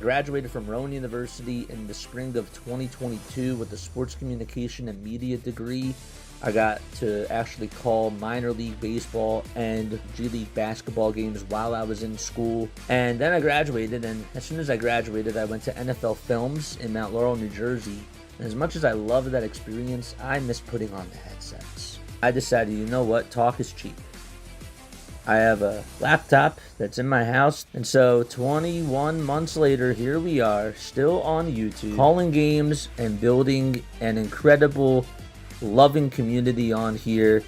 graduated from Rowan University in the spring of 2022 with a sports communication and media degree. I got to actually call minor league baseball and G League basketball games while I was in school. And then I graduated, and as soon as I graduated, I went to NFL Films in Mount Laurel, New Jersey. And as much as I loved that experience, I miss putting on the headsets. I decided, you know what, talk is cheap. I have a laptop that's in my house, and so 21 months later, here we are, still on YouTube, calling games and building an incredible, loving community on here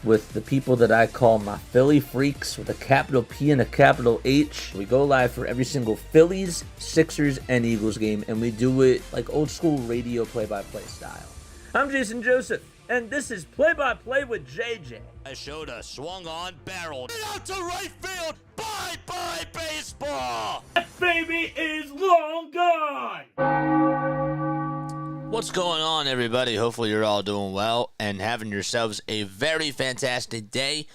with the people that I call my Philly freaks with a capital P and a capital H. We go live for every single Phillies, Sixers, and Eagles game, and we do it like old school radio play-by-play style. I'm Jason Joseph, and this is Play-by-Play with JJ. I showed a swung on, barreled out to right field. Bye-bye baseball. That baby is long gone. What's going on, everybody? Hopefully you're all doing well and having yourselves a very fantastic day.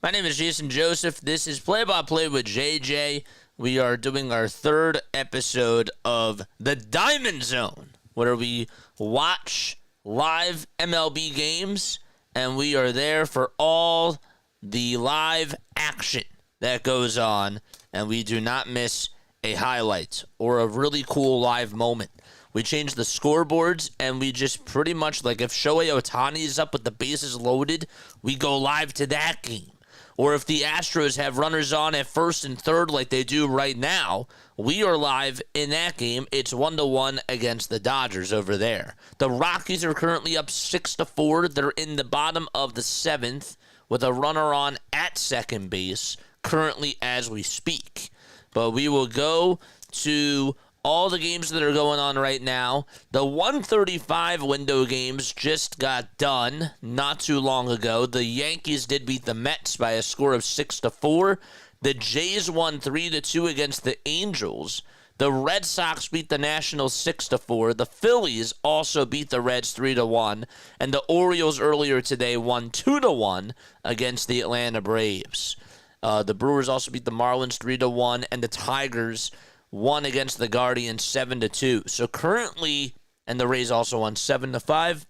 My name is Jason Joseph. This is Play-by-Play with JJ. We are doing our third episode of the Diamond Zone, where we watch live MLB games, and we are there for all the live action that goes on, and we do not miss a highlight or a really cool live moment. We change the scoreboards, and we just pretty much, like if Shohei Ohtani is up with the bases loaded, we go live to that game. Or if the Astros have runners on at first and third like they do right now, we are live in that game. It's 1-1 against the Dodgers over there. The Rockies are currently up 6-4. They're in the bottom of the 7th with a runner on at second base currently as we speak. But we will go to all the games that are going on right now. The 1:35 window games just got done not too long ago. The Yankees did beat the Mets by a score of 6-4. The Jays won 3-2 against the Angels. The Red Sox beat the Nationals 6-4. The Phillies also beat the Reds 3-1. And the Orioles earlier today won 2-1 against the Atlanta Braves. The Brewers also beat the Marlins 3-1. And the Tigers won against the Guardians 7-2. So currently, and the Rays also won 7-5.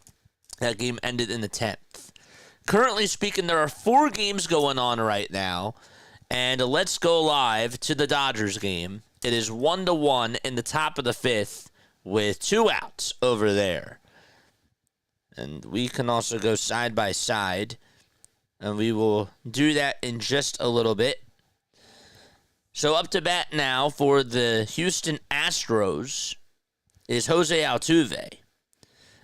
That game ended in the 10th. Currently speaking, there are 4 games going on right now. And let's go live to the Dodgers game. It is 1-1 in the top of the 5th with 2 outs over there. And we can also go side by side. And we will do that in just a little bit. So up to bat now for the Houston Astros is Jose Altuve.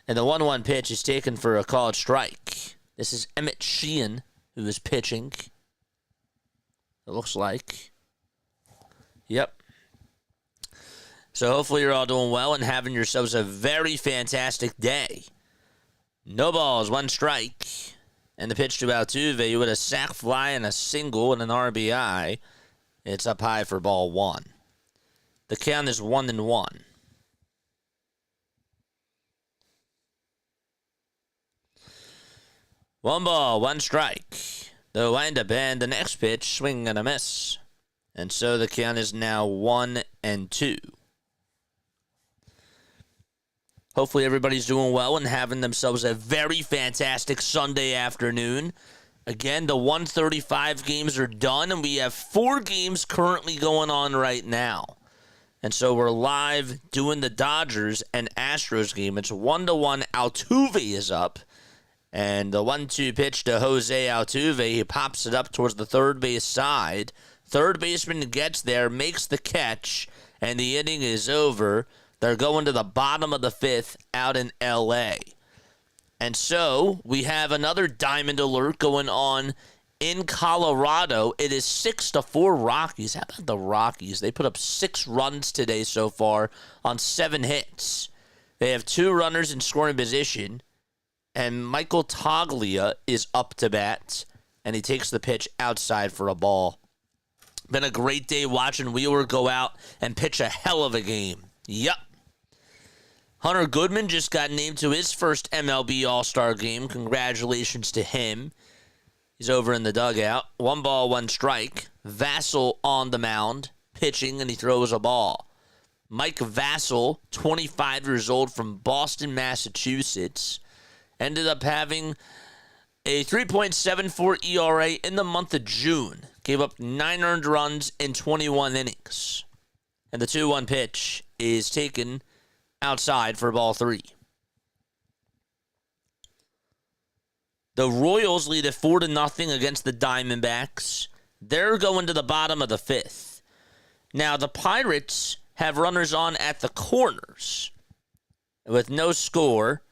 And the 1-1 pitch is taken for a called strike. This is Emmett Sheehan who is pitching. It looks like. Yep. So hopefully you're all doing well and having yourselves a very fantastic day. No balls, 1 strike. And the pitch to Altuve with a sac fly and a single and an RBI. It's up high for ball 1. The count is 1-1. One ball, 1 strike. The windup and the next pitch, swing and a miss. And so the count is now 1-2. Hopefully everybody's doing well and having themselves a very fantastic Sunday afternoon. Again, the 1:35 games are done, and we have 4 games currently going on right now. And so we're live doing the Dodgers and Astros game. It's 1-1. Altuve is up. And the 1-2 pitch to Jose Altuve. He pops it up towards the third base side. Third baseman gets there, makes the catch, and the inning is over. They're going to the bottom of the 5th out in L.A., and so we have another diamond alert going on in Colorado. It is 6-4 Rockies. How about the Rockies? They put up 6 runs today so far on 7 hits. They have 2 runners in scoring position, and Michael Toglia is up to bat, and he takes the pitch outside for a ball. Been a great day watching Wheeler go out and pitch a hell of a game. Yep. Hunter Goodman just got named to his first MLB All-Star game. Congratulations to him. He's over in the dugout. 1 ball, 1 strike. Vassell on the mound, pitching, and he throws a ball. Mike Vassell, 25 years old from Boston, Massachusetts, ended up having a 3.74 ERA in the month of June. Gave up 9 earned runs in 21 innings. And the 2-1 pitch is taken outside for ball 3. The Royals lead at 4-0 against the Diamondbacks. They're going to the bottom of the 5th. Now, the Pirates have runners on at the corners with no score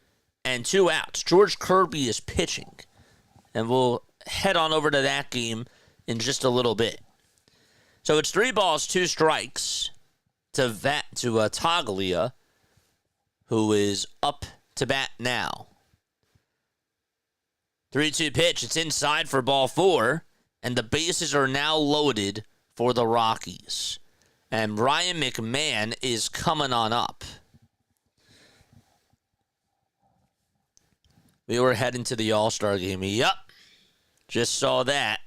and 2 outs. George Kirby is pitching. And we'll head on over to that game in just a little bit. So it's 3 balls, 2 strikes to Toglia, who is up to bat now. 3-2 pitch. It's inside for ball 4, and the bases are now loaded for the Rockies. And Ryan McMahon is coming on up. We were heading to the All-Star game. Yup. Just saw that.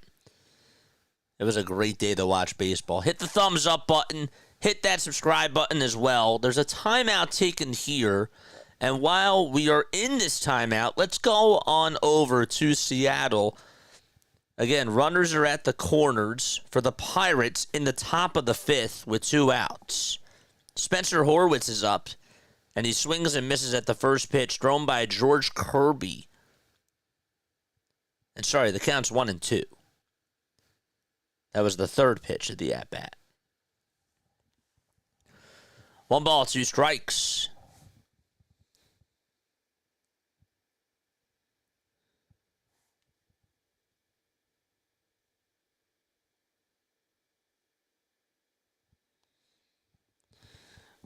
It was a great day to watch baseball. Hit the thumbs up button. Hit that subscribe button as well. There's a timeout taken here. And while we are in this timeout, let's go on over to Seattle. Again, runners are at the corners for the Pirates in the top of the 5th with 2 outs. Spencer Horwitz is up, and he swings and misses at the first pitch, thrown by George Kirby. And sorry, the count's 1-2. That was the 3rd pitch of the at-bat. 1 ball, 2 strikes.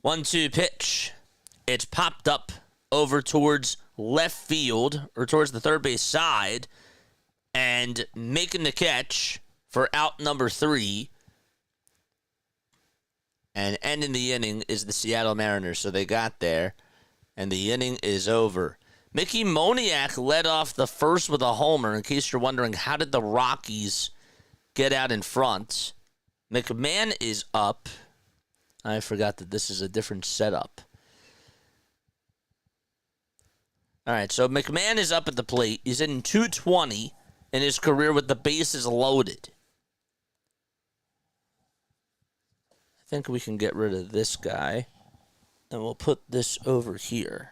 One-two pitch. It's popped up over towards left field, or towards the third base side, and making the catch for out number 3. And ending the inning is the Seattle Mariners. So they got there, and the inning is over. Mickey Moniak led off the first with a homer. In case you're wondering, how did the Rockies get out in front? McMahon is up. I forgot that this is a different setup. All right, so McMahon is up at the plate. He's in 220 in his career with the bases loaded. I think we can get rid of this guy, and we'll put this over here.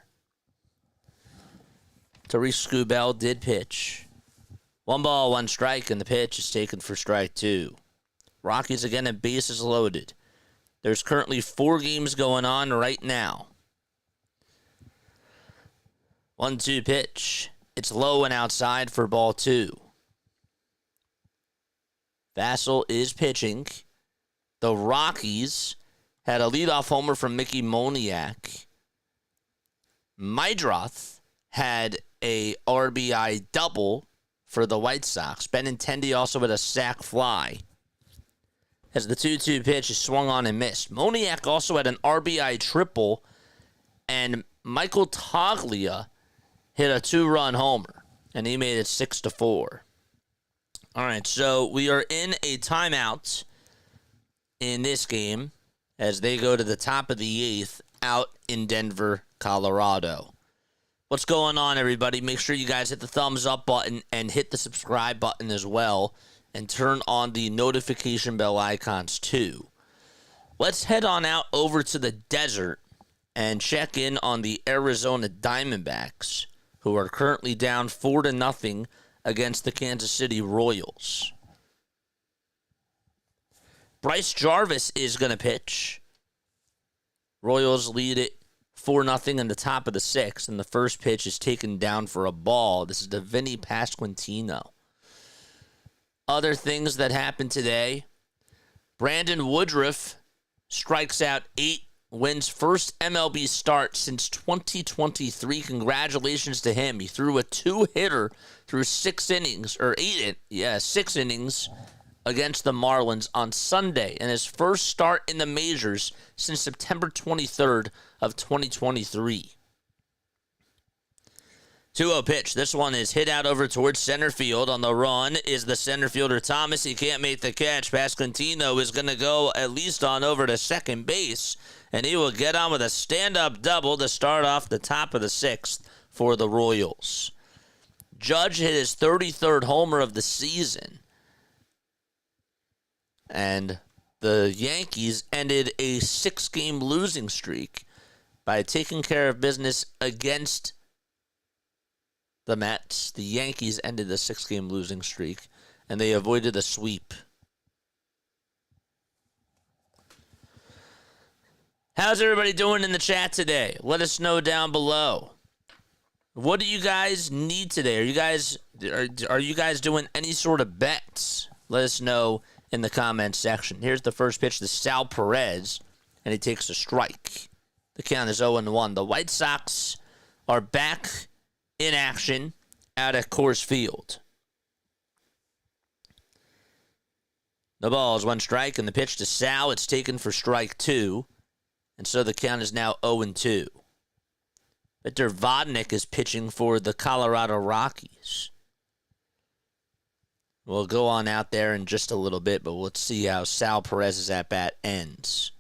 Tariq Skubal did pitch. 1 ball, 1 strike, and the pitch is taken for strike 2. Rockies again at bases loaded. There's currently 4 games going on right now. 1-2 pitch. It's low and outside for ball 2. Vassell is pitching. The Rockies had a leadoff homer from Mickey Moniak. Meidroth had a RBI double for the White Sox. Benintendi also had a sac fly, as the 2-2 pitch is swung on and missed. Moniak also had an RBI triple, and Michael Toglia hit a 2-run homer, and he made it 6-4. All right, so we are in a timeout in this game as they go to the top of the 8th out in Denver, Colorado. What's going on, everybody? Make sure you guys hit the thumbs up button and hit the subscribe button as well, and turn on the notification bell icons too. Let's head on out over to the desert and check in on the Arizona Diamondbacks, who are currently down 4-0 against the Kansas City Royals. Bryce Jarvis is going to pitch. Royals lead it 4-0 in the top of the 6th, and the first pitch is taken down for a ball. This is to Vinny Pasquantino. Other things that happened today: Brandon Woodruff strikes out 8, wins first MLB start since 2023. Congratulations to him. He threw a 2-hitter through 6 innings, or 6 innings against the Marlins on Sunday, and his first start in the majors since September 23rd of 2023. 2-0 pitch. This one is hit out over towards center field. On the run is the center fielder Thomas. He can't make the catch. Pasquantino is going to go at least on over to second base, and he will get on with a stand-up double to start off the top of the 6th for the Royals. Judge hit his 33rd homer of the season, and the Yankees ended a 6-game losing streak by taking care of business against the Mets. The Yankees ended the 6-game losing streak, and they avoided a sweep. How's everybody doing in the chat today? Let us know down below. What do you guys need today? Are you guys doing any sort of bets? Let us know in the comments section. Here's the first pitch to Sal Perez, and he takes a strike. The count is 0-1. The White Sox are back in action out at Coors Field. The ball is 1 strike, and the pitch to Sal, it's taken for strike 2. And so the count is now 0-2. Victor Vodnik is pitching for the Colorado Rockies. We'll go on out there in just a little bit, but let's see how Sal Perez's at-bat ends.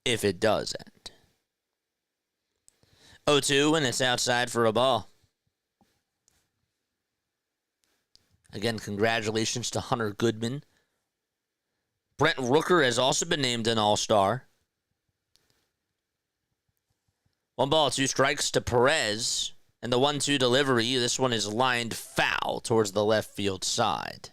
If it does end. 0-2, and it's outside for a ball. Again, congratulations to Hunter Goodman. Brent Rooker has also been named an All-Star. 1 ball, 2 strikes to Perez. And the 1-2 delivery, this one is lined foul towards the left field side.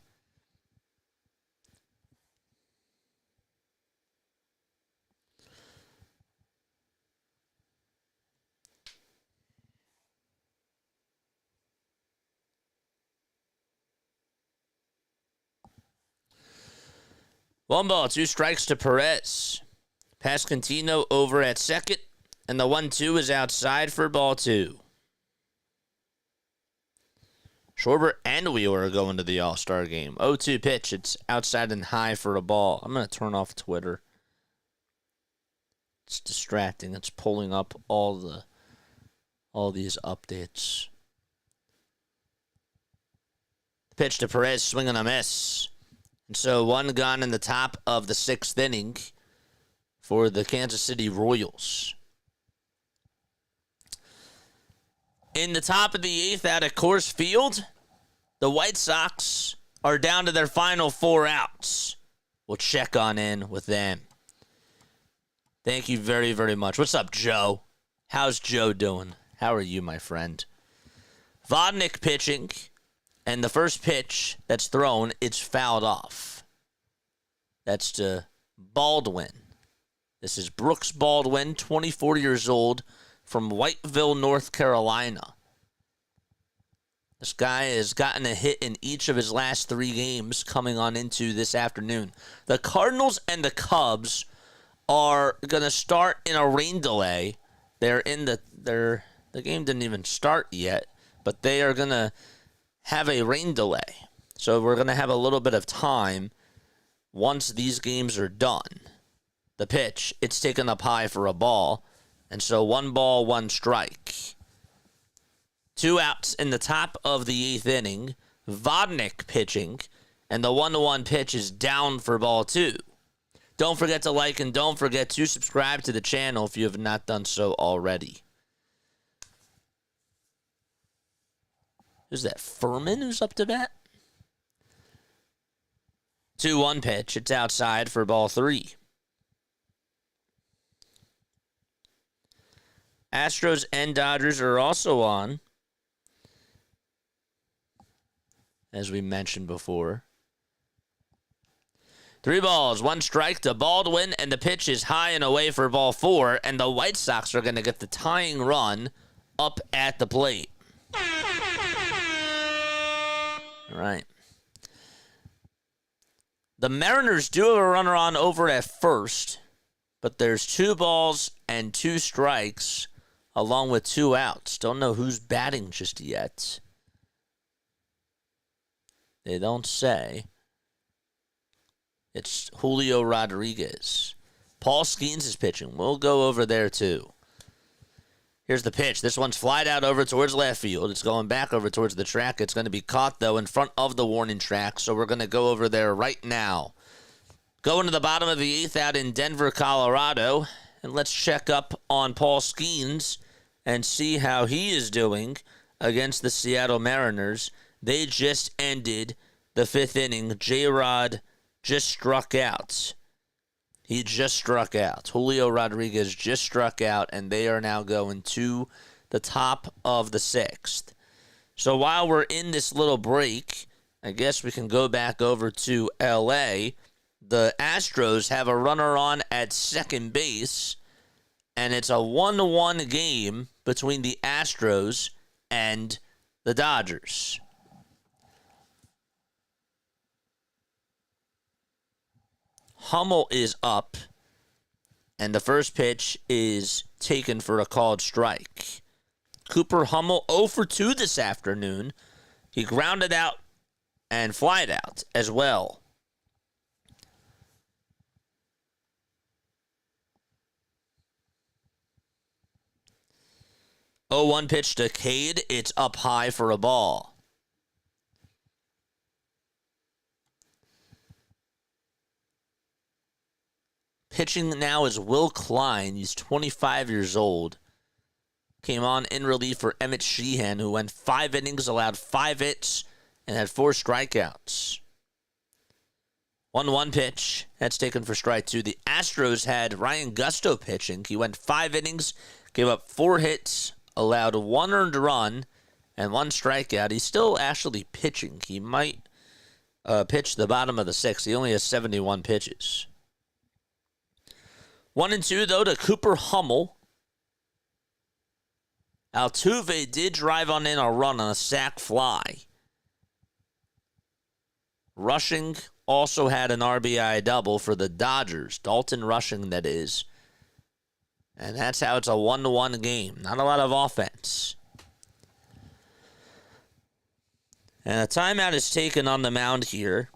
One ball, 2 strikes to Perez. Pasquantino over at second, and the 1-2 is outside for ball 2. Schwarber and Wheeler are going to the All-Star game. 0-2 pitch. It's outside and high for a ball. I'm going to turn off Twitter. It's distracting. It's pulling up all these updates. Pitch to Perez, swing and a miss. And so 1 gone in the top of the 6th inning for the Kansas City Royals. In the top of the 8th out at Coors Field, the White Sox are down to their final 4 outs. We'll check on in with them. Thank you very, very much. What's up, Joe? How's Joe doing? How are you, my friend? Vodnik pitching, and the first pitch that's thrown, it's fouled off. That's to Baldwin. This is Brooks Baldwin, 24 years old, from Whiteville, North Carolina. This guy has gotten a hit in each of his last 3 games coming on into this afternoon. The Cardinals and the Cubs are going to start in a rain delay. The game didn't even start yet, but they are going to have a rain delay. So we're going to have a little bit of time once these games are done. The pitch, it's taken up high for a ball. And so 1 ball, 1 strike. 2 outs in the top of the 8th inning. Vodnik pitching. And the 1-1 pitch is down for ball 2. Don't forget to like and don't forget to subscribe to the channel if you have not done so already. Who's that? Furman who's up to bat? 2-1 pitch. It's outside for ball 3. Astros and Dodgers are also on, as we mentioned before. 3 balls, 1 strike to Baldwin, and the pitch is high and away for ball 4, and the White Sox are going to get the tying run up at the plate. All right. The Mariners do have a runner on over at first, but there's 2 balls and 2 strikes along with 2 outs. Don't know who's batting just yet. They don't say. It's Julio Rodriguez. Paul Skeens is pitching. We'll go over there too. Here's the pitch. This one's flied out over towards left field. It's going back over towards the track. It's going to be caught, though, in front of the warning track, so we're going to go over there right now. Going to the bottom of the 8th out in Denver, Colorado, and let's check up on Paul Skeens and see how he is doing against the Seattle Mariners. They just ended the 5th inning. J-Rod just struck out. He just struck out. Julio Rodriguez just struck out, and they are now going to the top of the 6th. So while we're in this little break, I guess we can go back over to L.A. The Astros have a runner on at second base, and it's a 1-1 game between the Astros and the Dodgers. Hummel is up, and the first pitch is taken for a called strike. Cooper Hummel 0 for 2 this afternoon. He grounded out and flied out as well. Oh, 1 pitch to Cade. It's up high for a ball. Pitching now is Will Klein. He's 25 years old. Came on in relief for Emmett Sheehan, who went 5 innings, allowed 5 hits, and had 4 strikeouts. 1-1 pitch. That's taken for strike 2. The Astros had Ryan Gusto pitching. He went 5 innings, gave up 4 hits, allowed 1 earned run, and 1 strikeout. He's still actually pitching. He might pitch the bottom of the 6th. He only has 71 pitches. 1-2, though, to Cooper Hummel. Altuve did drive on in a run on a sac fly. Rushing also had an RBI double for the Dodgers. Dalton Rushing, that is. And that's how it's a 1-1 game. Not a lot of offense. And a timeout is taken on the mound here.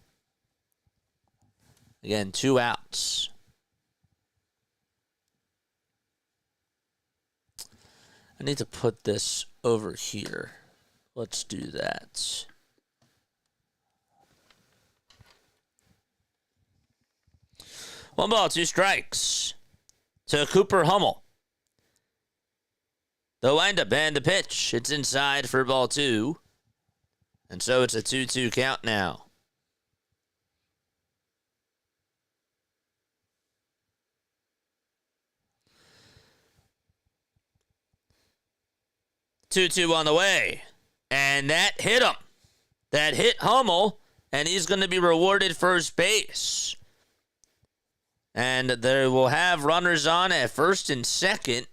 Again, 2 outs. I need to put this over here. Let's do that. One ball, 2 strikes to Cooper Hummel. The windup and the pitch. It's inside for ball 2. And so it's a 2-2 count now. Two on the way. And that hit him. That hit Hummel, and he's going to be rewarded first base. And they will have runners on at first and second.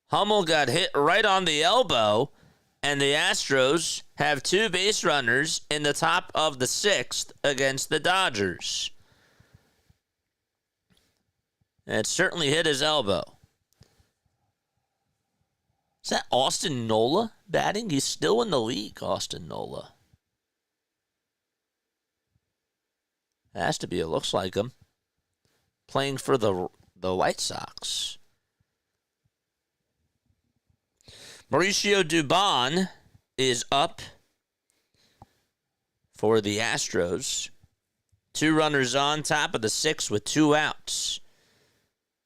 Hummel got hit right on the elbow, and the Astros have 2 base runners in the top of the 6th against the Dodgers. And it certainly hit his elbow. Is that Austin Nola batting? He's still in the league, Austin Nola. It has to be. It looks like him. Playing for the White Sox. Mauricio Dubon is up for the Astros. 2 runners on, top of the 6th with 2 outs.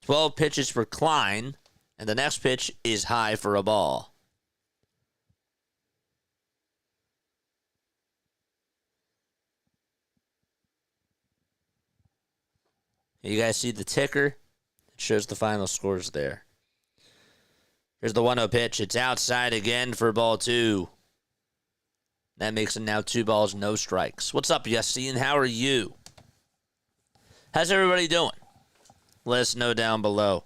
12 pitches for Klein. And the next pitch is high for a ball. You guys see the ticker? It shows the final scores there. Here's the 1-0 pitch. It's outside again for ball 2. That makes it now 2 balls, no strikes. What's up, Yassine? How are you? How's everybody doing? Let us know down below.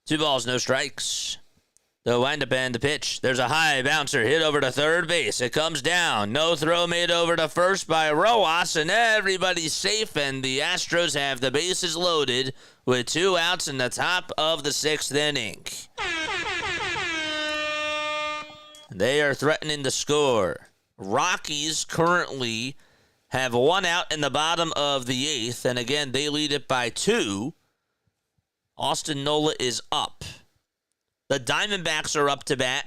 2 balls, no strikes. The windup and the pitch. There's a high bouncer hit over to third base. It comes down. No throw made over to first by Rojas, and everybody's safe, and the Astros have the bases loaded with 2 outs in the top of the 6th inning. They are threatening to score. Rockies currently have 1 out in the bottom of the 8th, and again, they lead it by 2. Austin Nola is up. The Diamondbacks are up to bat.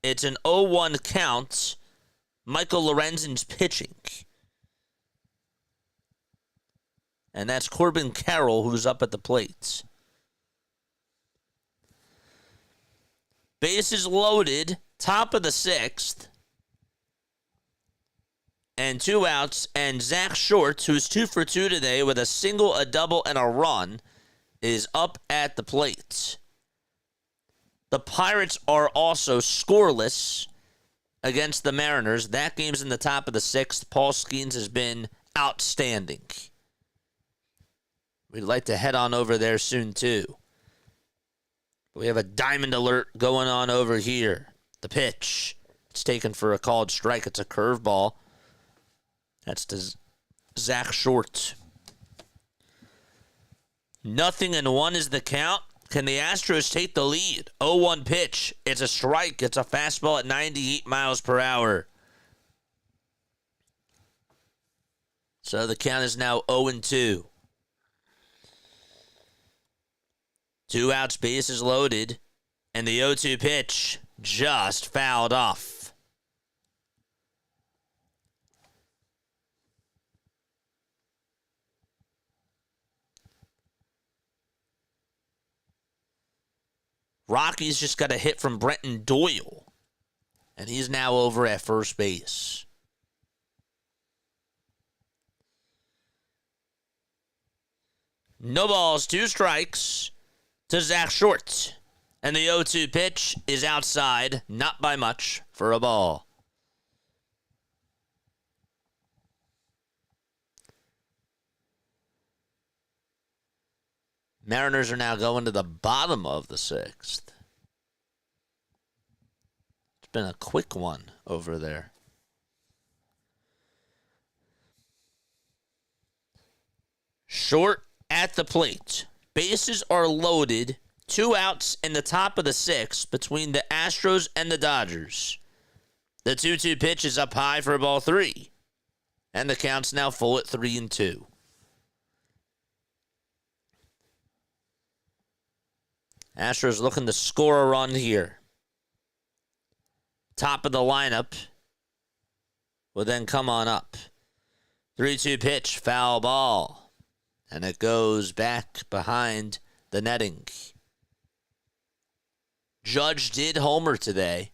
It's an 0-1 count. Michael Lorenzen's pitching. And that's Corbin Carroll who's up at the plate. Bases loaded, top of the 6th. And 2 outs. And Zach Short, who's 2 for 2 today with a single, a double, and a run, is up at the plate. The Pirates are also scoreless against the Mariners. That game's in the top of the 6th. Paul Skeens has been outstanding. We'd like to head on over there soon, too. We have a diamond alert going on over here. The pitch. It's taken for a called strike. It's a curveball. That's to Zach Short. 0-1 is the count. Can the Astros take the lead? 0-1 pitch. It's a strike. It's a fastball at 98 miles per hour. So the count is now 0-2. 2 outs, bases loaded. And the 0-2 pitch just fouled off. Rockies just got a hit from Brenton Doyle. And he's now over at first base. No balls, 2 strikes to Zach Short. And the 0-2 pitch is outside, not by much, for a ball. Mariners are now going to the bottom of the 6th. It's been a quick one over there. Short at the plate. Bases are loaded. 2 outs in the top of the 6th between the Astros and the Dodgers. The 2-2 pitch is up high for ball 3. And the count's now full at 3-2. Astros looking to score a run here. Top of the lineup will then come on up. 3-2 pitch, foul ball. And it goes back behind the netting. Judge did homer today.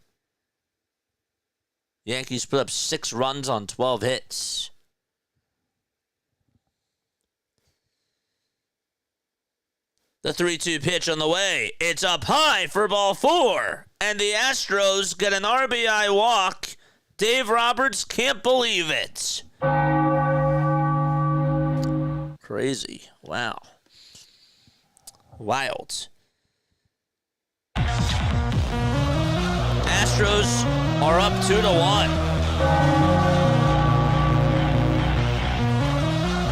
Yankees put up 6 runs on 12 hits. The 3-2 pitch on the way. It's up high for ball 4. And the Astros get an RBI walk. Dave Roberts can't believe it. Crazy. Wow. Wild. Astros are up 2-1.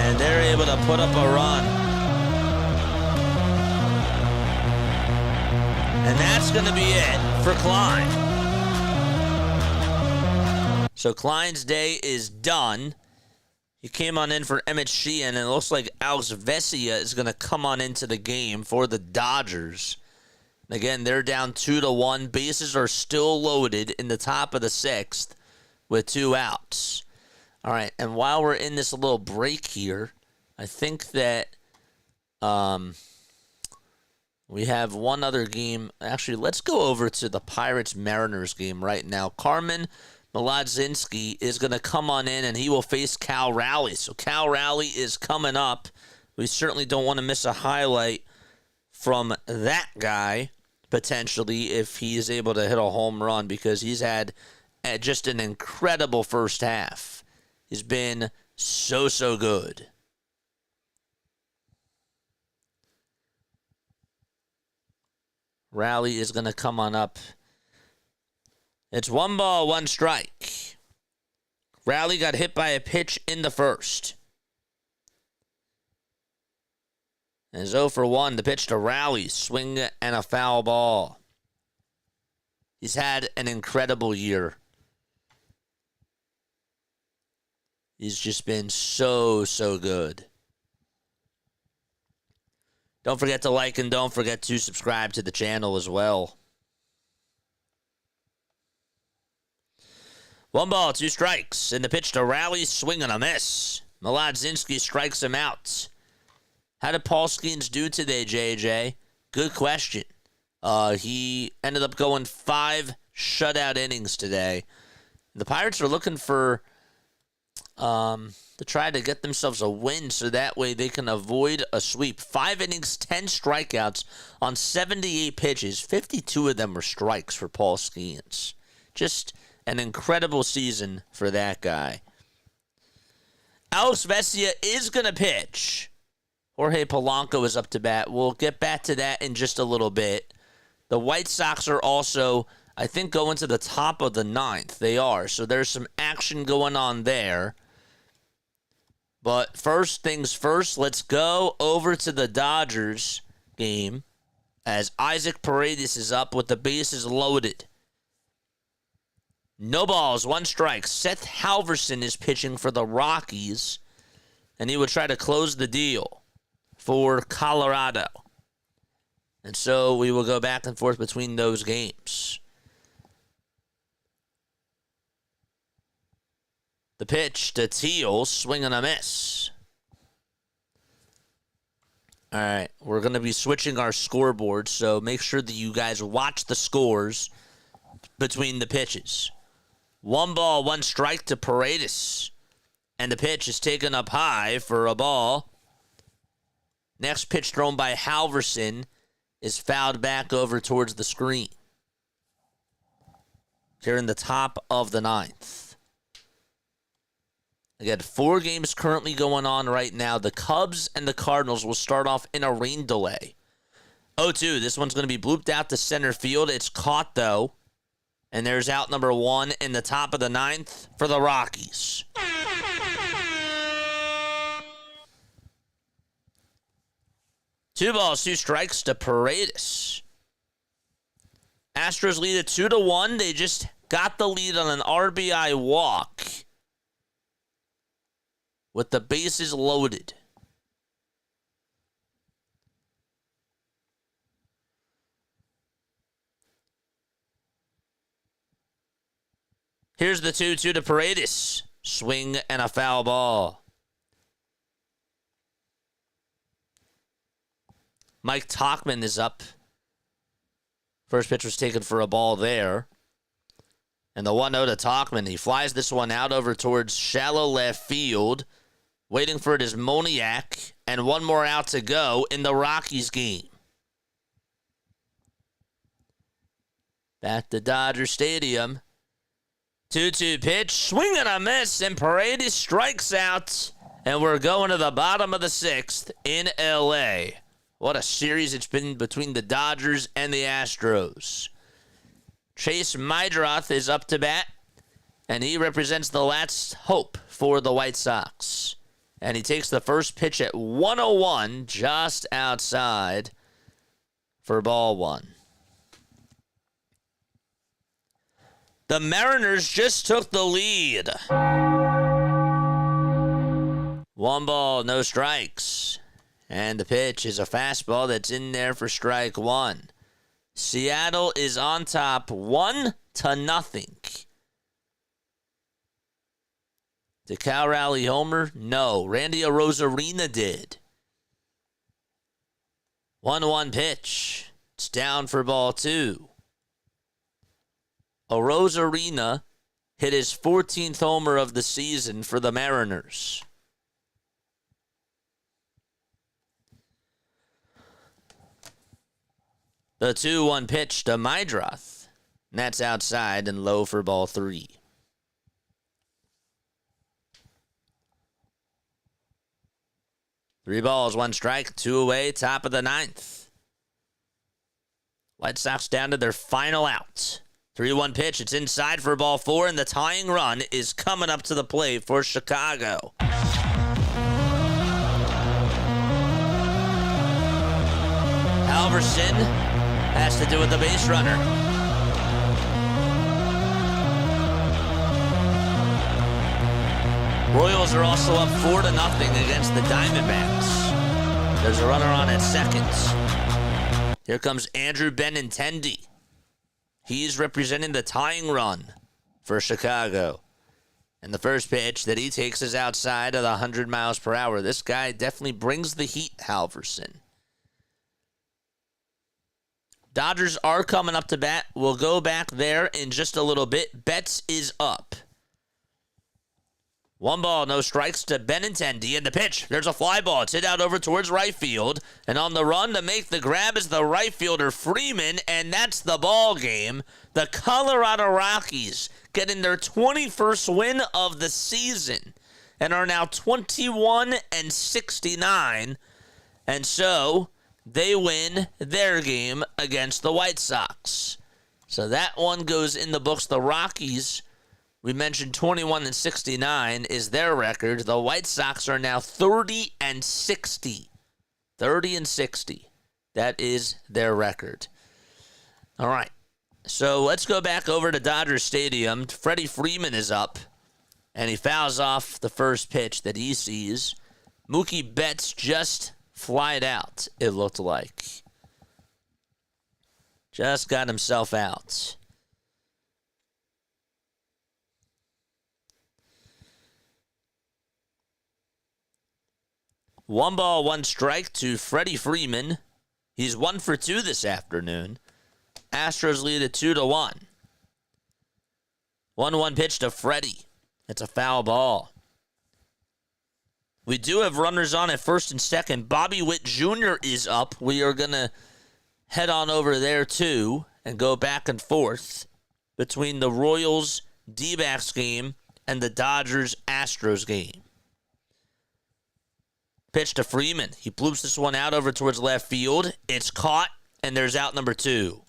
And they're able to put up a run. And that's going to be it for Klein. So Klein's day is done. He came on in for Emmett Sheehan, and it looks like Alex Vesia is going to come on into the game for the Dodgers. Again, they're down 2-1. Bases are still loaded in the top of the 6th with 2 outs. All right, and while we're in this little break here, I think that we have one other game. Actually, let's go over to the Pirates-Mariners game right now. Carmen Mlodzinski is going to come on in, and he will face Cal Raleigh. So Cal Raleigh is coming up. We certainly don't want to miss a highlight from that guy, potentially, if he is able to hit a home run, because he's had just an incredible first half. He's been so good. Raleigh is going to come on up. It's 1 ball, 1 strike. Raleigh got hit by a pitch in the first. And 0 for 1. The pitch to Raleigh. Swing and a foul ball. He's had an incredible year. He's just been so good. Don't forget to like and don't forget to subscribe to the channel as well. 1 ball, 2 strikes. In the pitch to Rally, swing and a miss. Mlb strikes him out. How did Paul Skeens do today, JJ? Good question. He ended up going 5 shutout innings today. The Pirates are looking for to try to get themselves a win so that way they can avoid a sweep. 5 innings, 10 strikeouts on 78 pitches. 52 of them were strikes for Paul Skeens. Just an incredible season for that guy. Alex Vesia is going to pitch. Jorge Polanco is up to bat. We'll get back to that in just a little bit. The White Sox are also, I think, going to the top of the 9th. They are. So there's some action going on there. But first things first, let's go over to the Dodgers game as Isaac Paredes is up with the bases loaded. No balls, 1 strike. Seth Halverson is pitching for the Rockies, and he would try to close the deal for Colorado. And so we will go back and forth between those games. The pitch to Teal, swing and a miss. All right, we're going to be switching our scoreboard, so make sure that you guys watch the scores between the pitches. 1 ball, 1 strike to Paredes. And the pitch is taken up high for a ball. Next pitch thrown by Halverson is fouled back over towards the screen. Here in the top of the 9th. Again, 4 games currently going on right now. The Cubs and the Cardinals will start off in a rain delay. 0-2. This one's going to be blooped out to center field. It's caught, though. And there's out number 1 in the top of the 9th for the Rockies. Two balls, 2 strikes to Paredes. Astros lead it 2-1. They just got the lead on an RBI walk with the bases loaded. Here's the 2-2 to Paredes. Swing and a foul ball. Mike Tauchman is up. First pitch was taken for a ball there. And the 1-0 to Tauchman. He flies this one out over towards shallow left field. Waiting for it is Moniak. And 1 more out to go in the Rockies game. Back to Dodger Stadium. 2-2 pitch, swing and a miss, and Paredes strikes out. And we're going to the bottom of the 6th in L.A. What a series it's been between the Dodgers and the Astros. Chase Mydroth is up to bat, and he represents the last hope for the White Sox. And he takes the first pitch at 101, just outside for ball 1. The Mariners just took the lead. 1 ball, no strikes. And the pitch is a fastball that's in there for strike 1. Seattle is on top 1-0. Did Cal rally homer? No. Randy Arozarena did. 1-1 pitch. It's down for ball 2. Arozarena hit his 14th homer of the season for the Mariners. The 2-1 pitch to Mydroth. And that's outside and low for ball 3. Three balls, 1 strike, 2 away, top of the 9th. White Sox down to their final out. 3-1 pitch, it's inside for ball 4, and the tying run is coming up to the plate for Chicago. Halverson has to do with the base runner. Royals are also up 4-0 against the Diamondbacks. There's a runner on at second. Here comes Andrew Benintendi. He's representing the tying run for Chicago. And the first pitch that he takes is outside of the 100 miles per hour. This guy definitely brings the heat, Halverson. Dodgers are coming up to bat. We'll go back there in just a little bit. Betts is up. 1 ball, no strikes to Benintendi. And the pitch, there's a fly ball. It's hit out over towards right field. And on the run to make the grab is the right fielder, Freeman. And that's the ball game. The Colorado Rockies getting their 21st win of the season and are now 21-69. And so they win their game against the White Sox. So that one goes in the books. The Rockies, we mentioned 21-69 is their record. The White Sox are now 30-60. 30-60. That is their record. All right. So let's go back over to Dodger Stadium. Freddie Freeman is up, and he fouls off the first pitch that he sees. Mookie Betts just flied out, it looked like. Just got himself out. One ball, one strike to Freddie Freeman. He's 1 for 2 this afternoon. Astros lead at 2-1. 1-1 pitch to Freddie. It's a foul ball. We do have runners on at first and second. Bobby Witt Jr. is up. We are going to head on over there too and go back and forth between the Royals D-backs game and the Dodgers Astros game. Pitch to Freeman. He bloops this one out over towards left field. It's caught, and there's out number 2.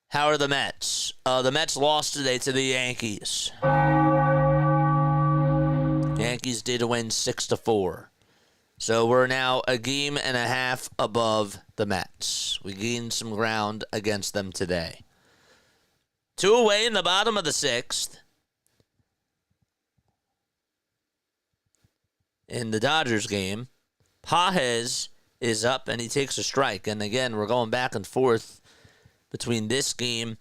How are the Mets? The Mets lost today to the Yankees. Yankees did win 6-4. So we're now a game and a half above the Mets. We gained some ground against them today. 2 away in the bottom of the 6th. In the Dodgers game, Pages is up and he takes a strike. And again, we're going back and forth between this game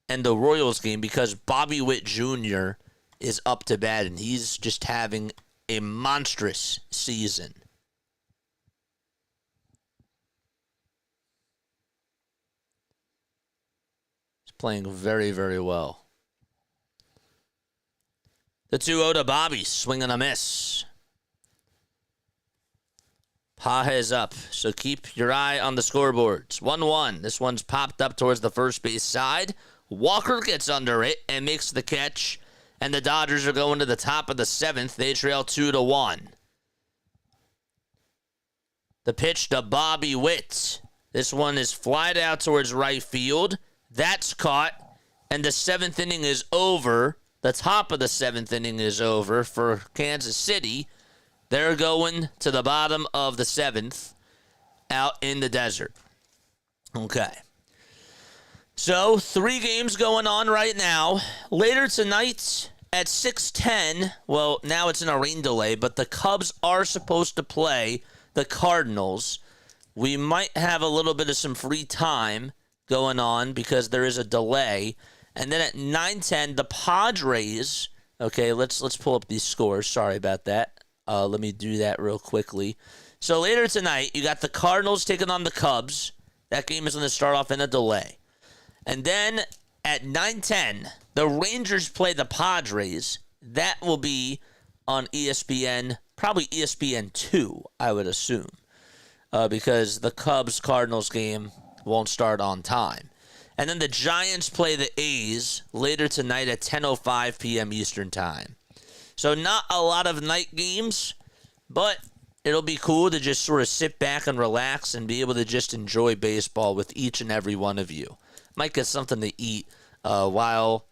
and the Royals game because Bobby Witt Jr. is up to bat and he's just having a monstrous season. He's playing very, very well. The 2-0 to Bobby, swing and a miss. Pages up, so keep your eye on the scoreboards. 1-1. This one's popped up towards the first base side. Walker gets under it and makes the catch, and the Dodgers are going to the top of the 7th. They trail 2-1. The pitch to Bobby Witt. This one is flied out towards right field. That's caught, and the 7th inning is over. The top of the 7th inning is over for Kansas City. They're going to the bottom of the 7th out in the desert. Okay. So, 3 games going on right now. Later tonight at 6:10, well, now it's in a rain delay, but the Cubs are supposed to play the Cardinals. We might have a little bit of some free time going on because there is a delay. And then at 9:10, the Padres, okay, let's pull up these scores. Sorry about that. Let me do that real quickly. So later tonight, you got the Cardinals taking on the Cubs. That game is going to start off in a delay. And then at 9:10, the Rangers play the Padres. That will be on ESPN, probably ESPN2, I would assume, because the Cubs-Cardinals game won't start on time. And then the Giants play the A's later tonight at 10:05 p.m. Eastern Time. So not a lot of night games, but it'll be cool to just sort of sit back and relax and be able to just enjoy baseball with each and every one of you. Might get something to eat while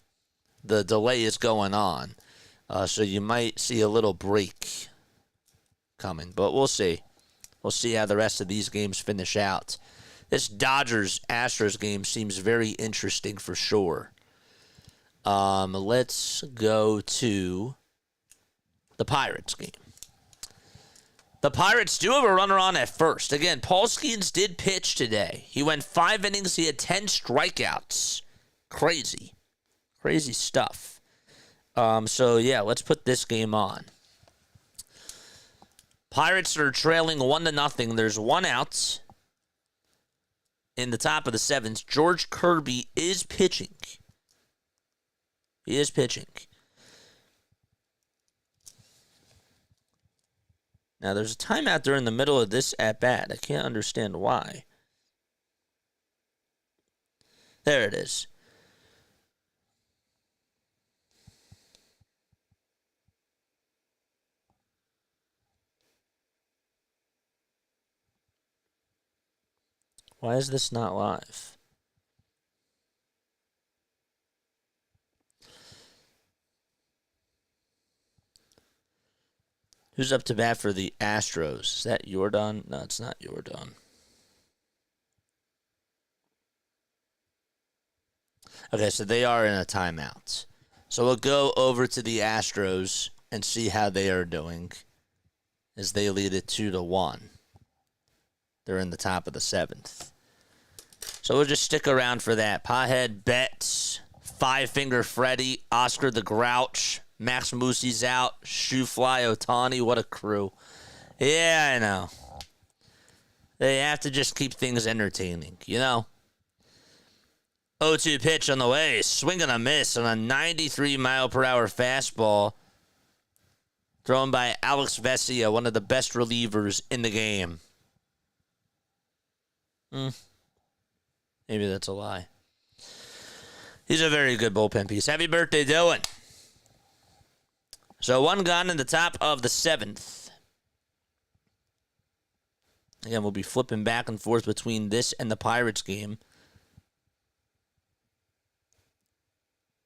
the delay is going on. So you might see a little break coming, but we'll see. We'll see how the rest of these games finish out. This Dodgers-Astros game seems very interesting for sure. Let's go to the Pirates game. The Pirates do have a runner on at first. Again, Paul Skeens did pitch today. He went 5 innings. He had 10 strikeouts. Crazy. Crazy stuff. So, yeah, let's put this game on. Pirates are trailing 1-0. There's 1 out in the top of the 7th. George Kirby is pitching. He is pitching. Now, there's a timeout during the middle of this at-bat. I can't understand why. There it is. Why is this not live? Who's up to bat for the Astros? Is that Jordan? No, it's not Jordan. Okay, so they are in a timeout. So we'll go over to the Astros and see how they are doing as they lead it 2-1. They're in the top of the 7th. So we'll just stick around for that. Pothead, Betts, Five Finger Freddy, Oscar the Grouch, Max Musi's out, Shoe Fly Otani. What a crew. Yeah, I know. They have to just keep things entertaining, you know? 0-2 pitch on the way. Swing and a miss on a 93-mile-per-hour fastball thrown by Alex Vesia, one of the best relievers in the game. Maybe that's a lie. He's a very good bullpen piece. Happy birthday, Dylan. So 1 gone in the top of the 7th. Again, we'll be flipping back and forth between this and the Pirates game.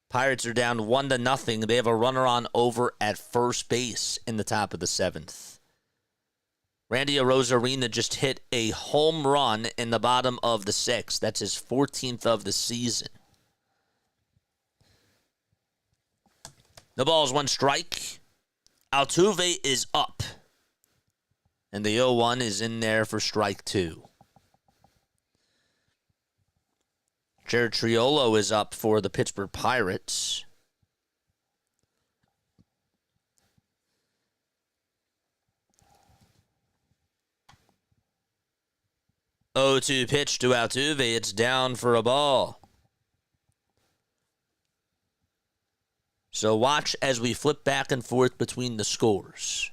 Pirates are down 1-0. They have a runner on over at first base in the top of the 7th. Randy Arozarena just hit a home run in the bottom of the 6th. That's his 14th of the season. The ball is 1 strike. Altuve is up. And the 0-1 is in there for strike 2. Jared Triolo is up for the Pittsburgh Pirates. Oh, 2 pitch to Altuve. It's down for a ball. So watch as we flip back and forth between the scores.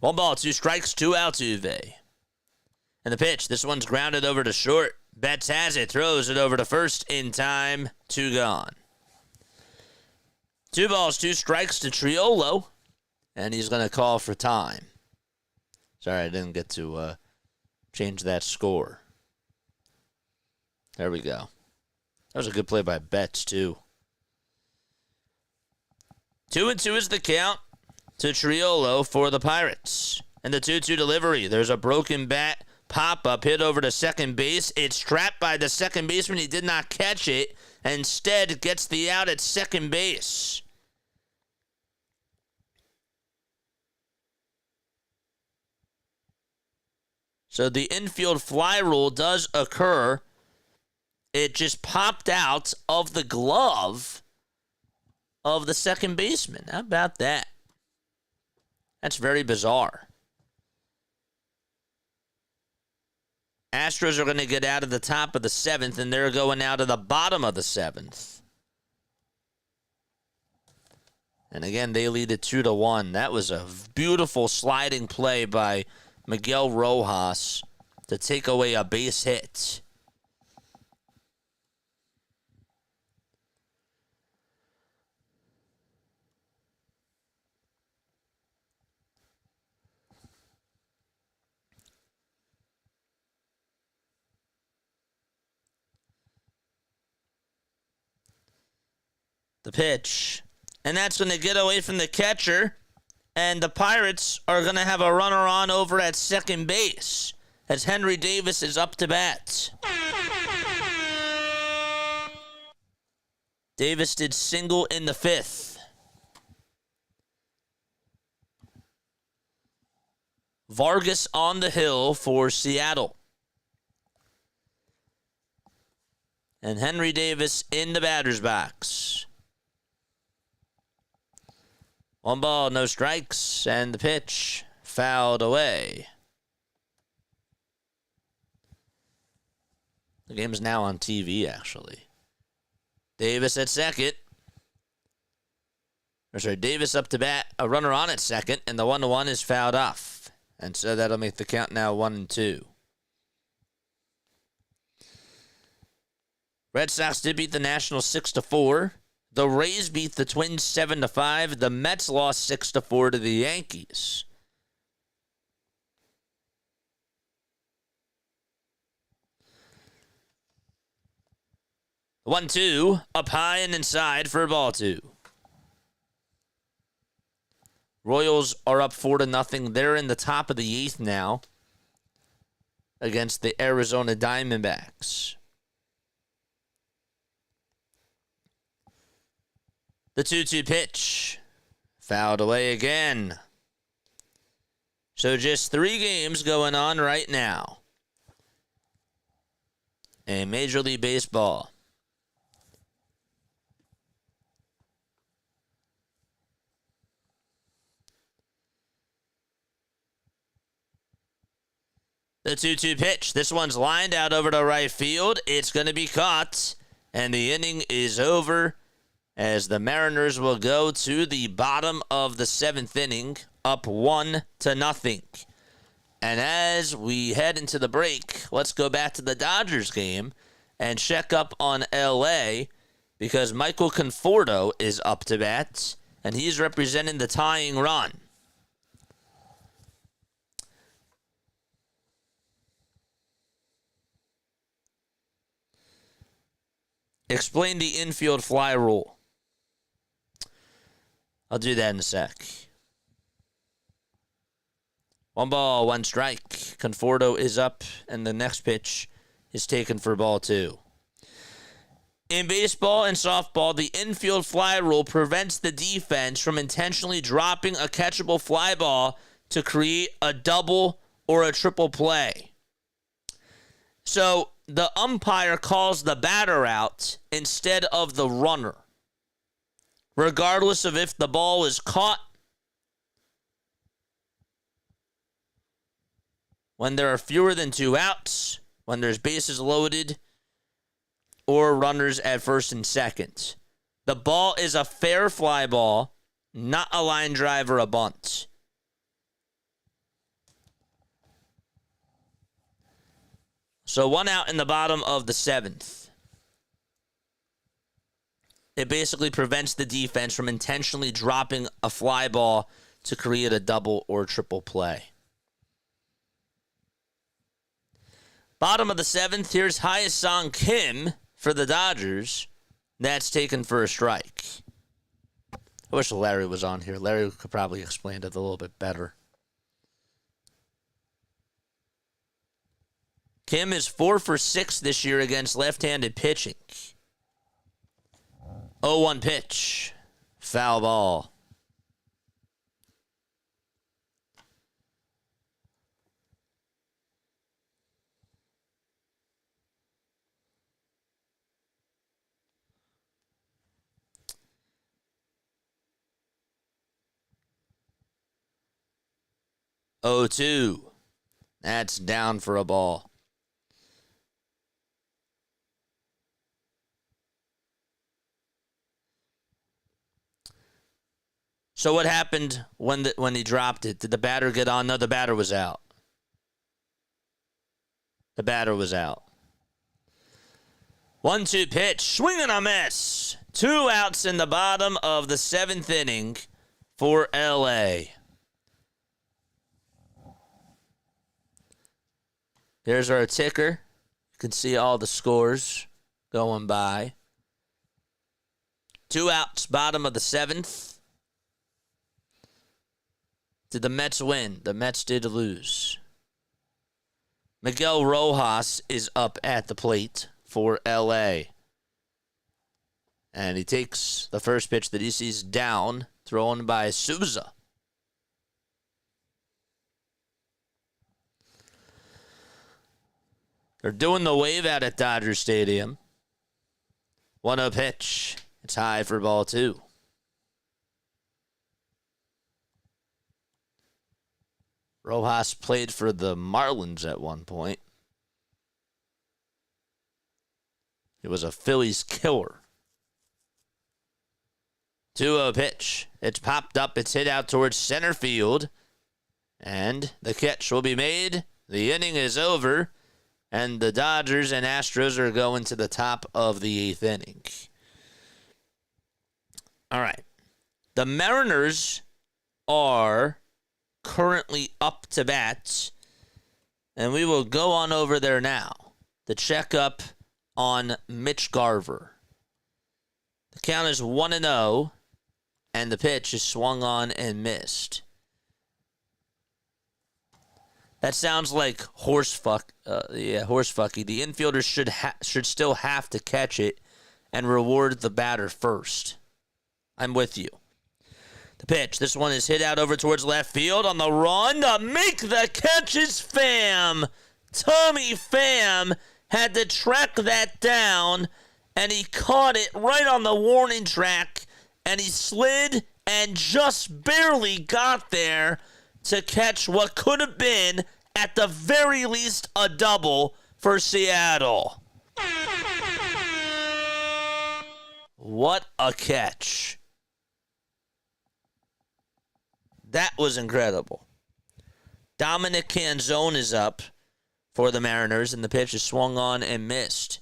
One ball, 2 strikes to Altuve. And the pitch, this one's grounded over to short. Betts has it, throws it over to first in time. 2 gone. 2 balls, 2 strikes to Triolo. And he's going to call for time. Sorry, I didn't get to change that score. There we go. That was a good play by Betts, too. 2-2 is the count to Triolo for the Pirates. And the 2-2 delivery. There's a broken bat pop-up hit over to second base. It's trapped by the second baseman. He did not catch it. Instead, gets the out at second base. So the infield fly rule does occur. It just popped out of the glove of the second baseman. How about that? That's very bizarre. Astros are going to get out of the top of the 7th, and they're going out of the bottom of the 7th. And again, they lead it 2-1. That was a beautiful sliding play by Miguel Rojas to take away a base hit. The pitch. And that's going to get away from the catcher. And the Pirates are going to have a runner on over at second base as Henry Davis is up to bat. Davis did single in the fifth. Vargas on the hill for Seattle. And Henry Davis in the batter's box. 1 ball, no strikes, and the pitch fouled away. The game is now on TV, actually. Davis at second. Davis up to bat, a runner on at second, and the 1-1 is fouled off. And so that'll make the count now 1-2. Red Sox did beat the Nationals 6-4. The Rays beat the Twins 7-5. The Mets lost 6-4 to the Yankees. The 1-2, up high and inside for ball 2. Royals are up 4-0. They're in the top of the 8th now against the Arizona Diamondbacks. The 2-2 pitch. Fouled away again. So just 3 games going on right now in Major League Baseball. The 2-2 pitch. This one's lined out over to right field. It's going to be caught, and the inning is over as the Mariners will go to the bottom of the 7th inning, up 1-0. And as we head into the break, let's go back to the Dodgers game and check up on L.A. because Michael Conforto is up to bat, and he's representing the tying run. Explain the infield fly rule. I'll do that in a sec. 1 ball, 1 strike. Conforto is up, and the next pitch is taken for ball 2. In baseball and softball, the infield fly rule prevents the defense from intentionally dropping a catchable fly ball to create a double or a triple play. So the umpire calls the batter out instead of the runner, regardless of if the ball is caught when there are fewer than 2 outs, when there's bases loaded, or runners at first and second. The ball is a fair fly ball, not a line drive or a bunt. So 1 out in the bottom of the 7th. It basically prevents the defense from intentionally dropping a fly ball to create a double or triple play. Bottom of the 7th, here's Hye-Sung Kim for the Dodgers. That's taken for a strike. I wish Larry was on here. Larry could probably explain it a little bit better. Kim is 4 for 6 this year against left-handed pitching. 0-1 pitch. Foul ball. Oh, 2. That's down for a ball. So what happened when he dropped it? Did the batter get on? No, the batter was out. The batter was out. 1-2 pitch. Swing and a miss. 2 outs in the bottom of the 7th inning for L.A. Here's our ticker. You can see all the scores going by. 2 outs, bottom of the 7th. Did the Mets win? The Mets did lose. Miguel Rojas is up at the plate for L.A. And he takes the first pitch that he sees down, thrown by Souza. They're doing the wave out at Dodger Stadium. 1-0 pitch. It's high for ball 2. Rojas played for the Marlins at one point. He was a Phillies killer. 2-0 pitch. It's popped up. It's hit out towards center field. And the catch will be made. The inning is over. And the Dodgers and Astros are going to the top of the 8th inning. All right. The Mariners are currently up to bat. And we will go on over there now to check up on Mitch Garver. The count is 1-0. And the pitch is swung on and missed. That sounds like horse fucky. The infielder should still have to catch it and reward the batter first. I'm with you. The pitch. This one is hit out over towards left field on the run. To make the catch is Pham. Tommy Pham had to track that down, and he caught it right on the warning track, and he slid and just barely got there to catch what could have been, at the very least, a double for Seattle. What a catch. That was incredible. Dominic Canzone is up for the Mariners, and the pitch is swung on and missed.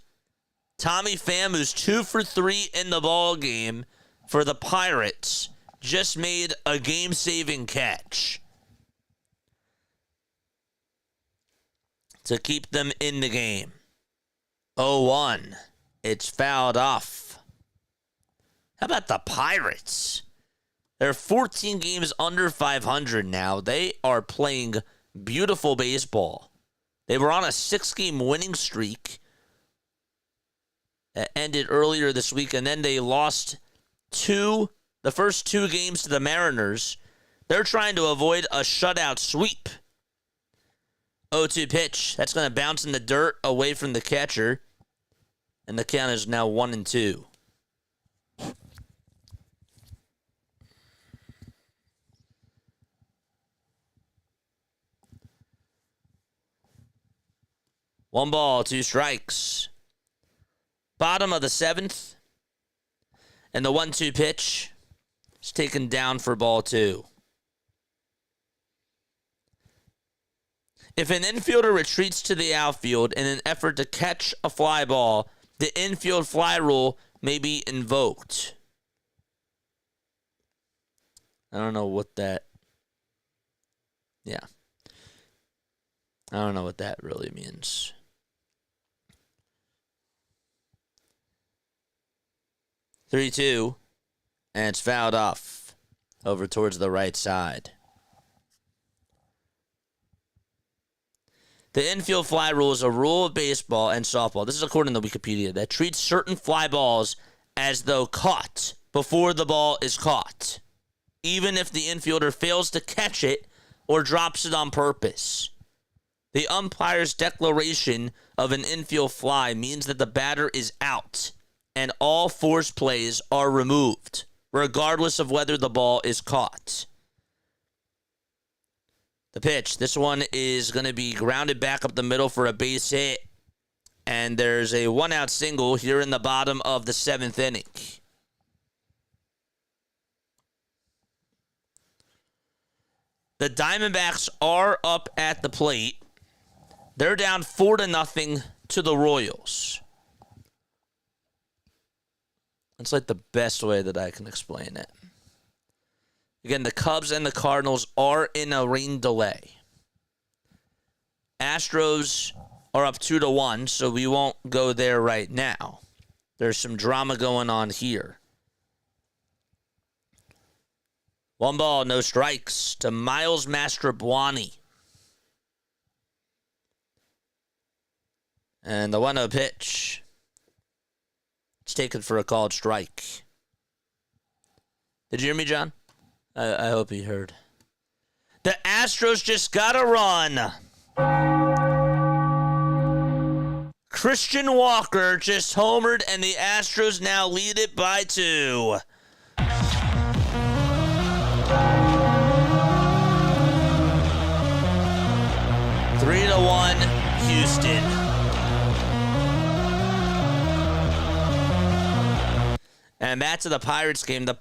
Tommy Pham, who's 2 for 3 in the ball game for the Pirates, just made a game-saving catch to keep them in the game. 0-1. It's fouled off. How about the Pirates? They're 14 games under 500 now. They are playing beautiful baseball. They were on a 6-game winning streak that ended earlier this week, and then they lost the first 2 games to the Mariners. They're trying to avoid a shutout sweep. 0-2 pitch. That's going to bounce in the dirt away from the catcher. And the count is now 1-2. One ball, 2 strikes. Bottom of the 7th. And the 1-2 pitch is taken down for ball 2. If an infielder retreats to the outfield in an effort to catch a fly ball, the infield fly rule may be invoked. I don't know what that... Yeah. I don't know what that really means. Three-two, and it's fouled off over towards the right side. The infield fly rule is a rule of baseball and softball, this is according to Wikipedia, that treats certain fly balls as though caught before the ball is caught, even if the infielder fails to catch it or drops it on purpose. The umpire's declaration of an infield fly means that the batter is out and all force plays are removed, regardless of whether the ball is caught. The pitch. This one is going to be grounded back up the middle for a base hit. And there's a 1-out single here in the bottom of the 7th inning. The Diamondbacks are up at the plate. They're down 4-0 to the Royals. It's like the best way that I can explain it. Again, the Cubs and the Cardinals are in a rain delay. Astros are up 2-1, so we won't go there right now. There's some drama going on here. One ball, no strikes to Miles Mastrobuoni. And the 1-0 pitch. It's taken for a called strike. Did you hear me, John? I hope you heard. The Astros just got a run. Christian Walker just homered, and the Astros now lead it by 2. Three to 1, Houston. And back to the Pirates game. The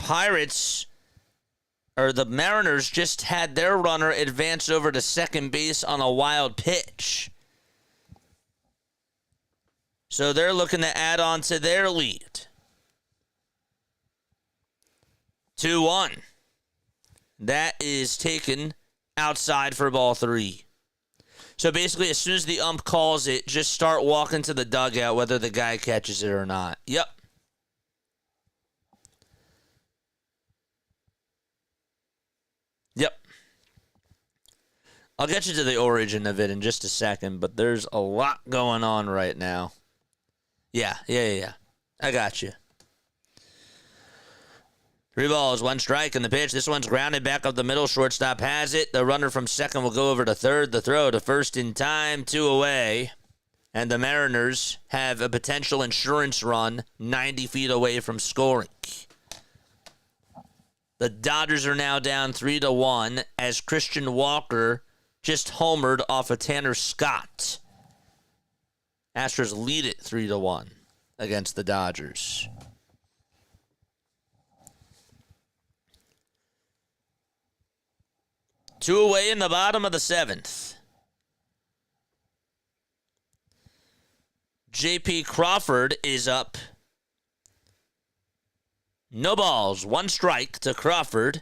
Mariners just had their runner advance over to second base on a wild pitch. So they're looking to add on to their lead. 2-1. That is taken outside for ball 3. So basically, as soon as the ump calls it, just start walking to the dugout, whether the guy catches it or not. Yep. Yep. I'll get you to the origin of it in just a second, but there's a lot going on right now. Yeah. I got you. 3 balls, 1 strike in the pitch. This one's grounded back up the middle. Shortstop has it. The runner from second will go over to third. The throw to first in time. 2 away. And the Mariners have a potential insurance run 90 feet away from scoring. The Dodgers are now down 3-1 as Christian Walker just homered off of Tanner Scott. Astros lead it 3-1 against the Dodgers. Two away in the bottom of the 7th. J.P. Crawford is up. No balls, 1 strike to Crawford,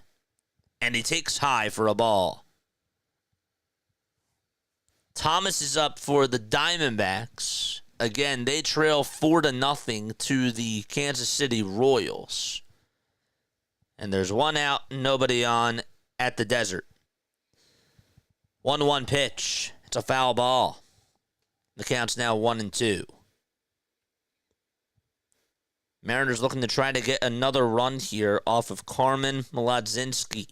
and he takes high for a ball. Thomas is up for the Diamondbacks. Again, they trail 4-0 to the Kansas City Royals. And there's 1 out, nobody on at the desert. 1-1 pitch. It's a foul ball. The count's now 1-2. Mariners looking to try to get another run here off of Carmen Mlodzinski.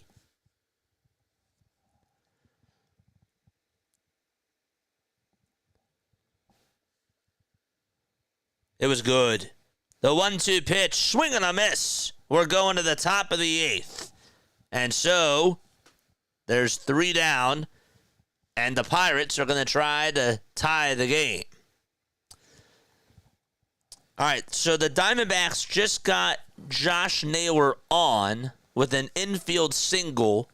It was good. The 1-2 pitch, swing and a miss. We're going to the top of the 8th. And so, there's 3 down. And the Pirates are going to try to tie the game. All right, so the Diamondbacks just got Josh Naylor on with an infield single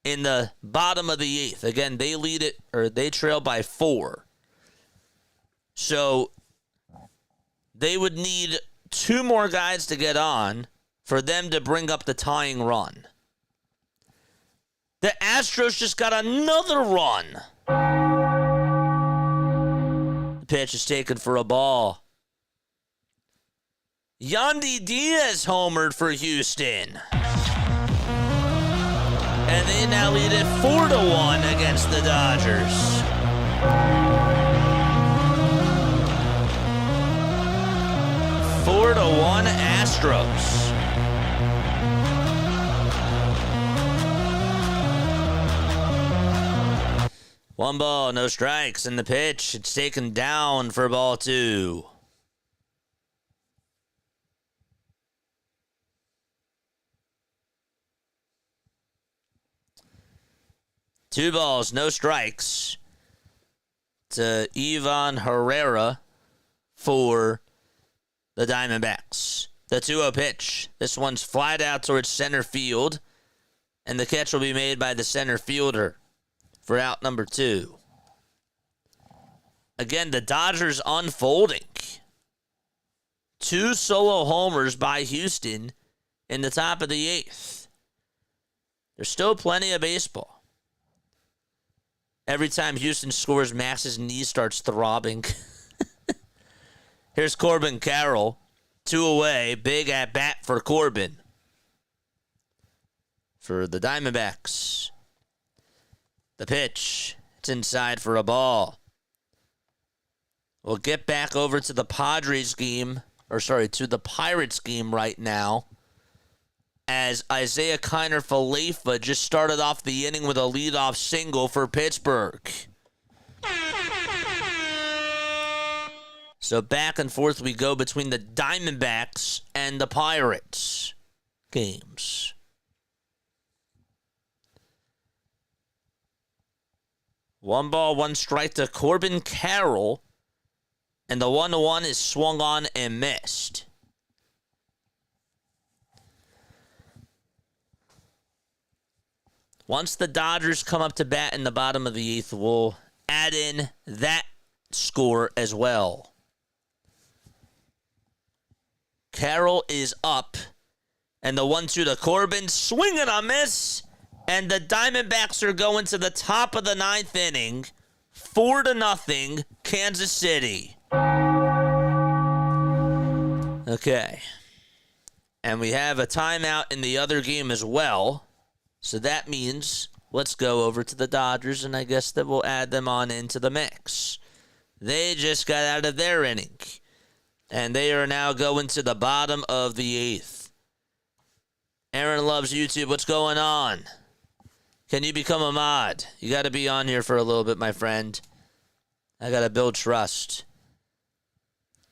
in the bottom of the 8th. Again, they lead it, or they trail by 4. So they would need 2 more guys to get on for them to bring up the tying run. The Astros just got another run. The pitch is taken for a ball. Yandy Diaz homered for Houston. And they now lead it 4-1 against the Dodgers. Four to 1 Astros. One ball, no strikes in the pitch. It's taken down for ball 2. Two balls, no strikes to Ivan Herrera for the Diamondbacks. The 2-0 pitch. This one's flied out towards center field, and the catch will be made by the center fielder for out number 2. Again, the Dodgers unfolding. 2 solo homers by Houston in the top of the 8th. There's still plenty of baseball. Every time Houston scores, Max's knee starts throbbing. Here's Corbin Carroll. 2 away. Big at bat for Corbin. for the Diamondbacks. The pitch. It's inside for a ball. We'll get back over to the Padres game, to the Pirates game right now, as Isaiah Kiner-Falefa just started off the inning with a leadoff single for Pittsburgh. So back and forth we go between the Diamondbacks and the Pirates games. One ball, one strike to Corbin Carroll. And the 1-1 is swung on and missed. Once the Dodgers come up to bat in the bottom of the 8th, we'll add in that score as well. Carroll is up. And the 1-2 to Corbin, swing and a miss. And the Diamondbacks are going to the top of the 9th inning. 4-0, Kansas City. Okay. And we have a timeout in the other game as well. So that means let's go over to the Dodgers, and I guess that we'll add them on into the mix. They just got out of their inning. And they are now going to the bottom of the 8th. Aaron loves YouTube. What's going on? Can you become a mod? You got to be on here for a little bit, my friend. I got to build trust.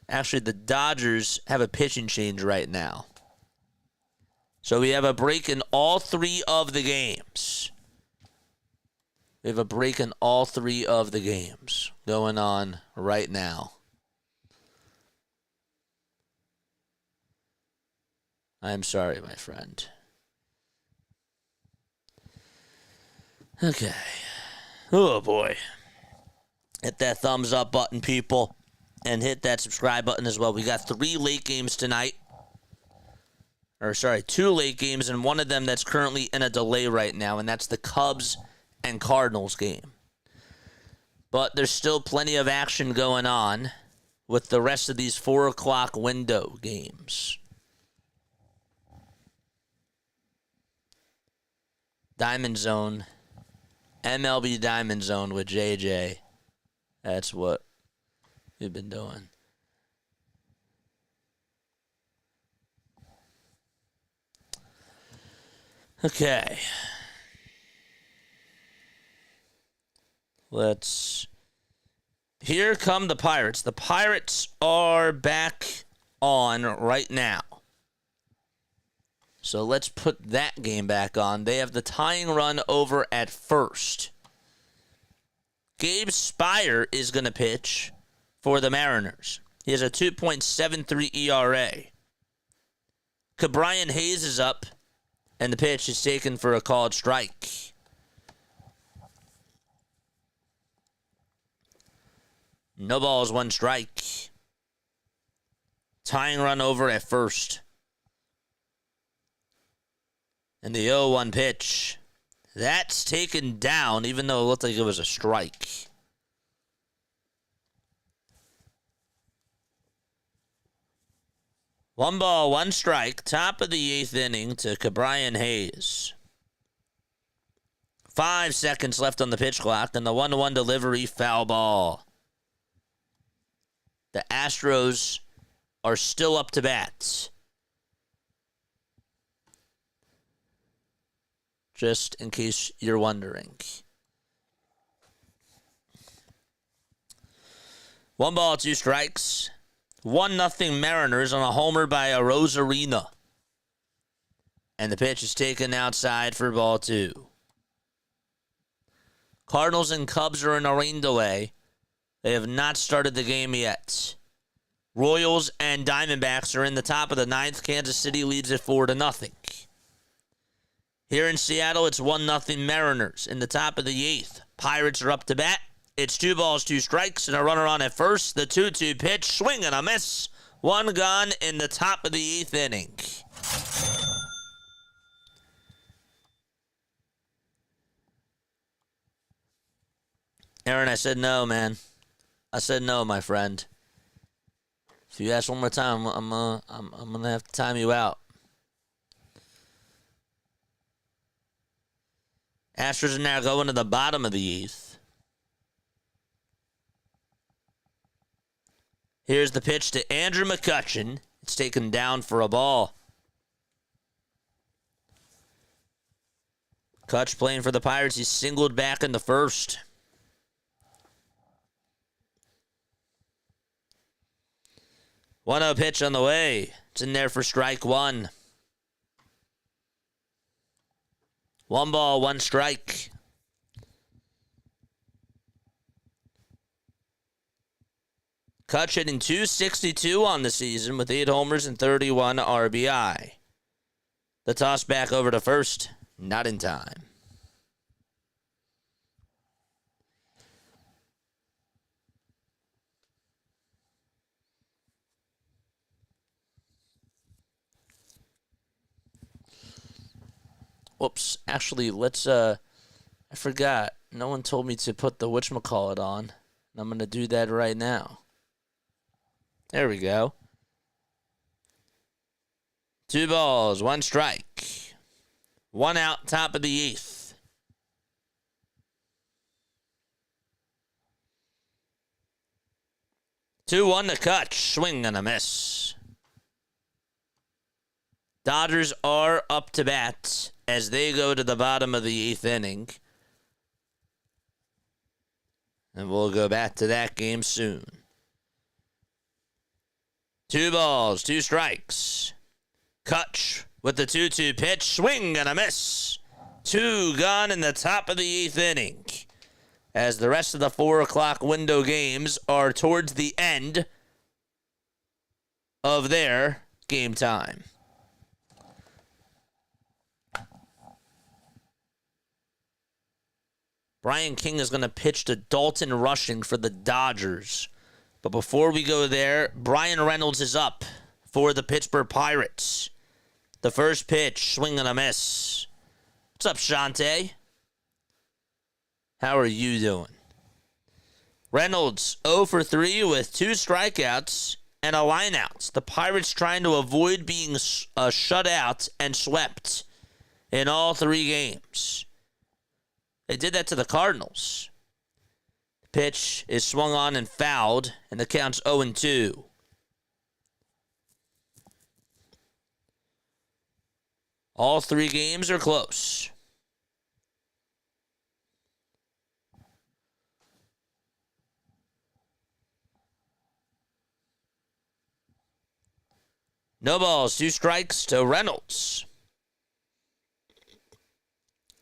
Actually, the Dodgers have a pitching change right now. So we have a break in all 3 of the games. We have a break in all 3 of the games going on right now. I'm sorry, my friend. Okay. Oh, boy. Hit that thumbs up button, people. And hit that subscribe button as well. We got 3 late games tonight. 2 late games, and one of them that's currently in a delay right now, and that's the Cubs and Cardinals game. But there's still plenty of action going on with the rest of these 4 o'clock window games. Diamond Zone. MLB Diamond Zone with JJ. That's what we've been doing. Okay. Here come the Pirates. The Pirates are back on right now. So let's put that game back on. They have the tying run over at first. Gabe Spire is going to pitch for the Mariners. He has a 2.73 ERA. Cabrian Hayes is up, and the pitch is taken for a called strike. No balls, 1 strike. Tying run over at first. And the 0-1 pitch. That's taken down, even though it looked like it was a strike. One ball, 1 strike. Top of the 8th inning to Cabrian Hayes. 5 seconds left on the pitch clock, and the 1-1 delivery, foul ball. The Astros are still up to bat. Just in case you're wondering. 1 ball, 2 strikes. 1-0 Mariners on a homer by Rosarina. And the pitch is taken outside for ball 2. Cardinals and Cubs are in a rain delay. They have not started the game yet. Royals and Diamondbacks are in the top of the 9th. Kansas City leads it 4-0. Here in Seattle, it's 1-0 Mariners in the top of the 8th. Pirates are up to bat. It's 2 balls, 2 strikes, and a runner on at first. The 2-2 pitch, swing and a miss. 1 gone in the top of the 8th inning. Aaron, I said no, man. I said no, my friend. If you ask one more time, I'm gonna have to time you out. Astros are now going to the bottom of the 8th. Here's the pitch to Andrew McCutchen. It's taken down for a ball. Kutch playing for the Pirates. He's singled back in the first. One-0 pitch on the way. It's in there for strike one. 1 ball, 1 strike. Kutch hitting .262 on the season with 8 homers and 31 RBI. The toss back over to first. Not in time. Whoops. Actually, let's, I forgot. No one told me to put the whatchamacallit on. I'm going to do that right now. There we go. 2 balls, 1 strike. 1 out, top of the 8th. Two-one to Kutch. Swing and a miss. Dodgers are up to bat as they go to the bottom of the 8th inning. And we'll go back to that game soon. 2 balls, 2 strikes. Kutch with the 2-2 pitch. Swing and a miss. 2 gone in the top of the 8th inning. As the rest of the 4 o'clock window games are towards the end of their game time. Brian King is going to pitch to Dalton Rushing for the Dodgers. But before we go there, Brian Reynolds is up for the Pittsburgh Pirates. The first pitch, swing and a miss. What's up, Shante? How are you doing? Reynolds 0 for 3 with 2 strikeouts and a lineout. The Pirates trying to avoid being shut out and swept in all 3 games. They did that to the Cardinals. Pitch is swung on and fouled, and the count's 0-2. All 3 games are close. No balls, 2 strikes to Reynolds.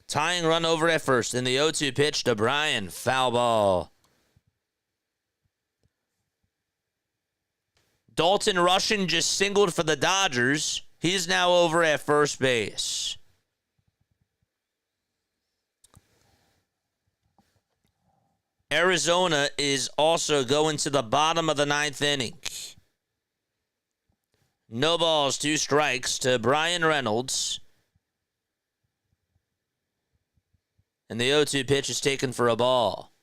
Tying run over at first in the 0-2 pitch to Bryan. Foul ball. Dalton Rushing just singled for the Dodgers. He's now over at first base. Arizona is also going to the bottom of the 9th inning. No balls, 2 strikes to Bryan Reynolds. And the 0-2 pitch is taken for a ball.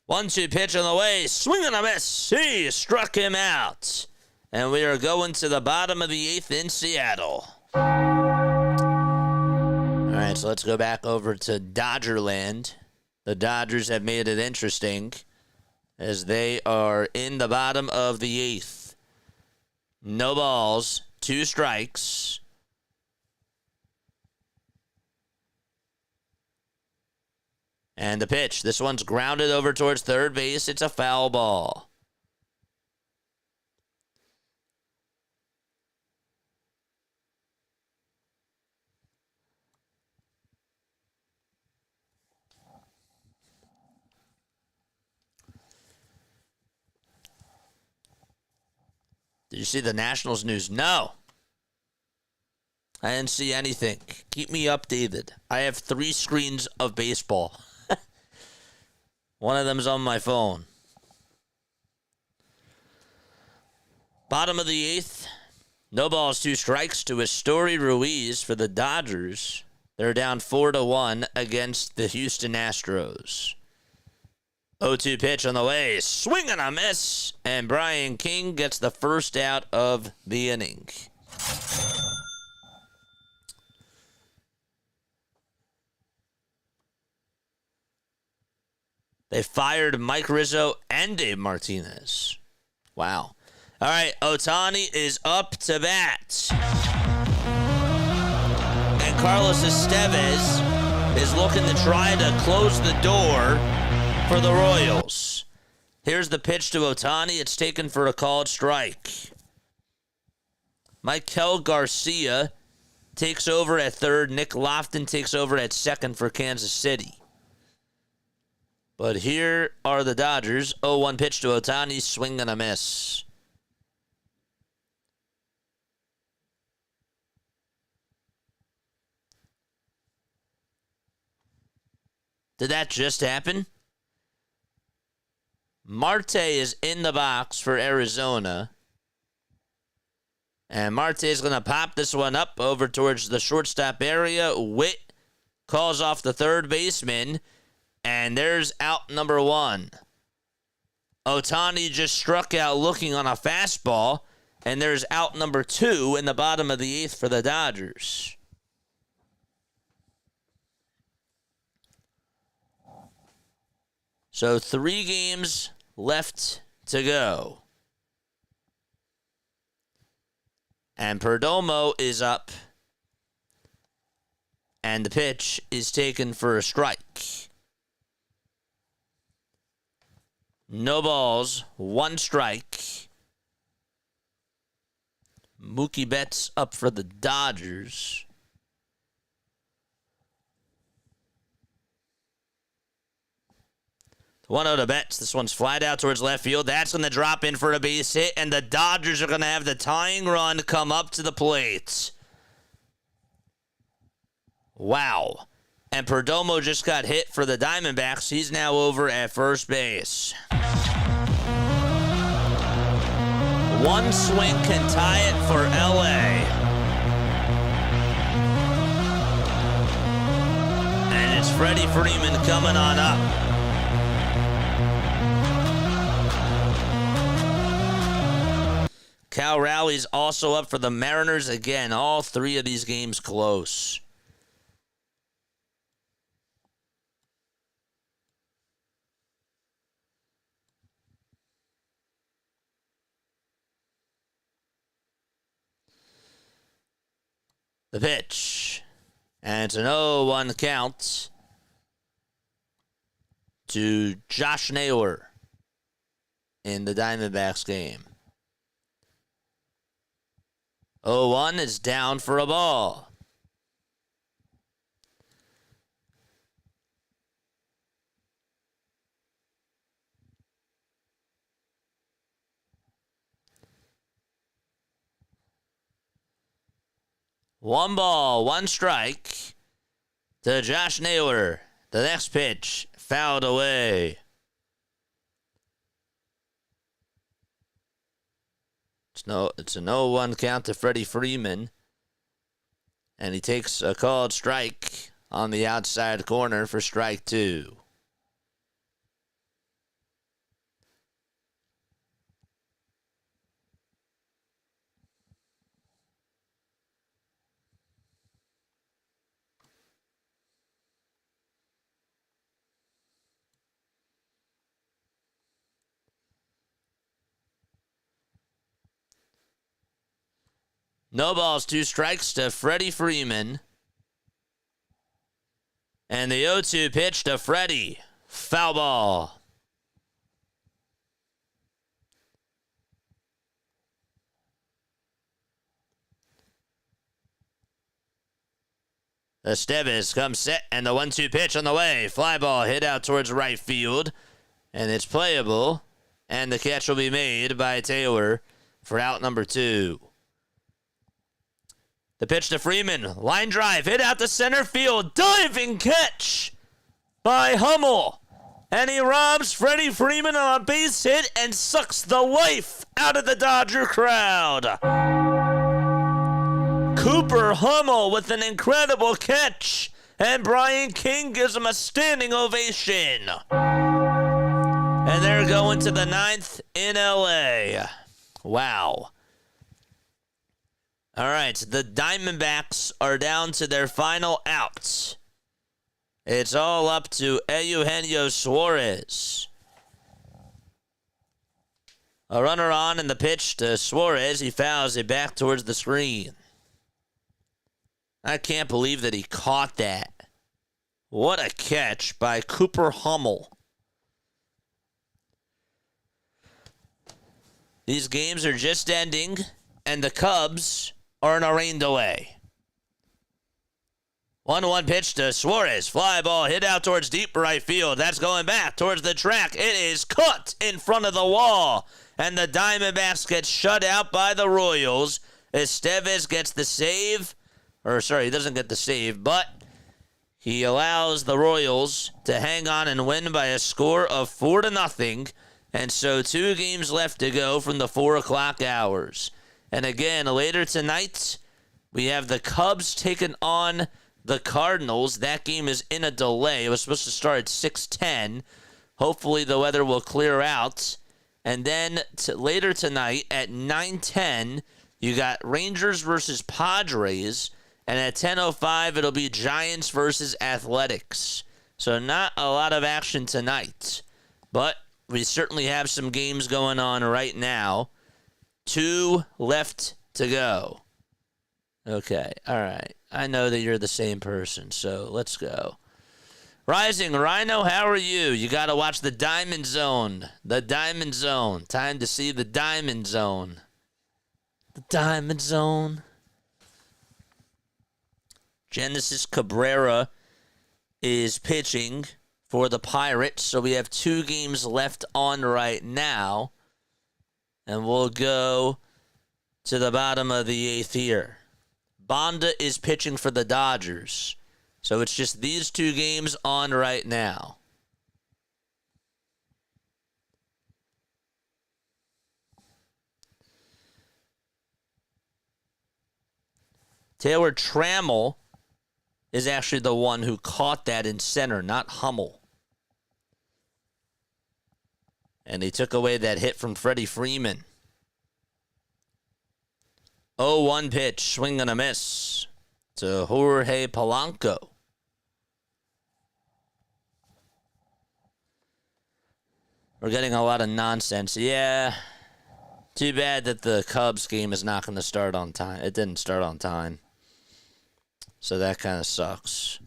One-two pitch on the way. Swing and a miss. He struck him out. And we are going to the bottom of the 8th in Seattle. All right, so let's go back over to Dodgerland. The Dodgers have made it interesting as they are in the bottom of the 8th. No balls, 2 strikes. And the pitch. This one's grounded over towards third base. It's a foul ball. Did you see the Nationals news? No. I didn't see anything. Keep me updated. I have 3 screens of baseball. One of them's on my phone. Bottom of the 8th. No balls, 2 strikes to Astory Ruiz for the Dodgers. They're down 4-1 against the Houston Astros. 0-2 pitch on the way. Swing and a miss. And Brian King gets the first out of the inning. They fired Mike Rizzo and Dave Martinez. Wow. All right, Ohtani is up to bat. And Carlos Estevez is looking to try to close the door for the Royals. Here's the pitch to Ohtani. It's taken for a called strike. Michael Garcia takes over at third. Nick Lofton takes over at second for Kansas City. But here are the Dodgers. 0-1 pitch to Ohtani. Swing and a miss. Did that just happen? Marte is in the box for Arizona. And Marte is going to pop this one up over towards the shortstop area. Witt calls off the third baseman. And there's out number one. Ohtani just struck out looking on a fastball. And there's out number two in the bottom of the eighth for the Dodgers. So 3 games left to go. And Perdomo is up. And the pitch is taken for a strike. No balls, 1 strike. Mookie Betts up for the Dodgers. The 1-0 to Betts. This one's flied out towards left field. That's going to drop in for a base hit, and the Dodgers are going to have the tying run come up to the plate. Wow. And Perdomo just got hit for the Diamondbacks. He's now over at first base. One swing can tie it for LA. And it's Freddie Freeman coming on up. Cal Rowley's also up for the Mariners. Again, all 3 of these games close. The pitch. And it's an 0-1 count to Josh Naylor in the Diamondbacks game. 0-1 is down for a ball. One ball, 1 strike to Josh Naylor. The next pitch fouled away. It's a 0-1 count to Freddie Freeman. And he takes a called strike on the outside corner for strike 2. No balls, 2 strikes to Freddie Freeman. And the 0-2 pitch to Freddie. Foul ball. Estevez comes set, and the 1-2 pitch on the way. Fly ball hit out towards right field. And it's playable. And the catch will be made by Taylor for out number 2. The pitch to Freeman. Line drive. Hit out to center field. Diving catch by Hummel. And he robs Freddie Freeman on a base hit and sucks the life out of the Dodger crowd. Cooper Hummel with an incredible catch. And Brian King gives him a standing ovation. And they're going to the 9th in LA. Wow. All right, the Diamondbacks are down to their final outs. It's all up to Eugenio Suarez. A runner on in the pitch to Suarez. He fouls it back towards the screen. I can't believe that he caught that. What a catch by Cooper Hummel. These games are just ending, and the Cubs are in a rain delay. 1-1 pitch to Suarez. Fly ball hit out towards deep right field. That's going back towards the track. It is cut in front of the wall. And the Diamondbacks get shut out by the Royals. Estevez gets the save. He doesn't get the save, but he allows the Royals to hang on and win by a score of 4-0. And so 2 games left to go from the 4 o'clock hours. And again, later tonight, we have the Cubs taking on the Cardinals. That game is in a delay. It was supposed to start at 6:10. Hopefully the weather will clear out. And then later tonight at 9:10, you got Rangers versus Padres. And at 10:05, it'll be Giants versus Athletics. So not a lot of action tonight. But we certainly have some games going on right now. 2 left to go. Okay, all right. I know that you're the same person, so let's go. Rising Rhino, how are you? You got to watch the Diamond Zone. The Diamond Zone. Time to see the Diamond Zone. The Diamond Zone. Genesis Cabrera is pitching for the Pirates, so we have 2 games left on right now. And we'll go to the bottom of the 8th here. Bonda is pitching for the Dodgers. So it's just these 2 games on right now. Taylor Trammell is actually the one who caught that in center, not Hummel. And he took away that hit from Freddie Freeman. 0-1 pitch, swing and a miss to Jorge Polanco. We're getting a lot of nonsense. Yeah. Too bad that the Cubs game is not going to start on time. It didn't start on time. So that kind of sucks.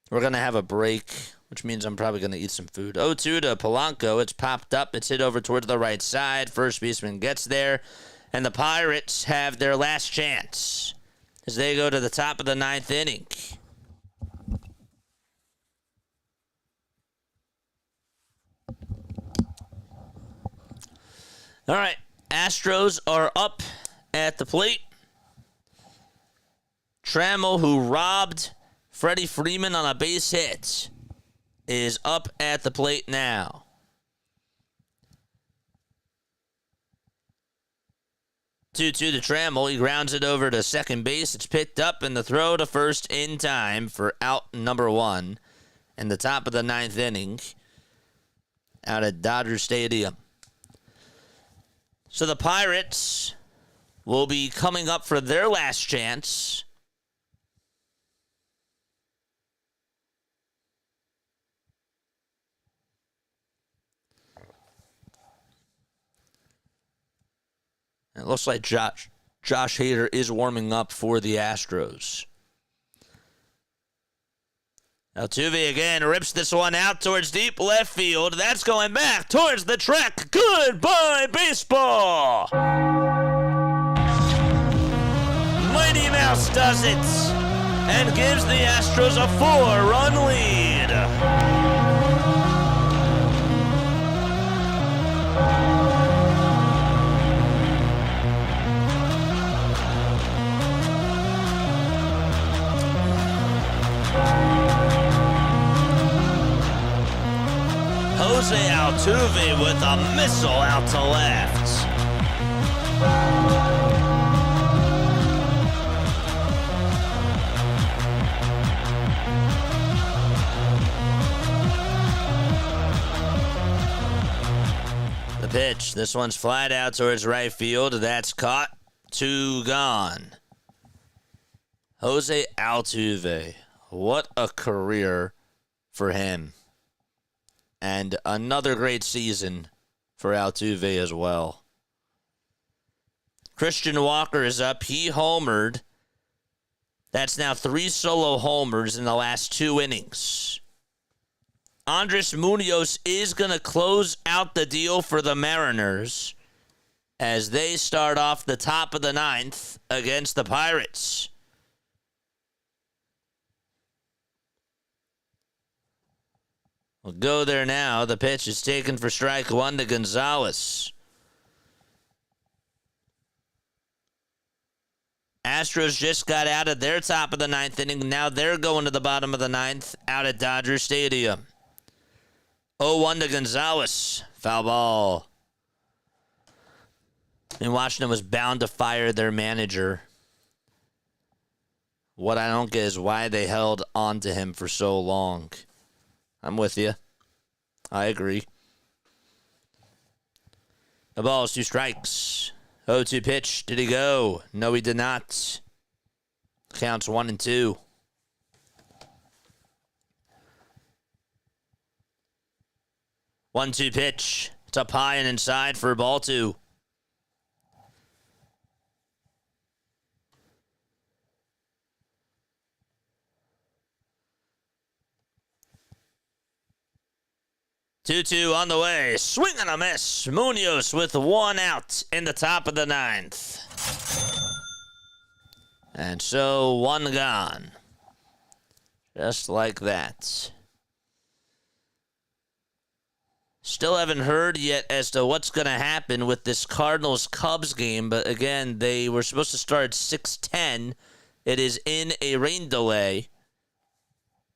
We're going to have a break, which means I'm probably going to eat some food. 0-2 to Polanco. It's popped up. It's hit over towards the right side. First baseman gets there. And the Pirates have their last chance as they go to the top of the 9th inning. All right, Astros are up at the plate. Trammell, who robbed Freddie Freeman on a base hit, is up at the plate now. Two to Trammell. He grounds it over to second base. It's picked up, and the throw to first in time for out number 1 in the top of the 9th inning out at Dodger Stadium. So the Pirates will be coming up for their last chance. It looks like Josh Hader is warming up for the Astros. Altuve again rips this one out towards deep left field. That's going back towards the track. Goodbye, baseball! Mighty Mouse does it and gives the Astros a 4-run lead. Jose Altuve with a missile out to left. pitch. This one's flat out towards right field. That's caught. 2 gone. Jose Altuve. What a career for him. And another great season for Altuve as well. Christian Walker is up. He homered. That's now 3 solo homers in the last 2 innings. Andres Munoz is going to close out the deal for the Mariners as they start off the top of the 9th against the Pirates. We'll go there now. The pitch is taken for strike 1 to Gonzalez. Astros just got out of their top of the 9th inning. Now they're going to the bottom of the 9th out at Dodger Stadium. 0-1 to Gonzalez. Foul ball. And Washington was bound to fire their manager. What I don't get is why they held on to him for so long. I'm with you. I agree. The ball is 2 strikes. 0-2 pitch. Did he go? No, he did not. Counts 1-2. One-two pitch. It's up high and inside for ball 2. Two on the way. Swing and a miss. Munoz with 1 out in the top of the 9th. And so 1 gone. Just like that. Still haven't heard yet as to what's going to happen with this Cardinals-Cubs game. But again, they were supposed to start at 6:10. It is in a rain delay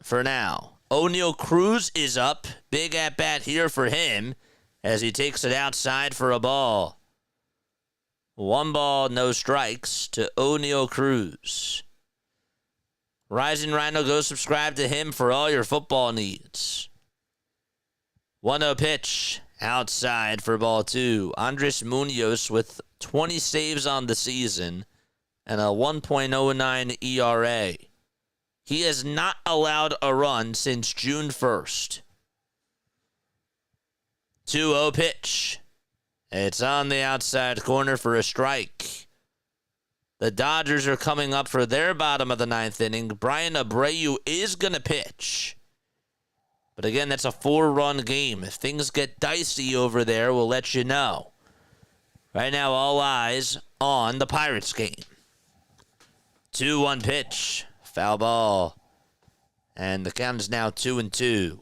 for now. O'Neal Cruz is up. Big at-bat here for him as he takes it outside for a ball. 1 ball, no strikes to O'Neal Cruz. Rising Rhino, go subscribe to him for all your football needs. 1-0 pitch outside for ball 2. Andres Munoz with 20 saves on the season and a 1.09 ERA. He has not allowed a run since June 1st. 2-0 pitch. It's on the outside corner for a strike. The Dodgers are coming up for their bottom of the 9th inning. Brian Abreu is going to pitch. But again, that's a 4-run game. If things get dicey over there, we'll let you know. Right now, all eyes on the Pirates game. 2-1 pitch. Foul ball. And the count is now 2-2.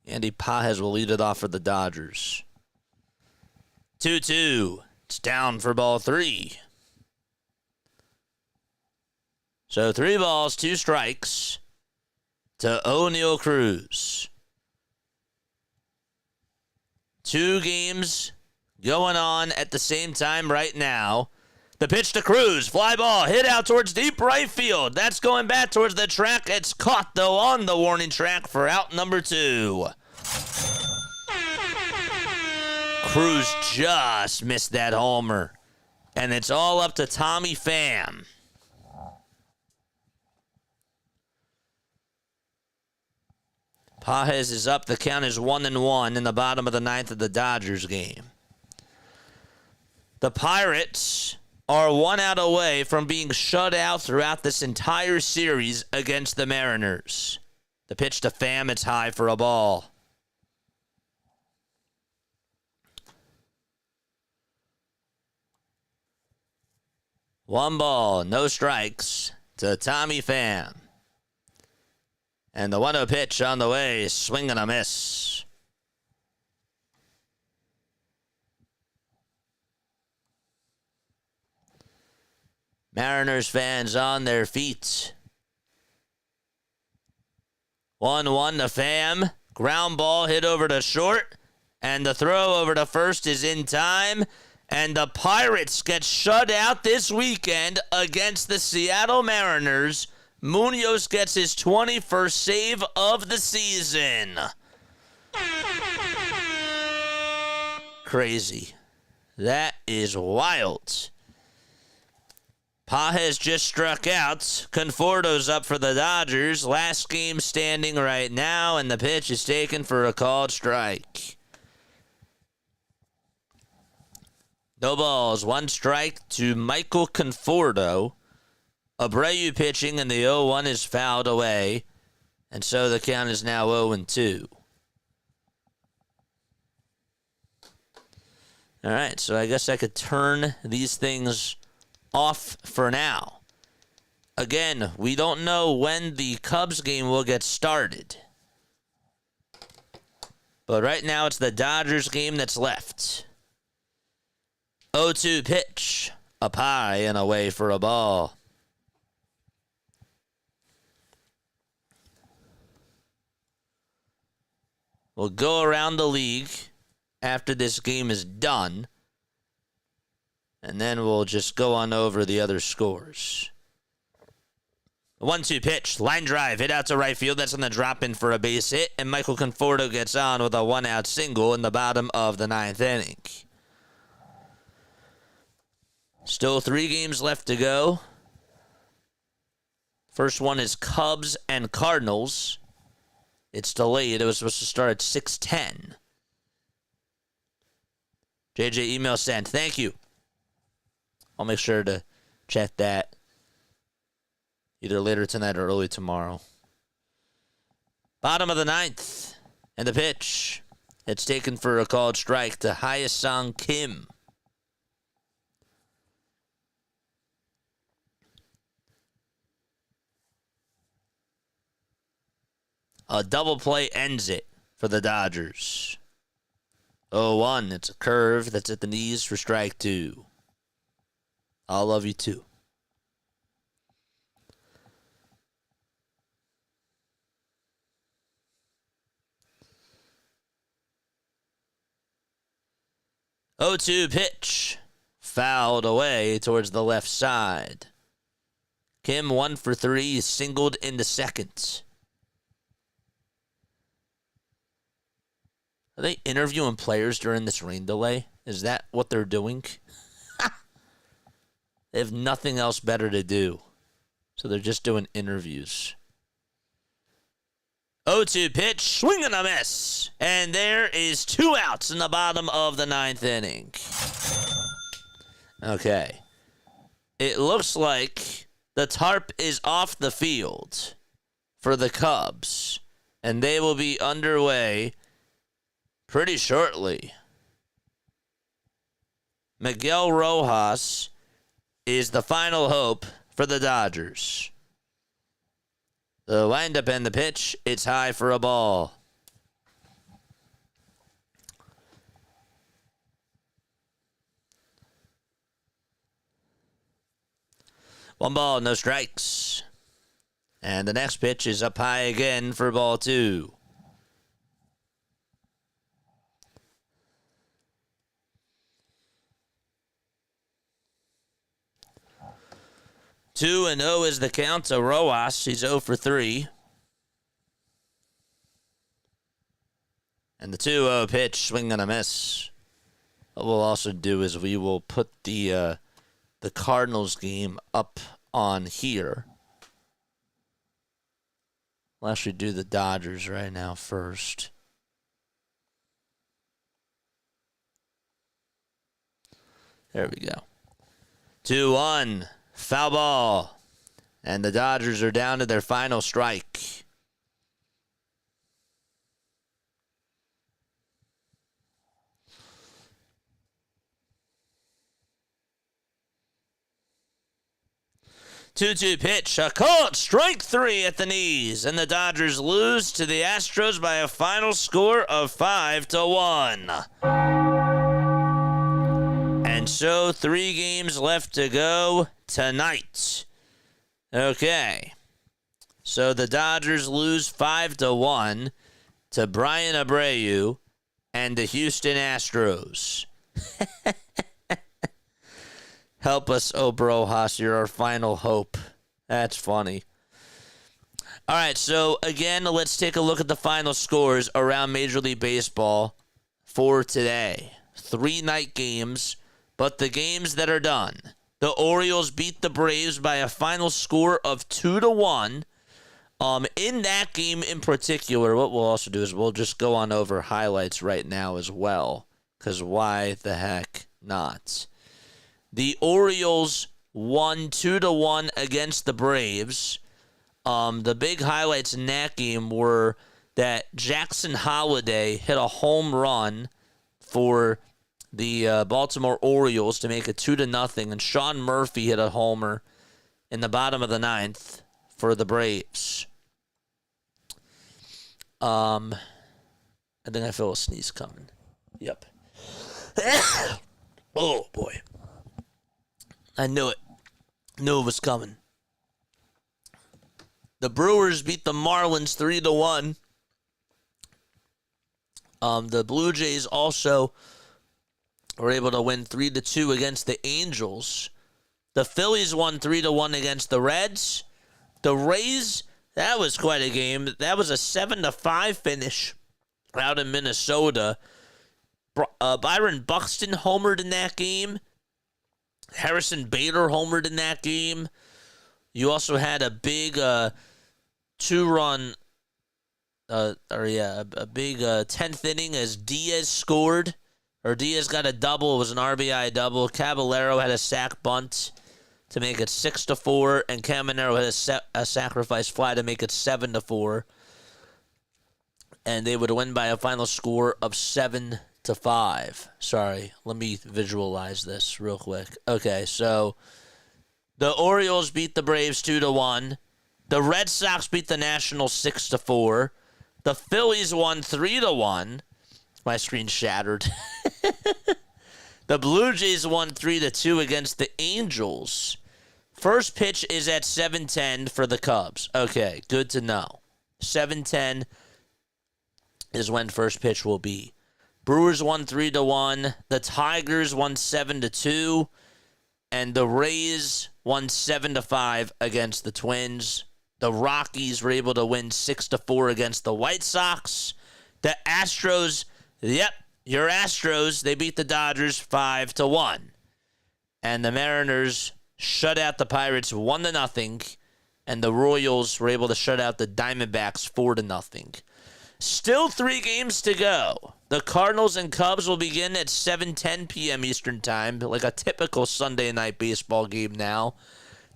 Andy Pajes will lead it off for the Dodgers. 2-2. It's down for ball 3. So 3 balls, 2 strikes to O'Neal Cruz. 2 games going on at the same time right now. The pitch to Cruz. Fly ball hit out towards deep right field. That's going back towards the track. It's caught, though, on the warning track for out number 2. Cruz just missed that homer. And it's all up to Tommy Pham. Pajes is up. The count is 1-1 in the bottom of the 9th of the Dodgers game. The Pirates are 1 out away from being shut out throughout this entire series against the Mariners. The pitch to Pham, it's high for a ball. One ball, no strikes to Tommy Pham. And the 1-0 pitch on the way, swing and a miss. Mariners fans on their feet. 1-1 to Pham. Ground ball hit over to short. And the throw over to first is in time. And the Pirates get shut out this weekend against the Seattle Mariners Munoz gets his 21st save of the season. Crazy. That is wild. Pages just struck out. Conforto's up for the Dodgers. Last game standing right now, and the pitch is taken for a called strike. No balls, one strike to Michael Conforto. Abreu pitching, and the 0-1 is fouled away. And so the count is now 0-2. All right, so I guess I could turn these things off for now. Again, we don't know when the Cubs game will get started. But right now it's the Dodgers game that's left. 0-2 pitch. Up high and away for a ball. We'll go around the league after this game is done. And then we'll just go on over the other scores. 1-2 pitch. Line drive. Hit out to right field. That's on the drop in for a base hit. And Michael Conforto gets on with a 1-out single in the bottom of the 9th inning. Still 3 games left to go. First one is Cubs and Cardinals. It's delayed. It was supposed to start at 6:10. JJ email sent. Thank you. I'll make sure to check that either later tonight or early tomorrow. Bottom of the 9th. And the pitch. It's taken for a called strike to Hyesung Kim. A double play ends it for the Dodgers. 0-1. It's a curve that's at the knees for strike 2. I'll love you too. Oh, 2 pitch. Fouled away towards the left side. Kim 1 for 3, singled into second. Are they interviewing players during this rain delay? Is that what they're doing? They have nothing else better to do. So they're just doing interviews. 0-2 pitch, swing and a miss. And there is 2 outs in the bottom of the 9th inning. Okay. It looks like the tarp is off the field for the Cubs. And they will be underway pretty shortly. Miguel Rojas is the final hope for the Dodgers. The windup and the pitch, it's high for a ball. One ball, no strikes. And the next pitch is up high again for ball 2. Two and 0 is the count to Rojas. He's 0 for 3. And the 2-0 pitch, swing and a miss. What we'll also do is we will put the Cardinals game up on here. We'll actually do the Dodgers right now first. There we go. 2-1. Foul ball. And the Dodgers are down to their final strike. Two-two pitch. A caught. Strike 3 at the knees. And the Dodgers lose to the Astros by a final score of 5-1. And so 3 games left to go tonight. Okay. So the Dodgers lose 5-1 to Brian Abreu and the Houston Astros. Help us, Rojas. You're our final hope. That's funny. All right, so again, let's take a look at the final scores around Major League Baseball for today. 3 night games, but the games that are done. The Orioles beat the Braves by a final score of 2-1. In that game in particular, what we'll also do is we'll just go on over highlights right now as well, because why the heck not? The Orioles won 2-1 against the Braves. The big highlights in that game were that Jackson Holliday hit a home run for the Baltimore Orioles to make it 2-0, and Sean Murphy hit a homer in the bottom of the 9th for the Braves. I think I feel a sneeze coming. Yep. Oh boy. I knew it. Knew it was coming. The Brewers beat the Marlins 3-1. The Blue Jays also were able to win 3-2 against the Angels. The Phillies won 3-1 against the Reds. The Rays, that was quite a game. That was a 7-5 finish out in Minnesota. Byron Buxton homered in that game. Harrison Bader homered in that game. You also had a big 2-run, a big 10th inning as Diaz scored. Or Diaz got a double. It was an RBI double. Caballero had a sac bunt to make it 6-4, and Caminero had a sacrifice fly to make it 7-4. And they would win by a final score of 7-5. Sorry, let me visualize this real quick. Okay, so the Orioles beat the Braves 2-1. The Red Sox beat the Nationals 6-4. The Phillies won 3-1. My screen shattered. The Blue Jays won 3-2 against the Angels. First pitch is at 7:10 for the Cubs. Okay, good to know. 7:10 is when first pitch will be. Brewers won 3-1. The Tigers won 7-2. And the Rays won 7-5 against the Twins. The Rockies were able to win 6-4 against the White Sox. The Astros, yep, your Astros, they beat the Dodgers 5-1. And the Mariners shut out the Pirates 1-0. And the Royals were able to shut out the Diamondbacks 4-0. Still 3 games to go. The Cardinals and Cubs will begin at 7:10 p.m. Eastern Time, like a typical Sunday night baseball game now.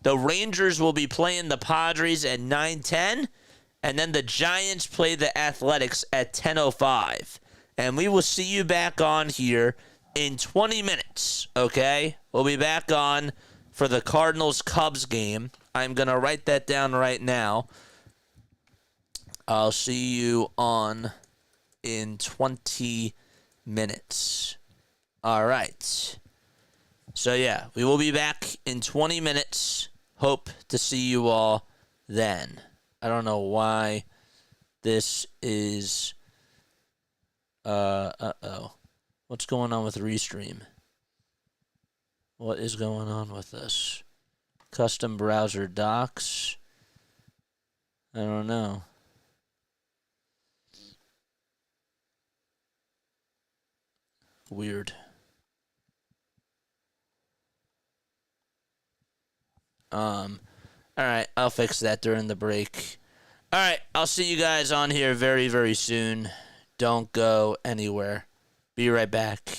The Rangers will be playing the Padres at 9:10, and then the Giants play the Athletics at 10:05. And we will see you back on here in 20 minutes, okay? We'll be back on for the Cardinals-Cubs game. I'm going to write that down right now. I'll see you on in 20 minutes. All right. So, yeah, we will be back in 20 minutes. Hope to see you all then. I don't know why this is... What's going on with Restream? What is going on with this? Custom browser docs? I don't know. Weird. Alright, I'll fix that during the break. Alright, I'll see you guys on here very, very soon. Don't go anywhere. Be right back.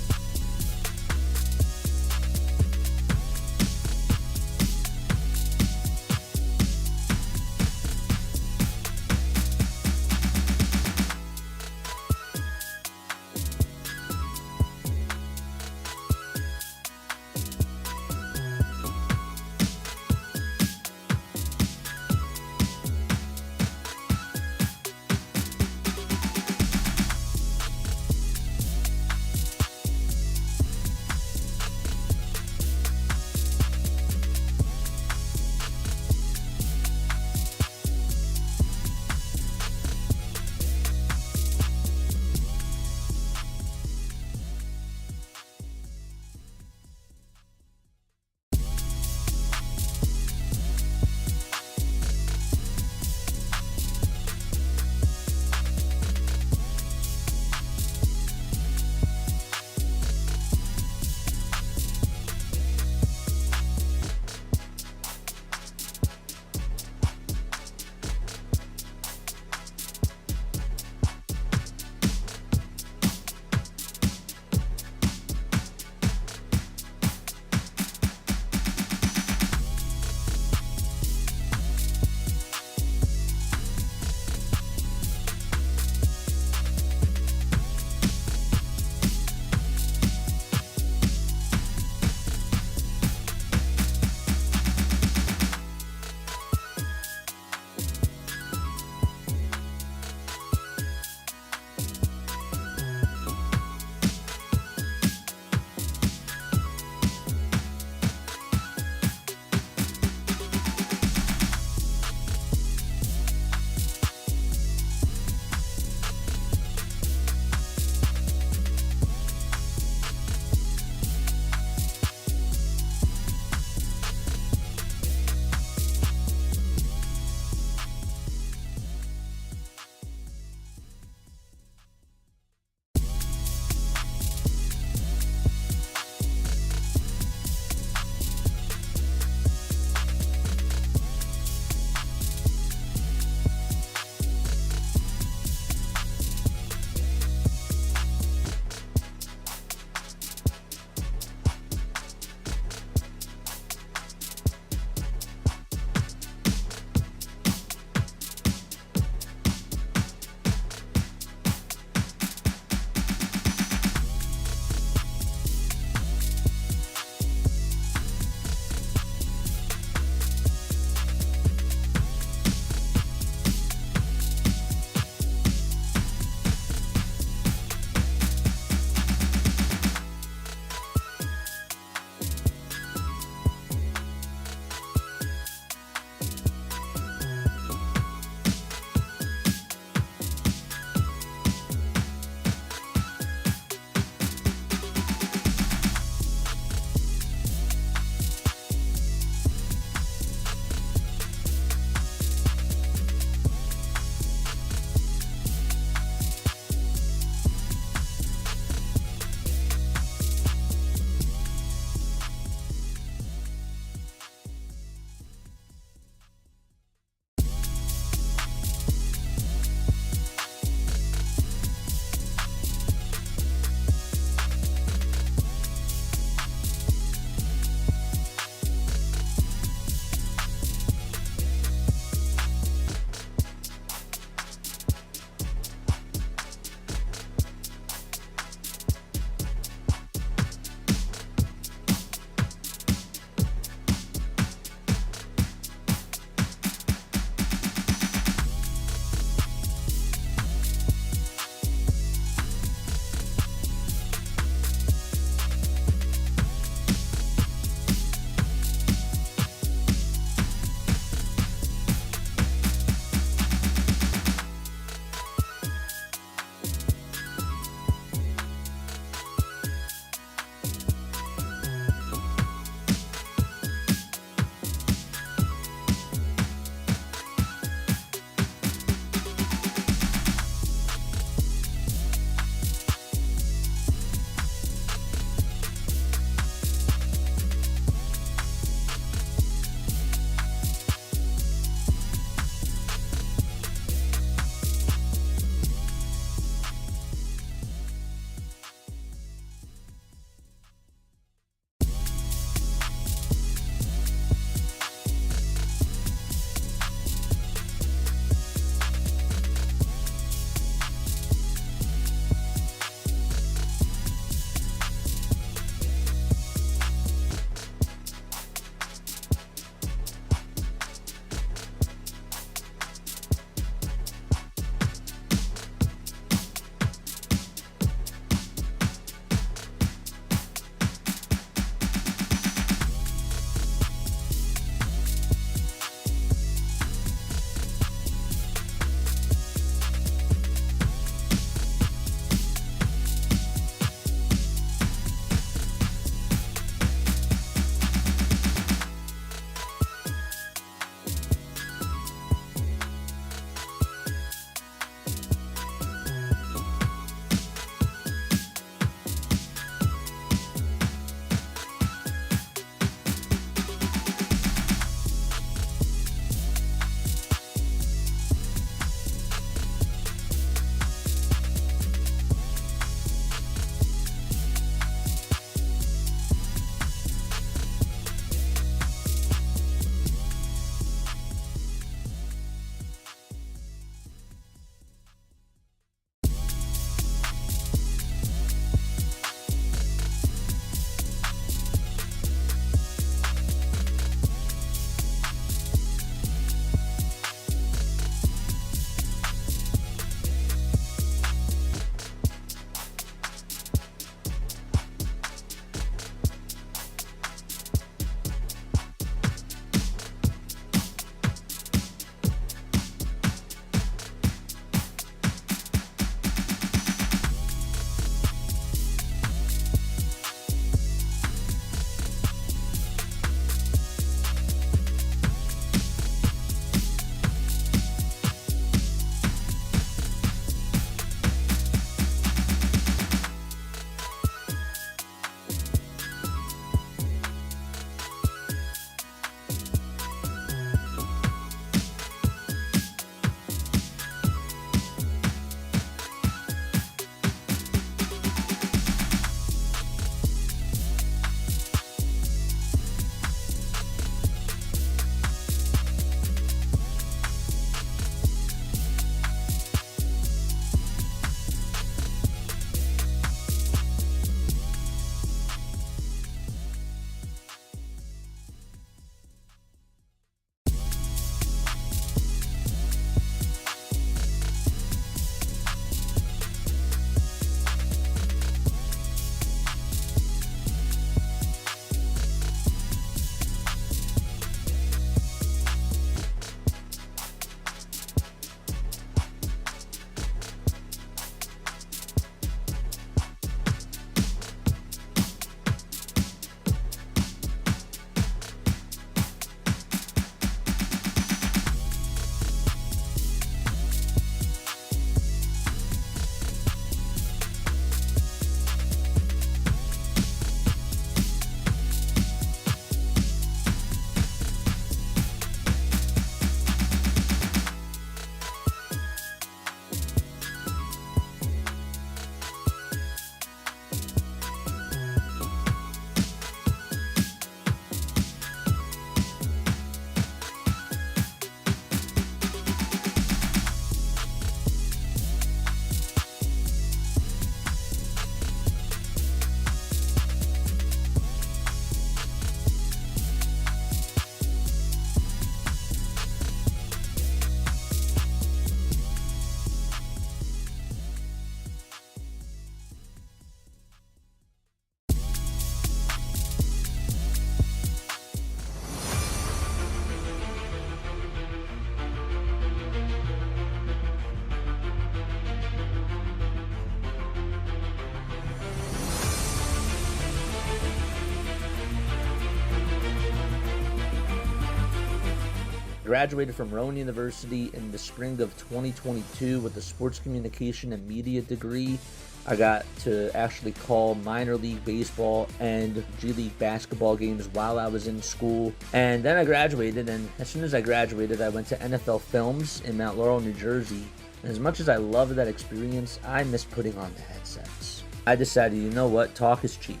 graduated from Rowan University in the spring of 2022 with a sports communication and media degree. I got to actually call minor league baseball and G League basketball games while I was in school. And then I graduated, and as soon as I graduated, I went to NFL Films in Mount Laurel, New Jersey. And as much as I loved that experience, I miss putting on the headsets. I decided, you know what, talk is cheap.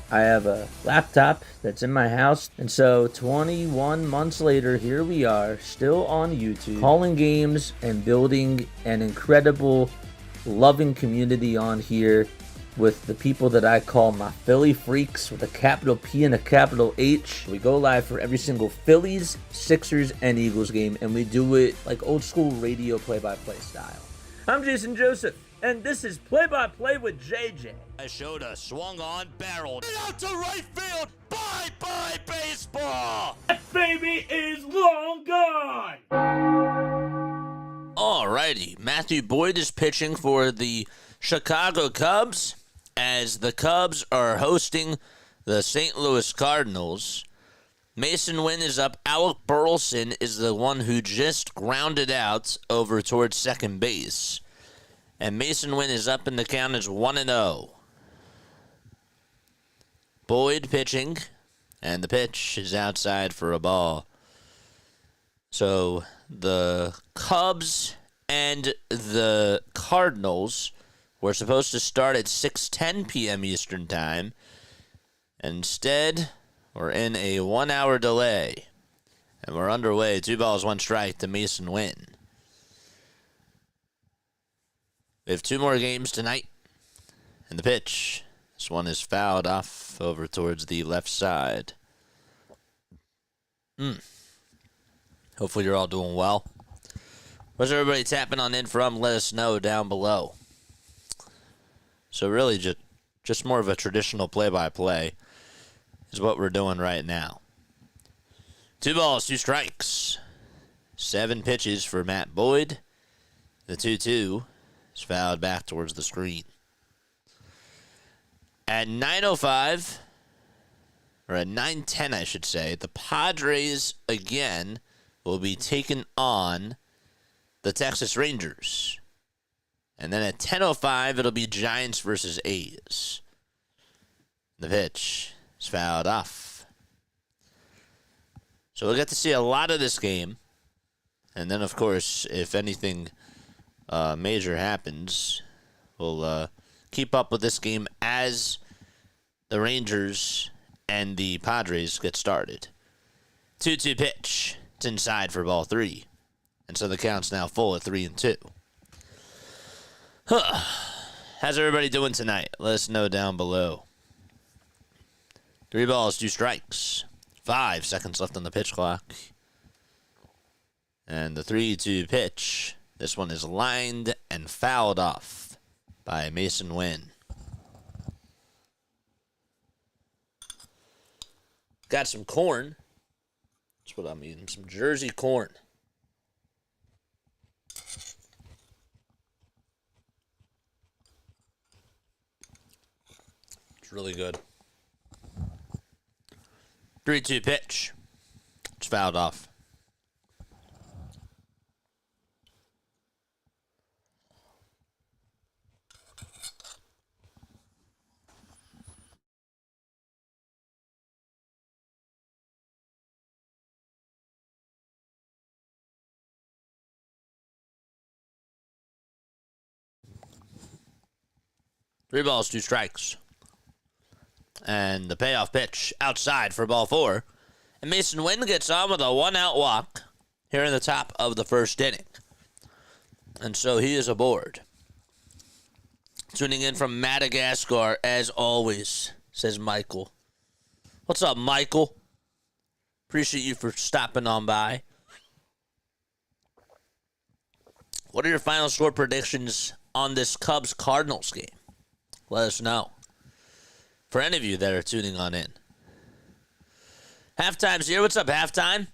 I have a laptop that's in my house, and so 21 months later, here we are, still on YouTube, calling games and building an incredible, loving community on here with the people that I call my Philly freaks with a capital P and a capital H. We go live for every single Phillies, Sixers, and Eagles game, and we do it like old school radio play-by-play style. I'm Jason Joseph, and this is Play-by-Play with JJ. I showed a swung on, barreled it out to right field. Bye-bye baseball. That baby is long gone. Alrighty, Matthew Boyd is pitching for the Chicago Cubs as the Cubs are hosting the St. Louis Cardinals. Mason Wynn is up. Alec Burleson is the one who just grounded out over towards second base. And Mason Wynn is up, and the count is 1-0. Boyd pitching, and the pitch is outside for a ball. So the Cubs and the Cardinals were supposed to start at 6:10 p.m. Eastern Time. Instead, we're in a 1-hour delay, and we're underway. 2 balls, 1 strike to Mason Wynn. We have 2 more games tonight, and the pitch. This one is fouled off over towards the left side. Hopefully you're all doing well. Where's everybody tapping on in from? Let us know down below. So really just more of a traditional play-by-play is what we're doing right now. 2 balls, 2 strikes. 7 pitches for Matt Boyd. The 2-2 is fouled back towards the screen. At 9:05, or at 9:10, I should say, the Padres again will be taking on the Texas Rangers. And then at 10:05, it'll be Giants versus A's. The pitch is fouled off. So we'll get to see a lot of this game. And then, of course, if anything major happens, we'll keep up with this game as the Rangers and the Padres get started. 2-2 pitch. It's inside for ball 3. And so the count's now full at 3-2. How's everybody doing tonight? Let us know down below. 3 balls, 2 strikes. 5 seconds left on the pitch clock. And the 3-2 pitch. This one is lined and fouled off by Mason Wynn. Got some corn. That's what I'm eating. Some Jersey corn. It's really good. 3-2 pitch. It's fouled off. Three balls, 2 strikes. And the payoff pitch outside for ball 4. And Mason Wynn gets on with a 1-out walk here in the top of the first inning. And so he is aboard. Tuning in from Madagascar, as always, says Michael. What's up, Michael? Appreciate you for stopping on by. What are your final score predictions on this Cubs-Cardinals game? Let us know. For any of you that are tuning on in. Halftime's here. What's up, halftime?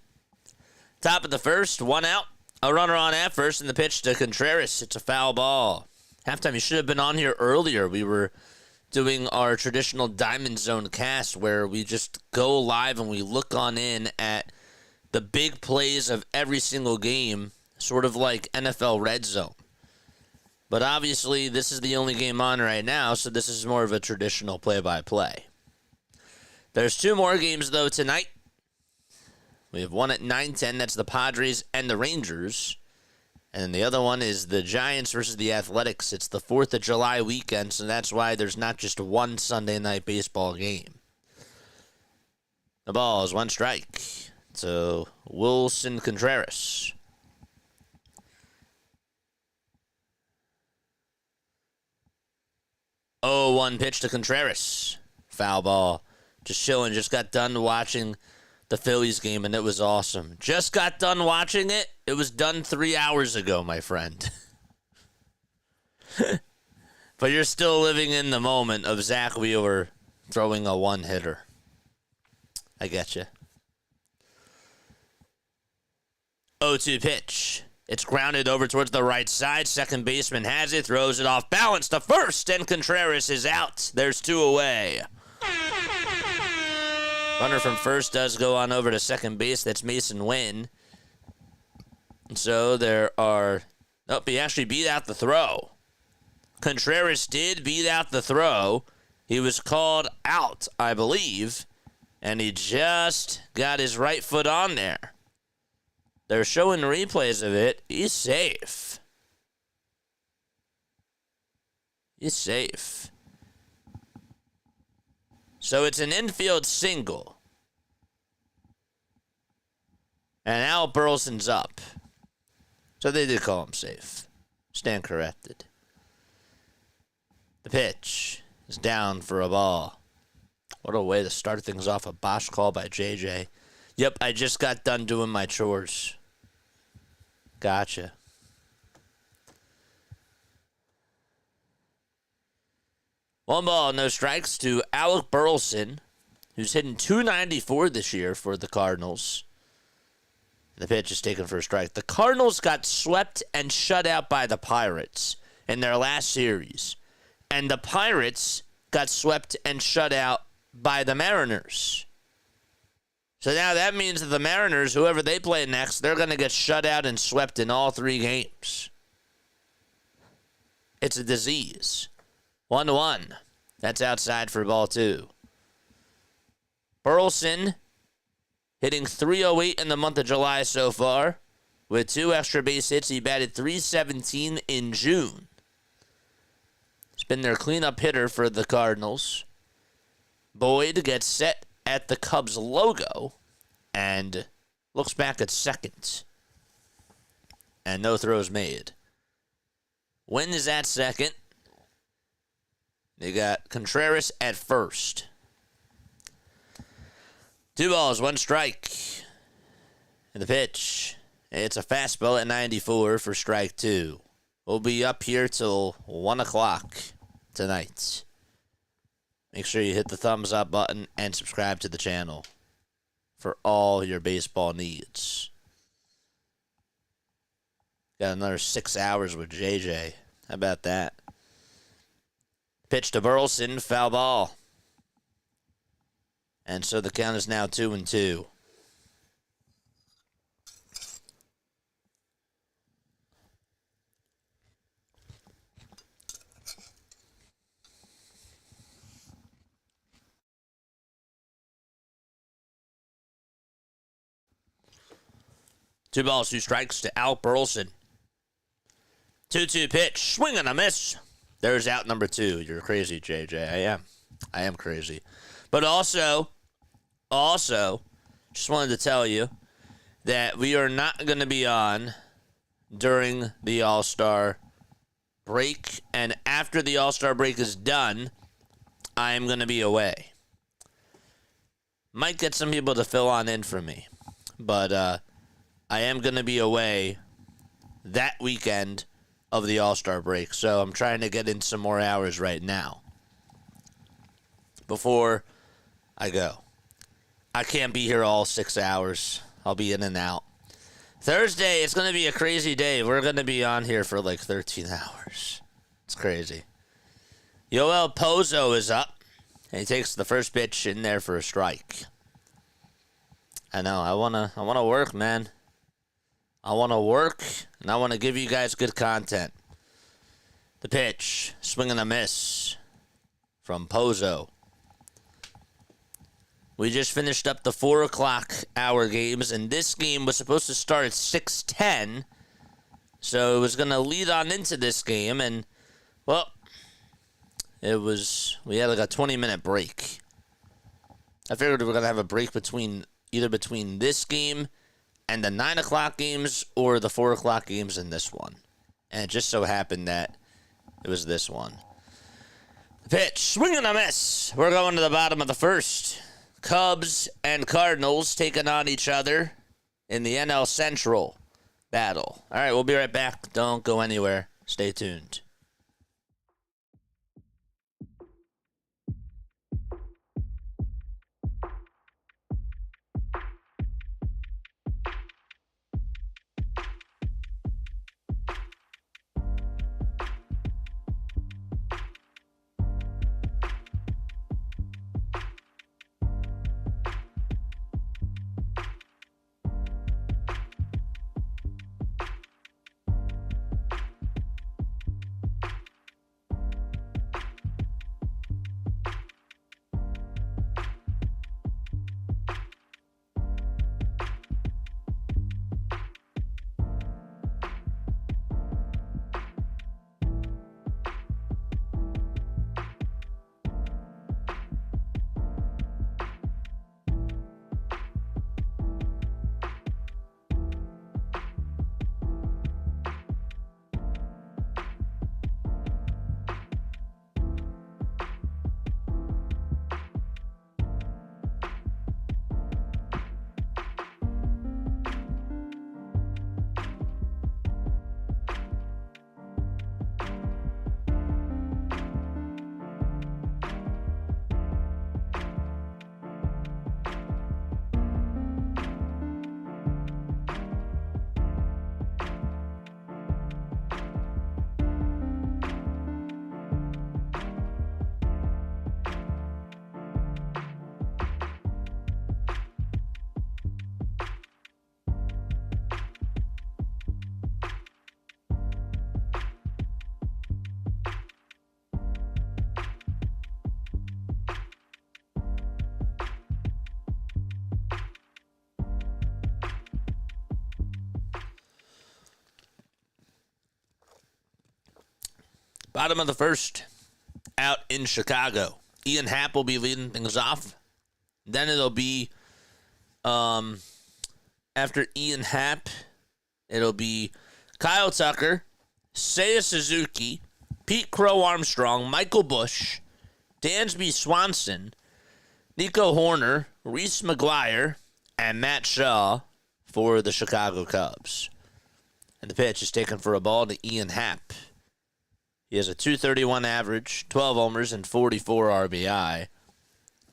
Top of the first, 1 out. A runner on at first, and the pitch to Contreras. It's a foul ball. Halftime, you should have been on here earlier. We were doing our traditional Diamond Zone cast where we just go live and we look on in at the big plays of every single game, sort of like NFL Red Zone. But obviously, this is the only game on right now, so this is more of a traditional play-by-play. There's 2 more games, though, tonight. We have one at 9:10. That's the Padres and the Rangers. And the other one is the Giants versus the Athletics. It's the 4th of July weekend, so that's why there's not just one Sunday night baseball game. The ball is 1 strike to Wilson Contreras. Oh, 1 pitch to Contreras. Foul ball. Just got done watching the Phillies game, and it was awesome. Just got done watching it. It was done 3 hours ago, my friend. But you're still living in the moment of Zach Wheeler throwing a 1-hitter. I get you. 0-2 pitch. It's grounded over towards the right side. Second baseman has it, throws it off balance to first, and Contreras is out. There's 2 away. Runner from first does go on over to second base. That's Mason Wynn. So there are... Nope, he actually beat out the throw. Contreras did beat out the throw. He was called out, I believe, and he just got his right foot on there. They're showing replays of it. He's safe. He's safe. So it's an infield single. And Al Burleson's up. So they did call him safe. Stand corrected. The pitch is down for a ball. What a way to start things off. A Bosch call by JJ. Yep, I just got done doing my chores. Gotcha. One ball, no strikes to Alec Burleson, who's hitting .294 this year for the Cardinals. The pitch is taken for a strike. The Cardinals got swept and shut out by the Pirates in their last series. And the Pirates got swept and shut out by the Mariners. So now that means that the Mariners, whoever they play next, they're going to get shut out and swept in all 3 games. It's a disease. 1-1. That's outside for ball 2. Burleson hitting .308 in the month of July so far. With 2 extra base hits, he batted .317 in June. He's been their cleanup hitter for the Cardinals. Boyd gets set at the Cubs logo and looks back at second. And no throws made. When is that second? They got Contreras at first. 2 balls, 1 strike. And the pitch. It's a fastball at 94 for strike 2. We'll be up here till 1 o'clock tonight. Make sure you hit the thumbs up button and subscribe to the channel for all your baseball needs. Got another 6 hours with JJ. How about that? Pitch to Burleson, foul ball. And so the count is now 2-2. Two balls, 2 strikes to Al Burleson. 2-2 pitch, swing and a miss. There's out number 2. You're crazy, JJ. I am crazy. But also, just wanted to tell you that we are not going to be on during the All-Star break. And after the All-Star break is done, I am going to be away. Might get some people to fill on in for me. But I am going to be away that weekend of the All-Star break. So I'm trying to get in some more hours right now before I go. I can't be here all 6 hours. I'll be in and out. Thursday, it's going to be a crazy day. We're going to be on here for like 13 hours. It's crazy. Yoel Pozo is up. And he takes the first pitch in there for a strike. I know. I wanna work, man. I wanna work, and I wanna give you guys good content. The pitch, swing and a miss from Pozo. We just finished up the 4 o'clock hour games, and this game was supposed to start at 6:10, so it was gonna lead on into this game, and well, we had like a 20-minute break. I figured we were gonna have a break between this game and the 9 o'clock games or the 4 o'clock games in this one. And it just so happened that it was this one. Pitch, swing and a miss. We're going to the bottom of the first. Cubs and Cardinals taking on each other in the NL Central battle. All right, we'll be right back. Don't go anywhere. Stay tuned. Bottom of the first, out in Chicago. Ian Happ will be leading things off. Then it'll be, after Ian Happ, it'll be Kyle Tucker, Seiya Suzuki, Pete Crow Armstrong, Michael Busch, Dansby Swanson, Nico Horner, Reese McGuire, and Matt Shaw for the Chicago Cubs. And the pitch is taken for a ball to Ian Happ. He has a .231 average, 12 homers, and 44 RBI.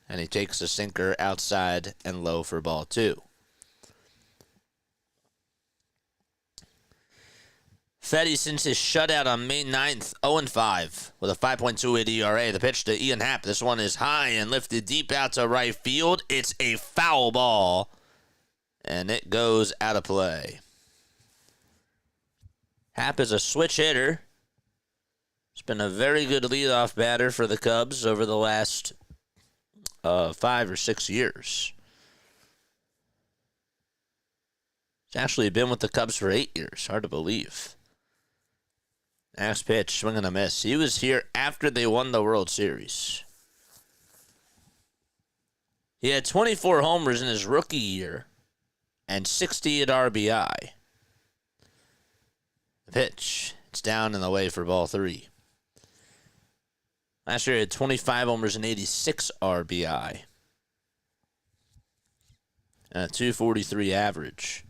And he takes a sinker outside and low for ball 2. Fetty, since his shutout on May 9th, 0-5 with a 5.28 ERA. The pitch to Ian Happ. This one is high and lifted deep out to right field. It's a foul ball, and it goes out of play. Happ is a switch hitter. He's been a very good leadoff batter for the Cubs over the last 5 or 6 years. He's actually been with the Cubs for 8 years. Hard to believe. Next pitch, swing and a miss. He was here after they won the World Series. He had 24 homers in his rookie year and 68 RBI. The pitch, it's down and away for ball 3. Last year he had 25 homers and 86 RBI. And a .243 average.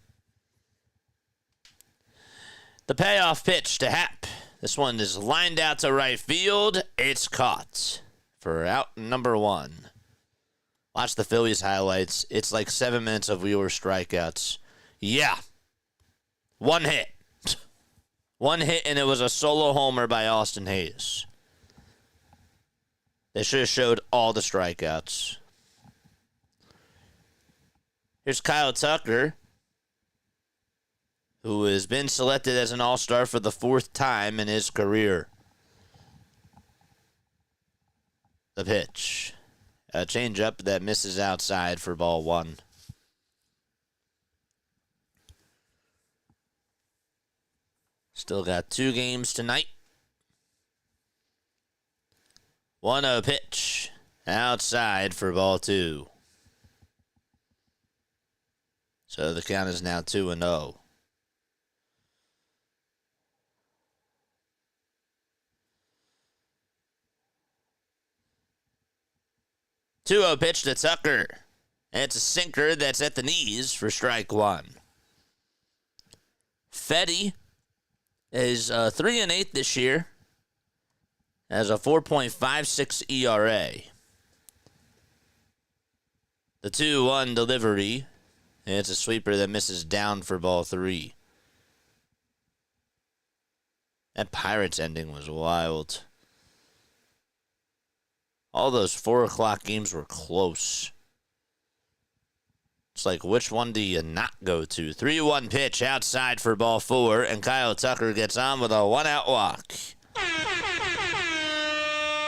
The payoff pitch to Happ. This one is lined out to right field. It's caught for out number 1. Watch the Phillies highlights. It's like 7 minutes of Wheeler strikeouts. Yeah. 1 hit. 1 hit, and it was a solo homer by Austin Hayes. They should have showed all the strikeouts. Here's Kyle Tucker, who has been selected as an all-star for the 4th time in his career. The pitch. A changeup that misses outside for ball 1. Still got 2 games tonight. 1-0 pitch. Outside for ball 2. So the count is now 2-0. 2-0 pitch to Tucker. And it's a sinker that's at the knees for strike 1. Fetty is 3-8 this year. Has a 4.56 ERA. The 2-1 delivery. And it's a sweeper that misses down for ball 3. That Pirates ending was wild. All those 4 o'clock games were close. It's like, which one do you not go to? 3-1 pitch outside for ball 4, and Kyle Tucker gets on with a 1-out walk.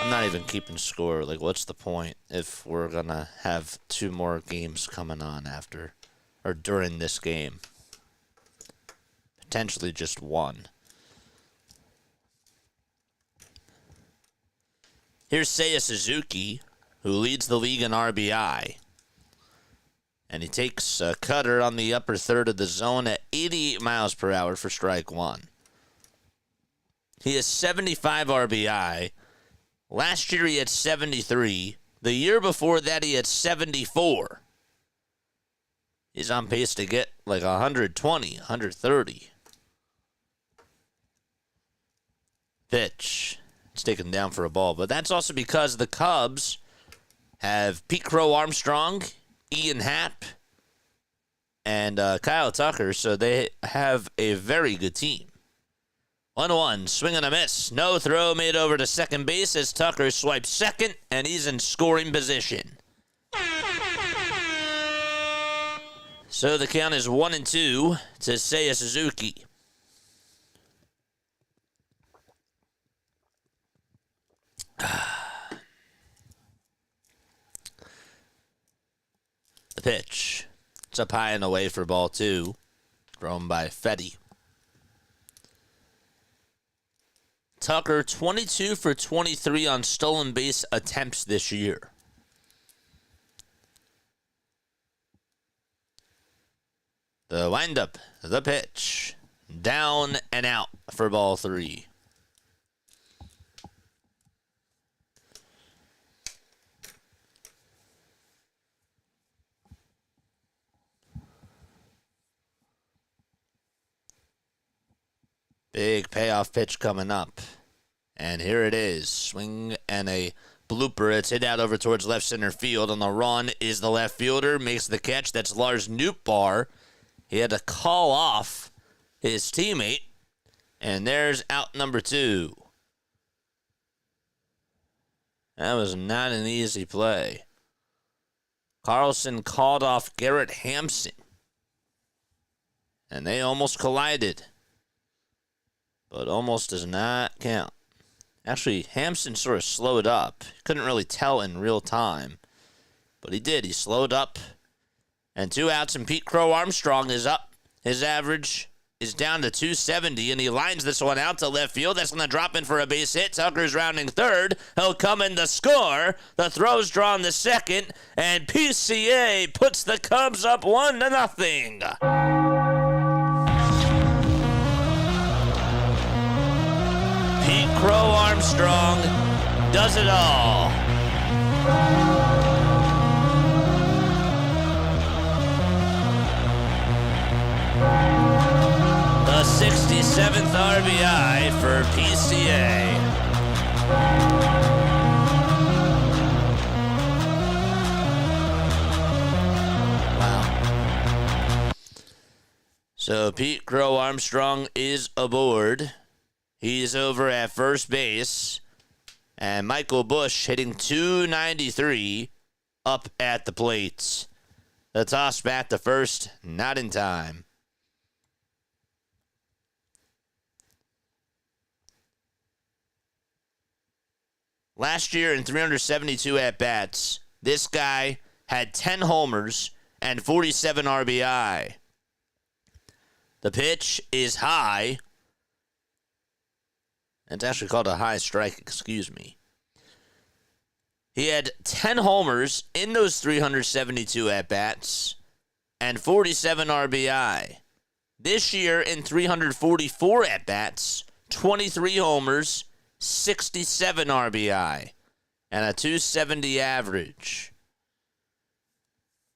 I'm not even keeping score. Like, what's the point if we're going to have 2 more games coming on after or during this game? Potentially just 1. Here's Seiya Suzuki, who leads the league in RBI. And he takes a cutter on the upper third of the zone at 88 miles per hour for strike 1. He has 75 RBI. Last year he had 73. The year before that he had 74. He's on pace to get like 120, 130. Pitch. It's taken down for a ball. But that's also because the Cubs have Pete Crow Armstrong, Ian Happ, and Kyle Tucker. So they have a very good team. 1-1, swing and a miss. No throw made over to second base as Tucker swipes second, and he's in scoring position. So the count is 1-2 to Seiya Suzuki. The pitch. It's up high and away for ball 2. Thrown by Fetty. Tucker, 22 for 23 on stolen base attempts this year. The windup, the pitch. Down and out for ball 3. Big payoff pitch coming up. And here it is. Swing and a blooper. It's hit out over towards left center field. On the run is the left fielder. Makes the catch. That's Lars Nootbaar. He had to call off his teammate. And there's out number 2. That was not an easy play. Carlson called off Garrett Hampson. And they almost collided. But almost does not count. Actually, Hampson sort of slowed up. Couldn't really tell in real time. But he did. He slowed up. And 2 outs, and Pete Crow Armstrong is up. His average is down to 270, and he lines this one out to left field. That's going to drop in for a base hit. Tucker's rounding third. He'll come in to score. The throw's drawn to second, and PCA puts the Cubs up 1-0. Pete Crow Armstrong does it all. The 67th RBI for PCA. Wow. So Pete Crow Armstrong is aboard. He's over at first base. And Michael Busch hitting .293 up at the plate. The toss back to first, not in time. Last year in 372 at-bats, this guy had 10 homers and 47 RBI. The pitch is high. It's actually called a high strike, excuse me. He had 10 homers in those 372 at-bats and 47 RBI. This year in 344 at-bats, 23 homers, 67 RBI, and a 270 average.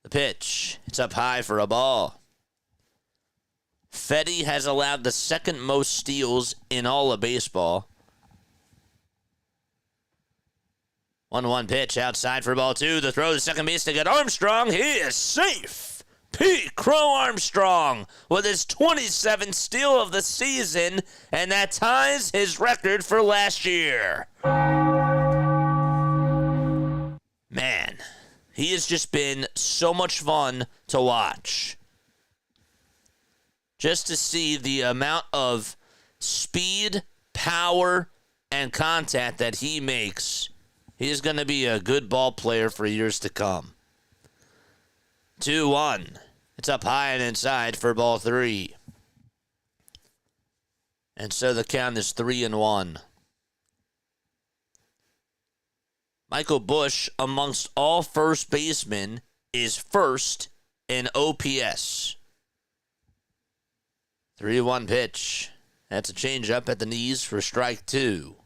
The pitch, it's up high for a ball. Fetty has allowed the second most steals in all of baseball. 1-1 pitch outside for ball two. The throw to second base to get Armstrong. He is safe. Pete Crow Armstrong with his 27th steal of the season, and that ties his record for last year. Man, he has just been so much fun to watch. Just to see the amount of speed, power, and contact that he makes, he's going to be a good ball player for years to come. 2-1. It's up high and inside for ball three. And so the count is 3-1. Michael Busch, amongst all first basemen, is first in OPS. 3-1 pitch. That's a changeup at the knees for strike two.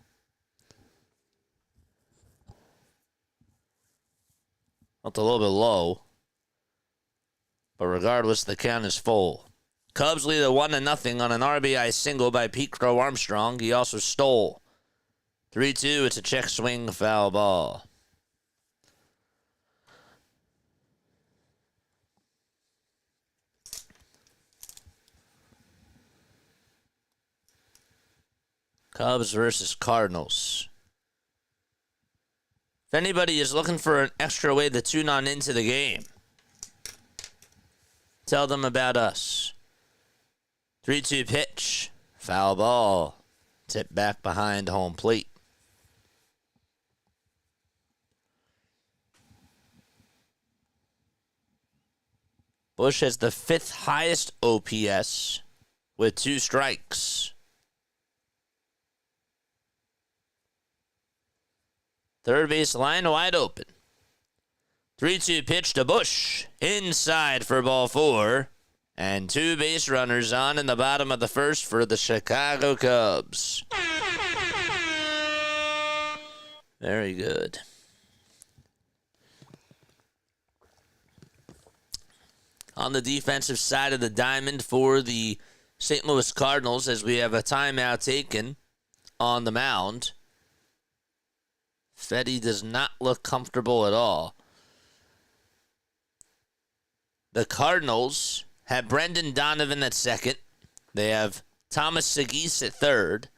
That's a little bit low. But regardless, the count is full. Cubs lead a 1-0 on an RBI single by Pete Crow Armstrong. He also stole. 3-2, it's a check swing, foul ball. Cubs versus Cardinals. If anybody is looking for an extra way to tune on into the game, tell them about us. 3-2 pitch. Foul ball. Tip back behind home plate. Busch has the 5th highest OPS with 2 strikes. Third base line wide open. 3-2 pitch to Busch. Inside for ball 4. And 2 base runners on in the bottom of the first for the Chicago Cubs. Very good. On the defensive side of the diamond for the St. Louis Cardinals, as we have a timeout taken on the mound, Fetty does not look comfortable at all. The Cardinals have Brendan Donovan at second. They have Thomas Segis at third.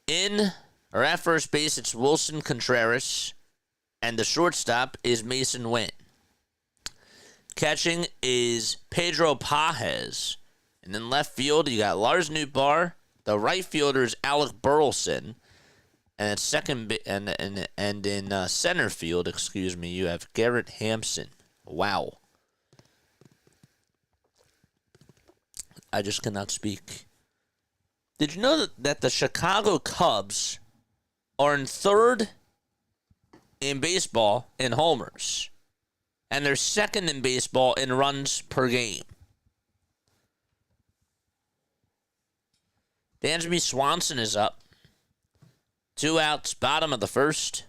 At first base, it's Wilson Contreras. And the shortstop is Mason Wynn. Catching is Pedro Pajes. And in left field, you got Lars Nootbaar. The right fielder is Alec Burleson. And at in center field, you have Garrett Hampson. Wow. I just cannot speak. Did you know that the Chicago Cubs are in third in baseball in homers? And they're second in baseball in runs per game. Dansby Swanson is up. 2 outs, bottom of the first.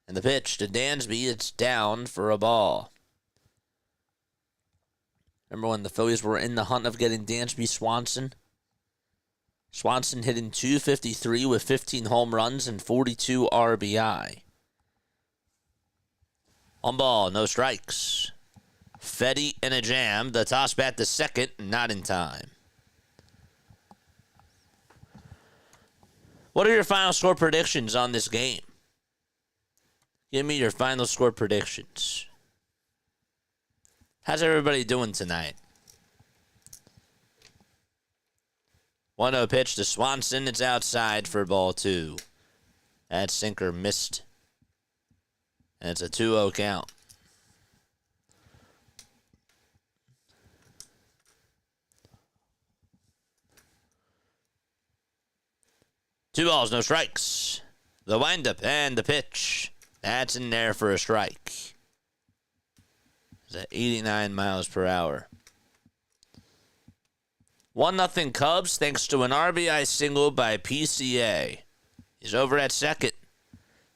And the pitch to Dansby, it's down for a ball. Remember when the Phillies were in the hunt of getting Dansby Swanson? Swanson hitting .253 with 15 home runs and 42 RBI. On ball, no strikes. Fetty in a jam. The toss back to second, not in time. What are your final score predictions on this game? Give me your final score predictions. How's everybody doing tonight? 1-0 pitch to Swanson. It's outside for ball 2. That sinker missed. And it's a 2-0 count. Two balls, no strikes. The windup and the pitch. That's in there for a strike. It's at 89 miles per hour. 1-0 Cubs thanks to an RBI single by PCA. He's over at second.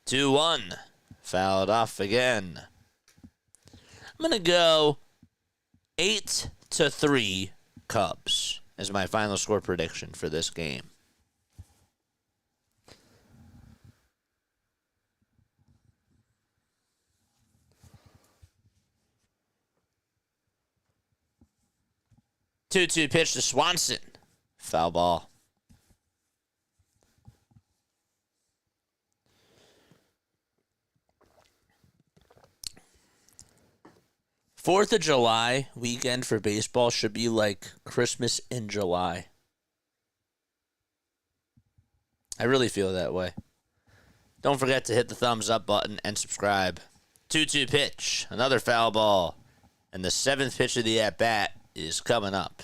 2-1. Fouled off again. I'm going to go 8-3 Cubs as my final score prediction for this game. Two-two pitch to Swanson. Foul ball. Fourth of July weekend for baseball should be like Christmas in July. I really feel that way. Don't forget to hit the thumbs up button and subscribe. 2-2 pitch. Another foul ball. And the 7th pitch of the at-bat is coming up.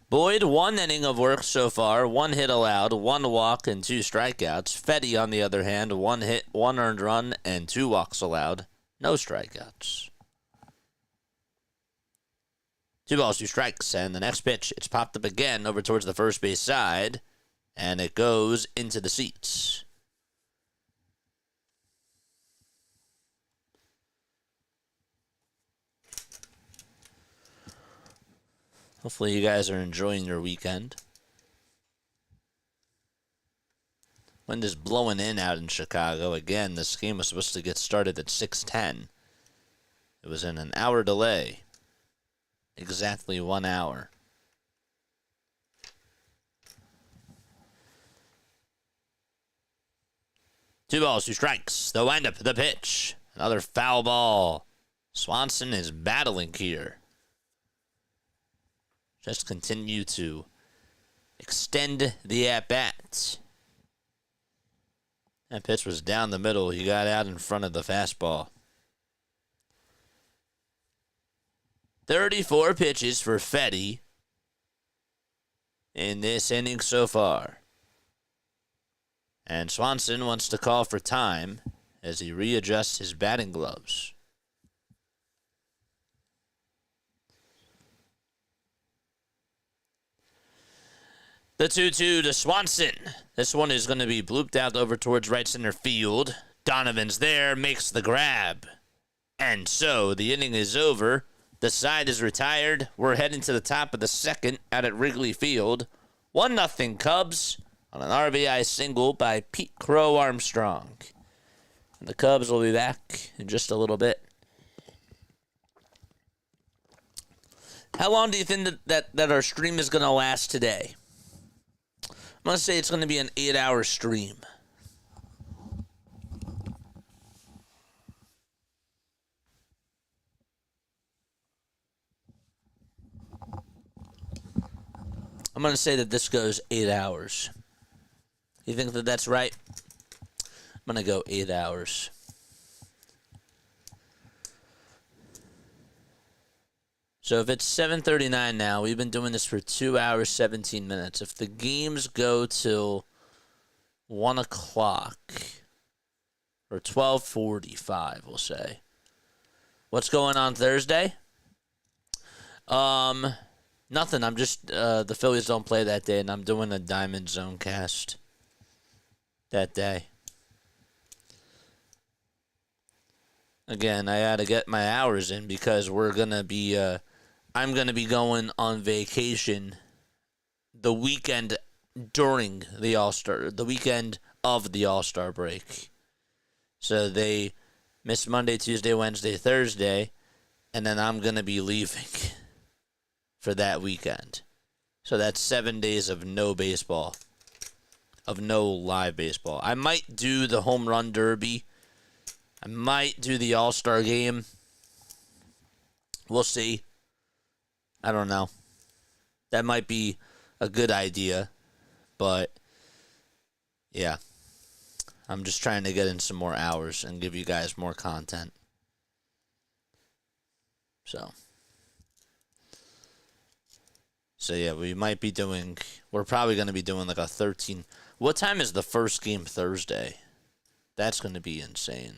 Boyd, 1 inning of work so far. 1 hit allowed, 1 walk, and 2 strikeouts. Fetty, on the other hand, 1 hit, 1 earned run, and 2 walks allowed. No strikeouts. 2 balls, 2 strikes, and the next pitch, it's popped up again over towards the first base side, and it goes into the seats. Hopefully you guys are enjoying your weekend. Wind is blowing in out in Chicago. Again, this game was supposed to get started at 6:10. It was in an hour delay. Exactly 1 hour. Two balls, 2 strikes. The windup, the pitch. Another foul ball. Swanson is battling here. Just continue to extend the at-bat. That pitch was down the middle. He got out in front of the fastball. 34 pitches for Fetty in this inning so far. And Swanson wants to call for time as he readjusts his batting gloves. The 2-2 to Swanson. This one is going to be blooped out over towards right center field. Donovan's there, makes the grab. And so the inning is over. The side is retired. We're heading to the top of the second out at Wrigley Field. 1-0 Cubs on an RBI single by Pete Crow Armstrong. And the Cubs will be back in just a little bit. How long do you think that our stream is going to last today? I'm going to say it's going to be an 8-hour stream. I'm going to say that this goes 8 hours. You think that that's right? I'm going to go 8 hours. So if it's 7:39 now, we've been doing this for 2 hours, 17 minutes. If the games go till 1 o'clock or 12:45, we'll say. What's going on Thursday? Nothing. I'm just the Phillies don't play that day, and I'm doing a Diamond Zone cast that day. Again, I had to get my hours in because we're gonna be. I'm gonna be going on vacation the weekend during the the weekend of the All-Star break. So they miss Monday, Tuesday, Wednesday, Thursday, and then I'm gonna be leaving for that weekend. So that's 7 days of no baseball. of no live baseball. I might do the home run derby. I might do the All-Star game. We'll see. I don't know. That might be a good idea. But, yeah. I'm just trying to get in some more hours and give you guys more content. So yeah, we're probably going to be doing like a 13. What time is the first game Thursday? That's going to be insane.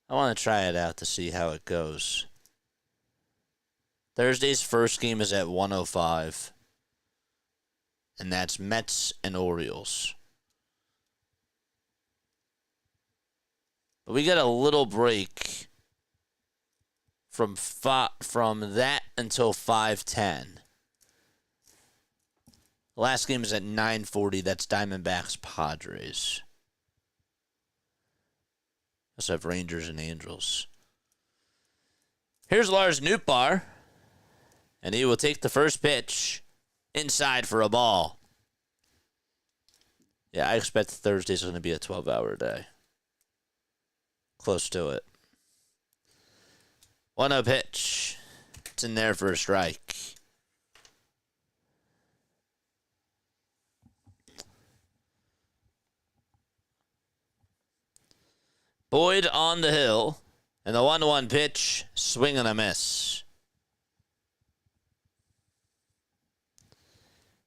I want to try it out to see how it goes. Thursday's first game is at 1:05. And that's Mets and Orioles. But we get a little break from that until 5:10. The last game is at 9:40. That's Diamondbacks Padres. Let's have Rangers and Angels. Here's Lars Nootbaar. And he will take the first pitch inside for a ball. Yeah, I expect Thursday's going to be a 12-hour day. Close to it. 1-0 pitch. It's in there for a strike. Boyd on the hill. And the 1-1 pitch. Swing and a miss.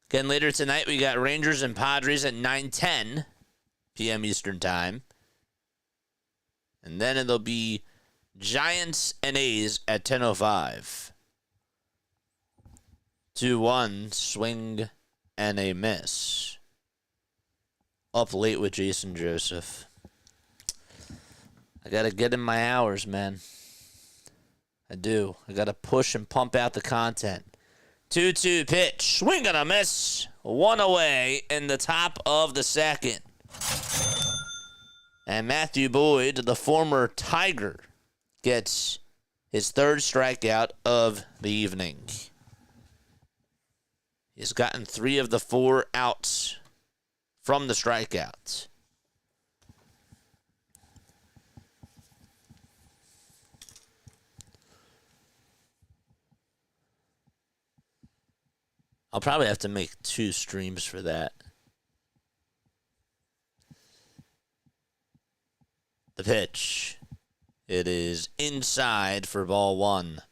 Again, later tonight, we got Rangers and Padres at 9:10 p.m. Eastern Time. And then it'll be Giants and A's at 10:05. 2-1, swing and a miss. Up late with Jason Joseph. I got to get in my hours, man. I do. I got to push and pump out the content. 2-2 pitch. Swing and a miss. One away in the top of the second. And Matthew Boyd, the former Tiger, gets his third strikeout of the evening. He's gotten 3 of the 4 outs from the strikeouts. I'll probably have to make 2 streams for that. The pitch. It is inside for ball 1.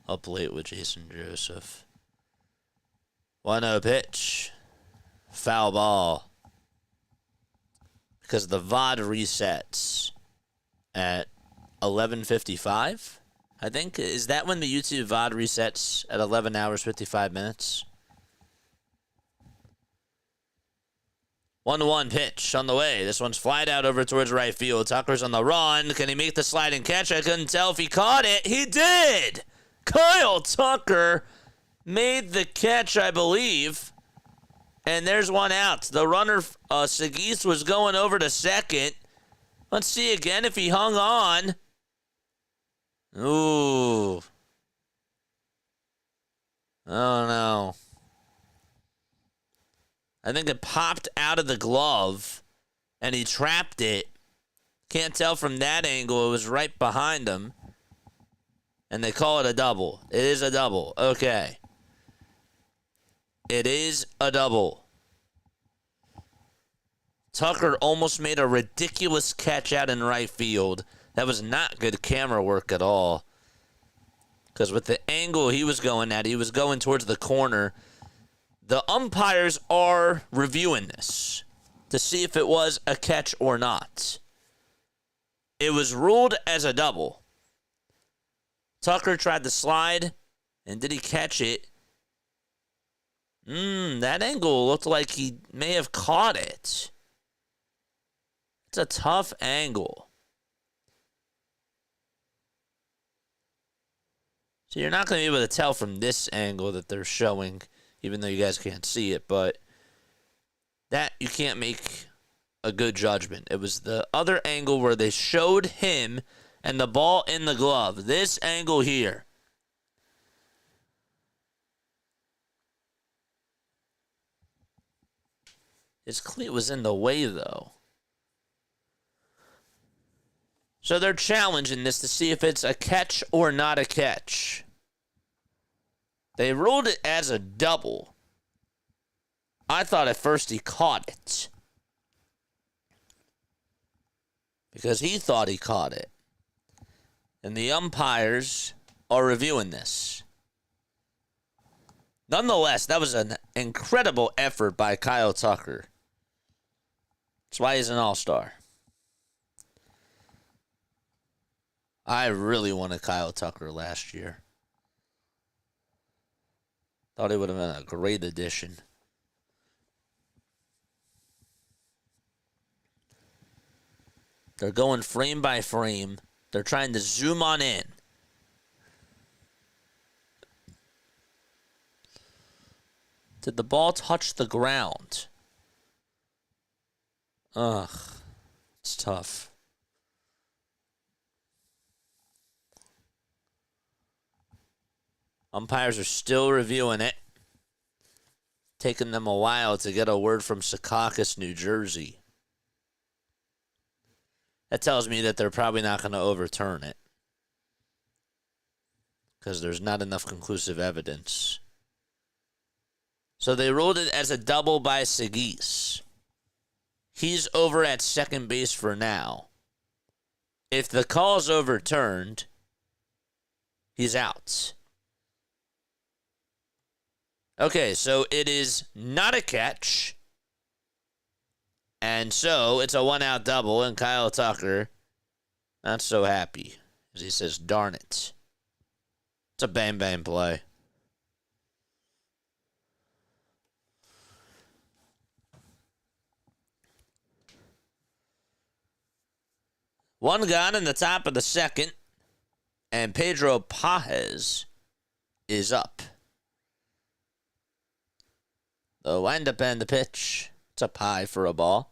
Up late with Jason Joseph. 1-0 pitch. Foul ball. Because the VOD resets at 11:55. I think, is that when the YouTube VOD resets at 11 hours, 55 minutes? 1-1 pitch on the way. This one's flied out over towards right field. Tucker's on the run. Can he make the sliding catch? I couldn't tell if he caught it. He did! Kyle Tucker made the catch, I believe. And there's one out. The runner, Sagis, was going over to second. Let's see again if he hung on. Ooh. Oh, no. I think it popped out of the glove, and he trapped it. Can't tell from that angle. It was right behind him. And they call it a double. It is a double. Okay. It is a double. Tucker almost made a ridiculous catch out in right field. That was not good camera work at all. Because with the angle he was going at, he was going towards the corner. The umpires are reviewing this to see if it was a catch or not. It was ruled as a double. Tucker tried to slide, and did he catch it? That angle looked like he may have caught it. It's a tough angle. So you're not going to be able to tell from this angle that they're showing, even though you guys can't see it, but that you can't make a good judgment. It was the other angle where they showed him and the ball in the glove. This angle here. His cleat was in the way, though. So they're challenging this to see if it's a catch or not a catch. They ruled it as a double. I thought at first he caught it. Because he thought he caught it. And the umpires are reviewing this. Nonetheless, that was an incredible effort by Kyle Tucker. That's why he's an all-star. I really wanted Kyle Tucker last year. Thought he would have been a great addition. They're going frame by frame. They're trying to zoom on in. Did the ball touch the ground? Ugh. It's tough. Umpires are still reviewing it. Taking them a while to get a word from Secaucus, New Jersey. That tells me that they're probably not going to overturn it. Because there's not enough conclusive evidence. So they ruled it as a double by Seguis. He's over at second base for now. If the call's overturned, he's out. Okay, so it is not a catch. And so it's a one-out double, and Kyle Tucker not so happy. As he says, darn it. It's a bang-bang play. One gone in the top of the second, and Pedro Pages is up. The windup and the pitch. It's up high for a ball.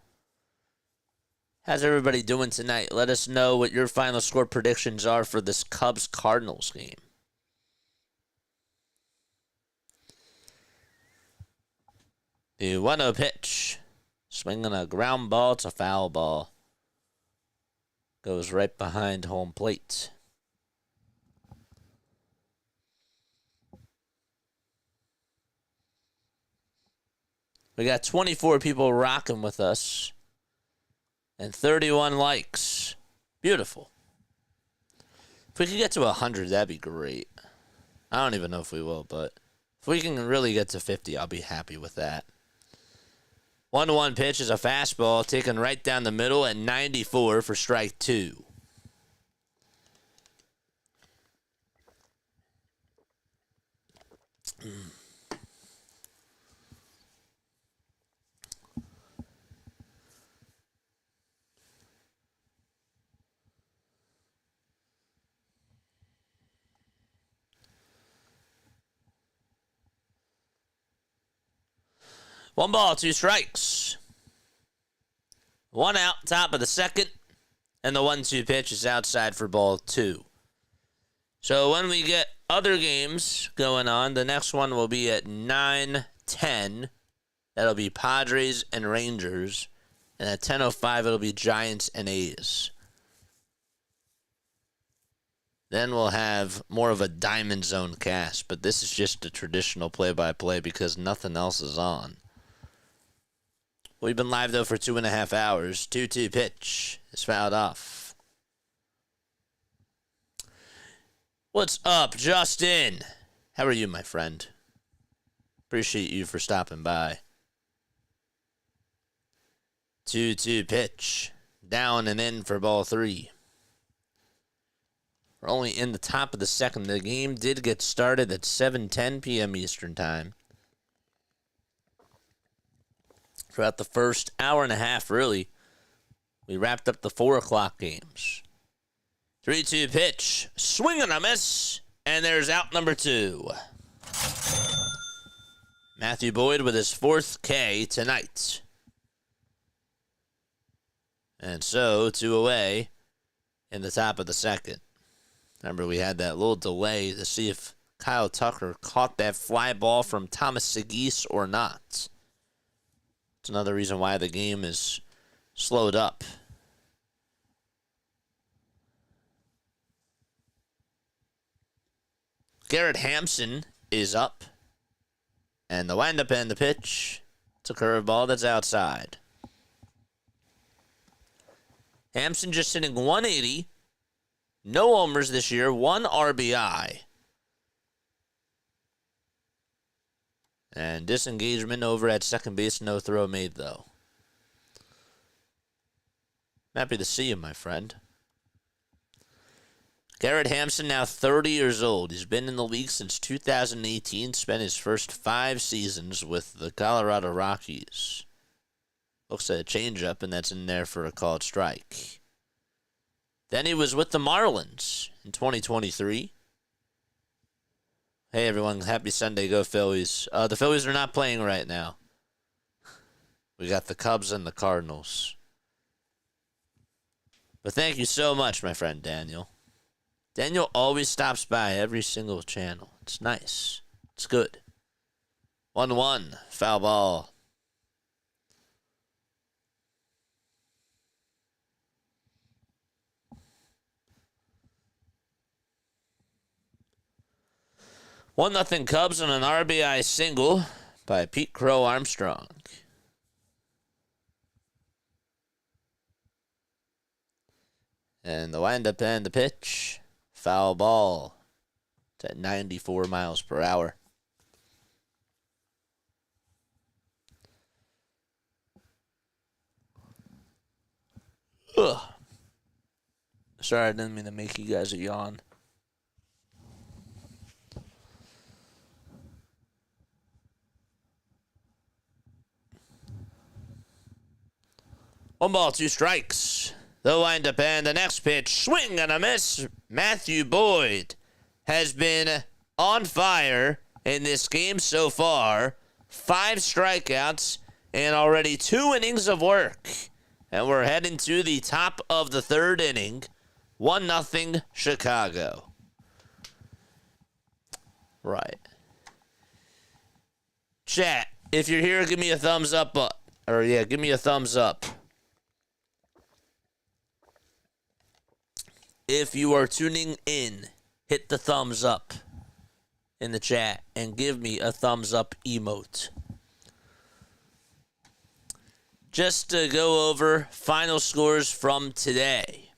How's everybody doing tonight? Let us know what your final score predictions are for this Cubs-Cardinals game. The 1-0 pitch. Swinging a ground ball. It's a foul ball. Goes right behind home plate. We got 24 people rocking with us. And 31 likes. Beautiful. If we could get to 100, that'd be great. I don't even know if we will, but if we can really get to 50, I'll be happy with that. 1-1 pitch is a fastball taken right down the middle at 94 for strike 2. One ball, two strikes. One out, top of the second. And the 1-2 pitch is outside for ball 2. So when we get other games going on, the next one will be at 9:10. That'll be Padres and Rangers. And at 10:05, it'll be Giants and A's. Then we'll have more of a Diamond Zone cast. But this is just a traditional play-by-play because nothing else is on. We've been live, though, for 2.5 hours. 2-2 pitch is fouled off. What's up, Justin? How are you, my friend? Appreciate you for stopping by. 2-2 pitch. Down and in for ball 3. We're only in the top of the second. The game did get started at 7:10 p.m. Eastern Time. Throughout the first hour and a half, really, we wrapped up the 4 o'clock games. 3-2 pitch. Swing and a miss. And there's out number 2. Matthew Boyd with his 4th K tonight. And so, 2 away in the top of the second. Remember, we had that little delay to see if Kyle Tucker caught that fly ball from Thomas Seguis or not. It's another reason why the game is slowed up. Garrett Hampson is up. And the windup and the pitch. It's a curveball that's outside. Hampson just hitting 180. No homers this year. 1 RBI. And disengagement over at second base. No throw made, though. Happy to see you, my friend. Garrett Hampson, now 30 years old. He's been in the league since 2018. Spent his first 5 seasons with the Colorado Rockies. Looks at a changeup, and that's in there for a called strike. Then he was with the Marlins in 2023. Hey, everyone. Happy Sunday. Go Phillies. The Phillies are not playing right now. We got the Cubs and the Cardinals. But thank you so much, my friend Daniel. Daniel always stops by every single channel. It's nice. It's good. 1-1. Foul ball. One nothing Cubs on an RBI single by Pete Crow Armstrong. And the windup and the pitch. Foul ball. It's at 94 miles per hour. Ugh. Sorry, I didn't mean to make you guys a yawn. One ball, 2 strikes. The windup and the next pitch. Swing and a miss. Matthew Boyd has been on fire in this game so far. 5 strikeouts and already 2 innings of work. And we're heading to the top of the 3rd inning. 1-0 Chicago. Right. Chat, if you're here, give me a thumbs up. Give me a thumbs up. If you are tuning in, hit the thumbs up in the chat and give me a thumbs up emote. Just to go over final scores from today.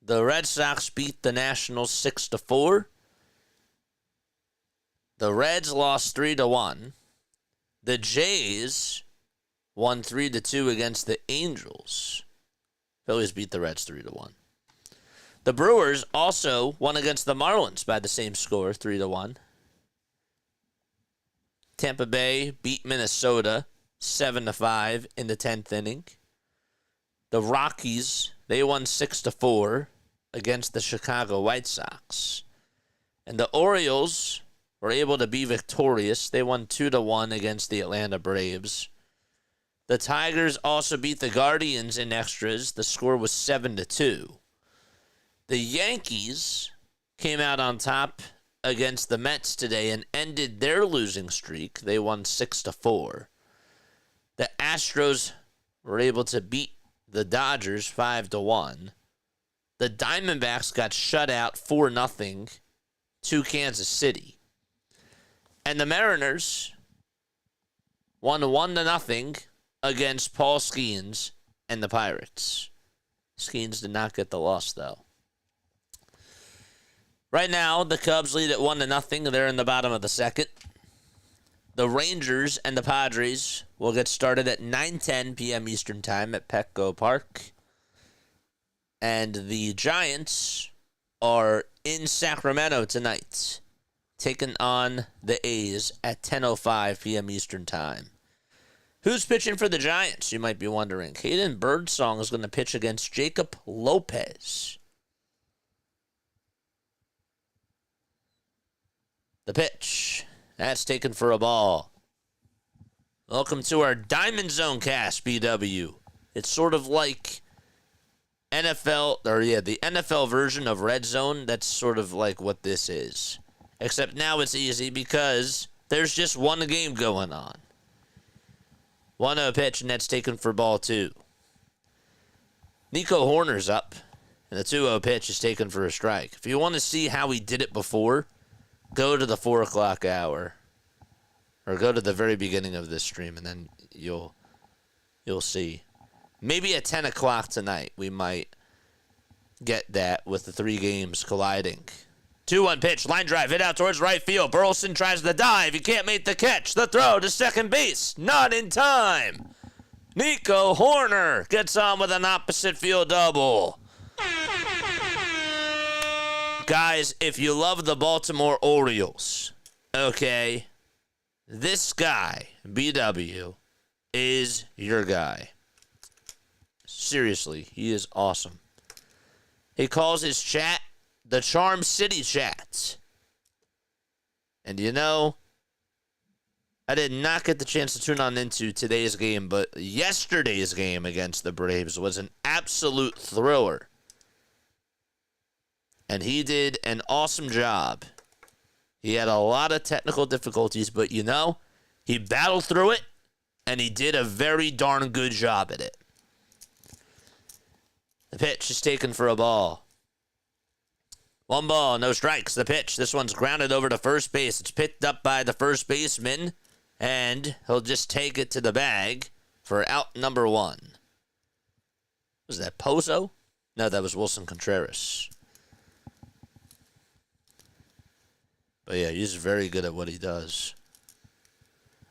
The Red Sox beat the Nationals 6-4. The Reds lost 3-1. The Jays won 3-2 against the Angels. Phillies beat the Reds 3-1. The Brewers also won against the Marlins by the same score, 3-1. Tampa Bay beat Minnesota 7-5 in the 10th inning. The Rockies, they won 6-4 against the Chicago White Sox. And the Orioles were able to be victorious. They won 2-1 against the Atlanta Braves. The Tigers also beat the Guardians in extras. The score was 7-2. The Yankees came out on top against the Mets today and ended their losing streak. They won 6-4. The Astros were able to beat the Dodgers 5-1. The Diamondbacks got shut out 4-0 to Kansas City. And the Mariners won 1-0 against Paul Skeens and the Pirates. Skeens did not get the loss, though. Right now, the Cubs lead at 1-0. They're in the bottom of the 2nd. The Rangers and the Padres will get started at 9:10 p.m. Eastern Time at Petco Park. And the Giants are in Sacramento tonight, taking on the A's at 10:05 p.m. Eastern Time. Who's pitching for the Giants, you might be wondering. Hayden Birdsong is going to pitch against Jacob Lopez. The pitch. That's taken for a ball. Welcome to our Diamond Zone cast, BW. It's sort of like the NFL version of Red Zone. That's sort of like what this is. Except now it's easy because There's just one game going on. 1-0 pitch, and that's taken for ball 2. Nico Horner's up, and the 2-0 pitch is taken for a strike. If you want to see how he did it before, go to the 4 o'clock hour. Or go to the very beginning of this stream, and then you'll see. Maybe at 10 o'clock tonight, we might get that with the 3 games colliding. 2-1 pitch, line drive, hit out towards right field. Burleson tries the dive. He can't make the catch. The throw to second base. Not in time. Nico Horner gets on with an opposite field double. Guys, if you love the Baltimore Orioles, okay, this guy, BW, is your guy. Seriously, he is awesome. He calls his chat the Charm City Chats. And you know, I did not get the chance to tune on into today's game, but yesterday's game against the Braves was an absolute thriller. And he did an awesome job. He had a lot of technical difficulties, but you know, he battled through it, and he did a very darn good job at it. The pitch is taken for a ball. 1 ball, no strikes. The pitch. This one's grounded over to first base. It's picked up by the first baseman, and he'll just take it to the bag for out number 1. Was that Pozo? No, that was Wilson Contreras. But yeah, he's very good at what he does.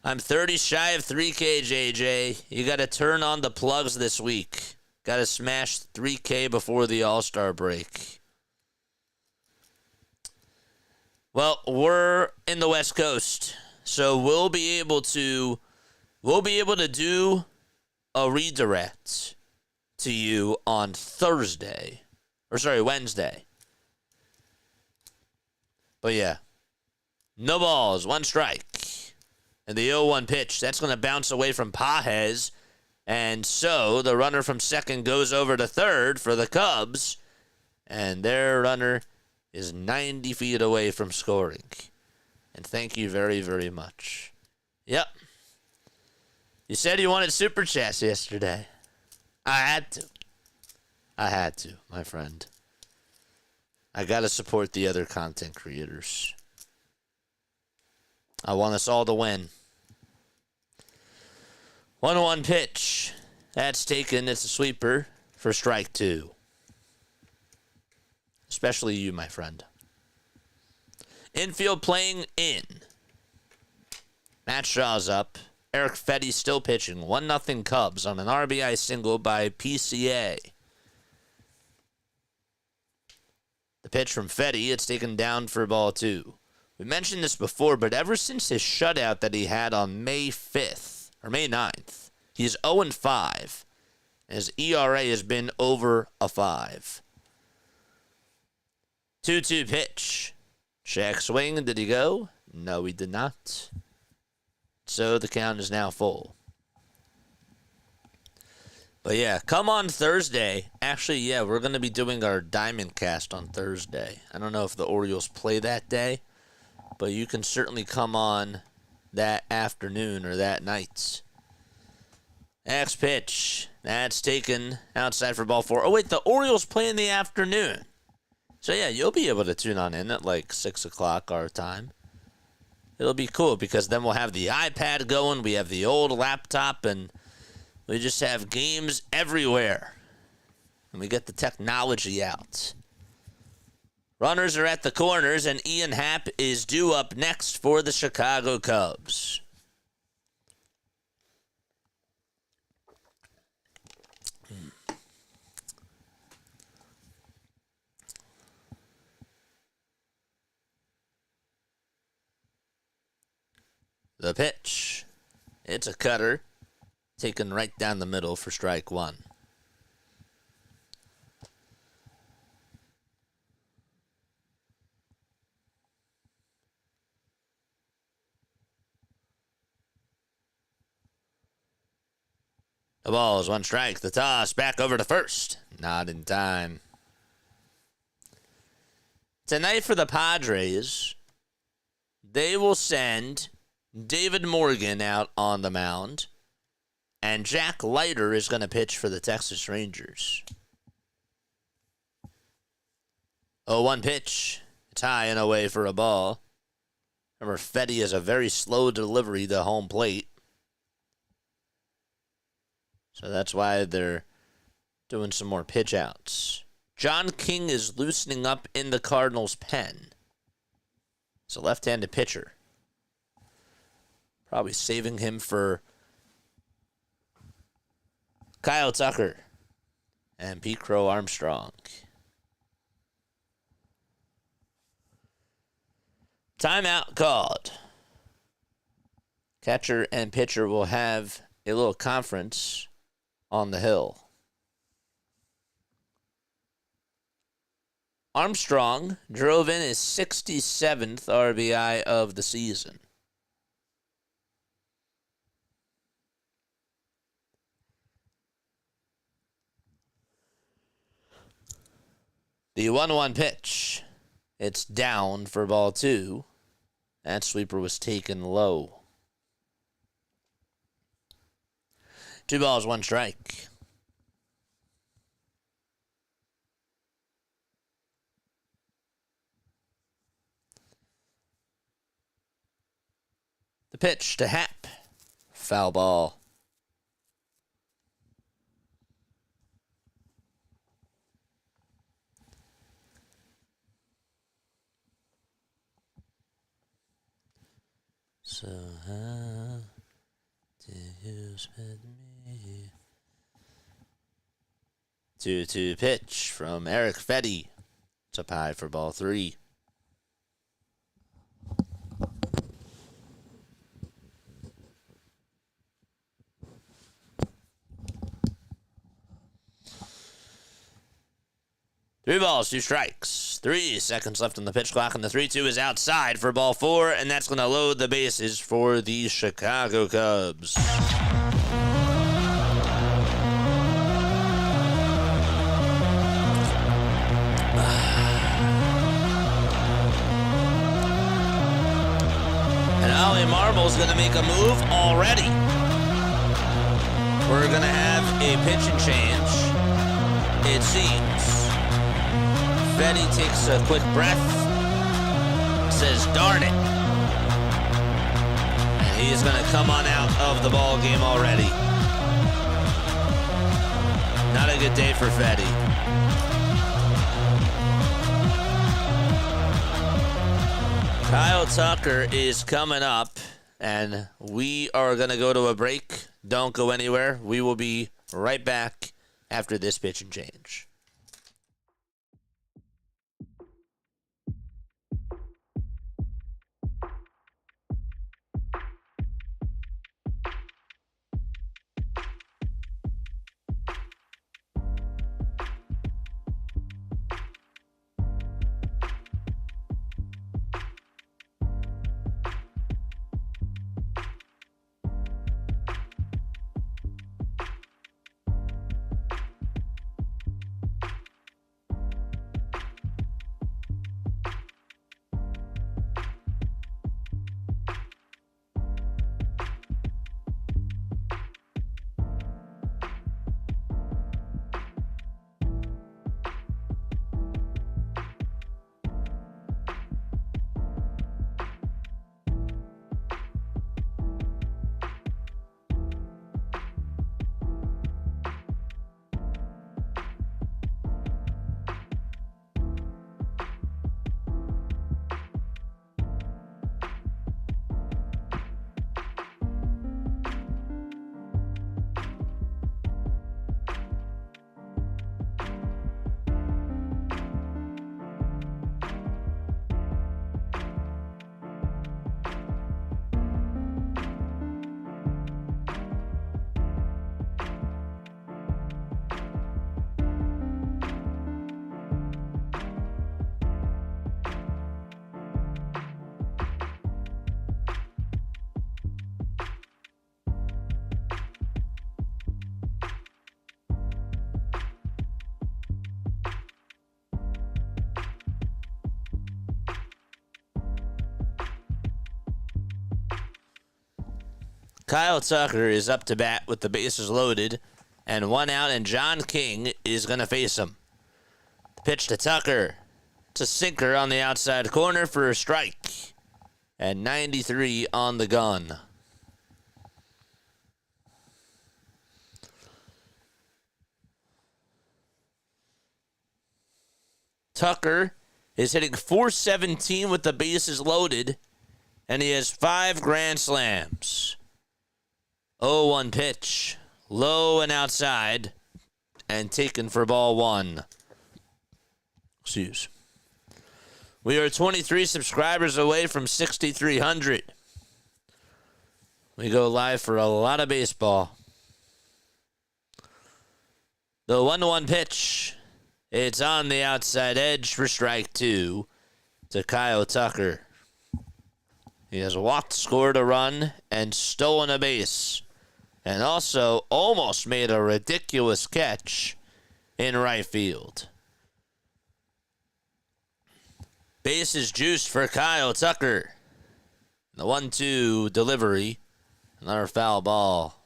I'm 30 shy of 3K, JJ. You got to turn on the plugs this week. Got to smash 3K before the All-Star break. Well, we're in the West Coast, so we'll be able to do a redirect to you on Wednesday. But yeah, no balls, 1 strike. And the 0-1 pitch, that's going to bounce away from Pages. And so the runner from second goes over to third for the Cubs. And their runner is 90 feet away from scoring. And thank you very, very much. Yep. You said you wanted Super Chats yesterday. I had to, my friend. I got to support the other content creators. I want us all to win. 1-1 pitch. That's taken. It's a sweeper for strike 2. Especially you, my friend. Infield playing in. Matt Shaw's up. Eric Fetty still pitching. 1-0 Cubs on an RBI single by PCA. The pitch from Fetty, it's taken down for ball 2. We mentioned this before, but ever since his shutout that he had on May 5th, or May 9th, he's 0-5. His ERA has been over a 5. 2-2 pitch. Check swing. Did he go? No, he did not. So the count is now full. But yeah, come on Thursday. Actually, yeah, we're going to be doing our Diamond Cast on Thursday. I don't know if the Orioles play that day, but you can certainly come on that afternoon or that night. Next pitch. That's taken outside for ball 4. Oh, wait, the Orioles play in the afternoon. So, yeah, you'll be able to tune on in at like 6 o'clock our time. It'll be cool because then we'll have the iPad going. We have the old laptop, and we just have games everywhere. And we get the technology out. Runners are at the corners, and Ian Happ is due up next for the Chicago Cubs. The pitch. It's a cutter. Taken right down the middle for strike 1. The ball is 1 strike. The toss back over to first. Not in time. Tonight for the Padres, they will send David Morgan out on the mound. And Jack Leiter is going to pitch for the Texas Rangers. 0-1 pitch. It's high and away for a ball. Remember, Fetty has a very slow delivery to home plate. So that's why they're doing some more pitch outs. John King is loosening up in the Cardinals' pen. It's a left-handed pitcher. Probably saving him for Kyle Tucker and Pete Crow Armstrong. Timeout called. Catcher and pitcher will have a little conference on the hill. Armstrong drove in his 67th RBI of the season. The 1-1 pitch. It's down for ball 2. That sweeper was taken low. 2 balls, 1 strike. The pitch to Happ. Foul ball. So how do you spend me? 2-2 pitch from Eric Fetty. It's up high for ball 3. Three balls, 2 strikes. 3 seconds left on the pitch clock, and the 3-2 is outside for ball 4, and that's going to load the bases for the Chicago Cubs. And Ollie Marble's going to make a move already. We're going to have a pitching change, it seems. Fetty takes a quick breath, says, darn it. And he is going to come on out of the ball game already. Not a good day for Fetty. Kyle Tucker is coming up, and we are going to go to a break. Don't go anywhere. We will be right back after this pitch and change. Kyle Tucker is up to bat with the bases loaded and 1 out, and John King is going to face him. The pitch to Tucker. It's a sinker on the outside corner for a strike. And 93 on the gun. Tucker is hitting .417 with the bases loaded, and he has 5 grand slams. 0-1 pitch. Low and outside, and taken for ball 1. Excuse. We are 23 subscribers away from 6,300. We go live for a lot of baseball. The 1-1 pitch. It's on the outside edge for strike 2 to Kyle Tucker. He has walked, scored a run, and stolen a base. And also almost made a ridiculous catch in right field. Base is juiced for Kyle Tucker. The 1-2 delivery. Another foul ball.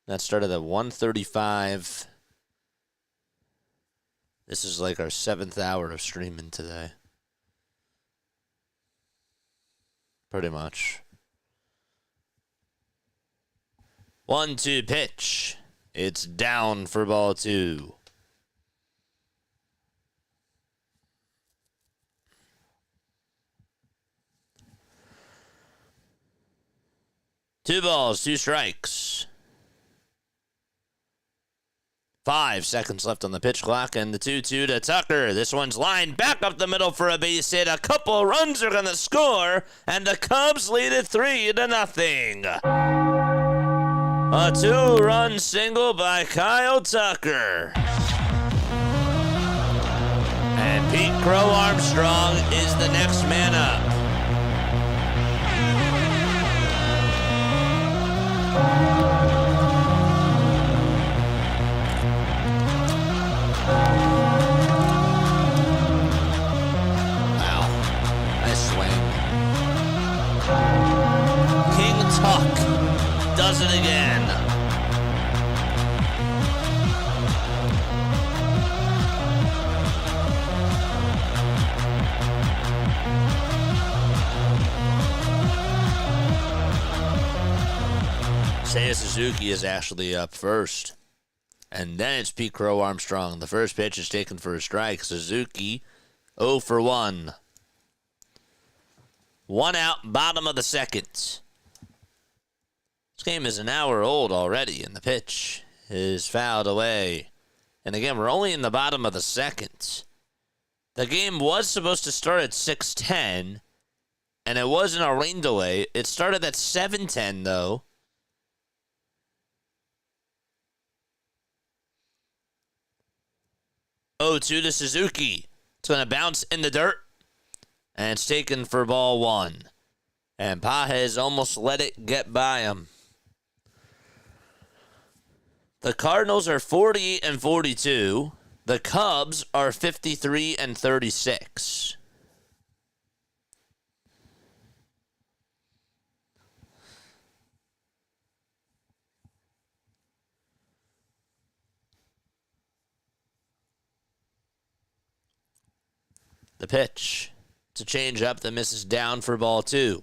That started at 1:35. This is like our 7th hour of streaming today. Pretty much. 1-2 pitch. It's down for ball 2. Two balls, 2 strikes. 5 seconds left on the pitch clock, and the 2-2 to Tucker. This one's lined back up the middle for a base hit. A couple runs are going to score, and the Cubs lead it 3-0. A 2-run single by Kyle Tucker. And Pete Crow Armstrong is the next man up. Tuck does it again. Seiya Suzuki is actually up first. And then it's Pete Crow Armstrong. The first pitch is taken for a strike. Suzuki 0 for 1. 1 out, bottom of the second. This game is an hour old already, and the pitch is fouled away. And again, we're only in the bottom of the second. The game was supposed to start at 6:10, and it wasn't a rain delay. It started at 7:10, though. Oh, 2 to Suzuki. It's going to bounce in the dirt, and it's taken for ball 1. And Pages almost let it get by him. The Cardinals are 48-42. The Cubs are 53-36. The pitch. It's a changeup that misses down for ball 2.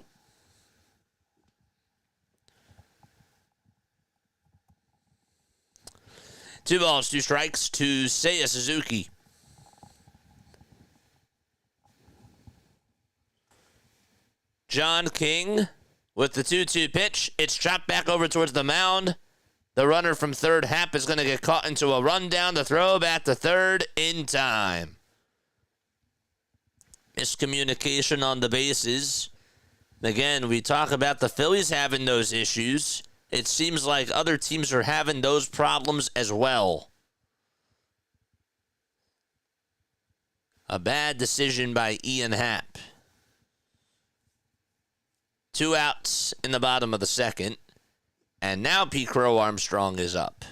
Two balls, 2 strikes to Seiya Suzuki. John King with the 2-2 pitch. It's chopped back over towards the mound. The runner from third, Happ, is going to get caught into a rundown. The throw back to third in time. Miscommunication on the bases. Again, we talk about the Phillies having those issues. It seems like other teams are having those problems as well. A bad decision by Ian Happ. 2 outs in the bottom of the second. And now Pete Crow Armstrong is up.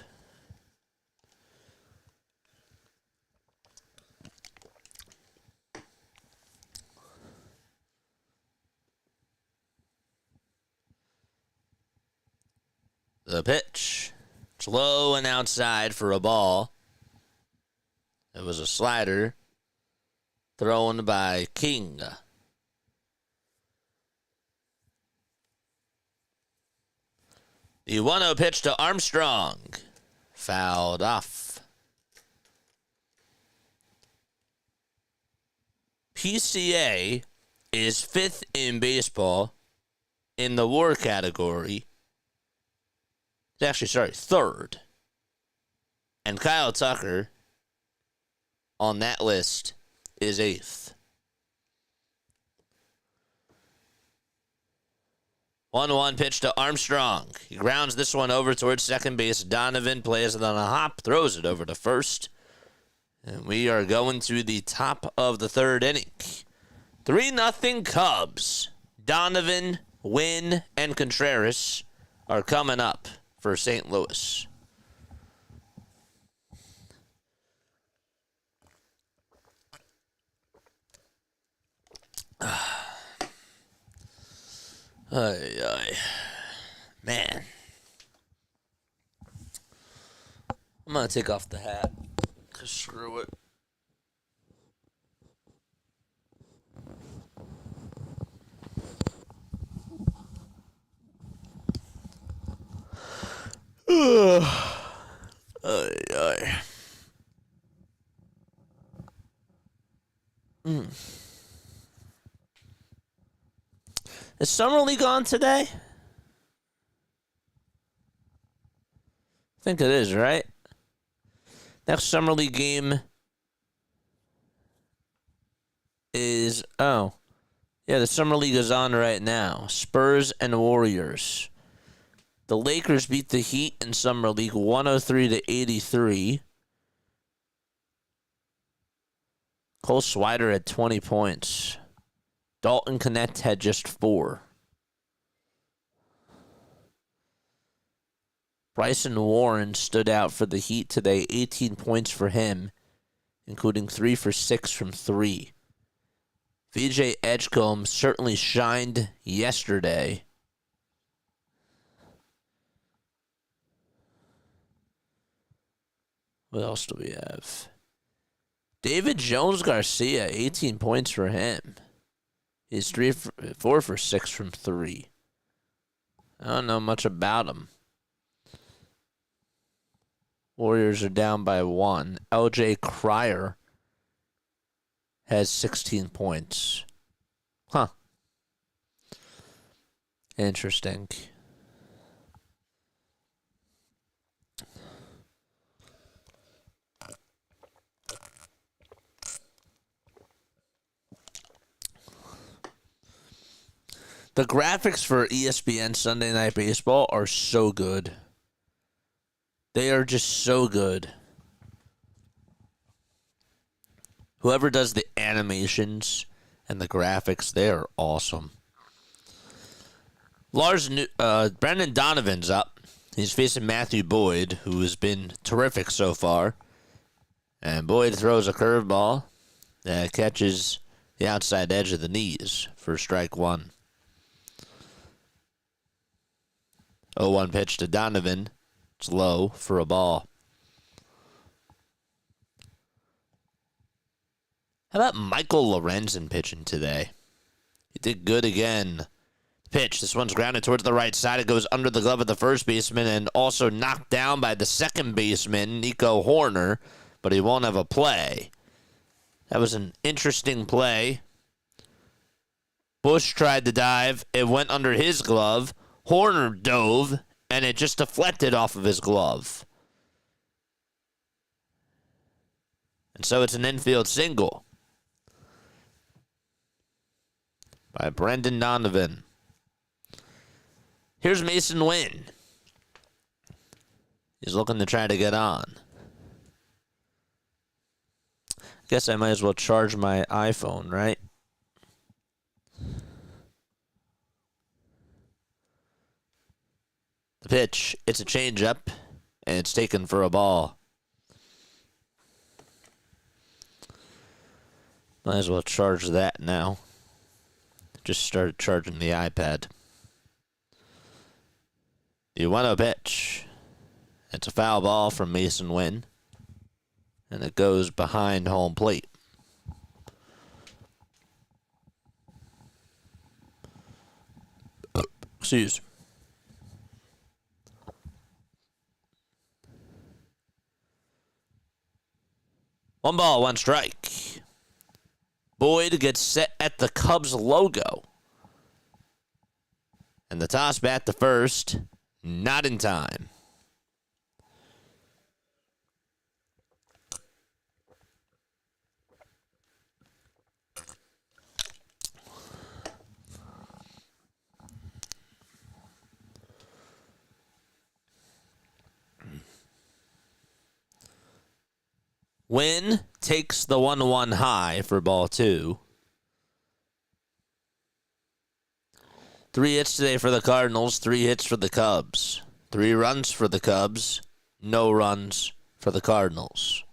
The pitch. It's low and outside for a ball. It was a slider thrown by King. The 1-0 pitch to Armstrong. Fouled off. PCA is 5th in baseball in the WAR category. Actually, 3rd. And Kyle Tucker on that list is 8th. 1-1 pitch to Armstrong. He grounds this one over towards second base. Donovan plays it on a hop, throws it over to first. And we are going to the top of the 3rd inning. 3-0 Cubs. Donovan, Wynn, and Contreras are coming up for St. Louis. Man. I'm going to take off the hat. Because screw it. Is Summer League on today? I think it is, right? Next Summer League game is... Oh. Yeah, the Summer League is on right now. Spurs and Warriors. The Lakers beat the Heat in Summer League 103-83. Cole Swider had 20 points. Dalton Connect had just 4. Bryson Warren stood out for the Heat today. 18 points for him, including 3 for 6 from 3. VJ Edgecombe certainly shined yesterday. What else do we have? David Jones-Garcia, 18 points for him. He's 4 for 6 from 3. I don't know much about him. Warriors are down by 1. LJ Cryer has 16 points. Huh. Interesting. The graphics for ESPN Sunday Night Baseball are so good. They are just so good. Whoever does the animations and the graphics, they are awesome. Brendan Donovan's up. He's facing Matthew Boyd, who has been terrific so far. And Boyd throws a curveball that catches the outside edge of the knees for strike 1. 0-1 pitch to Donovan. It's low for a ball. How about Michael Lorenzen pitching today? He did good again. Pitch. This one's grounded towards the right side. It goes under the glove of the first baseman and also knocked down by the second baseman, Nico Horner, but he won't have a play. That was an interesting play. Bush tried to dive. It went under his glove. Horner dove, and it just deflected off of his glove. And so it's an infield single by Brendan Donovan. Here's Mason Wynn. He's looking to try to get on. I guess I might as well charge my iPhone, right? The pitch, it's a changeup, and it's taken for a ball. Might as well charge that now. Just started charging the iPad. The 1-0 pitch. It's a foul ball from Mason Wynn. And it goes behind home plate. Excuse. One ball, one strike. Boyd gets set at the Cubs logo. And the toss back to first, not in time. Wynn takes the 1-1 high for ball 2. 3 hits today for the Cardinals, 3 hits for the Cubs. 3 runs for the Cubs, no runs for the Cardinals.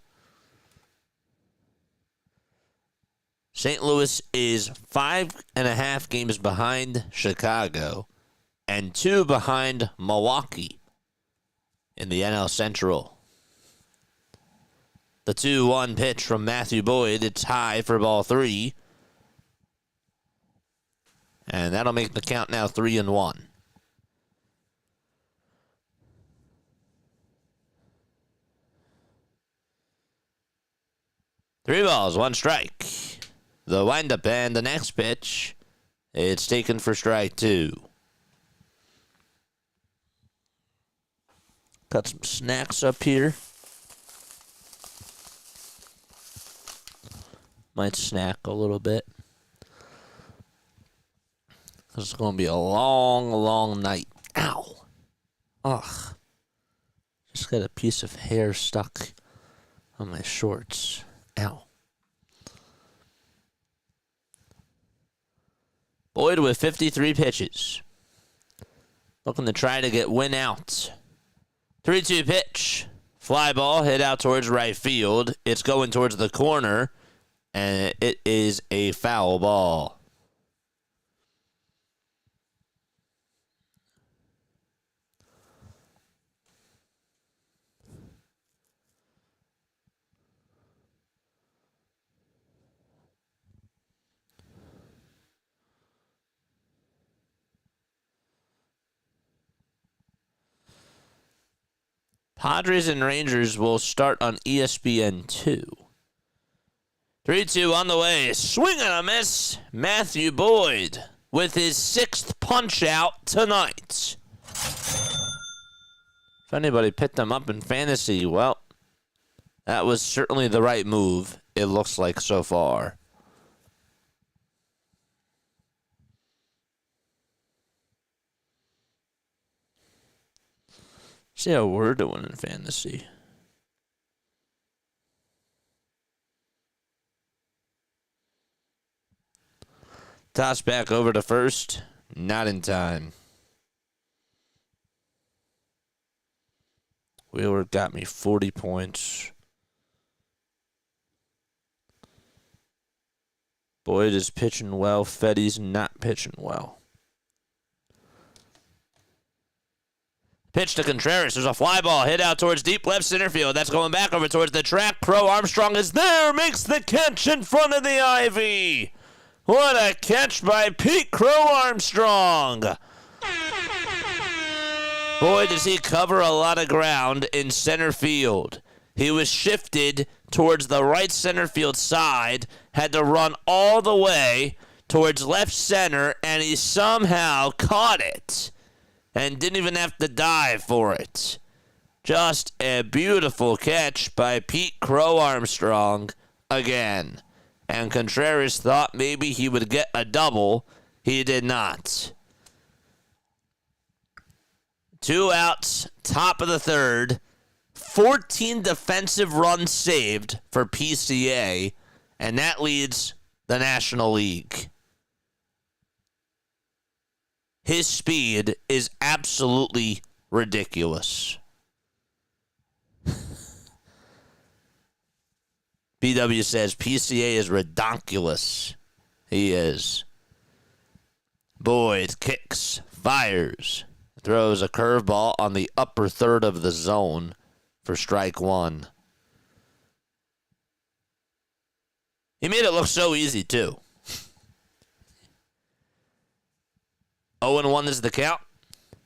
St. Louis is 5.5 games behind Chicago and 2 behind Milwaukee in the NL Central. The 2-1 pitch from Matthew Boyd. It's high for ball 3. And that'll make the count now 3-1. Three balls, one strike. The windup and the next pitch. It's taken for strike 2. Got some snacks up here. Might snack a little bit. It's going to be a long, long night. Ow. Ugh. Just got a piece of hair stuck on my shorts. Ow. Boyd with 53 pitches. Looking to try to get Wynn out. 3-2 pitch. Fly ball hit out towards right field. It's going towards the corner. And it is a foul ball. Padres and Rangers will start on ESPN2. 3-2 on the way. Swing and a miss. Matthew Boyd with his 6th punch out tonight. If anybody picked them up in fantasy, well, that was certainly the right move, it looks like so far. See how we're doing in fantasy. Toss back over to first. Not in time. Wheeler got me 40 points. Boyd is pitching well. Fetty's not pitching well. Pitch to Contreras. There's a fly ball hit out towards deep left center field. That's going back over towards the track. Crow Armstrong is there. Makes the catch in front of the ivy. What a catch by Pete Crow Armstrong. Boy, does he cover a lot of ground in center field. He was shifted towards the right center field side, had to run all the way towards left center, and he somehow caught it and didn't even have to dive for it. Just a beautiful catch by Pete Crow Armstrong again. And Contreras thought maybe he would get a double. He did not. 2 outs, top of the third. 14 defensive runs saved for PCA, and that leads the National League. His speed is absolutely ridiculous. BW says PCA is redonkulous. He is. Boyd kicks, fires. throws a curveball on the upper third of the zone for strike one. He made it look so easy, too. 0-1 is the count.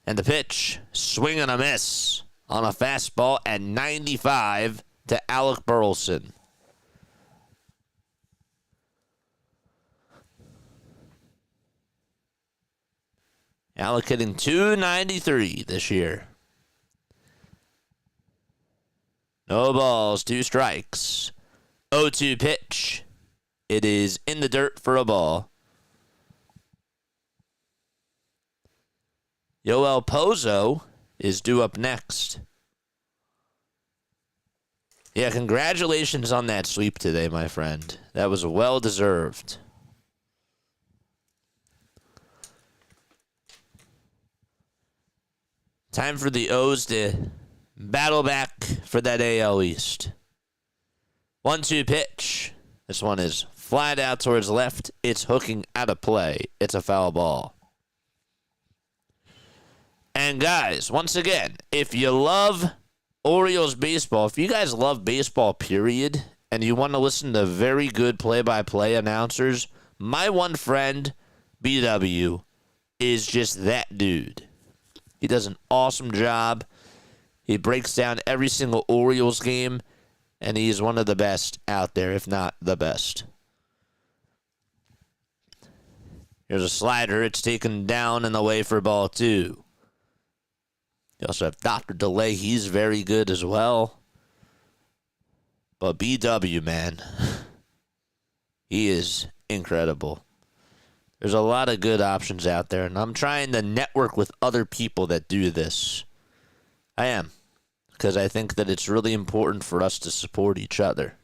And the pitch, swing and a miss on a fastball at 95 to Alec Burleson. Alec hitting .293 this year. No balls, 2 strikes. 0-2 pitch. It is in the dirt for a ball. Yoel Pozo is due up next. Yeah, congratulations on that sweep today, my friend. That was well deserved. Time for the O's to battle back for that AL East. 1-2 pitch. This one is flat out towards left. It's hooking out of play. It's a foul ball. And guys, once again, if you love Orioles baseball, if you guys love baseball, period, and you want to listen to very good play-by-play announcers, my one friend, BW, is just that dude. He does an awesome job. He breaks down every single Orioles game, and he's one of the best out there, if not the best. Here's a slider. It's taken down and away for ball 2. You also have Dr. DeLay. He's very good as well. But BW, man, he is incredible. There's a lot of good options out there, and I'm trying to network with other people that do this. I am, because I think that it's really important for us to support each other.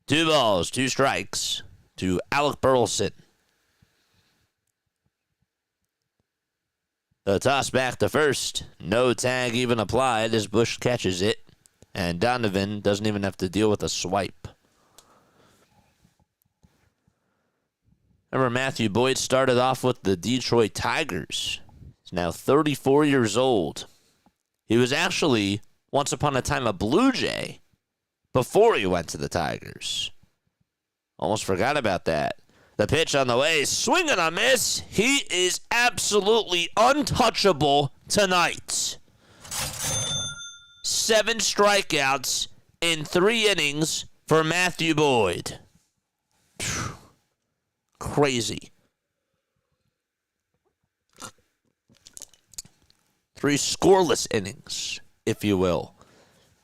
Two balls, 2 strikes to Alec Burleson. The toss back to first. No tag even applied as Bush catches it. And Donovan doesn't even have to deal with a swipe. Remember, Matthew Boyd started off with the Detroit Tigers. He's now 34 years old. He was actually, once upon a time, a Blue Jay before he went to the Tigers. Almost forgot about that. The pitch on the way, swing and a miss. He is absolutely untouchable tonight. 7 strikeouts in 3 innings for Matthew Boyd. Crazy. 3 scoreless innings, if you will.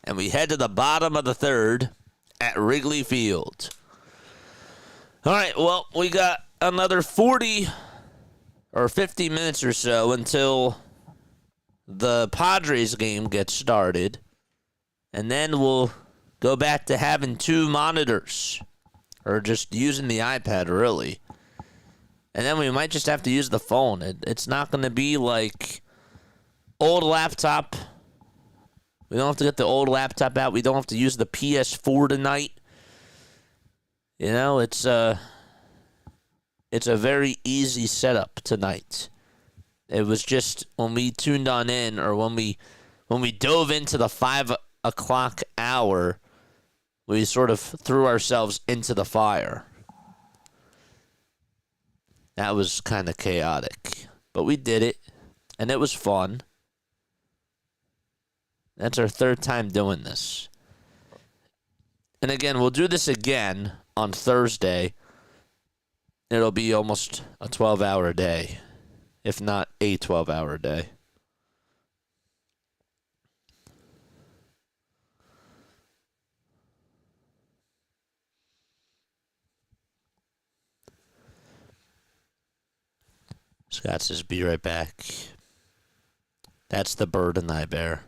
And we head to the bottom of the 3rd at Wrigley Field. All right, well, we got another 40 or 50 minutes or so until the Padres game gets started. And then we'll go back to having 2 monitors. Or just using the iPad, really. And then we might just have to use the phone. It's not going to be like old laptop. We don't have to get the old laptop out. We don't have to use the PS4 tonight. You know, it's a very easy setup tonight. It was just when we tuned on in, or when we dove into the 5 o'clock hour, we sort of threw ourselves into the fire. That was kind of chaotic, but we did it, and it was fun. That's our 3rd time doing this. And again, we'll do this again on Thursday. It'll be almost a 12-hour day, if not a 12-hour day. Scott says, be right back. That's the burden I bear.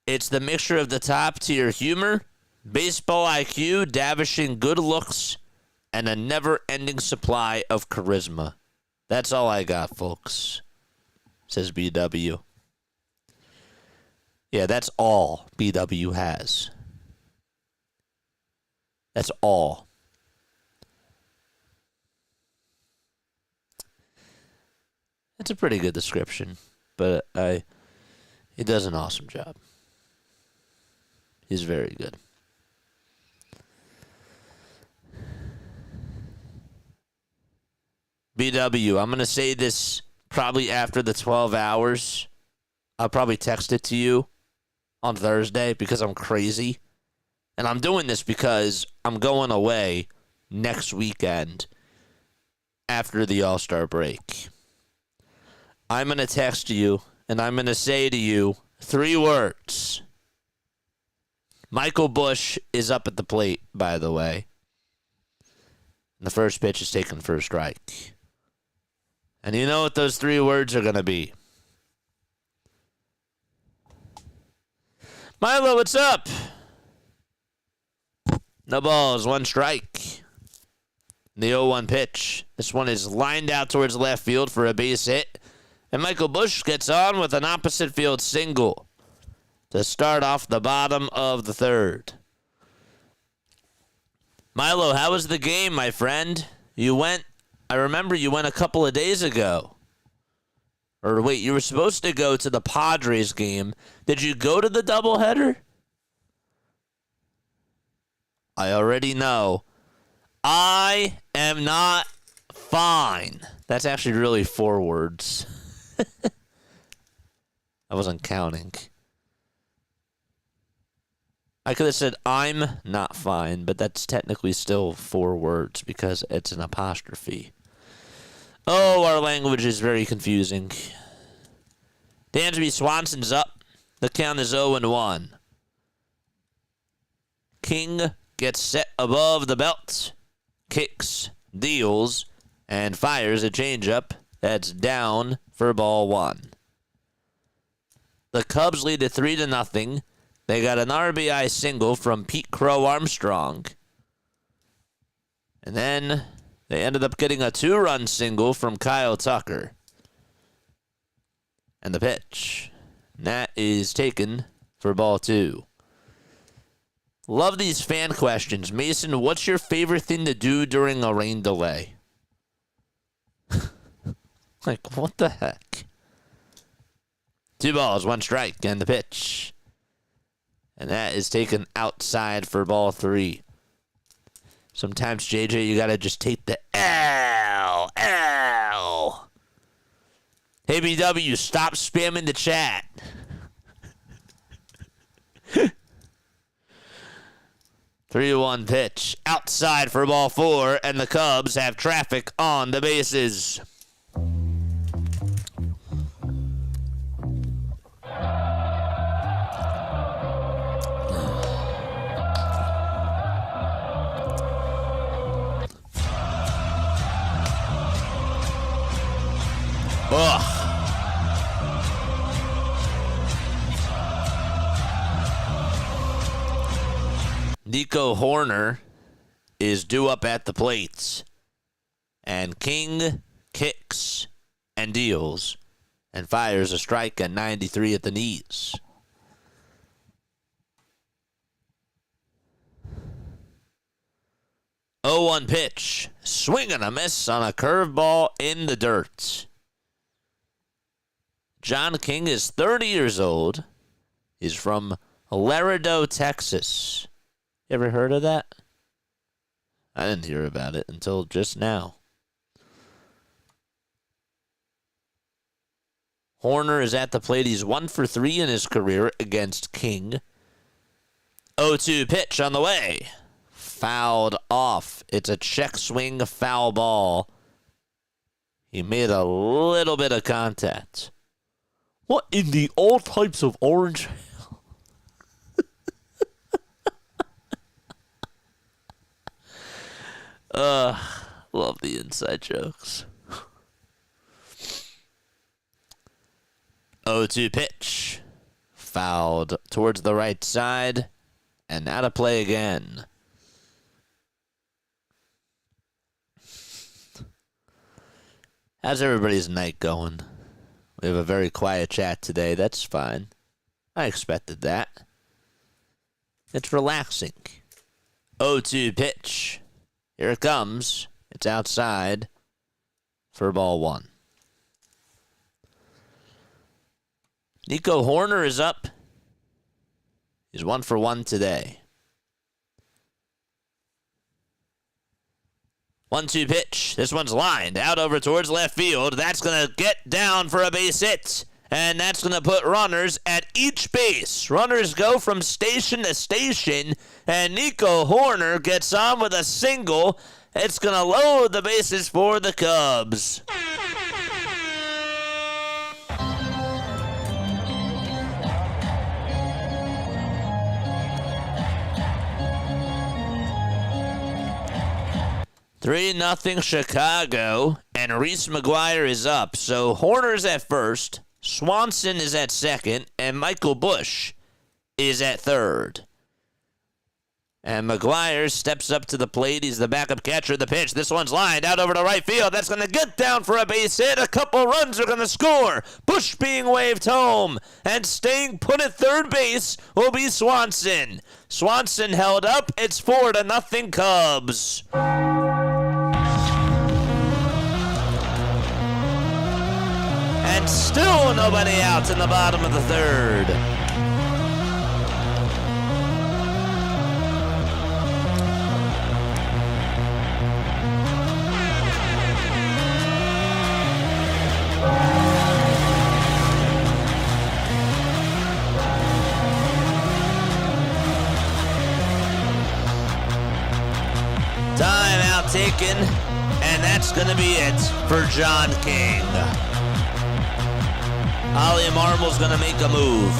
It's the mixture of the top-tier humor, baseball IQ, davishing good looks, and a never-ending supply of charisma. That's all I got, folks, says BW. Yeah, that's all BW has. That's all. It's a pretty good description, but he does an awesome job. He's very good. BW, I'm going to say this probably after the 12 hours. I'll probably text it to you on Thursday because I'm crazy. And I'm doing this because I'm going away next weekend after the All-Star break. I'm going to text you, and I'm going to say to you 3 words. Michael Busch is up at the plate, by the way. And the first pitch is taken for a strike. And you know what those 3 words are going to be. Milo, what's up? No balls, 1 strike. The 0-1 pitch. This one is lined out towards left field for a base hit. And Michael Busch gets on with an opposite field single to start off the bottom of the 3rd. Milo, how was the game, my friend? I remember you went a couple of days ago. Or wait, you were supposed to go to the Padres game. Did you go to the doubleheader? I already know. I am not fine. That's actually really 4 words. I wasn't counting. I could have said I'm not fine, but that's technically still 4 words because it's an apostrophe. Oh, our language is very confusing. Dansby Swanson's up. The count is 0-1. King gets set above the belt, kicks, deals, and fires a changeup that's down for ball 1. The Cubs lead it 3-0. They got an RBI single from Pete Crow Armstrong. And then they ended up getting a 2-run single from Kyle Tucker. And the pitch. And that is taken for ball 2. Love these fan questions. Mason, what's your favorite thing to do during a rain delay? Like, what the heck? 2 balls, 1 strike, and the pitch. And that is taken outside for ball 3. Sometimes, JJ, you got to just take the L. Hey, BW, stop spamming the chat. 3-1 pitch. Outside for ball 4, and the Cubs have traffic on the bases. Ugh. Nico Horner is due up at the plate. And King kicks and deals and fires a strike at 93 at the knees. Oh, 1 pitch. Swing and a miss on a curveball in the dirt. John King is 30 years old. He's from Laredo, Texas. You ever heard of that? I didn't hear about it until just now. Horner is at the plate. He's 1 for 3 in his career against King. 0-2 pitch on the way. Fouled off. It's a check swing foul ball. He made a little bit of contact. What in the all types of orange? Love the inside jokes. 0-2 pitch. Fouled towards the right side. And out of play again. How's everybody's night going? We have a very quiet chat today. That's fine. I expected that. It's relaxing. 0-2 pitch. Here it comes. It's outside for ball 1. Nico Horner is up. He's 1 for 1 today. 1-2 pitch. This one's lined out over towards left field. That's going to get down for a base hit. And that's going to put runners at each base. Runners go from station to station. And Nico Horner gets on with a single. It's going to load the bases for the Cubs. Three nothing Chicago, and Reese McGuire is up. So Horner's at first, Swanson is at second, and Michael Busch is at third. And McGuire steps up to the plate. He's the backup catcher. The pitch. This one's lined out over to right field. That's going to get down for a base hit. A couple runs are going to score. Busch being waved home. And staying put at third base will be Swanson. Swanson held up. It's 4-0 Cubs. And still nobody out in the bottom of the third. Timeout taken, and that's going to be it for John King. Ollie Marmol's going to make a move.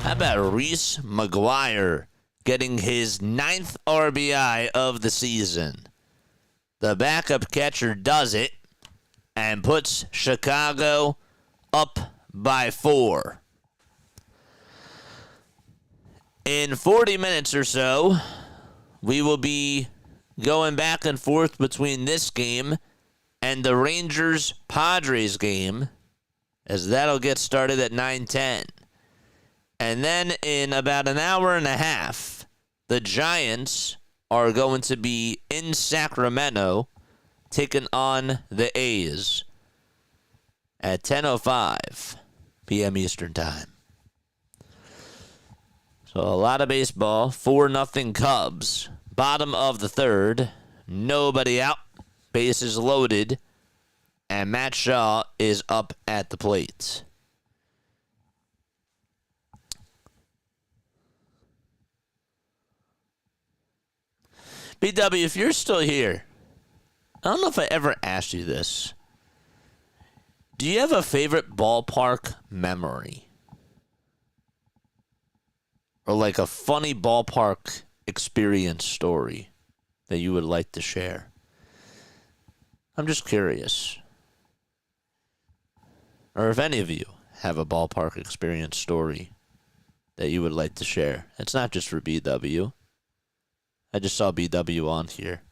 How about Reese McGuire getting his 9th RBI of the season? The backup catcher does it and puts Chicago up by 4. In 40 minutes or so, we will be going back and forth between this game and the Rangers-Padres game, as that'll get started at 9:10. And then in about an hour and a half, the Giants are going to be in Sacramento taking on the A's at 10:05 p.m. Eastern Time. So a lot of baseball. 4-0 Cubs. Bottom of the third. Nobody out. Bases loaded. And Matt Shaw is up at the plate. BW, if you're still here, I don't know if I ever asked you this. Do you have a favorite ballpark memory? Or like a funny ballpark experience story that you would like to share? I'm just curious. Or if any of you have a ballpark experience story that you would like to share. It's not just for BW. I just saw BW on here,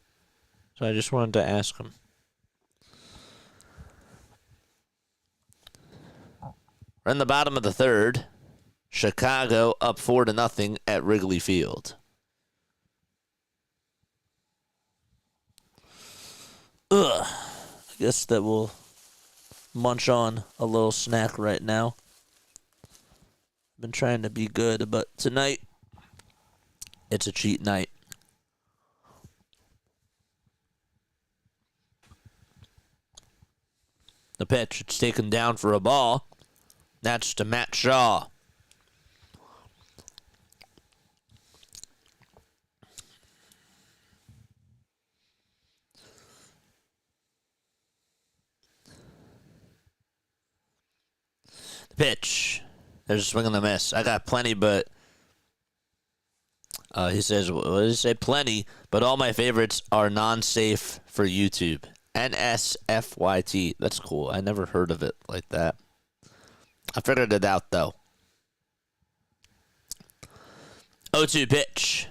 so I just wanted to ask him. We're in the bottom of the third. Chicago up 4-0 at Wrigley Field. I guess that we'll munch on a little snack right now. Been trying to be good, but tonight it's a cheat night. The pitch, it's taken down for a ball. That's to Matt Shaw. The pitch. There's a swing and a miss. I got plenty, but he says, what did he say? Plenty, but all my favorites are non-safe for YouTube. NSFYT. That's cool. I never heard of it like that. I figured it out, though. 0-2 pitch.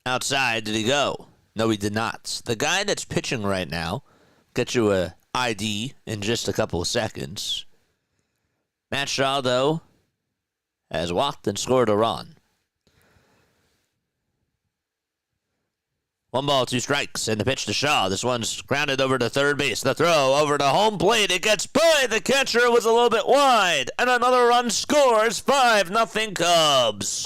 Outside. Did he go? No, he did not. The guy that's pitching right now, get you a ID in just a couple of seconds. Matt Shaw, though, has walked and scored a run. 1-2 and the pitch to Shaw. This one's grounded over to third base. The throw over to home plate. It gets by the catcher. Was a little bit wide. And another run scores. 5-0 Cubs.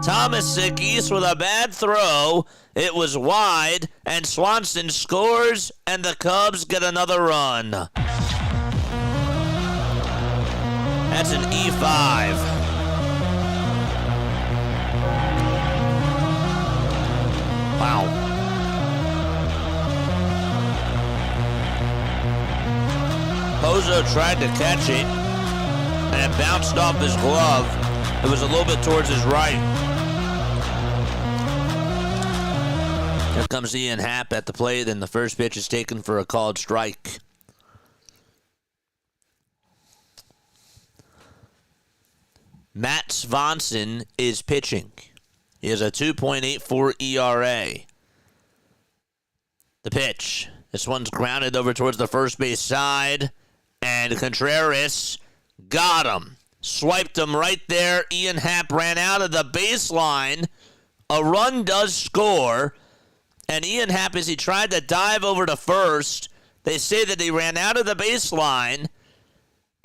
Thomas Sikis with a bad throw. It was wide. And Swanson scores. And the Cubs get another run. That's an E5. Wow. Pozo tried to catch it, and it bounced off his glove. It was a little bit towards his right. Here comes Ian Happ at the plate, and the first pitch is taken for a called strike. Matt Swanson is pitching. He has a 2.84 ERA. The pitch. This one's grounded over towards the first base side. And Contreras got him. Swiped him right there. Ian Happ ran out of the baseline. A run does score. And Ian Happ, as he tried to dive over to first, they say that he ran out of the baseline.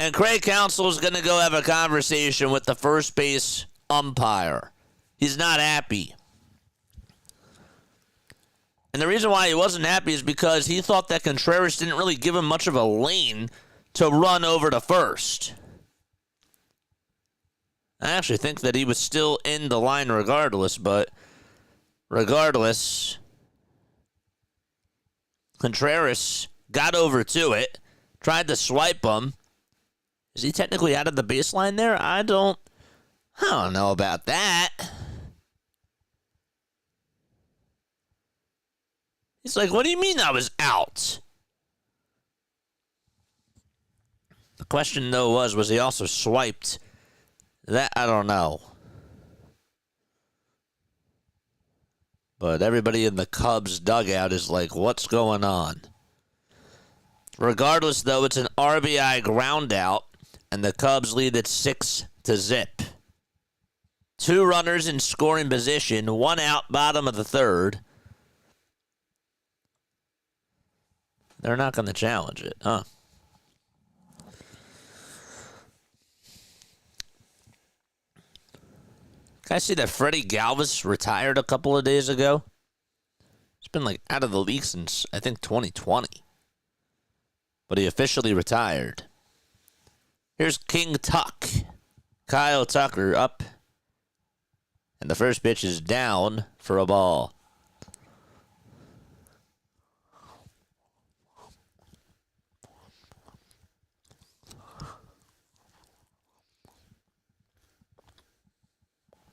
And Craig Counsell is going to go have a conversation with the first base umpire. He's not happy. And the reason why he wasn't happy is because he thought that Contreras didn't really give him much of a lane to run over to first. I actually think that he was still in the line regardless, but regardless, Contreras got over to it, tried to swipe him. Is he technically out of the baseline there? I don't know about that. He's like, what do you mean I was out? The question, though, was he also swiped? That, I don't know. But everybody in the Cubs dugout is like, what's going on? Regardless, though, it's an RBI ground out, and the Cubs lead it 6-0. 2 runners in scoring position, 1 out, bottom of the third. They're not going to challenge it, huh? Can I see that Freddie Galvis retired a couple of days ago? He's been like out of the league since, I think, 2020. But he officially retired. Here's King Tuck. Kyle Tucker up. And the first pitch is down for a ball.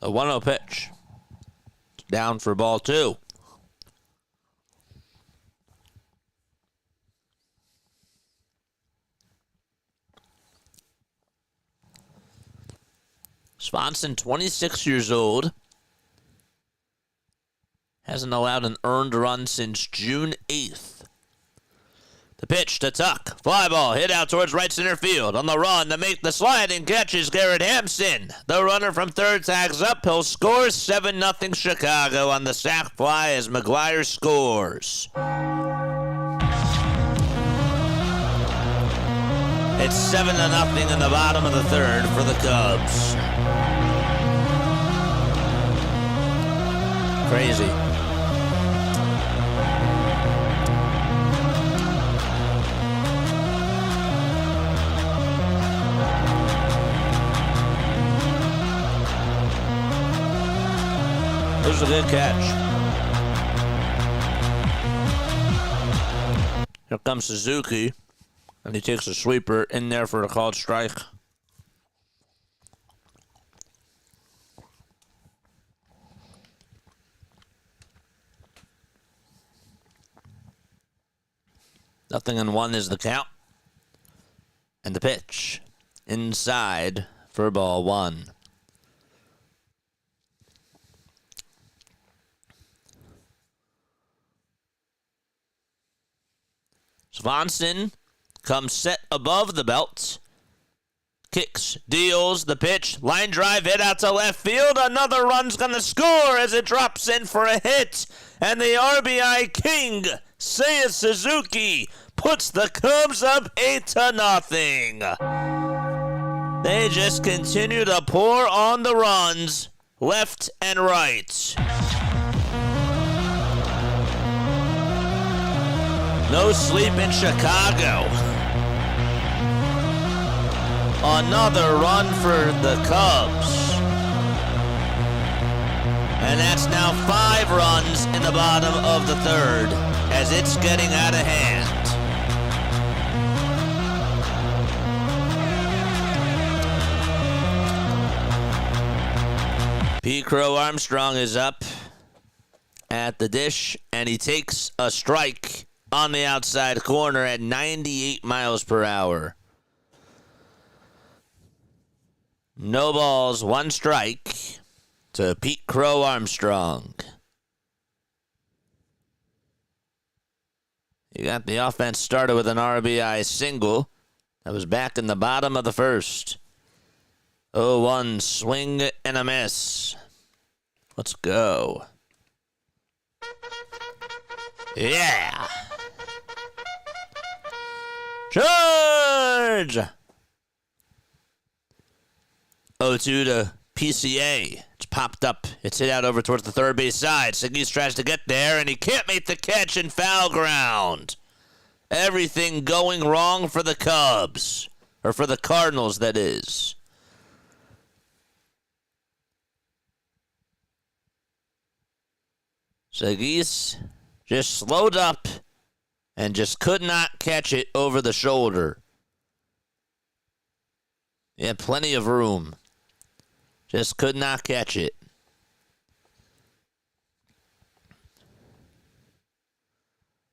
A 1-0 pitch. Down for ball 2. Swanson, 26 years old. Hasn't allowed an earned run since June 8th. The pitch to Tuck. Fly ball hit out towards right center field. On the run to make the sliding catch is Garrett Hampson. The runner from third tags up. He'll score 7-0 Chicago on the sac fly as McGuire scores. It's 7-0 in the bottom of the third for the Cubs. Crazy. This is a good catch. Here comes Suzuki, and he takes a sweeper in there for a called strike. Nothing in 1 is the count. And the pitch. Inside for ball 1. Swanson comes set above the belt. Kicks, deals, the pitch, line drive hit out to left field. Another run's going to score as it drops in for a hit. And the RBI king, Seiya Suzuki, puts the Cubs up 8-0. They just continue to pour on the runs left and right. No sleep in Chicago. Another run for the Cubs. And that's now 5 runs in the bottom of the third as it's getting out of hand. Pete Crow Armstrong is up at the dish, and he takes a strike on the outside corner at 98 miles per hour. No balls, 1 strike to Pete Crow Armstrong. You got the offense started with an RBI single. That was back in the bottom of the first. 0-1 swing and a miss. Let's go. Yeah. Charge! 0-2 to PCA. It's popped up. It's hit out over towards the third base side. Seguis tries to get there, and he can't make the catch in foul ground. Everything going wrong for the Cubs. Or for the Cardinals, that is. Seguis just slowed up and just could not catch it over the shoulder. He had plenty of room. Just could not catch it.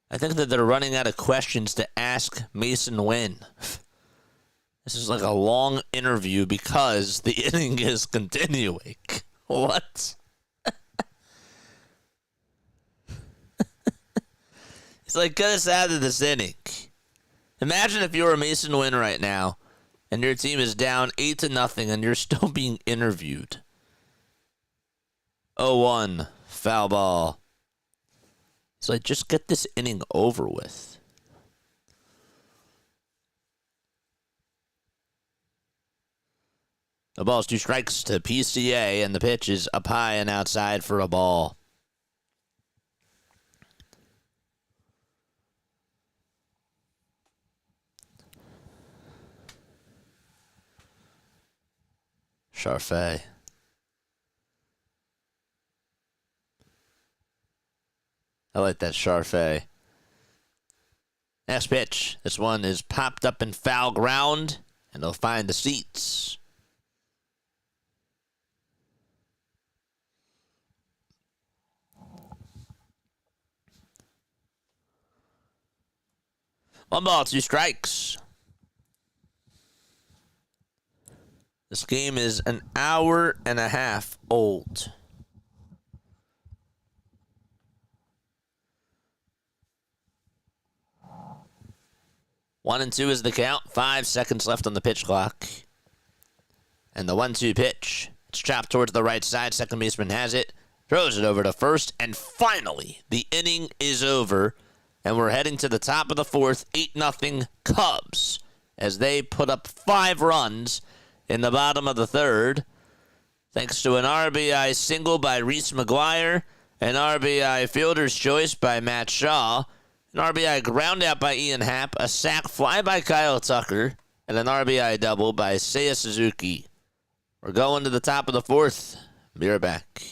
I think that they're running out of questions to ask Mason Wynn. This is like a long interview because the inning is continuing. What? It's like, get us out of this inning. Imagine if you were Mason Wynn right now and your team is down 8-0 and you're still being interviewed. 0-1, foul ball. It's like, just get this inning over with. The ball's 2 strikes to PCA, and the pitch is up high and outside for a ball. Charfait. I like that Charfait. Next pitch. This one is popped up in foul ground, and they'll find the seats. One ball, 2 strikes. This game is an hour and a half old. One and 2 is the count. 5 seconds left on the pitch clock. And the 1-2 pitch. It's chopped towards the right side. Second baseman has it. Throws it over to first. And finally, the inning is over. And we're heading to the top of the fourth. 8-0 Cubs. As they put up 5 runs in the bottom of the third, thanks to an RBI single by Reese McGuire, an RBI fielder's choice by Matt Shaw, an RBI ground out by Ian Happ, a sac fly by Kyle Tucker, and an RBI double by Seiya Suzuki. We're going to the top of the fourth. Be right back.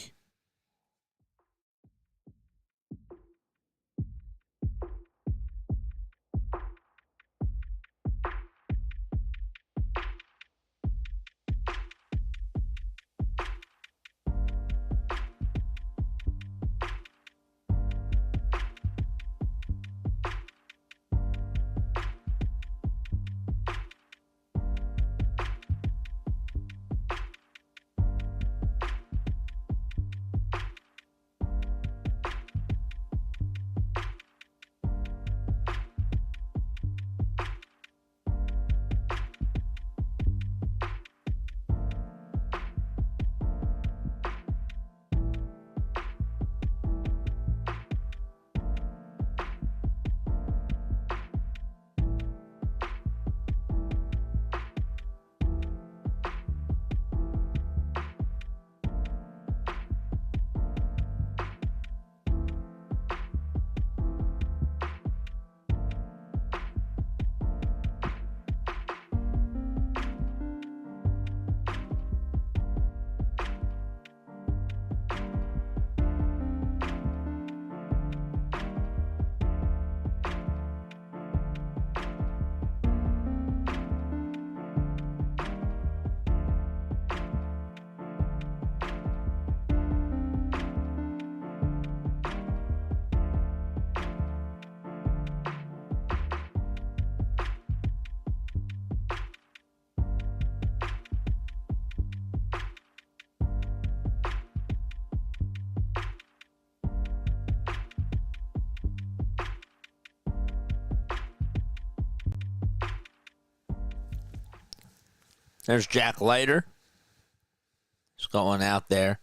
There's Jack Leiter. He's going out there.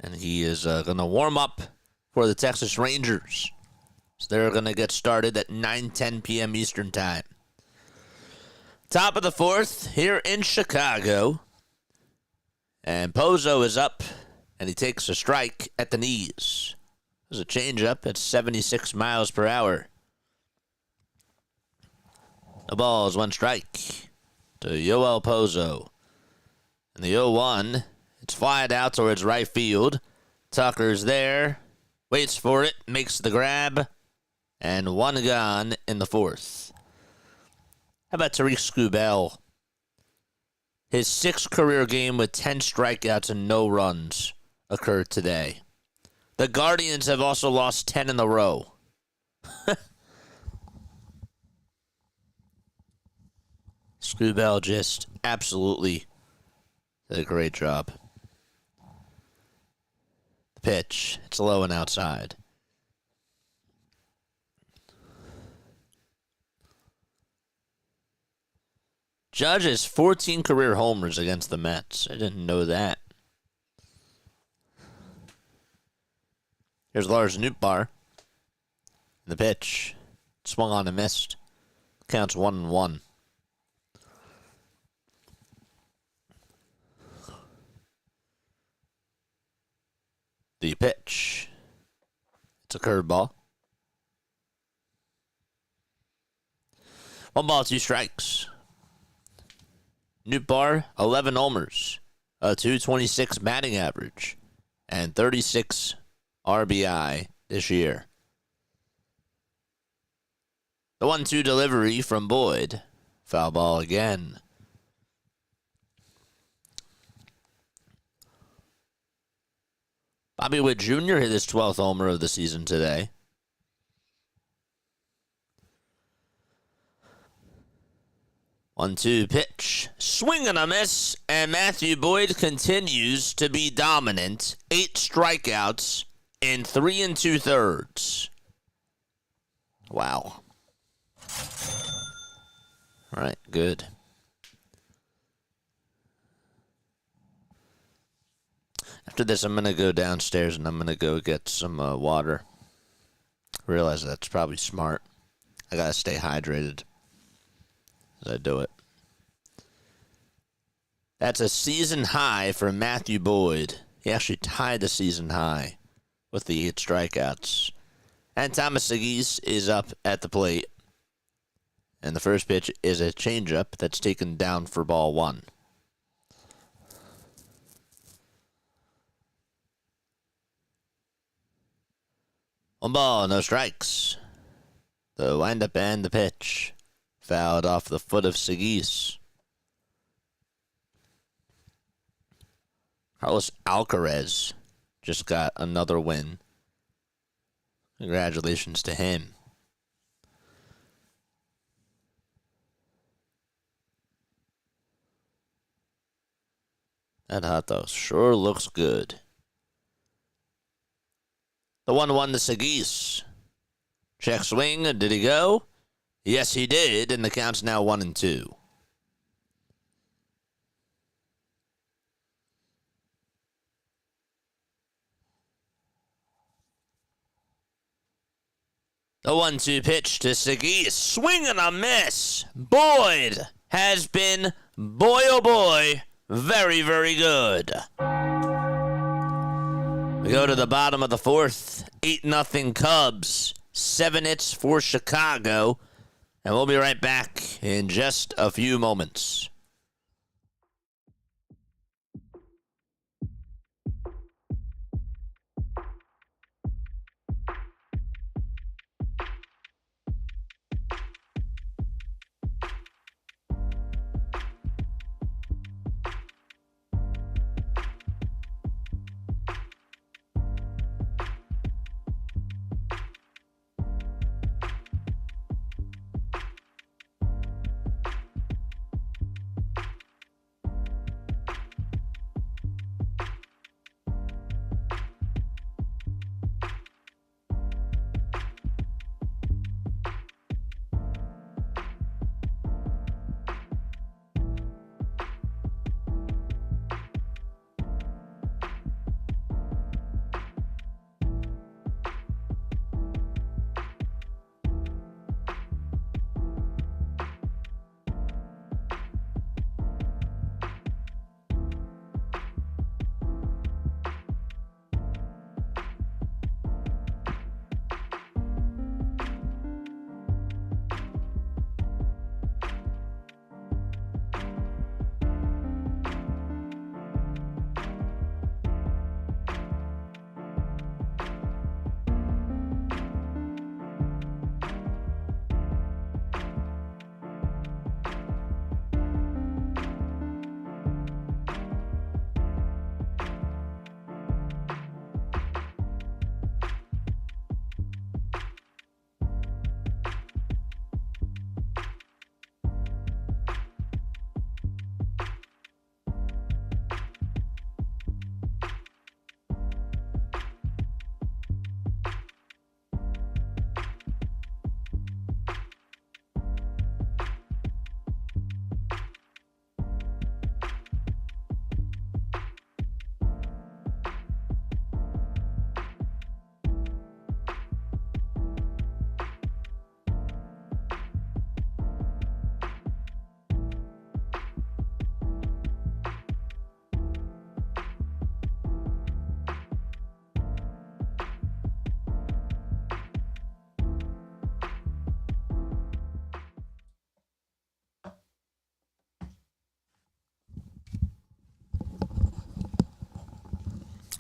And he is going to warm up for the Texas Rangers. So they're going to get started at 9:10 p.m. Eastern Time. Top of the fourth here in Chicago. And Pozo is up, and he takes a strike at the knees. There's a changeup at 76 miles per hour. The ball is one strike to Yoel Pozo. And the 0-1, it's flying out towards right field. Tucker's there, waits for it, makes the grab, and one gone in the fourth. How about Tariq Skubal? His sixth career game with 10 strikeouts and no runs occurred today. The Guardians have also lost 10 in a row. Skubal just absolutely did a great job. The pitch, it's low and outside. Judge has 14 career homers against the Mets. I didn't know that. Here's Lars Nootbaar. The pitch. Swung on and missed. Counts 1-1. The pitch. It's a curveball. 1 ball, 2 strikes. Nootbaar, 11 homers, a .226 batting average, and 36 RBI this year. The 1-2 delivery from Boyd. Foul ball again. Bobby Witt Jr. hit his 12th homer of the season today. One-two pitch. Swing and a miss, and Matthew Boyd continues to be dominant. 8 strikeouts in 3 2/3. Wow. All right, good. After this, I'm going to go downstairs and I'm going to go get some water. Realize that's probably smart. I got to stay hydrated as I do it. That's a season high for Matthew Boyd. He actually tied the season high with the 8 strikeouts. And Thomas Segis is up at the plate. And the first pitch is a changeup that's taken down for ball 1. One ball, no strikes. The windup and the pitch. Fouled off the foot of Segis. Carlos Alcaraz just got another win. Congratulations to him. That hot dog sure looks good. The 1-1 to Segis. Check swing. Did he go? Yes, he did, and the count's now 1-2. The 1-2 pitch to Segis. Swing and a miss. Boyd has been, boy oh boy, very, very good. We go to the bottom of the fourth. 8-0 Cubs. 7 hits for Chicago. And we'll be right back in just a few moments.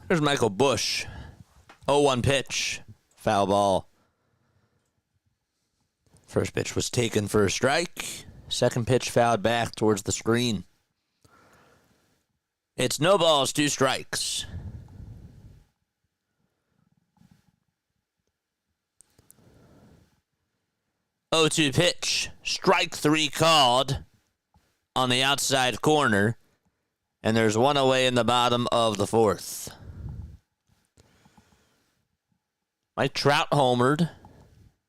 There's Michael Busch. 0-1 pitch. Foul ball. First pitch was taken for a strike. Second pitch fouled back towards the screen. It's no balls, 2 strikes. Oh, 2 pitch. Strike 3 called on the outside corner. And there's one away in the bottom of the 4th. Mike Trout homered.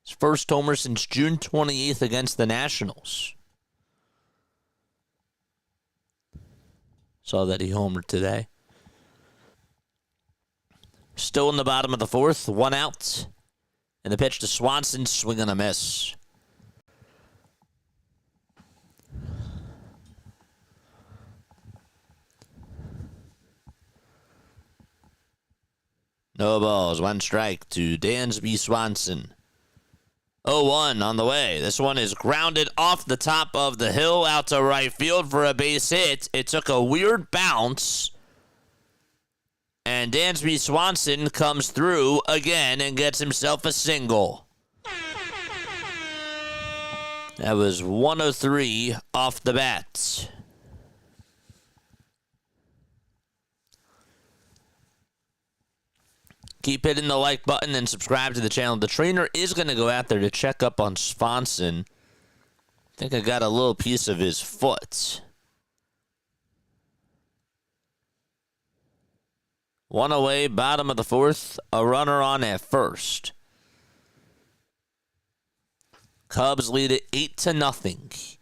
His first homer since June 28th against the Nationals. Saw that he homered today. Still in the bottom of the 4th, 1 out. And the pitch to Swanson, swing and a miss. No balls, 1 strike to Dansby Swanson. 0-1 on the way. This one is grounded off the top of the hill out to right field for a base hit. It took a weird bounce. And Dansby Swanson comes through again and gets himself a single. That was 103 off the bat. Keep hitting the like button and subscribe to the channel. The trainer is going to go out there to check up on Swanson. I think I got a little piece of his foot. 1 away, bottom of the 4th. A runner on at first. Cubs lead it 8-0.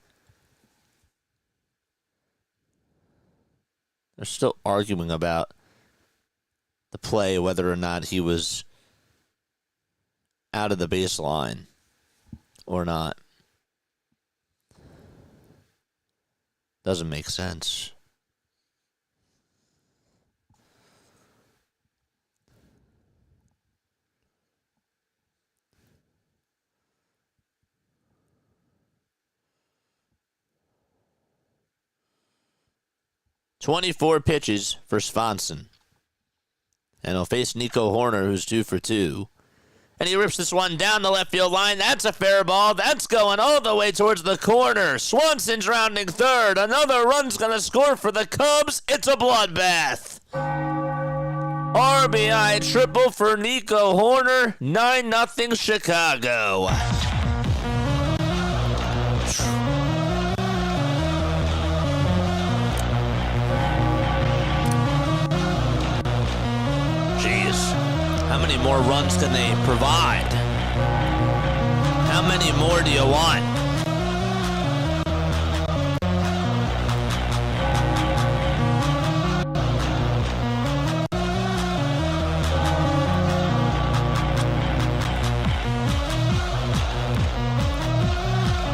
They're still arguing about the play, whether or not he was out of the baseline or not. Doesn't make sense. "24 pitches for Swanson. And he'll face Nico Horner, who's 2 for 2. And he rips this one down the left field line. That's a fair ball. That's going all the way towards the corner. Swanson's rounding third. Another run's going to score for the Cubs. It's a bloodbath. RBI triple for Nico Horner. 9-0 Chicago. How many more runs can they provide? How many more do you want?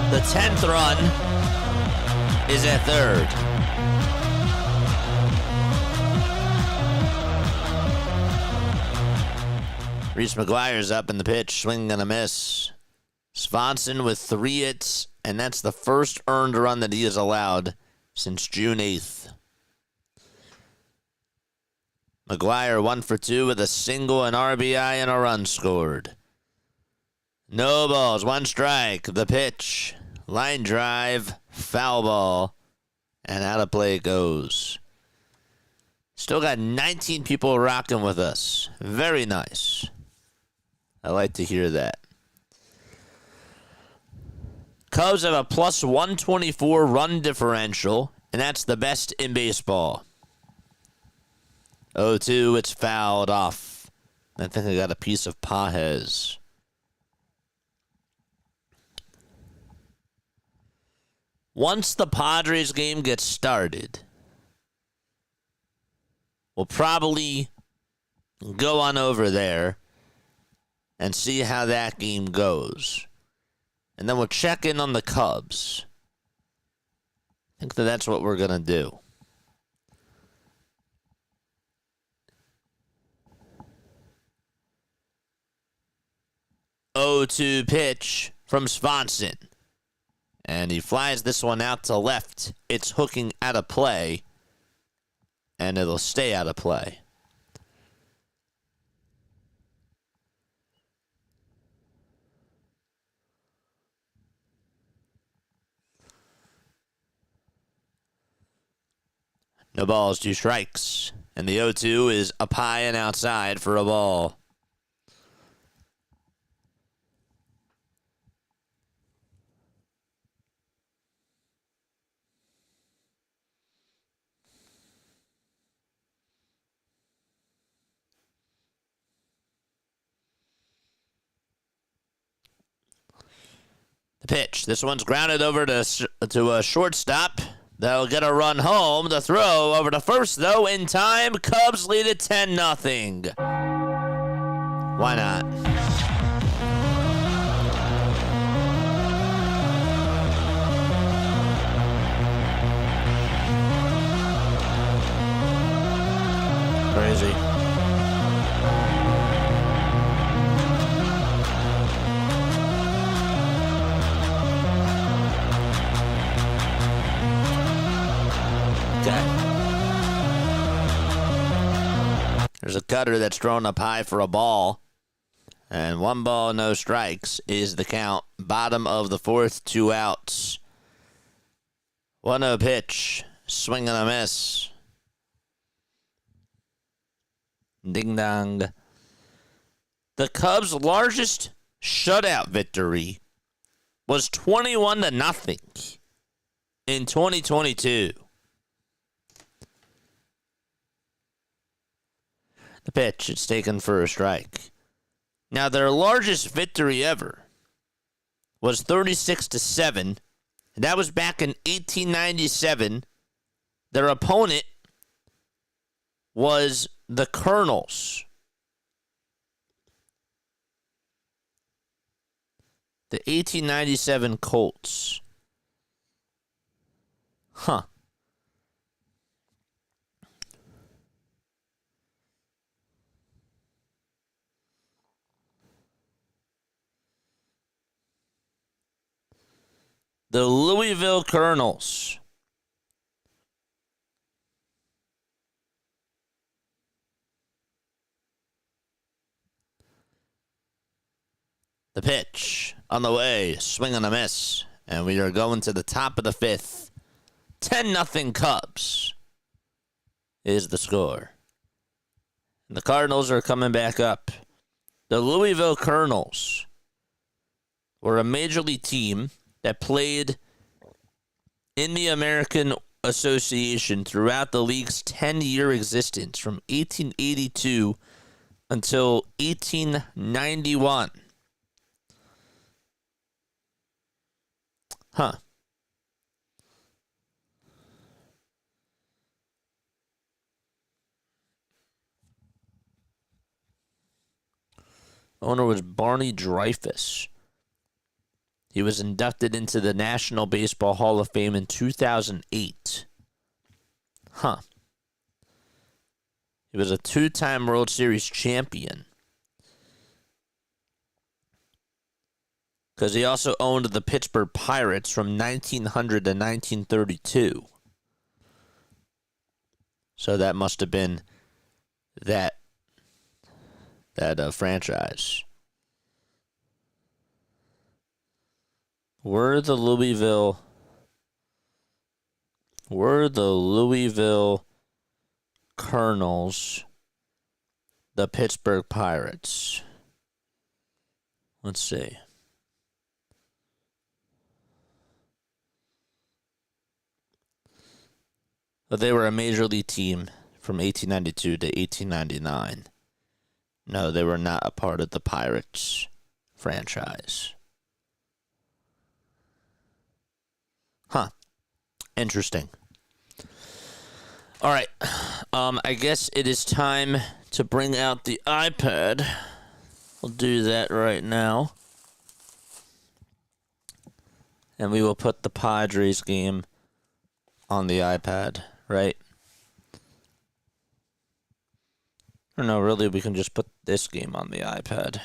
The 10th run is at third. Reese McGuire's up in the pitch, swing and a miss. Swanson with 3 hits, and that's the first earned run that he has allowed since June 8th. McGuire 1 for 2 with a single, an RBI, and a run scored. No balls, 1 strike. The pitch, line drive, foul ball, and out of play it goes. Still got 19 people rocking with us. Very nice. I like to hear that. Cubs have a plus 124 run differential, and that's the best in baseball. 0-2, it's fouled off. I think I got a piece of Pajes. Once the Padres game gets started, we'll probably go on over there and see how that game goes. And then we'll check in on the Cubs. I think that's what we're going to do. Oh, 2 pitch from Swanson. And he flies this one out to left. It's hooking out of play. And it'll stay out of play. No balls, 2 strikes. And the 0-2 is up high and outside for a ball. The pitch. This one's grounded over to a shortstop. They'll get a run home. The throw over to first, though, in time. Cubs lead it 10-0. Why not? Crazy. There's a cutter that's thrown up high for a ball. And 1 ball, no strikes is the count. Bottom of the 4th, 2 outs. 1-0 pitch. Swing and a miss. Ding dong. The Cubs' largest shutout victory was 21-0 in 2022. The pitch, it's taken for a strike. Now, their largest victory ever was 36-7. And that was back in 1897. Their opponent was the Cardinals. The 1897 Colts. Huh. The Louisville Cardinals. The pitch on the way, swing and a miss, and we are going to the top of the 5th. 10-0 Cubs is the score. And the Cardinals are coming back up. The Louisville Cardinals were a major league team that played in the American Association throughout the league's 10-year existence from 1882 until 1891. Huh. Owner was Barney Dreyfuss. He was inducted into the National Baseball Hall of Fame in 2008. Huh. He was a 2-time World Series champion. Because he also owned the Pittsburgh Pirates from 1900 to 1932. So that must have been that franchise. Were the Louisville Cardinals the Pittsburgh Pirates? Let's see. But they were a major league team from 1892 to 1899. No, they were not a part of the Pirates franchise. Huh. Interesting. All right. I guess it is time to bring out the iPad. We'll do that right now. And we will put the Padres game on the iPad, right? Or no, really, we can just put this game on the iPad.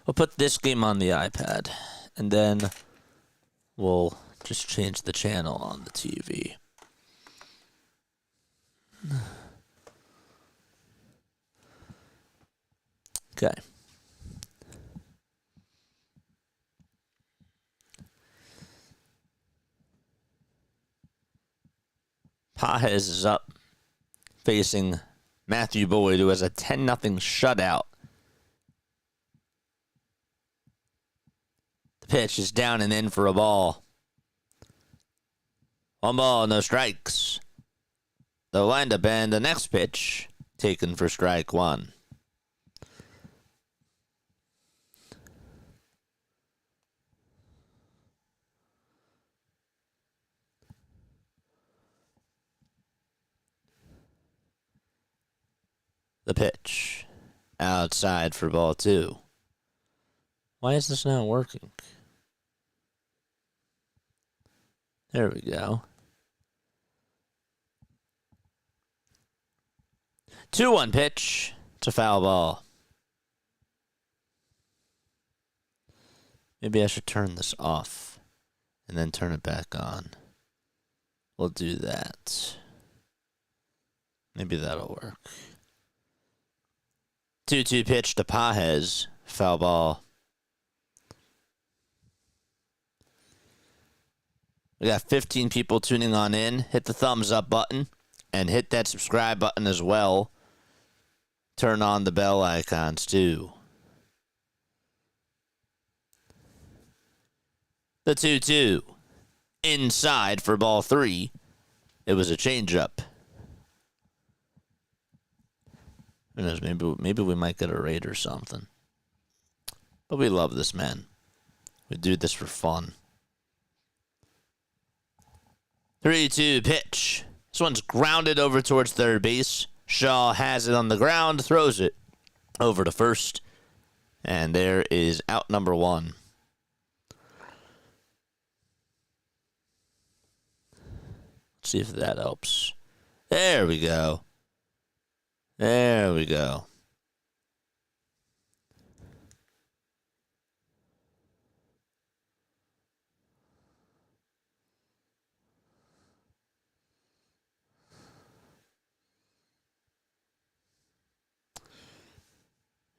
We'll put this game on the iPad. And then we'll just change the channel on the TV. Okay. Pages is up facing Matthew Boyd, who has a 10-0 shutout. The pitch is down and in for a ball. 1 ball, no strikes. The windup and the next pitch taken for strike 1. The pitch outside for ball 2. Why is this not working? There we go. 2-1 pitch. It's a foul ball. Maybe I should turn this off and then turn it back on. We'll do that. Maybe that'll work. 2-2 pitch to Pages. Foul ball. We got 15 people tuning on in. Hit the thumbs up button and hit that subscribe button as well. Turn on the bell icons too. The 2-2. Inside for ball 3. It was a changeup. Who knows, maybe we might get a raid or something. But we love this man. We do this for fun. 3-2 pitch. This one's grounded over towards third base. Shaw has it on the ground, throws it over to first. And there is out number 1. Let's see if that helps. There we go. There we go.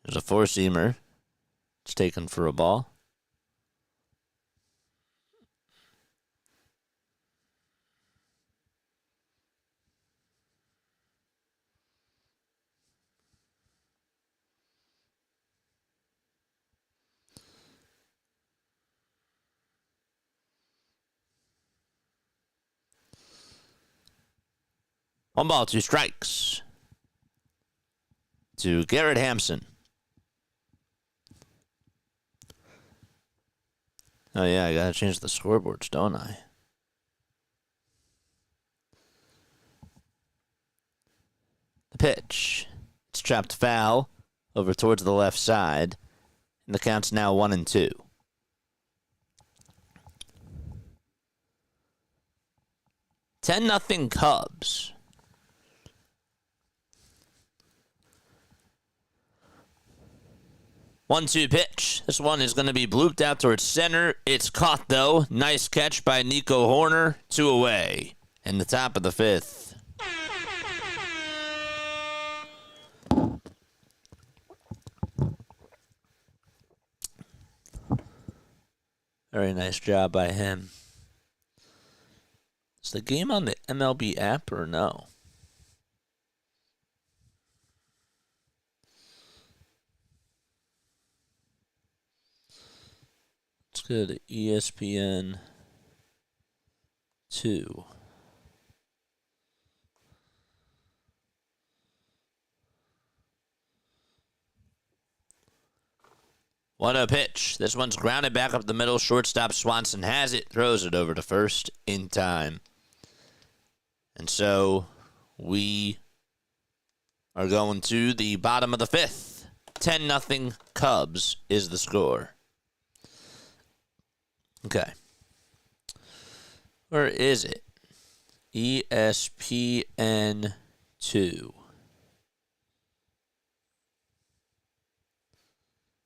There's a 4-seamer. It's taken for a ball. One ball, 2 strikes. To Garrett Hampson. Oh, yeah, I got to change the scoreboards, don't I? The pitch. It's chopped foul over towards the left side. And the count's now 1-2. $10-0 Cubs. 1-2 pitch. This one is going to be blooped out towards center. It's caught, though. Nice catch by Nico Horner. 2 away in the top of the 5th. Very nice job by him. Is the game on the MLB app or no? Let's go to ESPN 2. What a pitch. This one's grounded back up the middle. Shortstop Swanson has it. Throws it over to first in time. And so we are going to the bottom of the 5th. 10-0 Cubs is the score. Okay. Where is it? ESPN 2.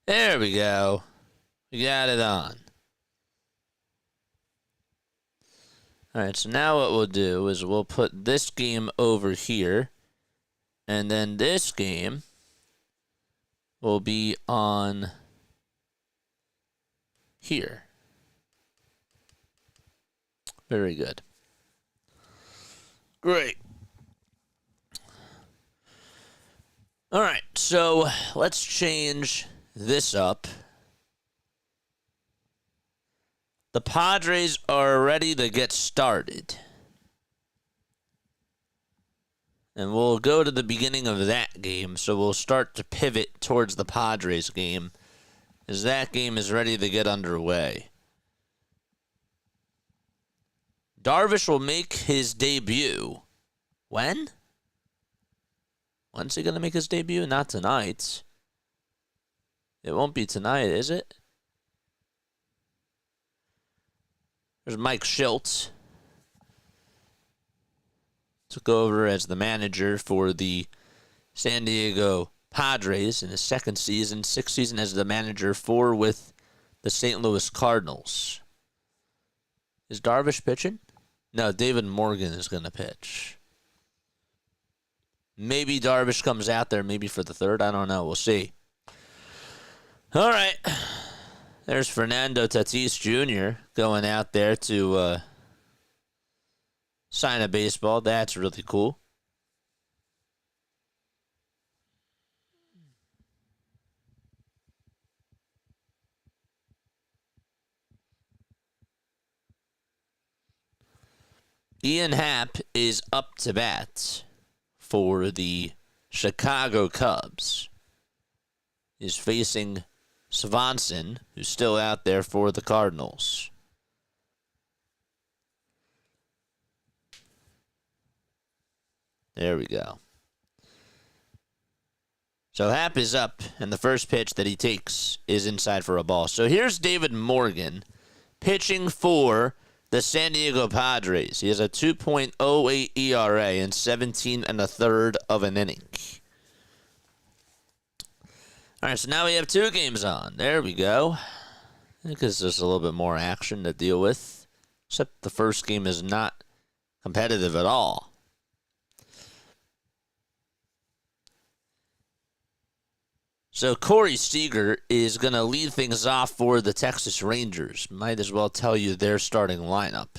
There we go. We got it on. All right, so now what we'll do is we'll put this game over here, and then this game will be on here. Very good. Great. All right, so let's change this up. The Padres are ready to get started. And we'll go to the beginning of that game, so we'll start to pivot towards the Padres game, as that game is ready to get underway. Darvish will make his debut. When? When's he going to make his debut? Not tonight. It won't be tonight, is it? There's Mike Schultz. Took over as the manager for the San Diego Padres in his second season. Sixth season as the manager, 4 with the St. Louis Cardinals. Is Darvish pitching? No, David Morgan is going to pitch. Maybe Darvish comes out there maybe for the third. I don't know. We'll see. All right. There's Fernando Tatis Jr. going out there to sign a baseball. That's really cool. Ian Happ is up to bat for the Chicago Cubs. He's facing Swanson, who's still out there for the Cardinals. There we go. So Happ is up, and the first pitch that he takes is inside for a ball. So here's David Morgan pitching for the San Diego Padres. He has a 2.08 ERA in 17 1/3 of an inning. All right, so now we have 2 games on. There we go. I think there's just a little bit more action to deal with. Except the first game is not competitive at all. So Corey Seager is going to lead things off for the Texas Rangers. Might as well tell you their starting lineup.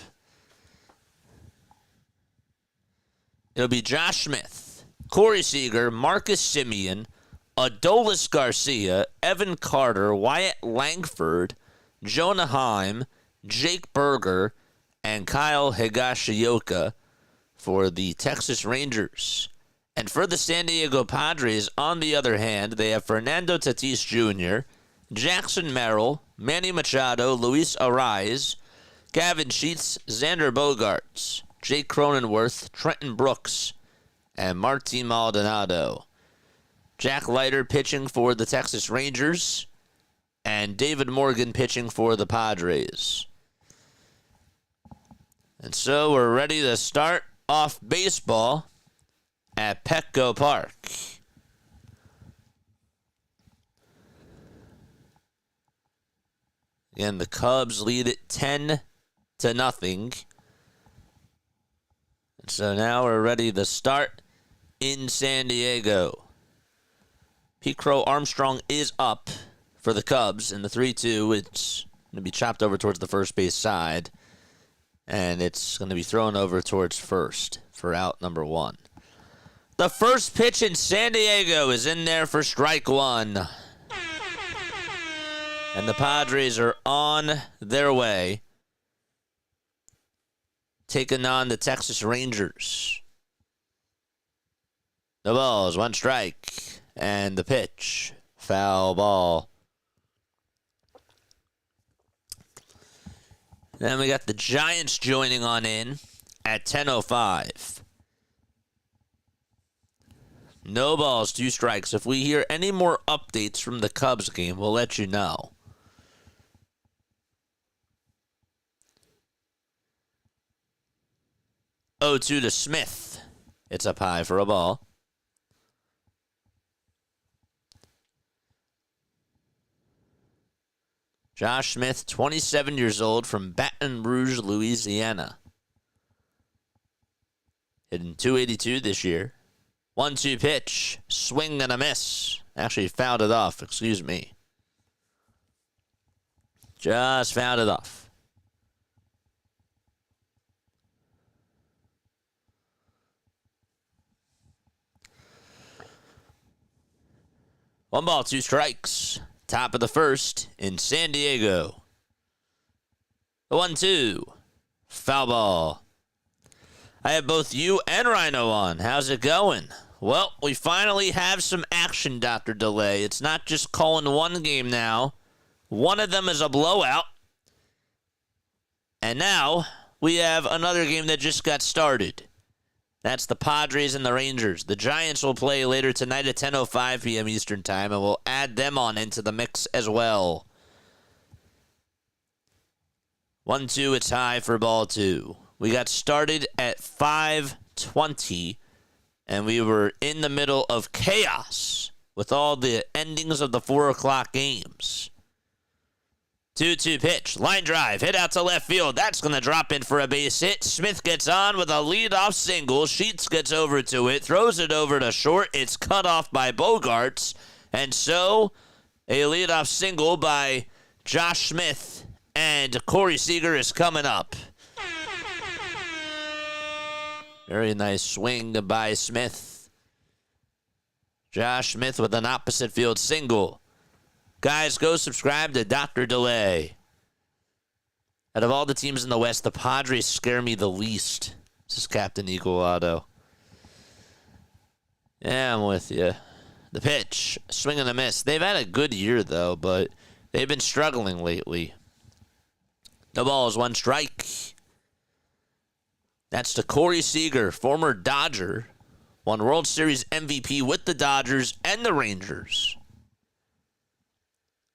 It'll be Josh Smith, Corey Seager, Marcus Semien, Adolis Garcia, Evan Carter, Wyatt Langford, Jonah Heim, Jake Berger, and Kyle Higashioka for the Texas Rangers. And for the San Diego Padres, on the other hand, they have Fernando Tatis Jr., Jackson Merrill, Manny Machado, Luis Arraez, Gavin Sheets, Xander Bogaerts, Jake Cronenworth, Trenton Brooks, and Martin Maldonado. Jack Leiter pitching for the Texas Rangers, and David Morgan pitching for the Padres. And so we're ready to start off baseball at Petco Park. Again, the Cubs lead it 10-0. And so now we're ready to start in San Diego. Pete Crow Armstrong is up for the Cubs in the 3-2. It's going to be chopped over towards the first base side. And it's going to be thrown over towards first for out number 1. The first pitch in San Diego is in there for strike 1. And the Padres are on their way, taking on the Texas Rangers. The ball is 1 strike. And the pitch, foul ball. Then we got the Giants joining on in at 10:05. No balls, 2 strikes. If we hear any more updates from the Cubs game, we'll let you know. Oh, 2 to Smith. It's up high for a ball. Josh Smith, 27 years old, from Baton Rouge, Louisiana. Hitting .282 this year. 1-2 pitch. Swing and a miss. Actually fouled it off. Excuse me. Just fouled it off. One ball, two strikes. Top of the first in San Diego. The 1-2. Foul ball. I have both you and Rhino on. How's it going? Well, we finally have some action, Dr. Delay. It's not just calling one game now. One of them is a blowout. And now we have another game that just got started. That's the Padres and the Rangers. The Giants will play later tonight at 10:05 p.m. Eastern Time, and we'll add them on into the mix as well. 1-2, it's high for ball two. We got started at 5:20, and we were in the middle of chaos with all the endings of the 4 o'clock games. 2-2 pitch, line drive, hit out to left field. That's going to drop in for a base hit. Smith gets on with a leadoff single. Sheets gets over to it, throws it over to short. It's cut off by Bogarts. And so, a leadoff single by Josh Smith. And Corey Seager is coming up. Very nice swing by Smith. Josh Smith with an opposite field single. Guys, go subscribe to Dr. Delay. Out of all the teams in the West, the Padres scare me the least. This is Captain Eagle Auto. Yeah, I'm with you. The pitch, swing and a miss. They've had a good year, though, but they've been struggling lately. No balls, one strike. That's to Corey Seager, former Dodger. Won World Series MVP with the Dodgers and the Rangers.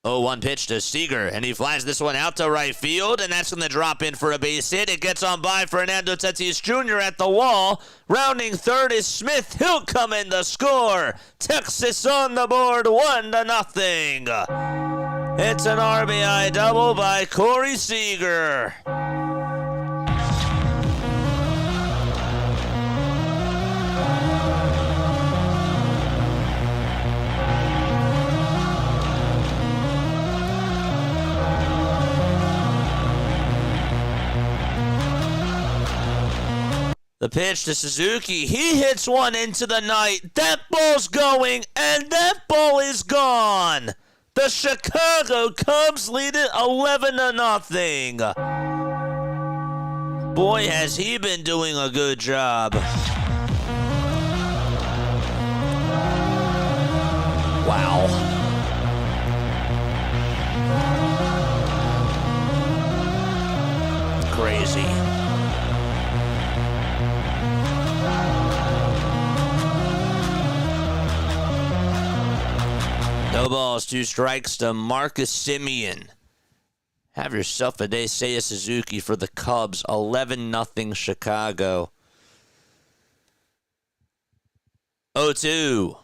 0-1 pitch to Seager, and he flies this one out to right field, and that's going to drop in for a base hit. It gets on by Fernando Tatis Jr. at the wall. Rounding third is Smith. He'll come in to score. Texas on the board, 1-0. It's an RBI double by Corey Seager. The pitch to Suzuki. He hits one into the night. That ball's going, and that ball is gone. The Chicago Cubs lead it 11-0. Boy, has he been doing a good job. Wow. Crazy. No balls, two strikes to Marcus Semien. Have yourself a day, Seiya Suzuki for the Cubs. 11-0 Chicago. 0-2.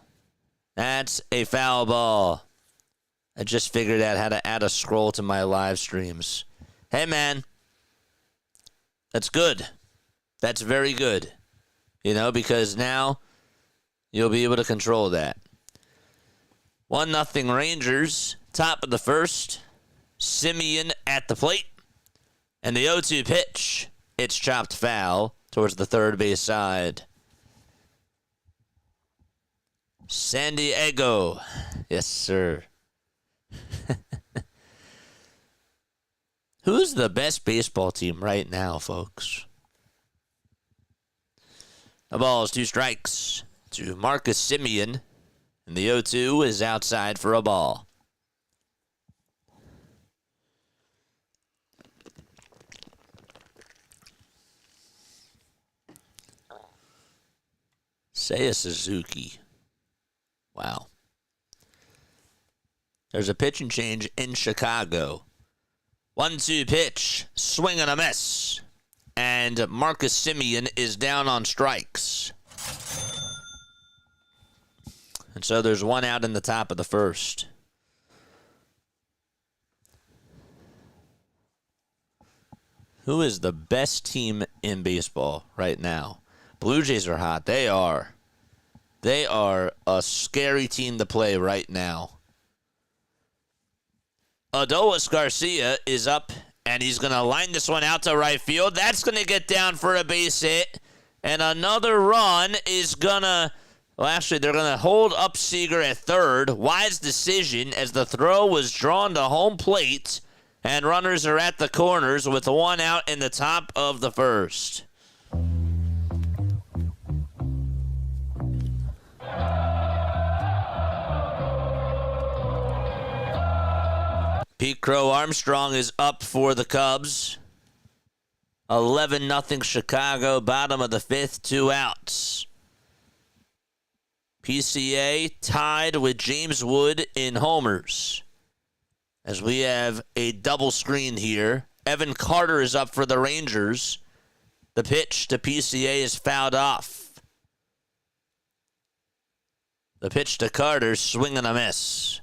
That's a foul ball. I just figured out how to add a scroll to my live streams. Hey, man. That's good. That's very good. You know, because now you'll be able to control that. 1-0 Rangers, top of the first. Semien at the plate. And the 0-2 pitch, it's chopped foul towards the third base side. San Diego. Yes, sir. Who's the best baseball team right now, folks? The ball is two strikes to Marcus Semien. And the 0-2 is outside for a ball. Seiya Suzuki. Wow. There's a pitch and change in Chicago. 1-2 pitch. Swing and a miss. And Marcus Semien is down on strikes. And so there's one out in the top of the first. Who is the best team in baseball right now? Blue Jays are hot. They are. They are a scary team to play right now. Adolis Garcia is up, and he's going to line this one out to right field. That's going to get down for a base hit. And another run is going to Well, actually, they're going to hold up Seager at third. Wise decision as the throw was drawn to home plate, and runners are at the corners with one out in the top of the first. Pete Crow Armstrong is up for the Cubs. 11-0 Chicago, bottom of the fifth, 2 outs. PCA tied with James Wood in homers. As we have a double screen here. Evan Carter is up for the Rangers. The pitch to PCA is fouled off. The pitch to Carter, swing and a miss.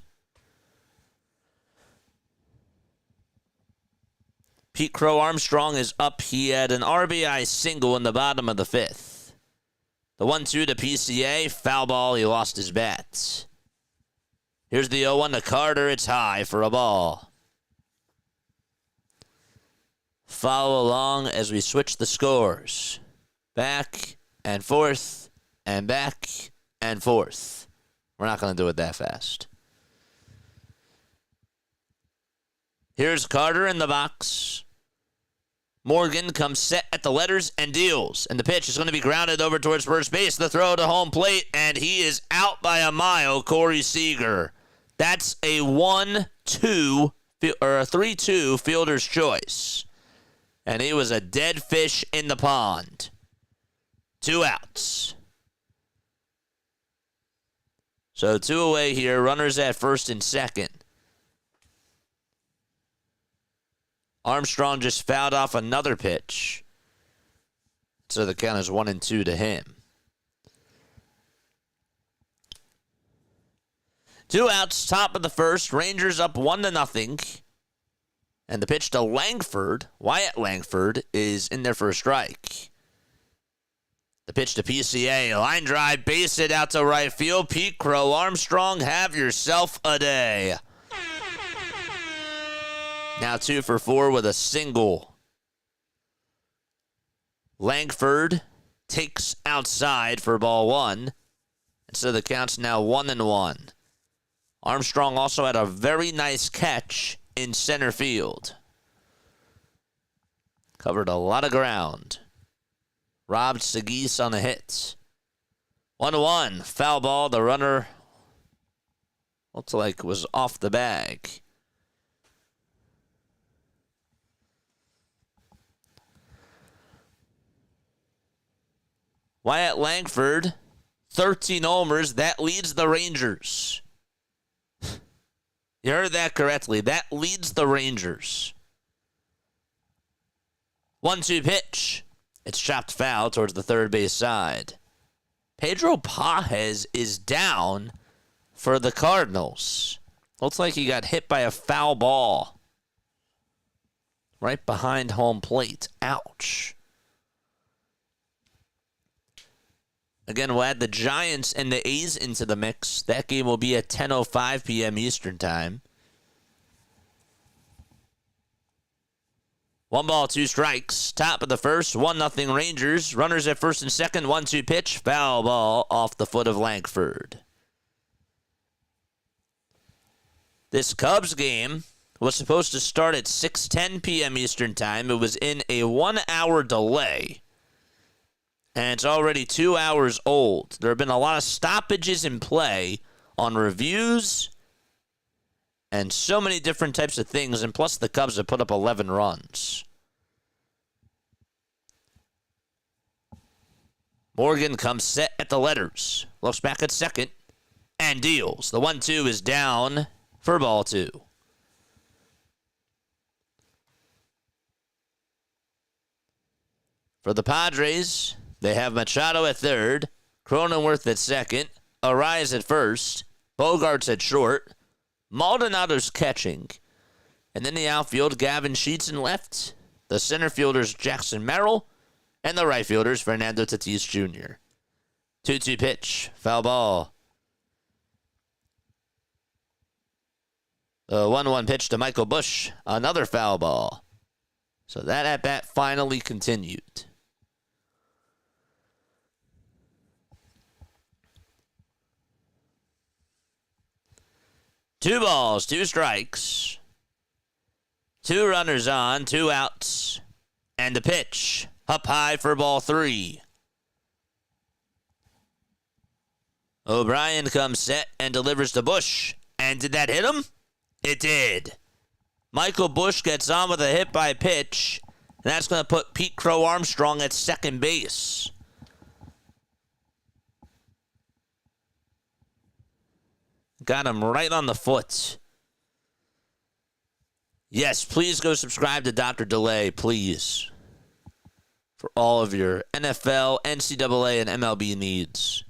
Pete Crow Armstrong is up. He had an RBI single in the bottom of the fifth. The 1-2 to PCA, foul ball, he lost his bat. Here's the 0-1 to Carter, it's high for a ball. Follow along as we switch the scores. Back and forth, and back and forth. We're not going to do it that fast. Here's Carter in the box. Morgan comes set at the letters and deals. And the pitch is going to be grounded over towards first base. The throw to home plate, and he is out by a mile, Corey Seager. That's a 1-2 or a 3-2 fielder's choice. And he was a dead fish in the pond. 2 outs. So 2 away here. Runners at first and second. Armstrong just fouled off another pitch. So the count is 1-2 to him. 2 outs, top of the first. Rangers up 1-0. And the pitch to Langford, Wyatt Langford, is in there for a strike. The pitch to PCA, line drive, base hit out to right field. Pete Crow Armstrong, have yourself a day. Now 2 for 4 with a single. Langford takes outside for ball 1. And so the count's now 1-1. Armstrong also had a very nice catch in center field. Covered a lot of ground. Robbed Seguis on the hit. 1-1. Foul ball. The runner looks like was off the bag. Wyatt Langford, 13 homers. That leads the Rangers. You heard that correctly. That leads the Rangers. 1-2 pitch. It's chopped foul towards the third base side. Pedro Pajes is down for the Cardinals. Looks like he got hit by a foul ball right behind home plate. Ouch. Again, we'll add the Giants and the A's into the mix. That game will be at 10:05 p.m. Eastern Time. 1 ball, 2 strikes. Top of the first, 1-0 Rangers. Runners at first and second, 1-2 pitch. Foul ball off the foot of Langford. This Cubs game was supposed to start at 6:10 p.m. Eastern Time. It was in a 1-hour delay. And it's already 2 hours old. There have been a lot of stoppages in play on reviews and so many different types of things. And plus, the Cubs have put up 11 runs. Morgan comes set at the letters. Looks back at second and deals. The 1-2 is down for ball 2. For the Padres, they have Machado at third, Cronenworth at second, Arias at first, Bogarts at short, Maldonado's catching, and then the outfield, Gavin Sheets in left, the center fielders Jackson Merrill, and the right fielders Fernando Tatis Jr. 2-2 pitch, foul ball. The 1-1 pitch to Michael Busch, another foul ball. So that at-bat finally continued. 2 balls, 2 strikes. 2 runners on, 2 outs. And the pitch. Up high for ball 3. O'Brien comes set and delivers to Bush. And did that hit him? It did. Michael Bush gets on with a hit by pitch. And that's going to put Pete Crow Armstrong at second base. Got him right on the foot. Yes, please go subscribe to Dr. Delay, please. For all of your NFL, NCAA, and MLB needs.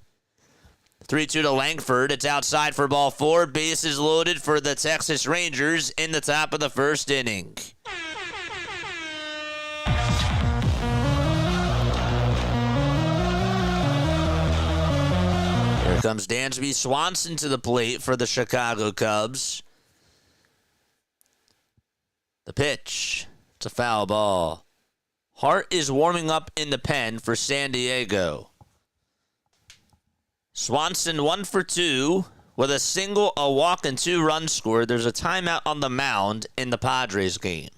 3-2 to Langford. It's outside for ball 4. Bases loaded for the Texas Rangers in the top of the first inning. Here comes Dansby Swanson to the plate for the Chicago Cubs. The pitch. It's a foul ball. Hart is warming up in the pen for San Diego. Swanson 1 for 2 with a single, a walk, and 2 runs scored. There's a timeout on the mound in the Padres game.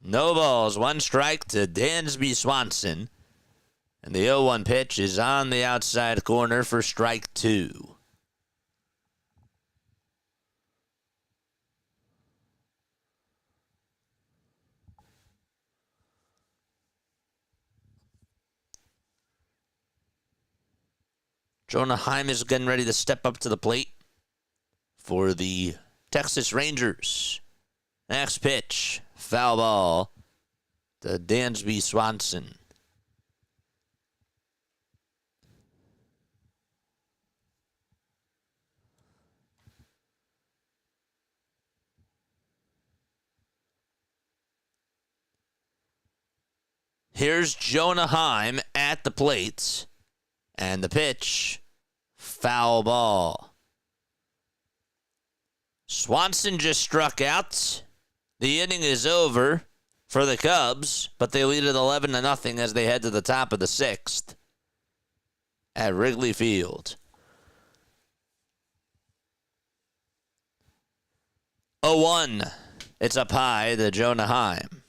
No balls, 1 strike to Dansby Swanson. And the 0-1 pitch is on the outside corner for strike 2. Jonah Heim is getting ready to step up to the plate for the Texas Rangers. Next pitch, foul ball to Dansby Swanson. Here's Jonah Heim at the plate. And the pitch, foul ball. Swanson just struck out. The inning is over for the Cubs, but they lead it 11-0 as they head to the top of the 6th at Wrigley Field. 0-1. It's up high to Jonah Heim.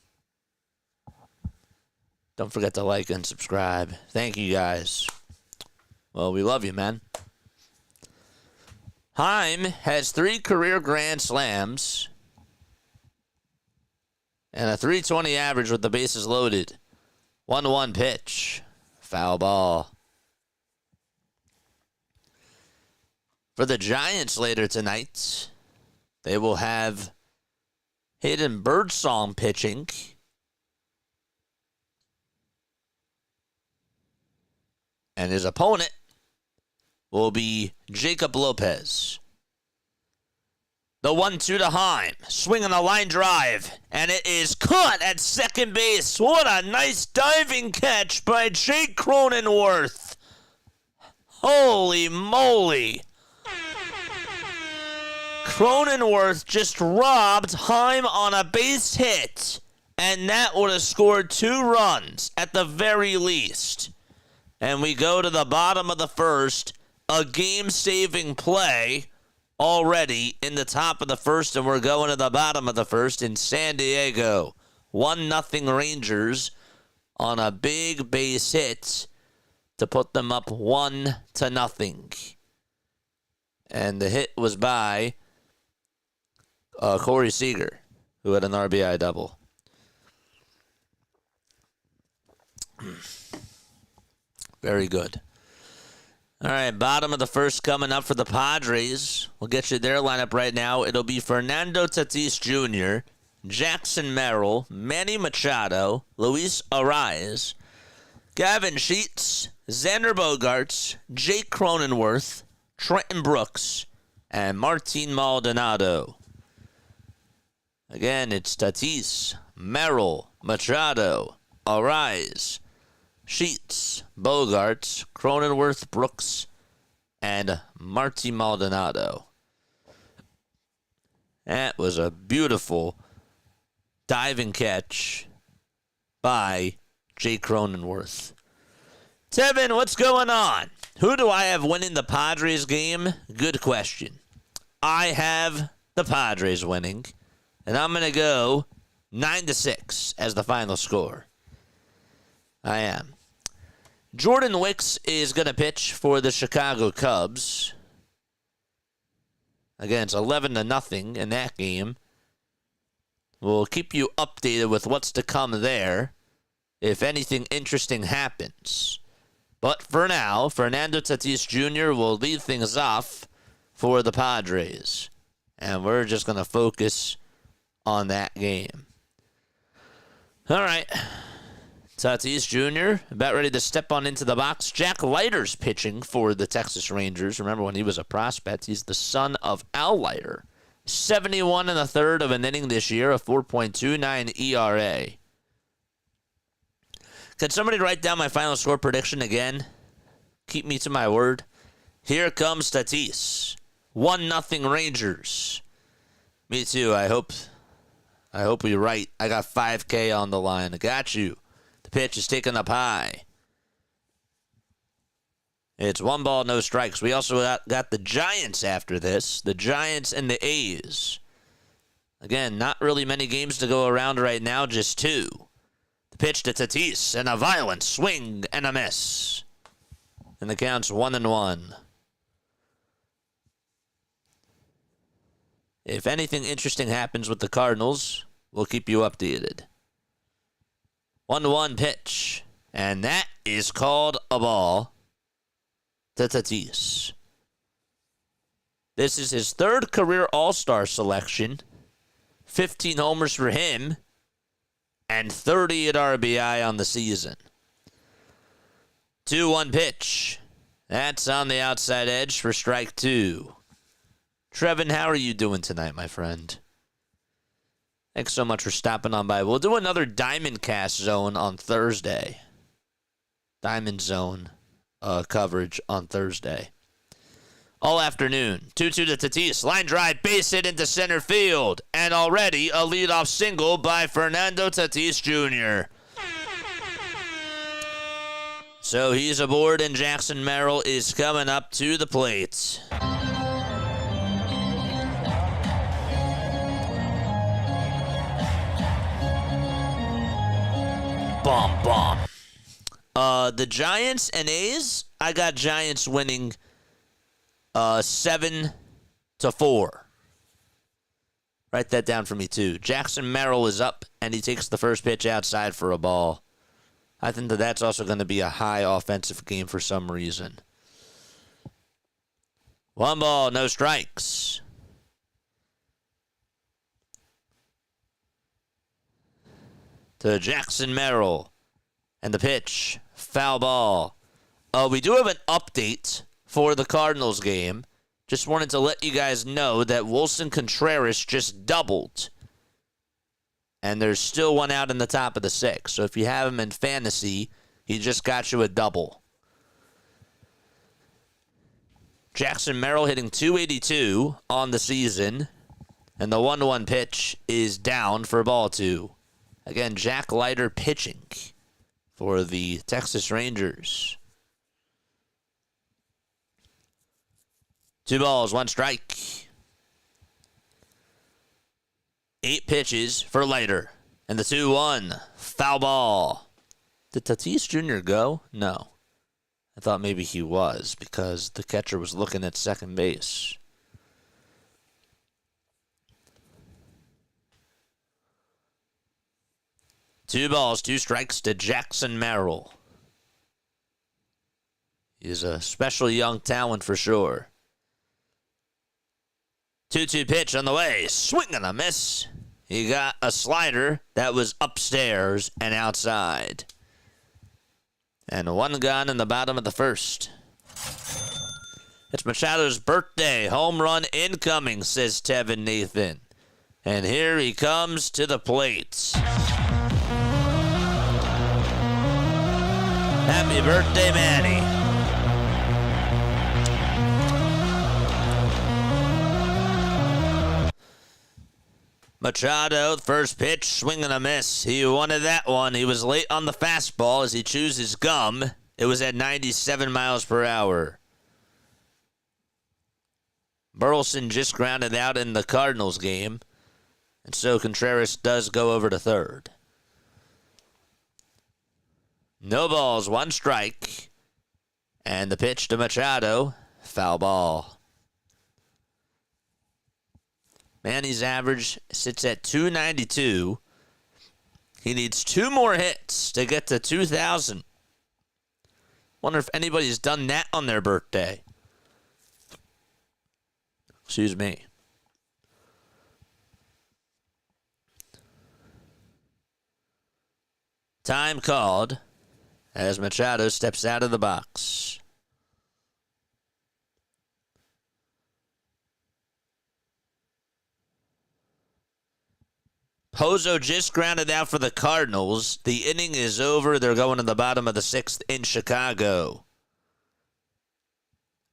Don't forget to like and subscribe. Thank you, guys. Well, we love you, man. Heim has 3 career grand slams and a .320 average with the bases loaded. 1-1 pitch. Foul ball. For the Giants later tonight, they will have Hayden Birdsong pitching. And his opponent will be Jacob Lopez. The 1-2 to Heim. Swinging a line drive. And it is caught at second base. What a nice diving catch by Jake Cronenworth. Holy moly. Cronenworth just robbed Heim on a base hit. And that would have scored 2 runs at the very least. And we go to the bottom of the first. A game-saving play already in the top of the first, and we're going to the bottom of the first in San Diego. 1-0 Rangers on a big base hit to put them up 1-0. And the hit was by Corey Seager, who had an RBI double. Very good. All right, bottom of the first coming up for the Padres. We'll get you their lineup right now. It'll be Fernando Tatis Jr., Jackson Merrill, Manny Machado, Luis Ariz, Gavin Sheets, Xander Bogaerts, Jake Cronenworth, Trenton Brooks, and Martin Maldonado. Again, it's Tatis, Merrill, Machado, Ariz, Sheets, Bogaerts, Cronenworth, Brooks, and Marty Maldonado. That was a beautiful diving catch by Jake Cronenworth. Tevin, what's going on? Who do I have winning the Padres game? Good question. I have the Padres winning, and I'm going to go 9-6 as the final score. I am. Jordan Wicks is going to pitch for the Chicago Cubs. Again, it's 11-0 in that game. We'll keep you updated with what's to come there if anything interesting happens. But for now, Fernando Tatis Jr. will lead things off for the Padres. And we're just going to focus on that game. All right. Tatis Jr. about ready to step on into the box. Jack Leiter's pitching for the Texas Rangers. Remember when he was a prospect, he's the son of Al Leiter. 71 and a third of an inning this year, a 4.29 ERA. Can somebody write down my final score prediction again? Keep me to my word. Here comes Tatis. 1-0 Rangers. Me too. I hope we're right. I got 5K on the line. I got you. Pitch is taken up high. It's 1 ball, no strikes. We also got the Giants after this. The Giants and the A's. Again, not really many games to go around right now, just 2. The pitch to Tatis, and a violent swing and a miss. And the count's 1-1. If anything interesting happens with the Cardinals, we'll keep you updated. 1-1 pitch, and that is called a ball to Tatis. This is his 3rd career All-Star selection, 15 homers for him, and 38 RBI on the season. 2-1 pitch. That's on the outside edge for strike 2. Trevin, how are you doing tonight, my friend? Thanks so much for stopping on by. We'll do another Diamond Cast Zone on Thursday. Diamond Zone coverage on Thursday. All afternoon. 2-2 to Tatis. Line drive, base hit into center field. And already a leadoff single by Fernando Tatis Jr. So he's aboard, and Jackson Merrill is coming up to the plate. Bomb. The Giants and A's, I got Giants winning 7-4. Write that down for me, too. Jackson Merrill is up, and he takes the first pitch outside for a ball. I think that's also going to be a high offensive game for some reason. 1 ball, no strikes. To Jackson Merrill. And the pitch. Foul ball. We do have an update for the Cardinals game. Just wanted to let you guys know that Wilson Contreras just doubled. And there's still one out in the top of the 6th. So if you have him in fantasy, he just got you a double. Jackson Merrill hitting .282 on the season. And the 1-1 pitch is down for ball 2. Again, Jack Leiter pitching for the Texas Rangers. 2 balls, 1 strike. 8 pitches for Leiter. And the 2-1, foul ball. Did Tatis Jr. go? No. I thought maybe he was because the catcher was looking at second base. Two balls, 2 strikes to Jackson Merrill. He's a special young talent for sure. 2-2 pitch on the way. Swing and a miss. He got a slider that was upstairs and outside. And 1 gone in the bottom of the 1st. It's Machado's birthday. Home run incoming, says Tevin Nathan. And here he comes to the plate. Happy birthday, Manny. Machado, first pitch, swing and a miss. He wanted that one. He was late on the fastball as he chews his gum. It was at 97 miles per hour. Burleson just grounded out in the Cardinals game, and so Contreras does go over to third. No balls, one strike. And the pitch to Machado, foul ball. Manny's average sits at 292. He needs 2 more hits to get to 2,000. Wonder if anybody's done that on their birthday. Excuse me. Time called as Machado steps out of the box. Pozo just grounded out for the Cardinals. The inning is over. They're going to the bottom of the 6th in Chicago.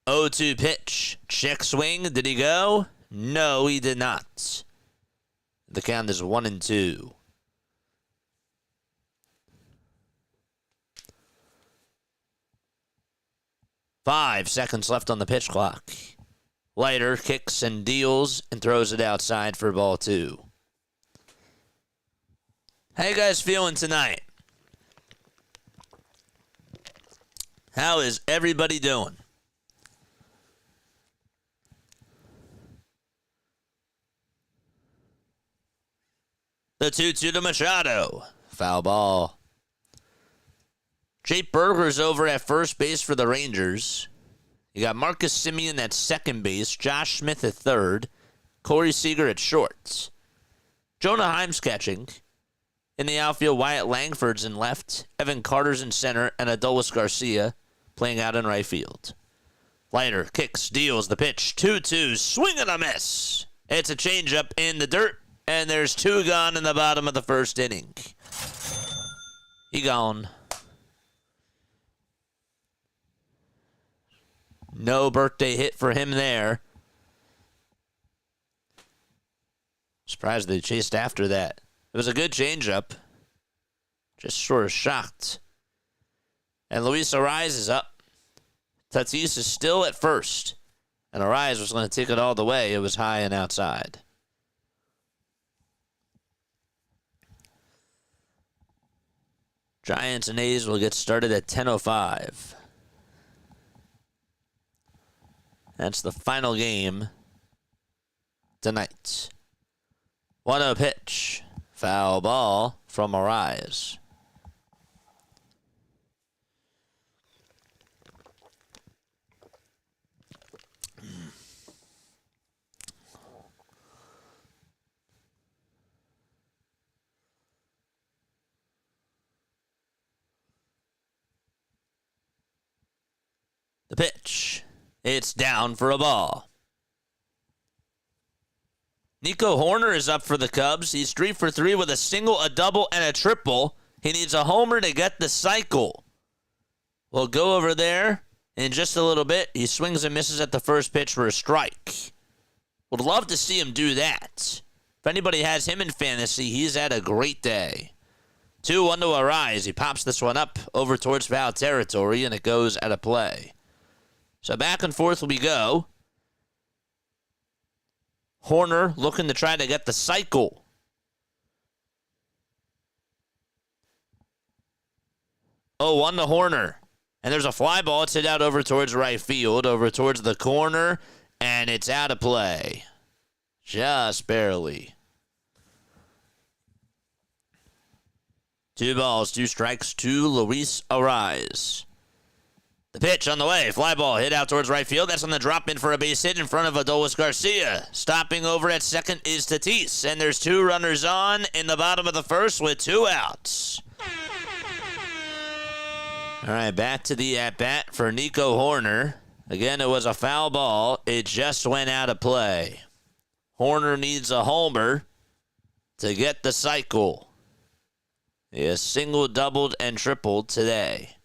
0-2 pitch. Check swing. Did he go? No, he did not. The count is 1-2. Five seconds left on the pitch clock. Leiter kicks and deals and throws it outside for ball 2. How you guys feeling tonight? How is everybody doing? The 2-2 to Machado. Foul ball. Jake Berger's over at first base for the Rangers. You got Marcus Semien at second base, Josh Smith at third, Corey Seager at short. Jonah Heim's catching. In the outfield, Wyatt Langford's in left, Evan Carter's in center, and Adolis Garcia playing out in right field. Leiter kicks, deals the pitch, 2-2, swing and a miss. It's a changeup in the dirt, and there's 2 gone in the bottom of the first inning. He gone. No birthday hit for him there. Surprised they chased after that. It was a good changeup. Just sort of shocked. And Luis Ariz is up. Tatis is still at first. And Ariz was going to take it all the way. It was high and outside. Giants and A's will get started at 10:05. That's the final game tonight. 1-0 pitch. Foul ball from Ariz. The pitch. It's down for a ball. Nico Horner is up for the Cubs. He's 3 for 3 with a single, a double, and a triple. He needs a homer to get the cycle. We'll go over there in just a little bit. He swings and misses at the first pitch for a strike. Would love to see him do that. If anybody has him in fantasy, he's had a great day. 2-1 to Ariz. He pops this one up over towards foul territory, and it goes out of play. So back and forth we go. Horner looking to try to get the cycle. Oh, 1 to Horner. And there's a fly ball. It's hit out over towards right field, over towards the corner, and it's out of play. Just barely. 2 balls, 2 strikes to Luis Ariz. The pitch on the way. Fly ball hit out towards right field. That's on the drop in for a base hit in front of Adolis Garcia. Stopping over at second is Tatis. And there's 2 runners on in the bottom of the first with 2 outs. All right, back to the at-bat for Nico Horner. Again, it was a foul ball. It just went out of play. Horner needs a homer to get the cycle. He has single, doubled, and tripled today.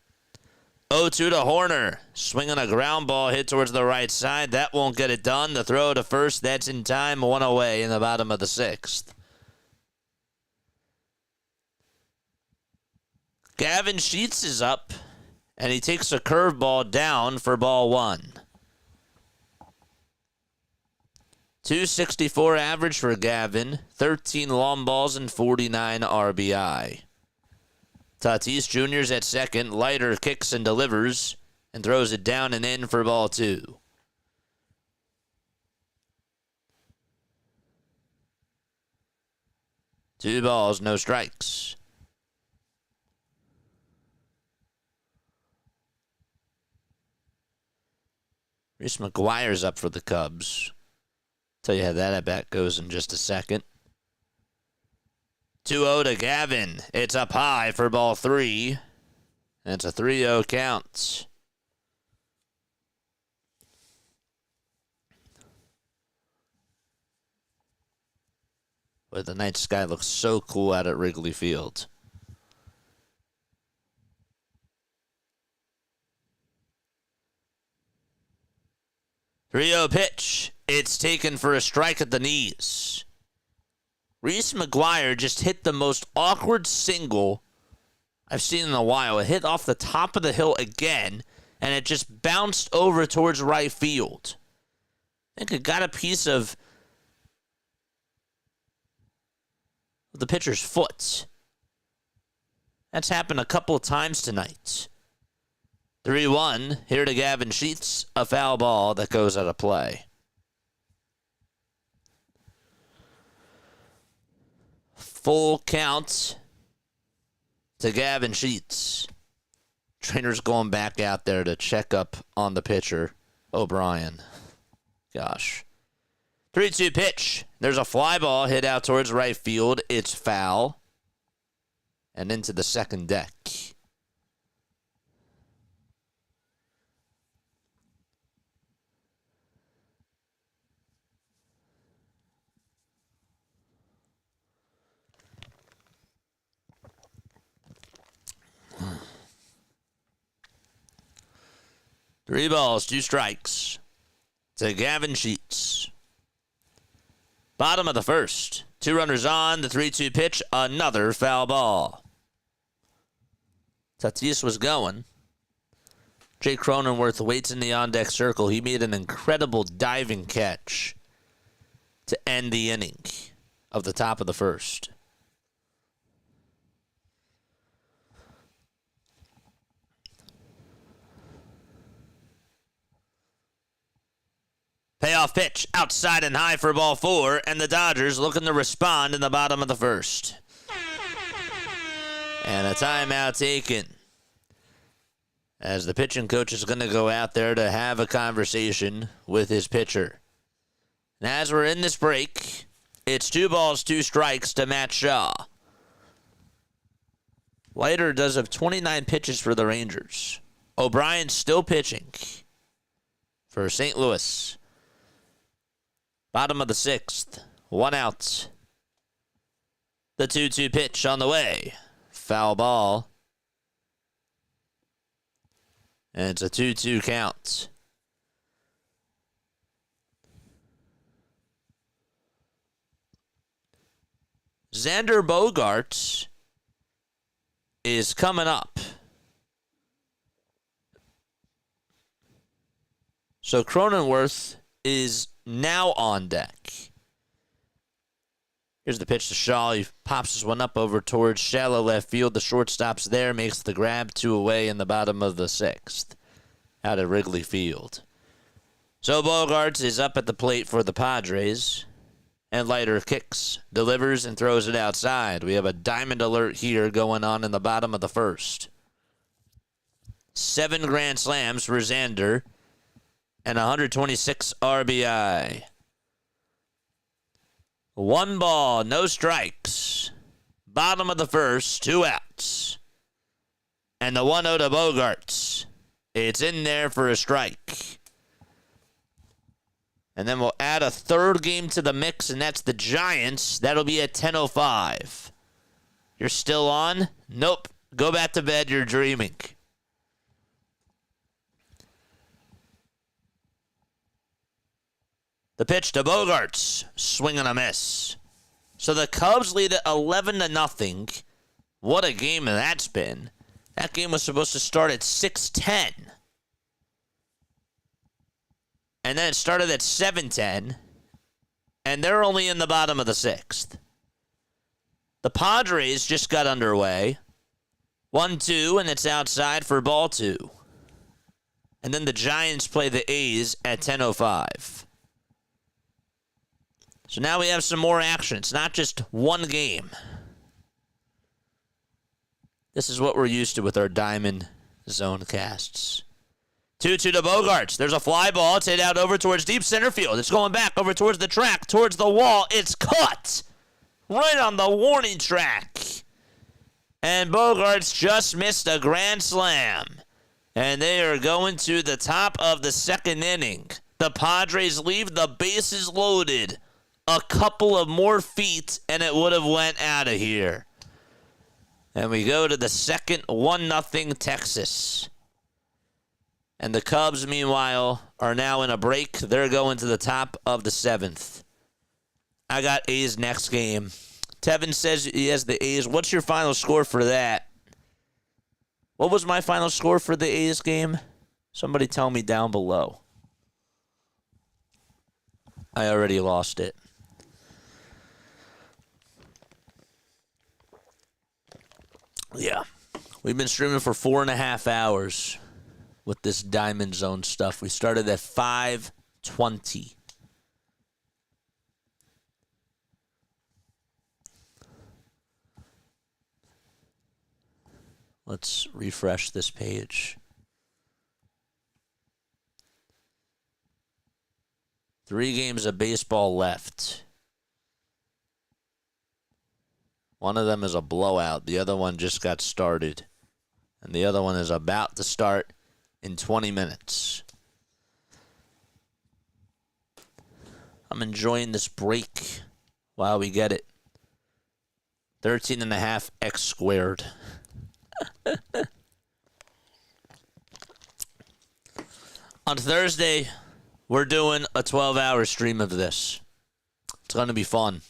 0-2 to Horner. Swinging a ground ball hit towards the right side. That won't get it done. The throw to first, that's in time. 1 away in the bottom of the 6th. Gavin Sheets is up And he takes a curveball down for ball one. 264 average for Gavin, 13 long balls and 49 RBI. Tatis Jr.'s at second. Leiter kicks and delivers and throws it down and in for ball two. Two balls, no strikes. Reese McGuire's up for the Cubs. Tell you how that at bat goes in just a second. 2-0 to Gavin. It's up high for ball three. That's a 3-0 count. But the night sky looks so cool out at Wrigley Field. Three-0 pitch. It's taken for a strike at the knees. Reese McGuire just hit the most awkward single I've seen in a while. It hit off the top of the hill again, and it just bounced over towards right field. I think it got a piece of the pitcher's foot. That's happened a couple of times tonight. 3-1, here to Gavin Sheets, a foul ball that goes out of play. Full count to Gavin Sheets. Trainer's going back out there to check up on the pitcher, O'Brien. Gosh. 3-2 pitch. There's a fly ball hit out towards right field. It's foul. And into the second deck. Three balls, two strikes to Gavin Sheets. Bottom of the first. Two runners on, the 3-2 pitch, another foul ball. Tatis was going. Jake Cronenworth waits in the on-deck circle. He made an incredible diving catch to end the inning of the top of the first. Payoff pitch, outside and high for ball four, and the Dodgers looking to respond in the bottom of the first. And a timeout taken, as the pitching coach is going to go out there to have a conversation with his pitcher. And as we're in this break, it's 2 balls, 2 strikes to Matt Shaw. Leiter does have 29 pitches for the Rangers. O'Brien's still pitching for St. Louis. Bottom of the 6th, 1 out. The 2-2 pitch on the way. Foul ball. And it's a 2-2 count. Xander Bogaerts is coming up. So Cronenworth is now on deck. Here's the pitch to Shaw. He pops this one up over towards shallow left field. The shortstop's there, makes the grab, 2 away in the bottom of the 6th out at Wrigley Field. So Bogaerts is up at the plate for the Padres. And Leiter kicks, delivers, and throws it outside. We have a diamond alert here going on in the bottom of the first. 7 grand slams for Xander and 126 RBI. 1 ball, no strikes. Bottom of the first, 2 outs. And the 1-0 to Bogaerts. It's in there for a strike. And then we'll add a 3rd game to the mix, and that's the Giants. That'll be at 10:05. You're still on? Nope. Go back to bed. You're dreaming. The pitch to Bogaerts. Swing and a miss. So the Cubs lead at 11-0. What a game that's been. That game was supposed to start at 6:10. And then it started at 7:10. And they're only in the bottom of the 6th. The Padres just got underway. 1-2, and it's outside for ball 2. And then the Giants play the A's at 10:05. So now we have some more action. It's not just one game. This is what we're used to with our Diamond Zone casts. 2-2 to Bogarts. There's a fly ball. It's hit out over towards deep center field. It's going back over towards the track, towards the wall. It's caught right on the warning track. And Bogarts just missed a grand slam. And they are going to the top of the 2nd inning. The Padres leave the bases loaded. A couple of more feet, and it would have went out of here. And we go to the 2nd, 1-0 Texas. And the Cubs, meanwhile, are now in a break. They're going to the top of the 7th. I got A's next game. Tevin says he has the A's. What's your final score for that? What was my final score for the A's game? Somebody tell me down below. I already lost it. Yeah. We've been streaming for 4.5 hours with this Diamond Zone stuff. We started at 5:20. Let's refresh this page. 3 games of baseball left. One of them is a blowout. The other one just got started. And the other one is about to start in 20 minutes. I'm enjoying this break while we get it. 13.5 x squared. On Thursday, we're doing a 12-hour stream of this. It's going to be fun.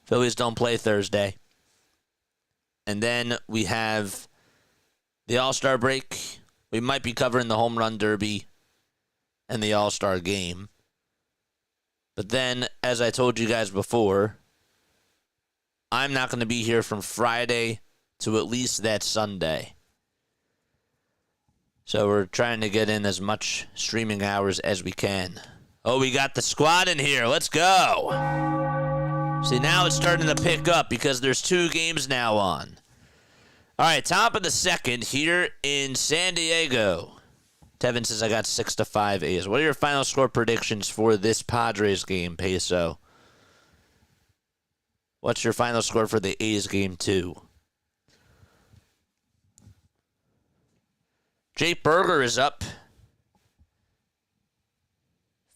Phillies don't play Thursday. And then we have the All-Star break. We might be covering the Home Run Derby and the All-Star game. But then, as I told you guys before, I'm not going to be here from Friday to at least that Sunday. So we're trying to get in as much streaming hours as we can. Oh, we got the squad in here. Let's go. See, now it's starting to pick up because there's 2 games now on. All right, top of the 2nd here in San Diego. Tevin says I got 6-5 A's. What are your final score predictions for this Padres game, Peso? What's your final score for the A's game, too? Jake Berger is up,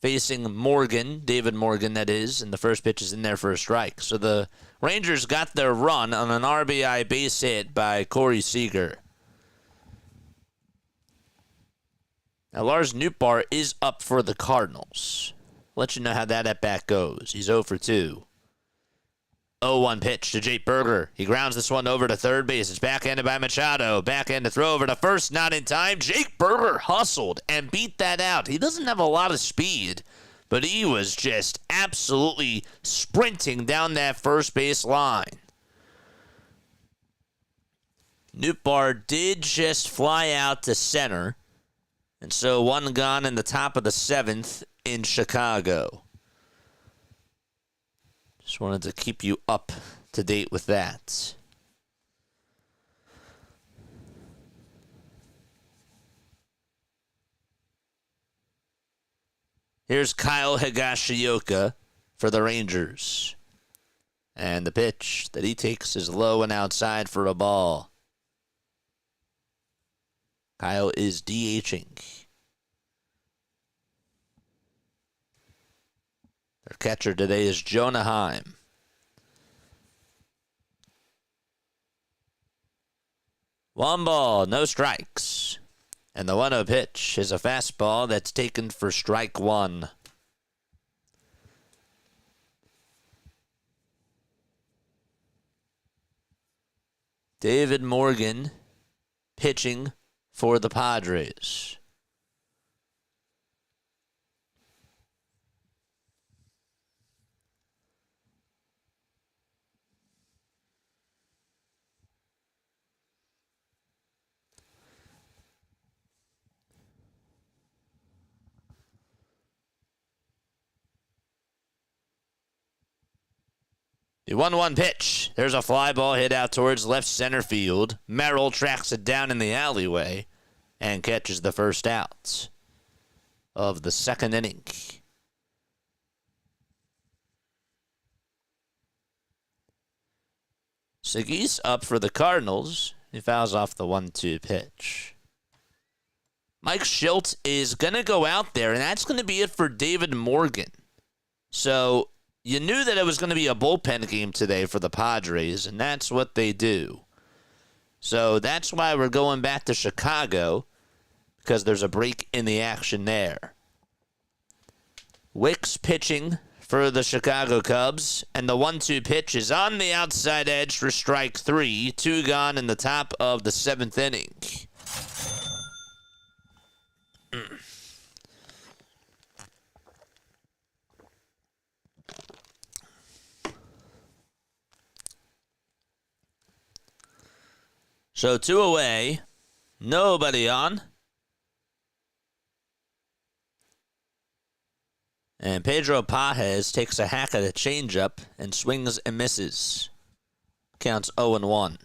facing Morgan, David Morgan, that is, and the first pitch is in there for a strike. So the Rangers got their run on an RBI base hit by Corey Seager. Now, Lars Nootbaar is up for the Cardinals. Let you know how that at-bat goes. He's 0 for 2. 0-1 pitch to Jake Berger. He grounds this one over to third base. It's backhanded by Machado. Backhand to throw over to first. Not in time. Jake Berger hustled and beat that out. He doesn't have a lot of speed, but he was just absolutely sprinting down that first base line. Nootbaar did just fly out to center, and so 1 gone in the top of the 7th in Chicago. Just wanted to keep you up to date with that. Here's Kyle Higashioka for the Rangers. And the pitch that he takes is low and outside for a ball. Kyle is DHing. Their catcher today is Jonah Heim. One ball, no strikes. And the 1-0 pitch is a fastball that's taken for strike 1. David Morgan pitching for the Padres. The 1-1 pitch. There's a fly ball hit out towards left center field. Merrill tracks it down in the alleyway and catches the first out of the second inning. Segui's up for the Cardinals. He fouls off the 1-2 pitch. Mike Shildt is going to go out there, and that's going to be it for David Morgan. So you knew that it was going to be a bullpen game today for the Padres, and that's what they do. So that's why we're going back to Chicago, because there's a break in the action there. Wicks pitching for the Chicago Cubs, and the 1-2 pitch is on the outside edge for strike 3. 2 gone in the top of the 7th inning. So 2 away, nobody on. And Pedro Pages takes a hack at a changeup and swings and misses. Counts 0-1.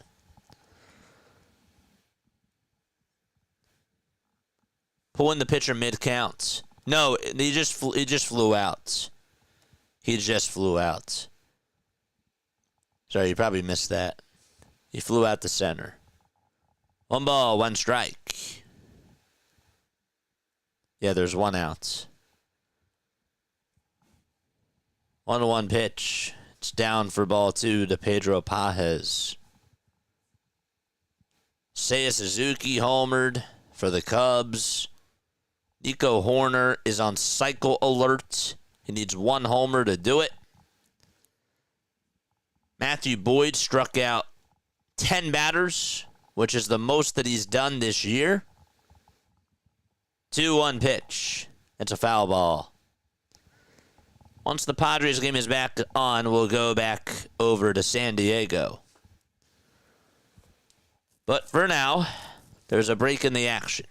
Pulling the pitcher mid-count. No, he just flew out. He just flew out. Sorry, you probably missed that. He flew out to center. 1 ball, 1 strike. Yeah, there's 1 out. 1-1 pitch. It's down for ball 2 to Pedro Pages. Seiya Suzuki homered for the Cubs. Nico Horner is on cycle alert. He needs 1 homer to do it. Matthew Boyd struck out 10 batters, which is the most that he's done this year. 2-1 pitch. It's a foul ball. Once the Padres game is back on, we'll go back over to San Diego. But for now, there's a break in the action.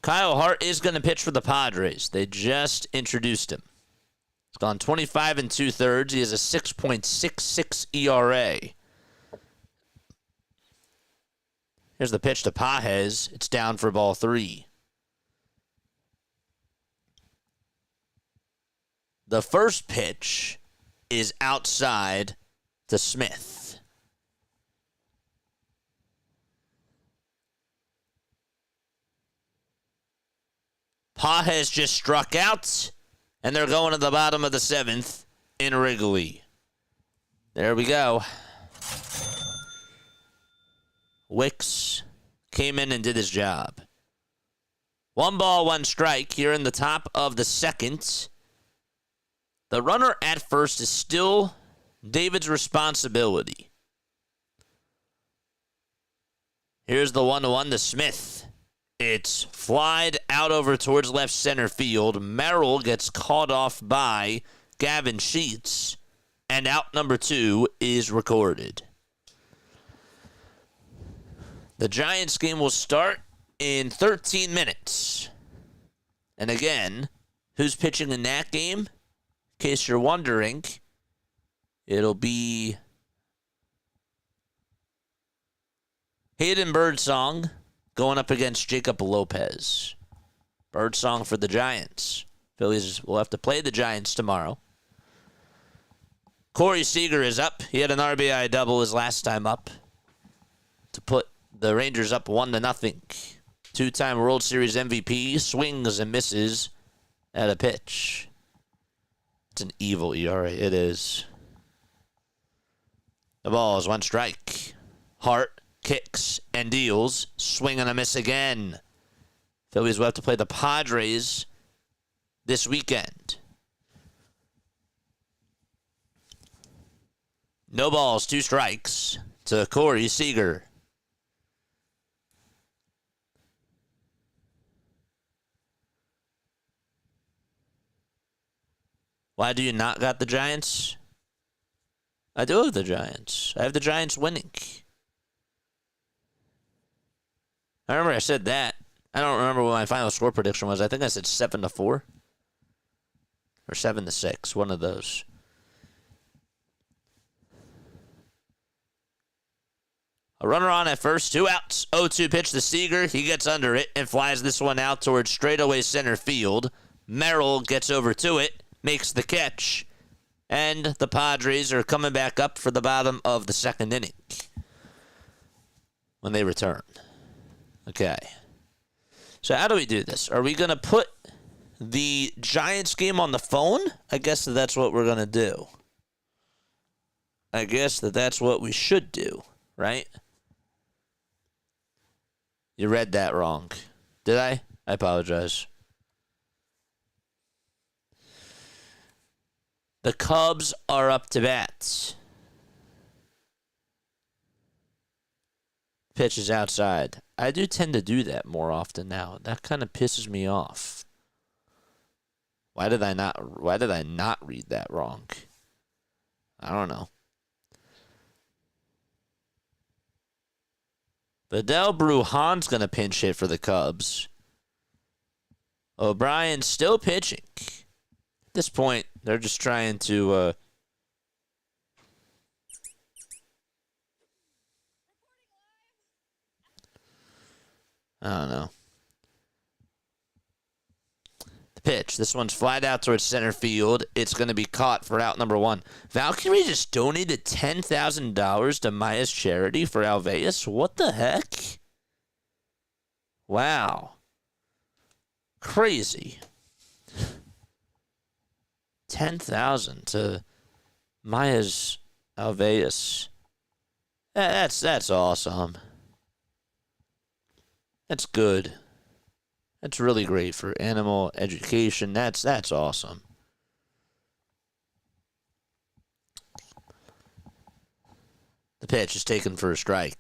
Kyle Hart is going to pitch for the Padres. They just introduced him. He's gone 25 2/3. He has a 6.66 ERA. Here's the pitch to Pages. It's down for ball 3. The first pitch is outside to Smith. Pages just struck out, and they're going to the bottom of the 7th in Wrigley. There we go. Wicks came in and did his job. 1 ball, 1 strike here in the top of the 2nd. The runner at first is still David's responsibility. Here's the 1-1 to Smith. It's flied out over towards left center field. Merrill gets caught off by Gavin Sheets, and out number 2 is recorded. The Giants game will start in 13 minutes. And again, who's pitching in that game? In case you're wondering, it'll be Hayden Birdsong going up against Jacob Lopez. Birdsong for the Giants. Phillies will have to play the Giants tomorrow. Corey Seager is up. He had an RBI double his last time up to put the Rangers up 1-0. 2-time World Series MVP swings and misses at a pitch. It's an evil ERA. It is. The ball is 1 strike. Hart kicks and deals. Swing and a miss again. Phillies will have to play the Padres this weekend. No balls, 2 strikes. to Corey Seager. Why do you not got the Giants? I do have the Giants. I have the Giants winning. I remember I said that. I don't remember what my final score prediction was. I think I said 7-4 or 7-6. One of those. A runner on at first, 2 outs. 0-2 pitch to Seager. He gets under it and flies this one out towards straightaway center field. Merrill gets over to it, makes the catch, and the Padres are coming back up for the bottom of the second inning when they return. Okay. So how do we do this? Are we going to put the Giants game on the phone? I guess that's what we're going to do. I guess that's what we should do, right? You read that wrong. Did I? I apologize. The Cubs are up to bat. Pitch is outside. I do tend to do that more often now. That kind of pisses me off. Why did I not read that wrong? I don't know. Vidal Brujan's going to pinch hit for the Cubs. O'Brien's still pitching. At this point, they're just trying to I don't know. The pitch. This one's flied out towards center field. It's going to be caught for out number 1. Valkyrie just donated $10,000 to Maya's charity for Alveus. What the heck? Wow. Crazy. 10,000 to Maya's Alveus. That's awesome. That's good. That's really great for animal education. That's awesome. The pitch is taken for a strike.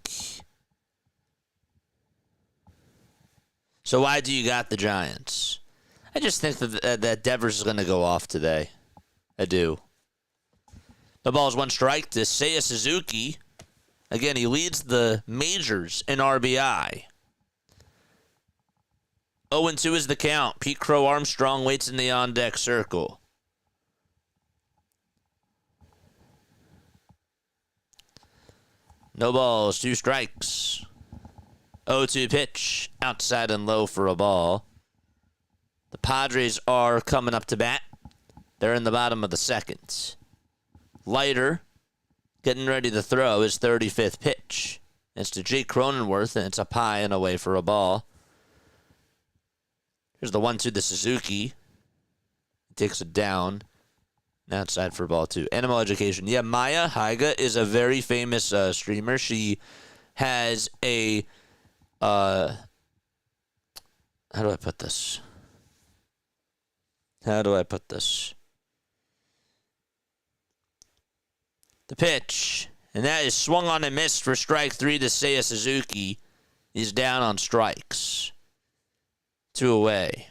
So why do you got the Giants? I just think that Devers is going to go off today. I do. The ball is 1 strike to Seiya Suzuki. Again, he leads the majors in RBI. 0-2 is the count. Pete Crow Armstrong waits in the on-deck circle. No balls, 2 strikes. 0-2 pitch. Outside and low for a ball. The Padres are coming up to bat. They're in the bottom of the second. Leiter getting ready to throw his 35th pitch. It's to Jake Cronenworth, and it's up high and away for a ball. Here's the 1-2 to Suzuki. He takes it down. Outside for ball 2. Animal education. Yeah, Maya Haiga is a very famous streamer. She has a... how do I put this? The pitch. And that is swung on and missed for strike 3 to Seiya Suzuki. He's down on strikes. 2 away.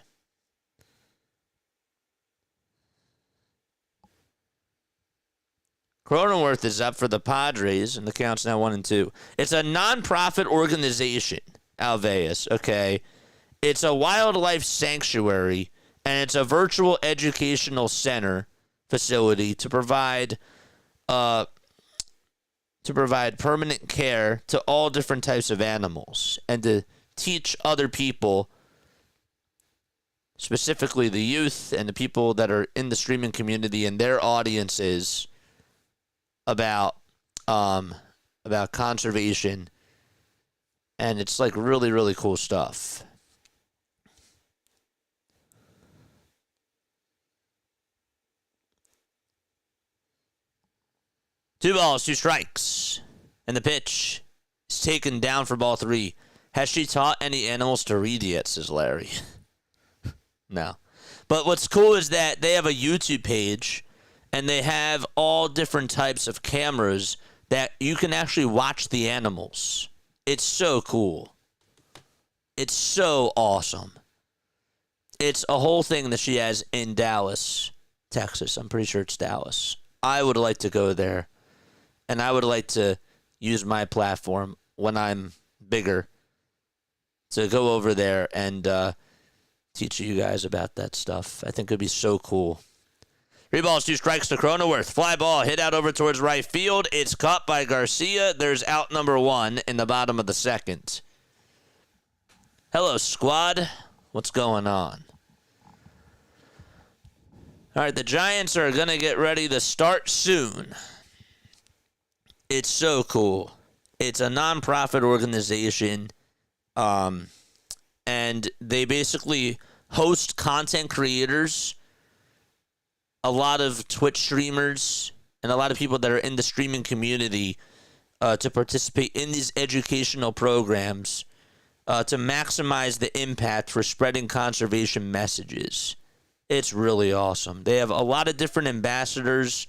Cronenworth is up for the Padres, and the count's now 1-2. It's a non-profit organization, Alveus, okay? It's a wildlife sanctuary, and it's a virtual educational center facility to provide permanent care to all different types of animals and to teach other people, specifically the youth and the people that are in the streaming community and their audiences, about conservation. And it's like really, really cool stuff. Two balls, 2 strikes. And the pitch is taken down for ball 3. Has she taught any animals to read yet, says Larry. No. But what's cool is that they have a YouTube page, and they have all different types of cameras that you can actually watch the animals. It's so cool. It's so awesome. It's a whole thing that she has in Dallas, Texas. I'm pretty sure it's Dallas. I would like to go there, and I would like to use my platform when I'm bigger to go over there and teach you guys about that stuff. I think it would be so cool. 3 balls, 2 strikes to Cronenworth. Fly ball hit out over towards right field. It's caught by Garcia. There's out number 1 in the bottom of the second. Hello, squad. What's going on? All right, the Giants are going to get ready to start soon. It's so cool. It's a nonprofit organization, and they basically host content creators, a lot of Twitch streamers, and a lot of people that are in the streaming community to participate in these educational programs to maximize the impact for spreading conservation messages. It's really awesome. They have a lot of different ambassadors.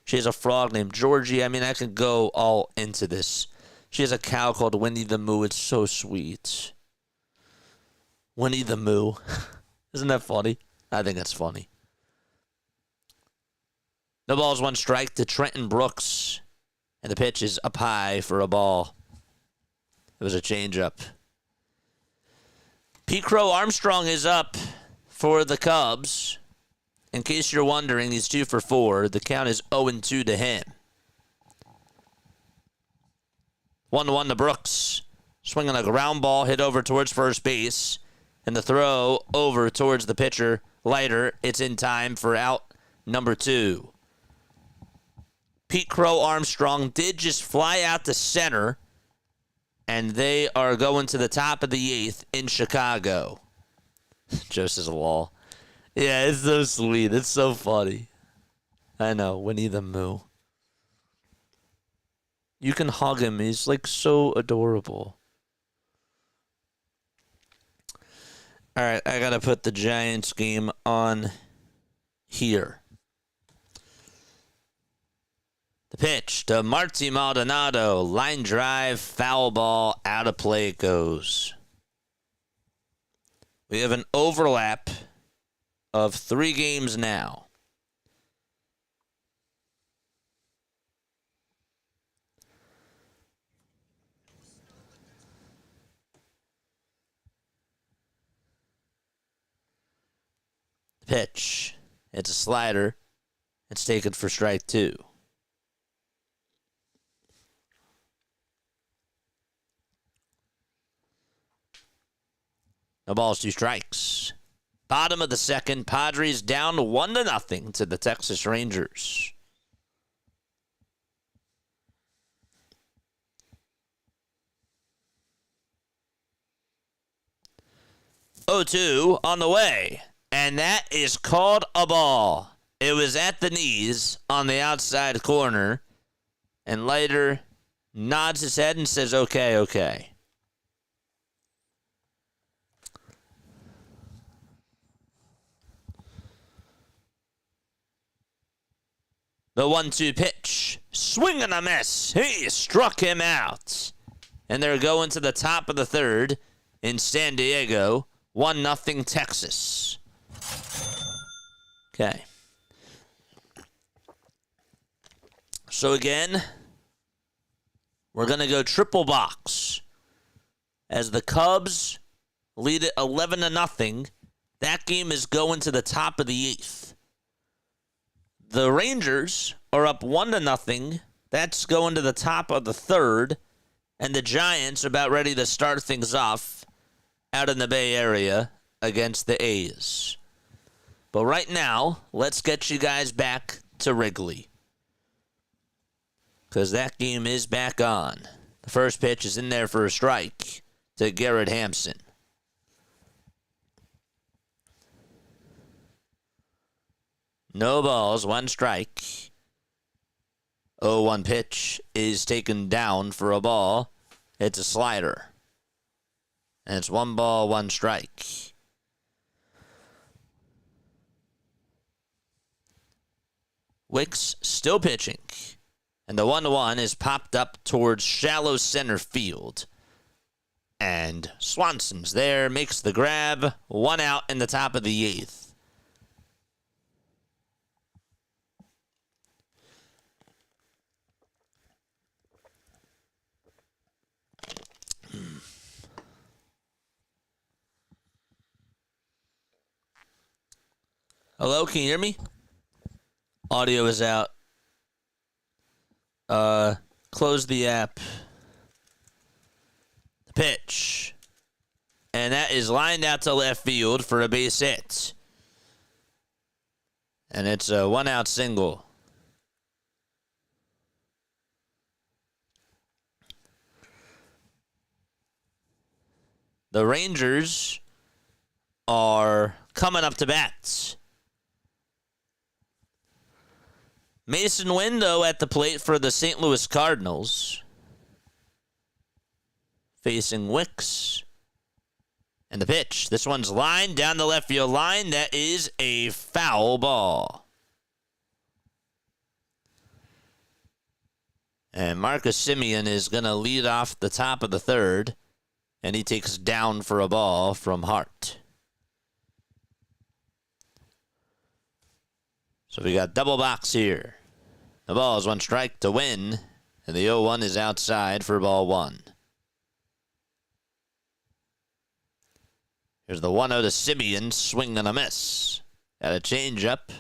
She has a frog named Georgie. I mean, I could go all into this. She has a cow called Winnie the Moo. It's so sweet. Winnie the Moo. Isn't that funny? I think that's funny. No balls, 1 strike to Trenton Brooks. And the pitch is up high for a ball. It was a changeup. Pete Crow Armstrong is up for the Cubs. In case you're wondering, he's 2 for 4. The count is 0-2 to him. 1-1 to Brooks. Swinging a ground ball hit over towards first base. And the throw over towards the pitcher. Leiter. It's in time for out number 2. Pete Crow Armstrong did just fly out to center. And they are going to the top of the 8th in Chicago. Joseph's Wall. Yeah, it's so sweet. It's so funny. I know. Winnie the Moo. You can hug him. He's like so adorable. All right, I got to put the Giants game on here. The pitch to Marty Maldonado. Line drive, foul ball, out of play it goes. We have an overlap of 3 games now. Pitch. It's a slider. It's taken for strike 2. No balls, 2 strikes. Bottom of the second, Padres down 1-0 to the Texas Rangers. 0-2 on the way. And that is called a ball. It was at the knees on the outside corner. And Leiter nods his head and says, okay, okay. The 1-2 pitch. Swing and a miss. He struck him out. And they're going to the top of the 3rd in San Diego. 1-0 Texas. Okay. So again, we're going to go triple box. As the Cubs lead it 11-0, that game is going to the top of the 8th. The Rangers are up 1-0. That's going to the top of the 3rd. And the Giants are about ready to start things off out in the Bay Area against the A's. But right now, let's get you guys back to Wrigley. Because that game is back on. The first pitch is in there for a strike to Garrett Hampson. No balls, 1 strike. 0-1 pitch is taken down for a ball. It's a slider. And it's 1 ball, 1 strike. Wicks still pitching. And the 1-1 is popped up towards shallow center field. And Swanson's there, makes the grab. 1 out in the top of the 8th. Hello, can you hear me? Audio is out. Close the app. The pitch. And that is lined out to left field for a base hit. And it's a 1-out single. The Rangers are coming up to bat. Mason Window at the plate for the St. Louis Cardinals. Facing Wicks. And the pitch. This one's lined down the left field line. That is a foul ball. And Marcus Semien is going to lead off the top of the 3rd. And he takes down for a ball from Hart. So we got double box here. The ball is 1 strike to win, and the 0-1 is outside for ball 1. Here's the 1-0 to Semien, swing and a miss. Got a change up.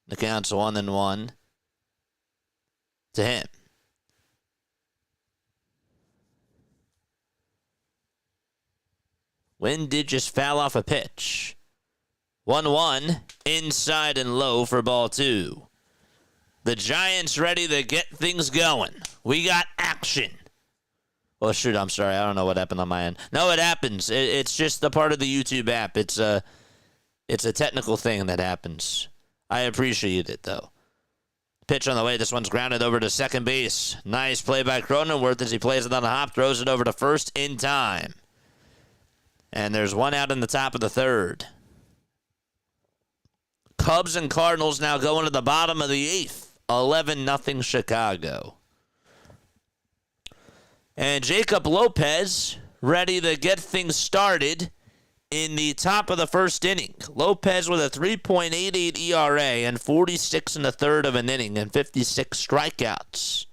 The count's 1-1 to him. Wynn did just foul off a pitch. 1-1, inside and low for ball 2. The Giants ready to get things going. We got action. Oh, shoot, I'm sorry. I don't know what happened on my end. No, it happens. It's just a part of the YouTube app. It's a technical thing that happens. I appreciate it, though. Pitch on the way. This one's grounded over to second base. Nice play by Cronenworth as he plays it on a hop, throws it over to first in time. And there's 1 out in the top of the 3rd. Cubs and Cardinals now going to the bottom of the 8th. 11-0 Chicago. And Jacob Lopez ready to get things started in the top of the 1st inning. Lopez with a 3.88 ERA and 46 1/3 of an inning and 56 strikeouts.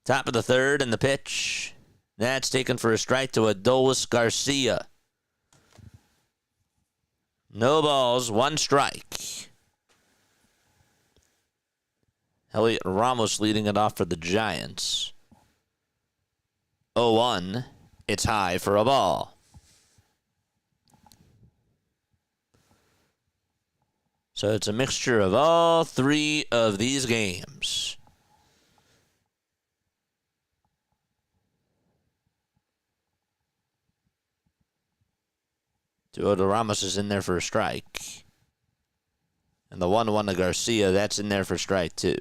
Top of the 3rd and the pitch. That's taken for a strike to Adolis Garcia. No balls, 1 strike. Elliot Ramos leading it off for the Giants. 0-1. It's high for a ball. So it's a mixture of all 3 of these games. Teodoro Ramos is in there for a strike. And the 1-1 to Garcia, that's in there for strike 2.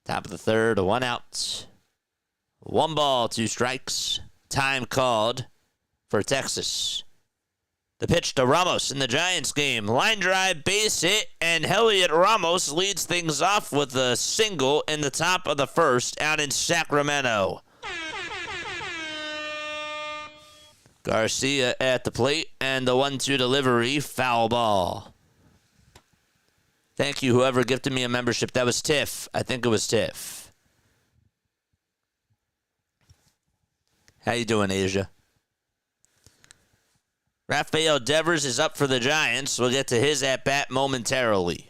Top of the 3rd, 1 out. 1 ball, 2 strikes. Time called for Texas. The pitch to Ramos in the Giants game. Line drive, base hit, and Elliot Ramos leads things off with a single in the top of the 1st out in Sacramento. Garcia at the plate, and the 1-2 delivery, foul ball. Thank you, whoever gifted me a membership. That was Tiff. I think it was Tiff. How you doing, Asia? Rafael Devers is up for the Giants. We'll get to his at-bat momentarily.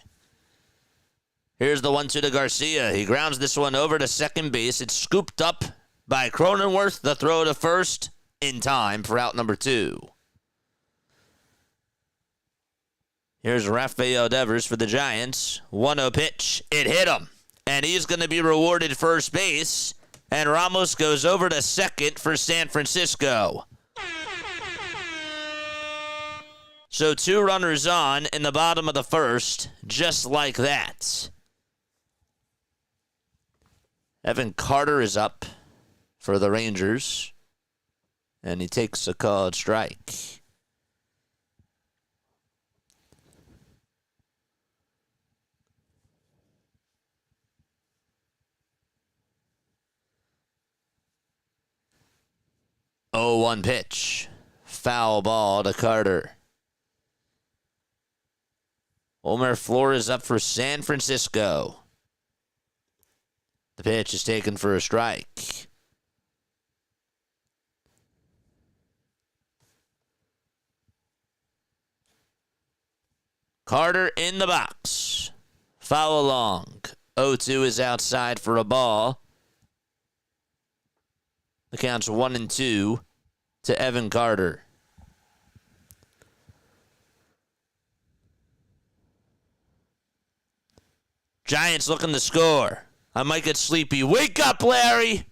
Here's the 1-2 to Garcia. He grounds this one over to second base. It's scooped up by Cronenworth. The throw to first in time for out number 2. Here's Rafael Devers for the Giants. 1-0 pitch. It hit him. And he's going to be rewarded first base. And Ramos goes over to second for San Francisco. So 2 runners on in the bottom of the 1st, just like that. Evan Carter is up for the Rangers. And he takes a called strike. Oh, 1 pitch. Foul ball to Carter. Homer Flores up for San Francisco. The pitch is taken for a strike. Carter in the box. Foul along. 0-2 is outside for a ball. The count's 1-2 to Evan Carter. Giants looking to score. I might get sleepy. Wake up, Larry!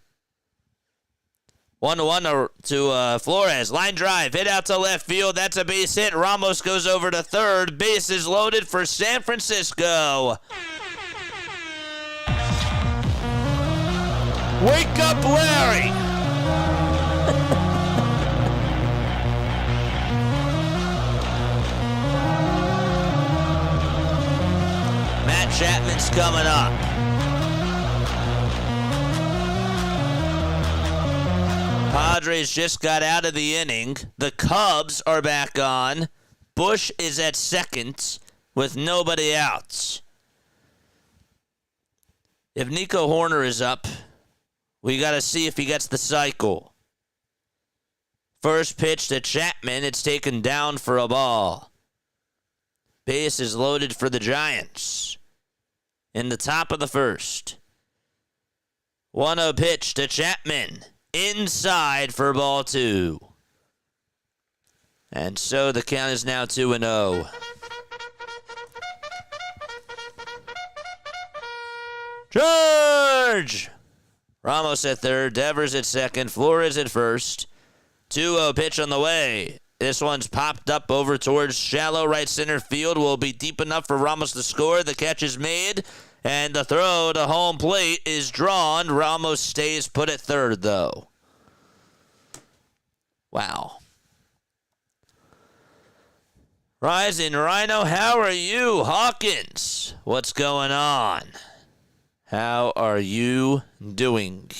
1-1 to Flores. Line drive. Hit out to left field. That's a base hit. Ramos goes over to third. Base is loaded for San Francisco. Wake up, Larry! Matt Chapman's coming up. Padres just got out of the inning. The Cubs are back on. Bush is at second with nobody out. If Nico Horner is up, we got to see if he gets the cycle. First pitch to Chapman. It's taken down for a ball. Base is loaded for the Giants. In the top of the first. 1-0 pitch to Chapman. Inside for ball 2. And so the count is now 2-0. George! Ramos at third, Devers at second, Flores at first. 2-0 pitch on the way. This one's popped up over towards shallow right center field. Will be deep enough for Ramos to score. The catch is made, and the throw to home plate is drawn. Ramos stays put at third, though. Wow. Rising Rhino, how are you? Hawkins, what's going on? How are you doing?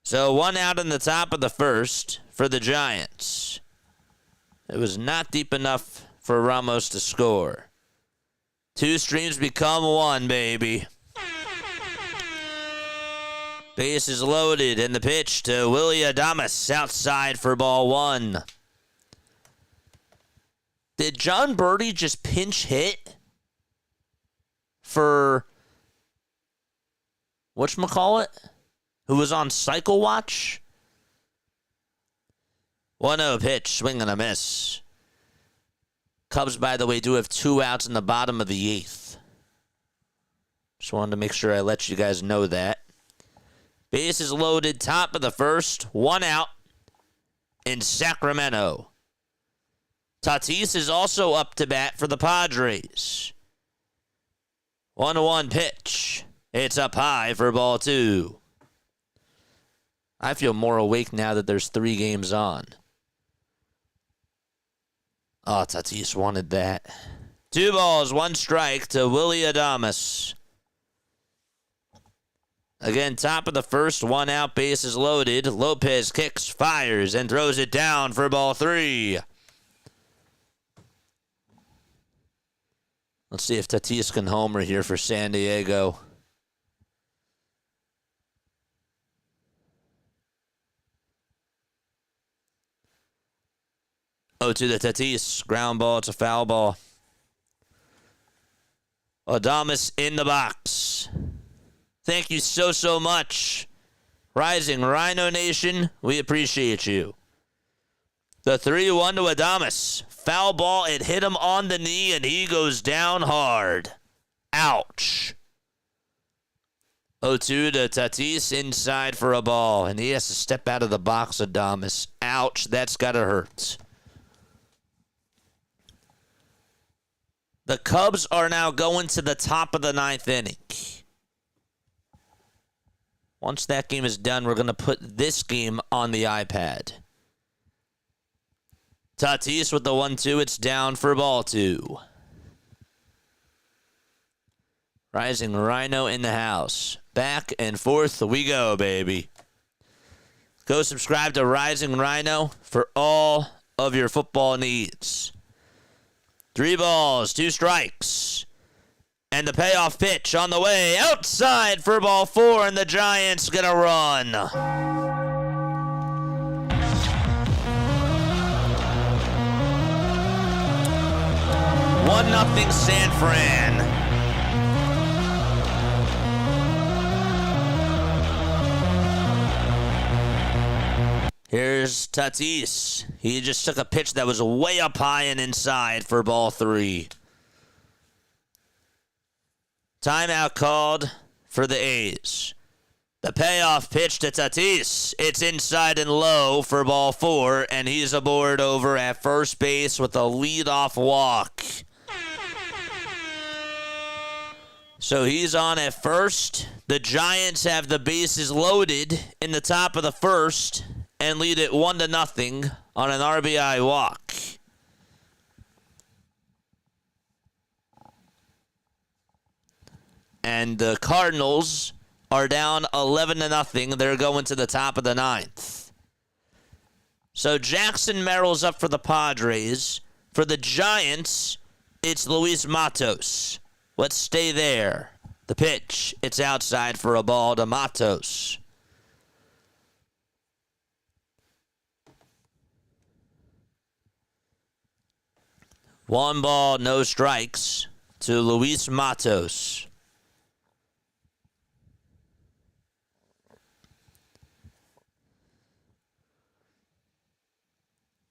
So 1 out in the top of the first for the Giants. It was not deep enough for Ramos to score. 2 streams become 1, baby. Base is loaded, and the pitch to Willie Adames outside for ball 1. Did John Birdie just pinch hit for whatchamacallit, who was on Cycle Watch? 1-0 pitch, swing and a miss. Cubs, by the way, do have 2 outs in the bottom of the 8th. Just wanted to make sure I let you guys know that. Base is loaded, top of the first, 1 out in Sacramento. Tatis is also up to bat for the Padres. 1-1 pitch. It's up high for ball 2. I feel more awake now that there's 3 games on. Oh, Tatis wanted that. 2 balls, 1 strike to Willie Adames. Again, top of the first, 1 out, base is loaded. Lopez kicks, fires, and throws it down for ball 3. Let's see if Tatis can homer here for San Diego. Oh, to the Tatis. Ground ball. It's a foul ball. Adames in the box. Thank you so much. Rising Rhino Nation, we appreciate you. The 3-1 to Adames. Foul ball, it hit him on the knee, and he goes down hard. Ouch. 0-2 to Tatis inside for a ball, and he has to step out of the box, Adames. Ouch, that's got to hurt. The Cubs are now going to the top of the 9th inning. Once that game is done, we're going to put this game on the iPad. Tatis with the 1-2. It's down for ball 2. Rising Rhino in the house. Back and forth we go, baby. Go subscribe to Rising Rhino for all of your football needs. 3 balls, 2 strikes. And the payoff pitch on the way outside for ball 4, and the Giants get a run. 1-0 San Fran. Here's Tatis. He just took a pitch that was way up high and inside for ball 3. Timeout called for the A's. The payoff pitch to Tatis. It's inside and low for ball 4, and he's aboard over at first base with a leadoff walk. So he's on at first. The Giants have the bases loaded in the top of the first and lead it 1-0 on an RBI walk. And the Cardinals are down 11-0. They're going to the top of the 9th. So Jackson Merrill's up for the Padres. For the Giants, it's Luis Matos. Let's stay there. The pitch, it's outside for a ball to Matos. One ball, no strikes to Luis Matos.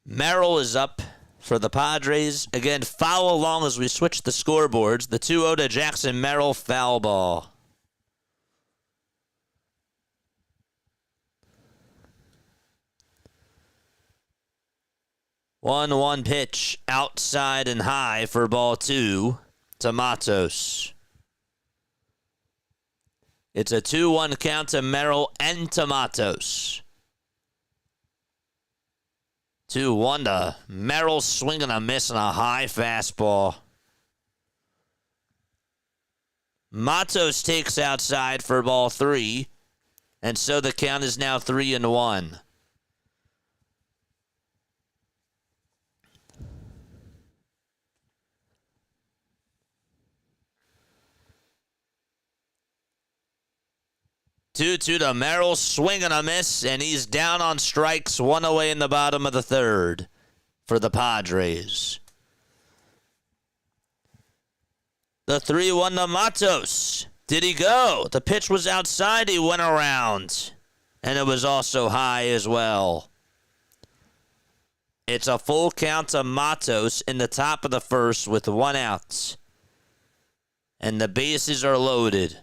Merrill is up for the Padres. Again, foul along as we switch the scoreboards. The 2-0 to Jackson Merrill, foul ball. One pitch outside and high for ball 2 to Matos. It's a 2-1 count to Merrill and to Matos. 2-1 to Merrill, swinging a miss and a high fastball. Matos takes outside for ball 3, and so the count is now 3-1. Two to Merrill, swing and a miss, and he's down on strikes, 1 away in the bottom of the 3rd for the Padres. The 3-1 to Matos. Did he go? The pitch was outside, he went around, and it was also high as well. It's a full count to Matos in the top of the 1st with 1 out, and the bases are loaded.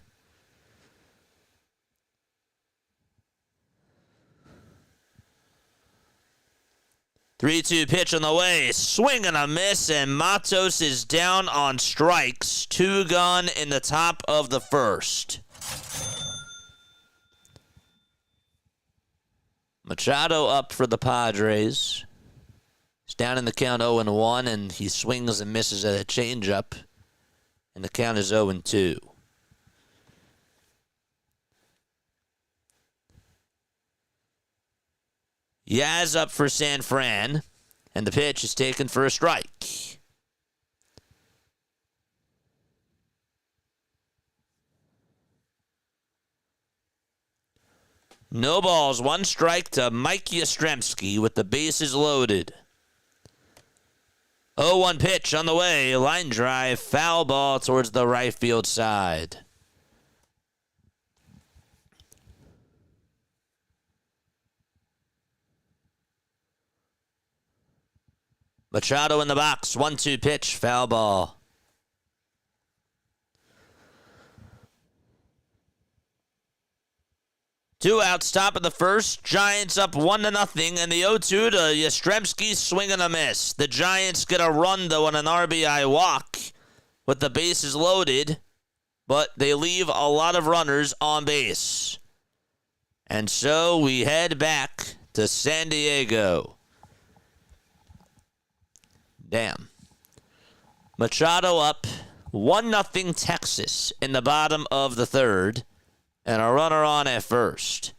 3-2 pitch on the way. Swing and a miss, and Matos is down on strikes. 2 gone in the top of the 1st. Machado up for the Padres. He's down in the count 0-1, and he swings and misses at a changeup. And the count is 0-2. Yaz up for San Fran, and the pitch is taken for a strike. No balls, 1 strike to Mike Yastrzemski with the bases loaded. 0-1 pitch on the way, line drive, foul ball towards the right field side. Machado in the box, 1-2 pitch, foul ball. Two outs, top of the 1st. Giants up 1-0, and the 0-2 to Yastrzemski, swing and a miss. The Giants get a run, though, on an RBI walk with the bases loaded, but they leave a lot of runners on base. And so we head back to San Diego. Damn. Machado up 1-0 Texas in the bottom of the third. And a runner on at first.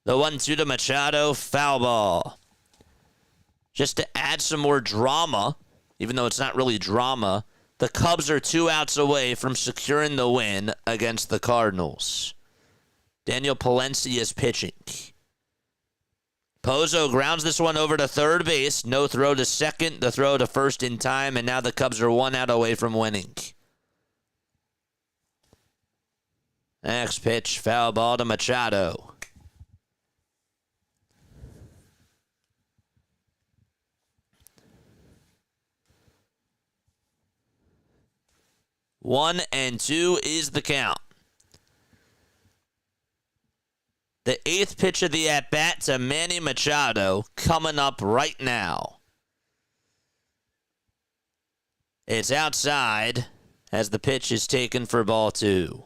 The 1-2 to Machado, foul ball. Just to add some more drama, even though it's not really drama, the Cubs are 2 outs away from securing the win against the Cardinals. Daniel Palencia is pitching. Pozo grounds this one over to third base. No throw to second, the throw to first in time, and now the Cubs are 1 out away from winning. Next pitch, foul ball to Machado. One and two is the count. The 8th pitch of the at-bat to Manny Machado coming up right now. It's outside as the pitch is taken for ball 2.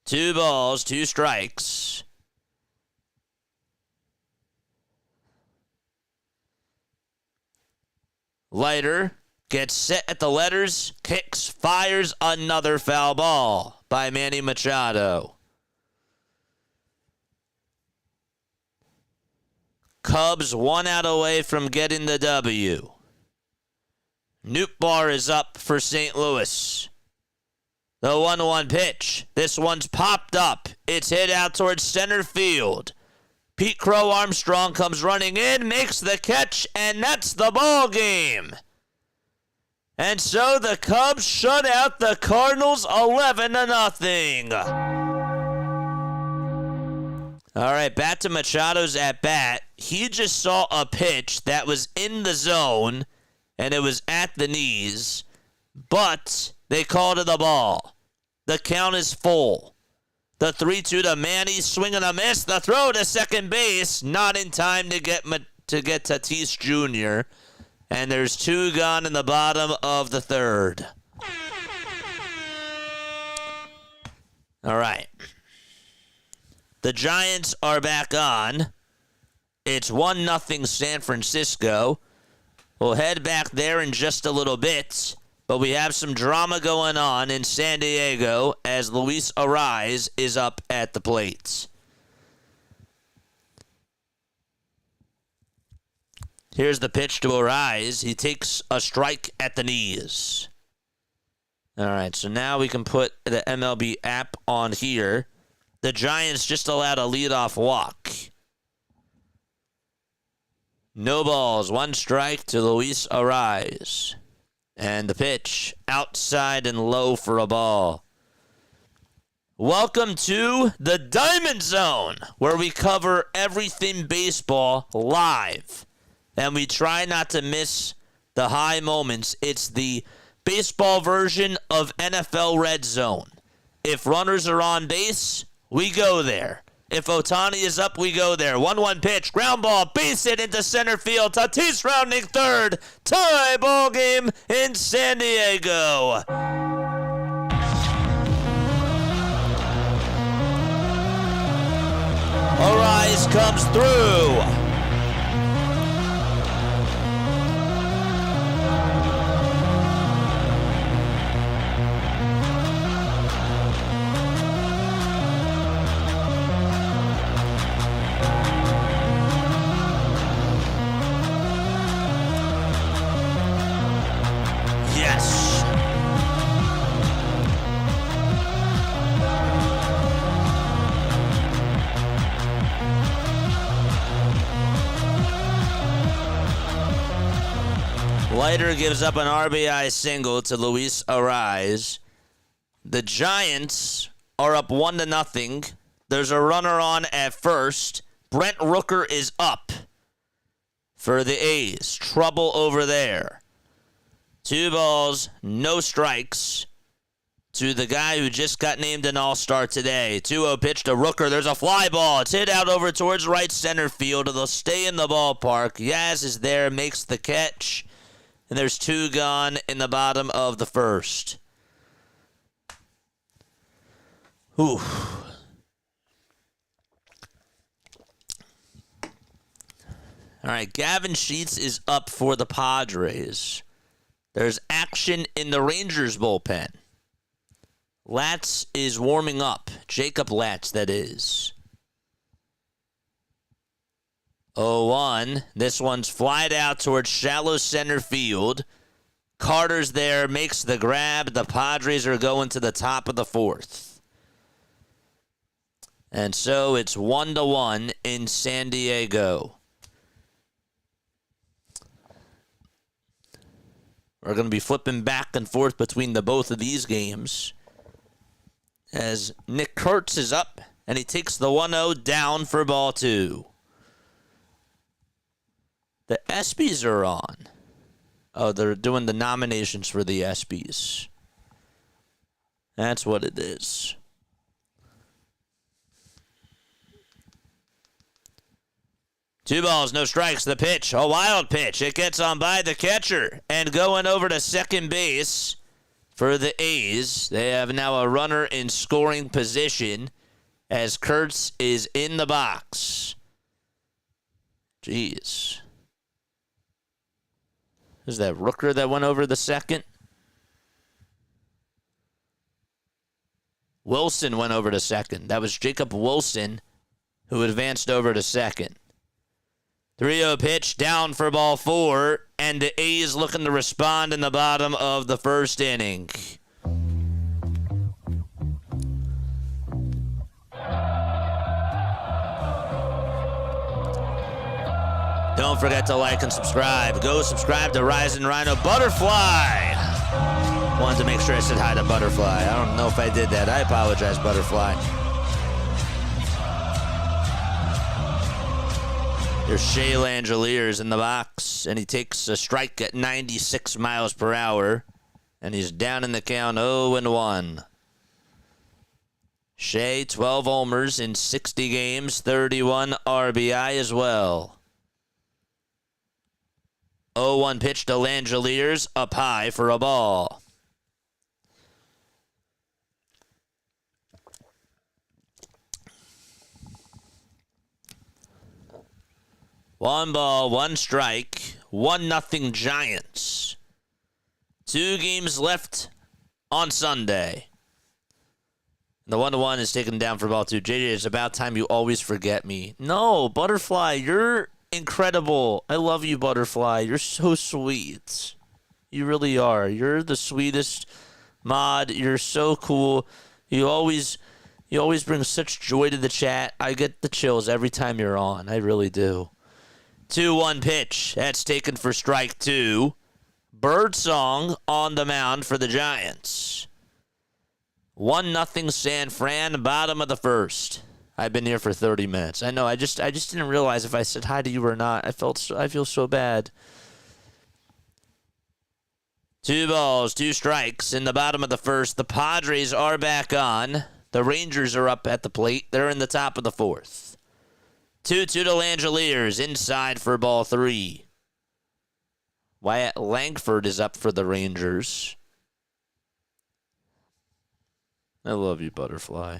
Two balls, 2 strikes. Leiter gets set at the letters, kicks, fires another foul ball by Manny Machado. Cubs 1 out away from getting the W. Nootbaar is up for St. Louis. The 1-1 pitch. This one's popped up. It's hit out towards center field. Pete Crow Armstrong comes running in, makes the catch, and that's the ball game. And so the Cubs shut out the Cardinals 11-0. All right, back to Machado's at bat. He just saw a pitch that was in the zone, and it was at the knees, but they called it a ball. The count is full. The 3-2 to Manny, swing and a miss. The throw to second base, not in time to get Tatis Jr., and there's 2 gone in the bottom of the third. All right. The Giants are back on. It's 1-0 San Francisco. We'll head back there in just a little bit, but we have some drama going on in San Diego as Luis Ariz is up at the plate. Here's the pitch to Ariz. He takes a strike at the knees. All right, so now we can put the MLB app on here. The Giants just allowed a leadoff walk. No balls, 1 strike to Luis Ariz. And the pitch, outside and low for a ball. Welcome to the Diamond Zone, where we cover everything baseball live. And we try not to miss the high moments. It's the baseball version of NFL Red Zone. If runners are on base, we go there. If Ohtani is up, we go there. 1-1 pitch, ground ball, base hit into center field. Tatis rounding third. Tie ball game in San Diego. Ariz comes through. Leiter gives up an RBI single to Luis Ariz. The Giants are up 1-0. There's a runner on at first. Brent Rooker is up for the A's. Trouble over there. 2 balls, no strikes to the guy who just got named an all-star today. 2-0 pitch to Rooker. There's a fly ball. It's hit out over towards right center field. It'll stay in the ballpark. Yaz is there, makes the catch. And there's 2 gone in the bottom of the first. Ooh. All right, Gavin Sheets is up for the Padres. There's action in the Rangers bullpen. Latz is warming up. Jacob Latz, that is. 0-1. This one's flied out towards shallow center field. Carter's there, makes the grab. The Padres are going to the top of the 4th. And so it's 1-1 in San Diego. We're going to be flipping back and forth between the both of these games as Nick Kurtz is up and he takes the 1-0 down for ball 2. The ESPYs are on. Oh, they're doing the nominations for the ESPYs. That's what it is. Two balls, no strikes. The pitch, a wild pitch. It gets on by the catcher. And going over to second base for the A's. They have now a runner in scoring position as Kurtz is in the box. Jeez. Is that Rooker that went over the second? Wilson went over to second. That was Jacob Wilson who advanced over to second. 3-0 pitch down for ball 4, and the A's looking to respond in the bottom of the first inning. Don't forget to like and subscribe. Go subscribe to Rise and Rhino Butterfly. Wanted to make sure I said hi to Butterfly. I don't know if I did that. I apologize, Butterfly. There's Shea Langeliers in the box, and he takes a strike at 96 miles per hour, and he's down in the count 0-1. Shea, 12 homers in 60 games, 31 RBI as well. 0-1 pitch to Langeliers, up high for a ball. One ball, one strike, 1-0 Giants. 2 games left on Sunday. The 1-1 is taken down for ball 2. JJ, it's about time you always forget me. No, Butterfly, you're incredible. I love you, Butterfly. You're so sweet. You really are. You're the sweetest mod. You're so cool. You always bring such joy to the chat. I get the chills every time you're on. I really do. 2-1 pitch. That's taken for strike 2. Birdsong on the mound for the Giants. 1-0 San Fran, bottom of the first. I've been here for 30 minutes. I know. I just didn't realize if I said hi to you or not. I feel so bad. 2 balls, 2 strikes in the bottom of the first. The Padres are back on. The Rangers are up at the plate. They're in the top of the 4th. 2-2 to Langeliers, inside for ball 3. Wyatt Langford is up for the Rangers. I love you, Butterfly.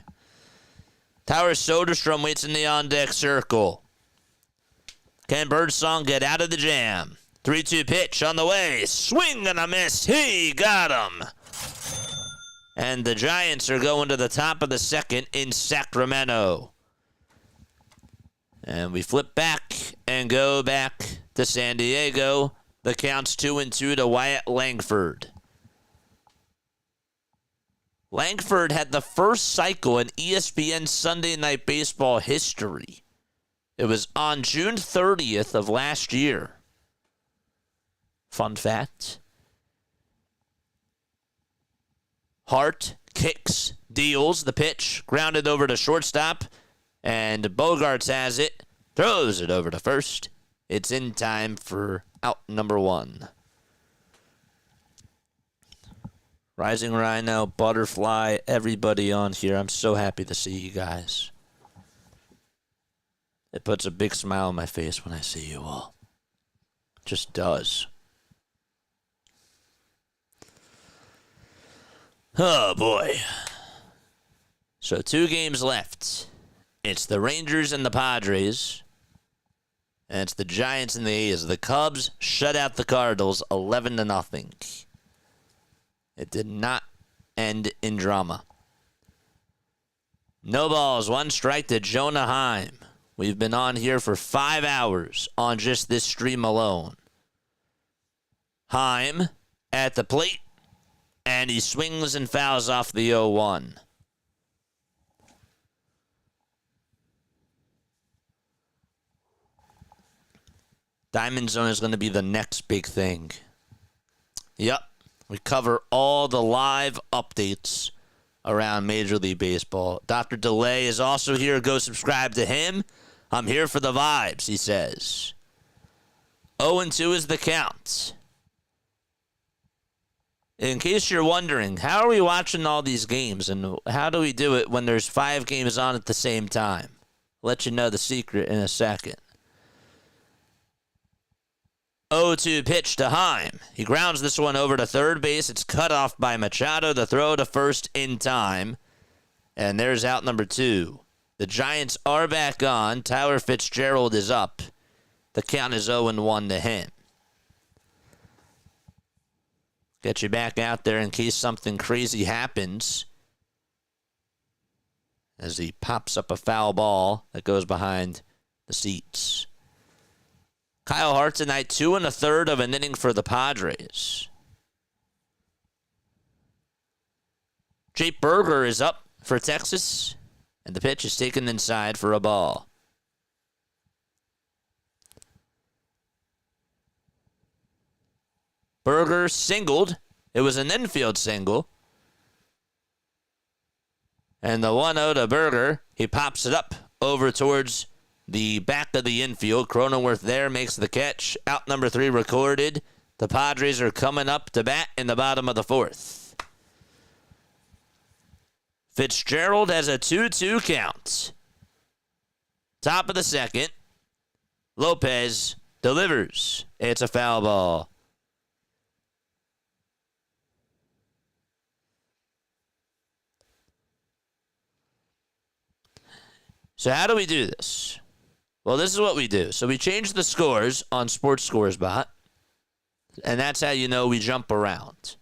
Tower Soderstrom waits in the on-deck circle. Can Birdsong get out of the jam? 3-2 pitch on the way. Swing and a miss. He got him. And the Giants are going to the top of the second in Sacramento. And we flip back and go back to San Diego. The count's 2-2 to Wyatt Langford. Langford had the first cycle in ESPN Sunday Night Baseball history. It was on June 30th of last year. Fun fact. Hart kicks, deals the pitch, grounded over to shortstop. And Bogarts has it, throws it over to first. It's in time for out number 1. Rising Rhino, Butterfly, everybody on here. I'm so happy to see you guys. It puts a big smile on my face when I see you all. Just does. Oh, boy. So 2 games left. It's the Rangers and the Padres. And it's the Giants and the A's. The Cubs shut out the Cardinals 11-0. It did not end in drama. No balls, 1 strike to Jonah Heim. We've been on here for 5 hours on just this stream alone. Heim at the plate, and he swings and fouls off the 0-1. Diamond Zone is going to be the next big thing. Yep. We cover all the live updates around Major League Baseball. Dr. Delay is also here. Go subscribe to him. I'm here for the vibes, he says. 0-2 is the count. In case you're wondering, how are we watching all these games, and how do we do it when there's 5 games on at the same time? I'll let you know the secret in a second. 0-2 pitch to Heim. He grounds this one over to third base. It's cut off by Machado. The throw to first in time. And there's out number 2. The Giants are back on. Tyler Fitzgerald is up. The count is 0-1 to him. Get you back out there in case something crazy happens. As he pops up a foul ball that goes behind the seats. Kyle Hart tonight, 2 1/3 of an inning for the Padres. Jake Berger is up for Texas, and the pitch is taken inside for a ball. Berger singled. It was an infield single. And the 1-0 to Berger. He pops it up over towards the back of the infield. Cronenworth there makes the catch. Out number 3 recorded. The Padres are coming up to bat in the bottom of the 4th. Fitzgerald has a 2-2 count. Top of the 2nd. Lopez delivers. It's a foul ball. So how do we do this? Well, this is what we do. So we change the scores on Sports Scores Bot, and that's how you know we jump around.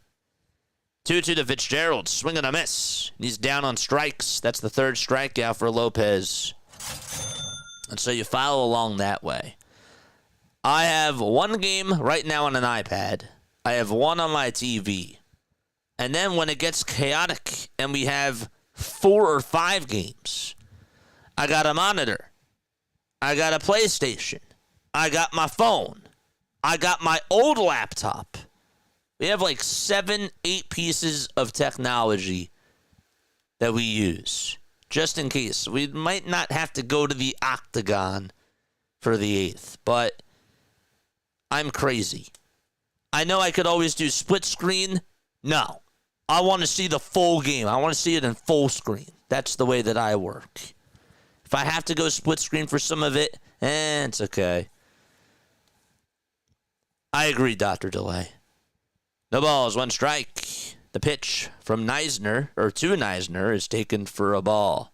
2-2 to Fitzgerald, swing and a miss. He's down on strikes. That's the 3rd strikeout for Lopez. And so you follow along that way. I have 1 game right now on an iPad. I have 1 on my TV. And then when it gets chaotic and we have 4 or 5 games, I got a monitor. I got a PlayStation. I got my phone. I got my old laptop. We have like 7, 8 pieces of technology that we use. Just in case. We might not have to go to the octagon for the 8th. But I'm crazy. I know I could always do split screen. No. I want to see the full game. I want to see it in full screen. That's the way that I work. If I have to go split screen for some of it, it's okay. I agree, Dr. Delay. No balls, 1 strike. The pitch from Neisner, or to Neisner, is taken for a ball.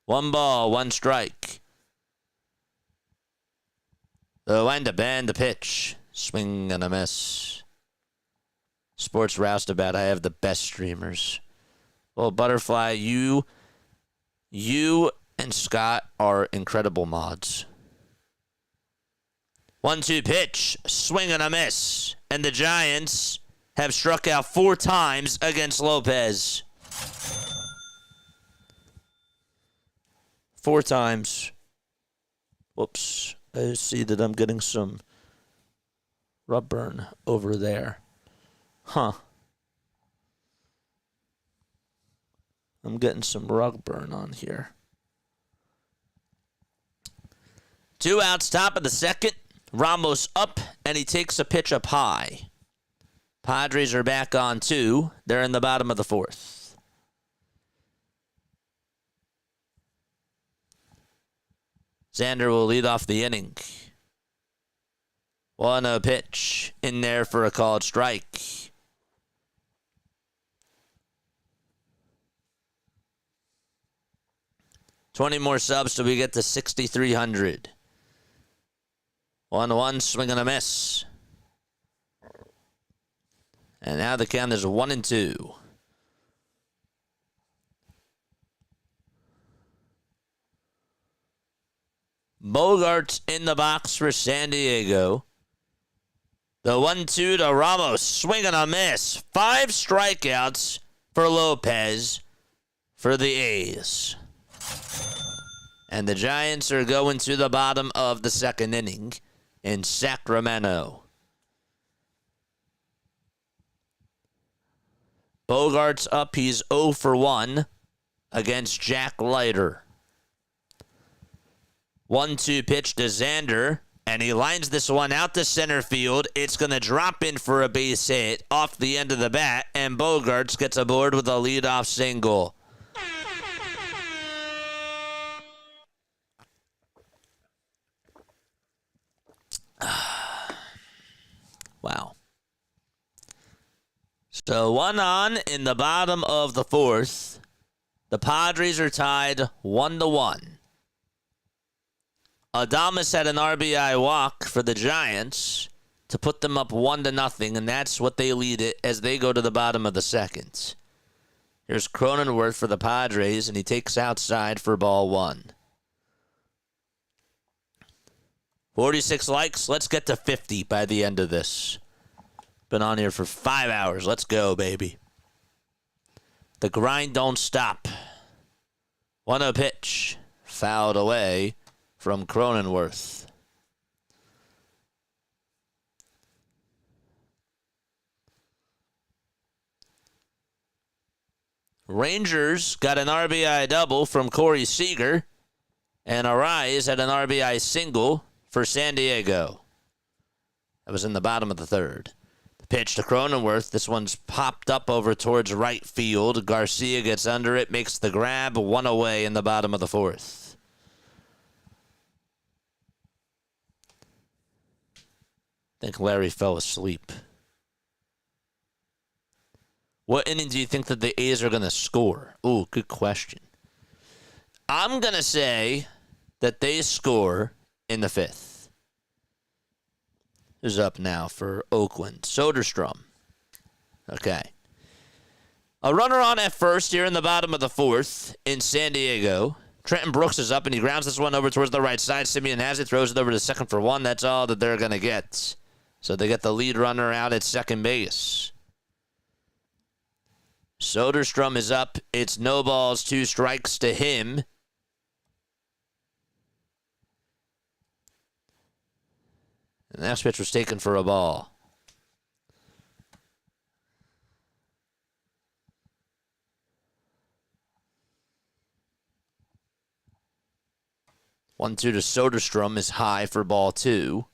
One ball, 1 strike. The wind-up and the pitch. Swing and a miss. Sports Roustabout, I have the best streamers. Well, Butterfly, you and Scott are incredible mods. 1-2 pitch, swing and a miss. And the Giants have struck out 4 times against Lopez. 4 times. Whoops. I see that I'm getting some rub burn over there. Huh. I'm getting some rug burn on here. 2 outs, top of the 2nd. Ramos up, and he takes a pitch up high. Padres are back on 2. They're in the bottom of the 4th. Xander will lead off the inning. 1-0 pitch in there for a called strike. $20 more subs till we get to 6,300. 1-1, swing and a miss. And now the count is 1-2. Bogarts in the box for San Diego. The 1-2 to Ramos, swing and a miss. 5 strikeouts for Lopez for the A's. And the Giants are going to the bottom of the 2nd inning in Sacramento. Bogarts up. He's 0 for 1 against Jack Leiter. 1-2 pitch to Xander, and he lines this one out to center field. It's going to drop in for a base hit off the end of the bat, and Bogarts gets aboard with a leadoff single. Wow. So 1 on in the bottom of the 4th. The Padres are tied 1-1. Adames had an RBI walk for the Giants to put them up 1-0, and that's what they lead it as they go to the bottom of the 2nd. Here's Cronenworth for the Padres, and he takes outside for ball 1. 46 likes. Let's get to 50 by the end of this. Been on here for 5 hours. Let's go, baby. The grind don't stop. 1-0 pitch. Fouled away from Cronenworth. Rangers got an RBI double from Corey Seager, and Arise had an RBI single for San Diego. That was in the bottom of the 3rd. The pitch to Cronenworth. This one's popped up over towards right field. Garcia gets under it, makes the grab, 1 away in the bottom of the 4th. I think Larry fell asleep. What inning do you think that the A's are going to score? Ooh, good question. I'm going to say that they score in the 5th. Who's up now for Oakland? Soderstrom. Okay. A runner on at first here in the bottom of the 4th in San Diego. Trenton Brooks is up, and he grounds this one over towards the right side. Simeon has it, throws it over to second for 1. That's all that they're going to get. So they get the lead runner out at second base. Soderstrom is up. It's no balls, 2 strikes to him. The next pitch was taken for a ball. One, 2 to Soderstrom is high for ball 2.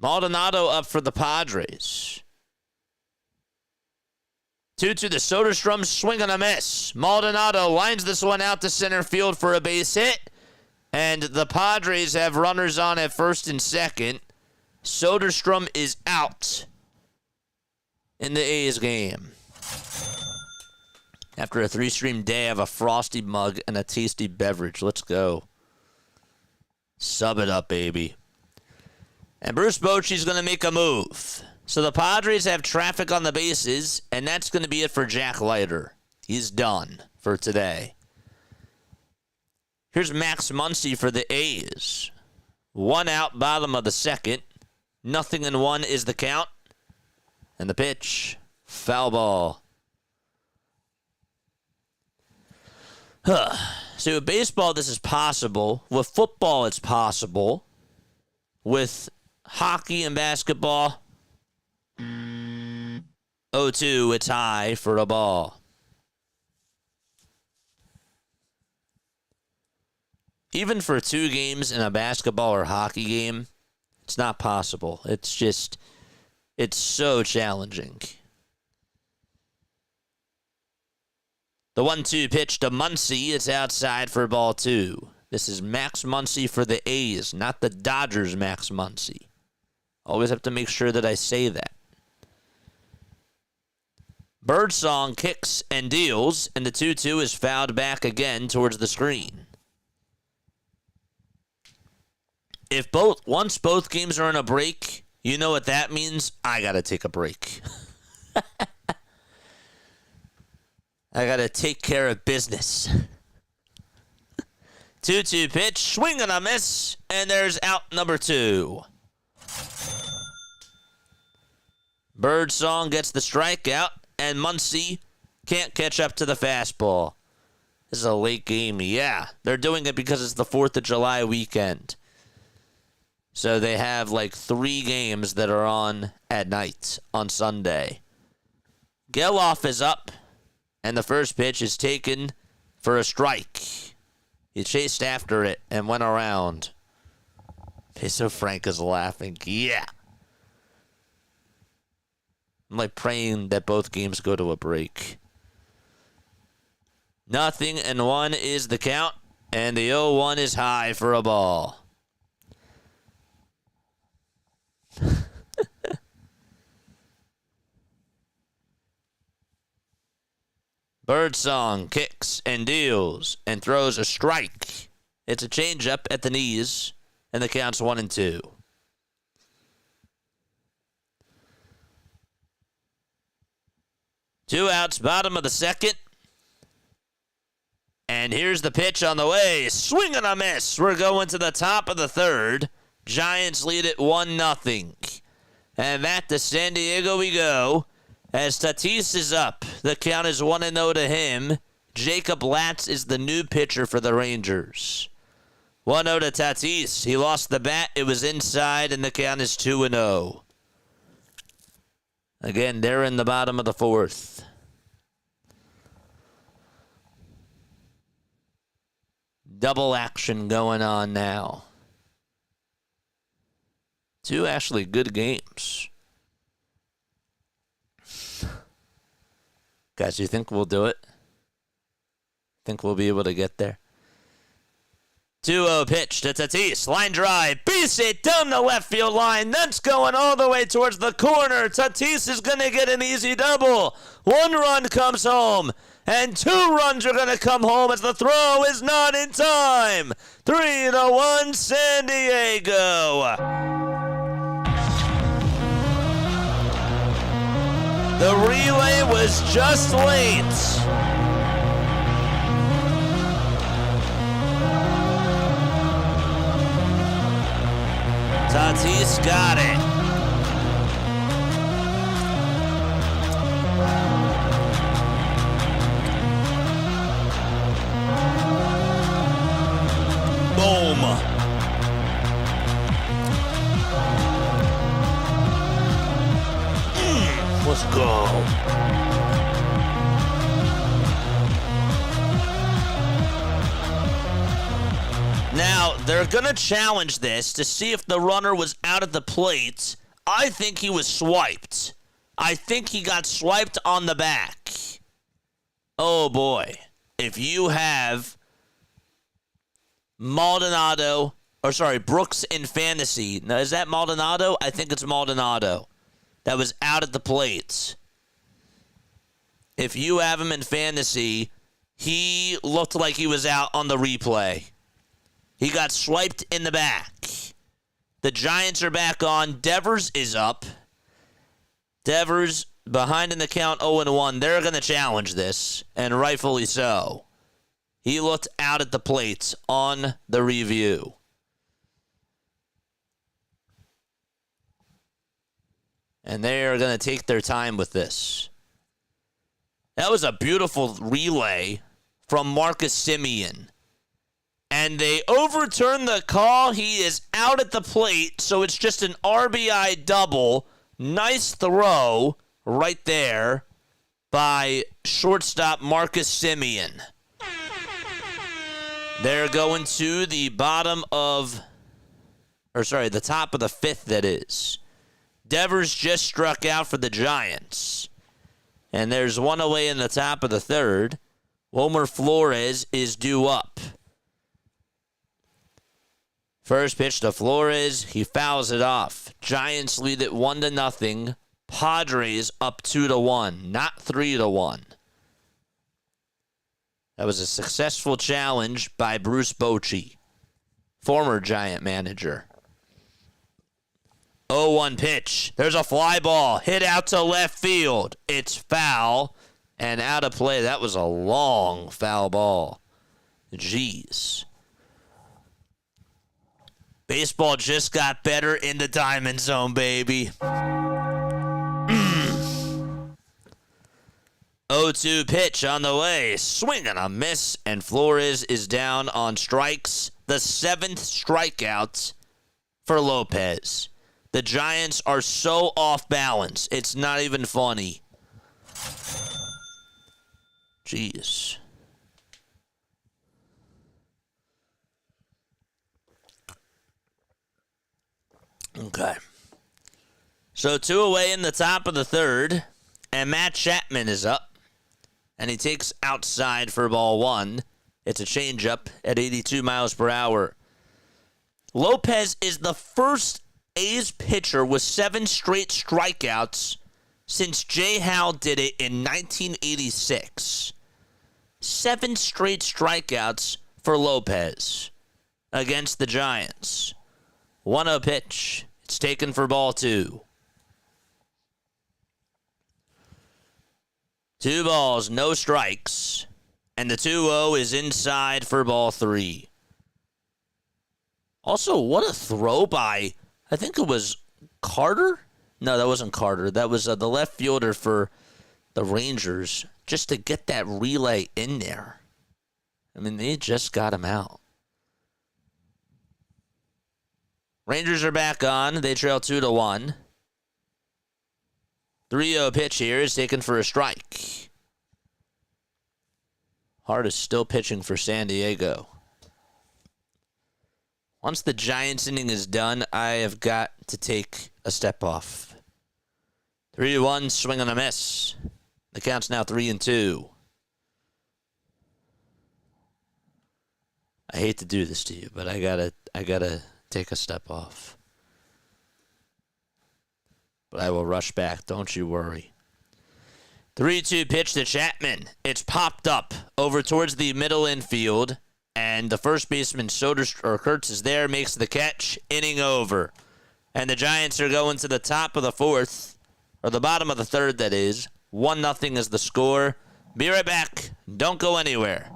Maldonado up for the Padres. 2-2 to Soderstrom, swing and a miss. Maldonado lines this one out to center field for a base hit. And the Padres have runners on at first and second. Soderstrom is out in the A's game. After a 3-stream day of a frosty mug and a tasty beverage. Let's go. Sub it up, baby. And Bruce Bochy's going to make a move. So the Padres have traffic on the bases, and that's going to be it for Jack Leiter. He's done for today. Here's Max Muncy for the A's. 1 out, bottom of the 2nd. 0-1 is the count. And the pitch, foul ball. So with baseball, this is possible. With football, it's possible. With hockey and basketball, 0-2, it's high for a ball. even for 2 games in a basketball or hockey game, it's not possible. It's so challenging. The 1-2 pitch to Muncy. It's outside for ball 2. This is Max Muncy for the A's, not the Dodgers Max Muncy. Always have to make sure that I say that. Birdsong kicks and deals, and the 2-2 is fouled back again towards the screen. Once both games are in a break, you know what that means? I got to take a break. I got to take care of business. 2-2 pitch, swing and a miss, and there's out number 2. Birdsong gets the strikeout, and Muncy can't catch up to the fastball. This is a late game. Yeah, they're doing it because it's the 4th of July weekend. So they have like 3 games that are on at night on Sunday. Geloff is up, and the first pitch is taken for a strike. He chased after it and went around. Peso Frank is laughing. Yeah. I'm like praying that both games go to a break. 0-1 is the count, and the 0-1 is high for a ball. Birdsong kicks and deals and throws a strike. It's a changeup at the knees, and the count's 1-2. Two outs, bottom of the second. And here's the pitch on the way. Swing and a miss. We're going to the top of the third. Giants lead it 1-0. And back to San Diego we go. As Tatis is up. The count is 1-0 to him. Jacob Latz is the new pitcher for the Rangers. 1-0 to Tatis. He lost the bat. It was inside, and the count is 2-0. Again, they're in the bottom of the fourth. Double action going on now. 2 actually good games. Guys, you think we'll do it? Think we'll be able to get there? 2-0 pitch to Tatis. Line drive. Base hit down the left field line. That's going all the way towards the corner. Tatis is going to get an easy double. 1 run comes home. And 2 runs are going to come home as the throw is not in time. 3-1 San Diego. The relay was just late. Tatis got it. Boom. Let's go. Now, they're going to challenge this to see if the runner was out at the plate. I think he was swiped. I think he got swiped on the back. Oh, boy. If you have Brooks in fantasy. Now, is that Maldonado? I think it's Maldonado. That was out at the plate. If you have him in fantasy, he looked like he was out on the replay. He got swiped in the back. The Giants are back on. Devers is up. Devers behind in the count 0-1. They're going to challenge this, and rightfully so. He looked out at the plate on the review. And they are going to take their time with this. That was a beautiful relay from Marcus Semien. And they overturn the call. He is out at the plate, so it's just an RBI double. Nice throw right there by shortstop Marcus Semien. They're going to the the top of the fifth, that is. Devers just struck out for the Giants. And there's one away in the top of the third. Wilmer Flores is due up. First pitch to Flores. He fouls it off. Giants lead it 1-0. Padres up 2-1, not 3-1. That was a successful challenge by Bruce Bochy, former Giant manager. 0-1 pitch. There's a fly ball hit out to left field. It's foul and out of play. That was a long foul ball. Jeez. Baseball just got better in the Diamond Zone, baby. 0-2 pitch on the way. Swing and a miss, and Flores is down on strikes. The 7th strikeout for Lopez. The Giants are so off balance. It's not even funny. Jeez. Okay. So 2 away in the top of the third, and Matt Chapman is up. And he takes outside for ball 1. It's a changeup at 82 miles per hour. Lopez is the first A's pitcher with 7 straight strikeouts since Jay Howe did it in 1986. 7 straight strikeouts for Lopez against the Giants. 1-0 pitch. It's taken for ball 2. 2 balls, no strikes. And the 2-0 is inside for ball 3. Also, what a throw by, I think it was Carter? No, that wasn't Carter. That was the left fielder for the Rangers, just to get that relay in there. I mean, they just got him out. Rangers are back on. They trail 2-1. 3-0 pitch here is taken for a strike. Hart is still pitching for San Diego. Once the Giants inning is done, I have got to take a step off. 3-1, swing and a miss. The count's now 3-2. I hate to do this to you, but I gotta take a step off. But I will rush back, don't you worry. 3-2 pitch to Chapman. It's popped up over towards the middle infield, and the first baseman Kurtz is there, makes the catch, inning over. And the Giants are going to the top of the 4th, or the bottom of the 3rd, that is. 1-0 is the score. Be right back. Don't go anywhere.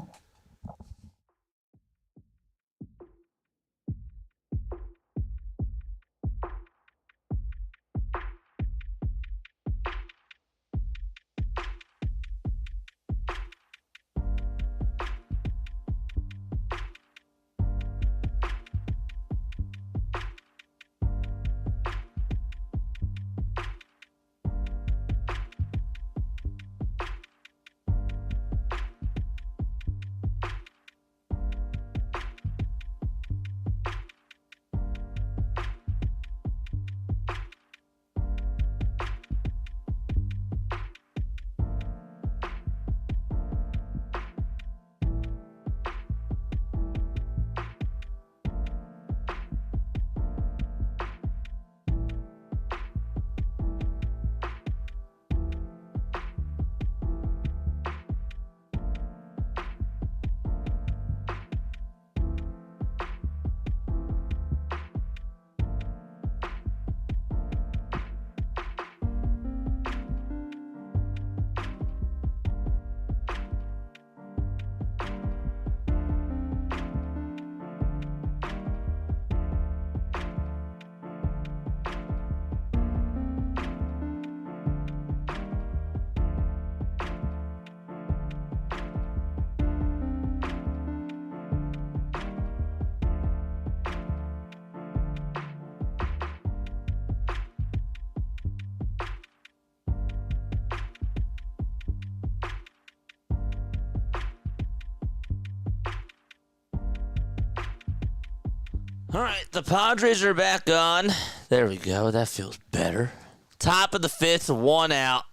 All right, the Padres are back on. There we go. That feels better. Top of the fifth, 1 out,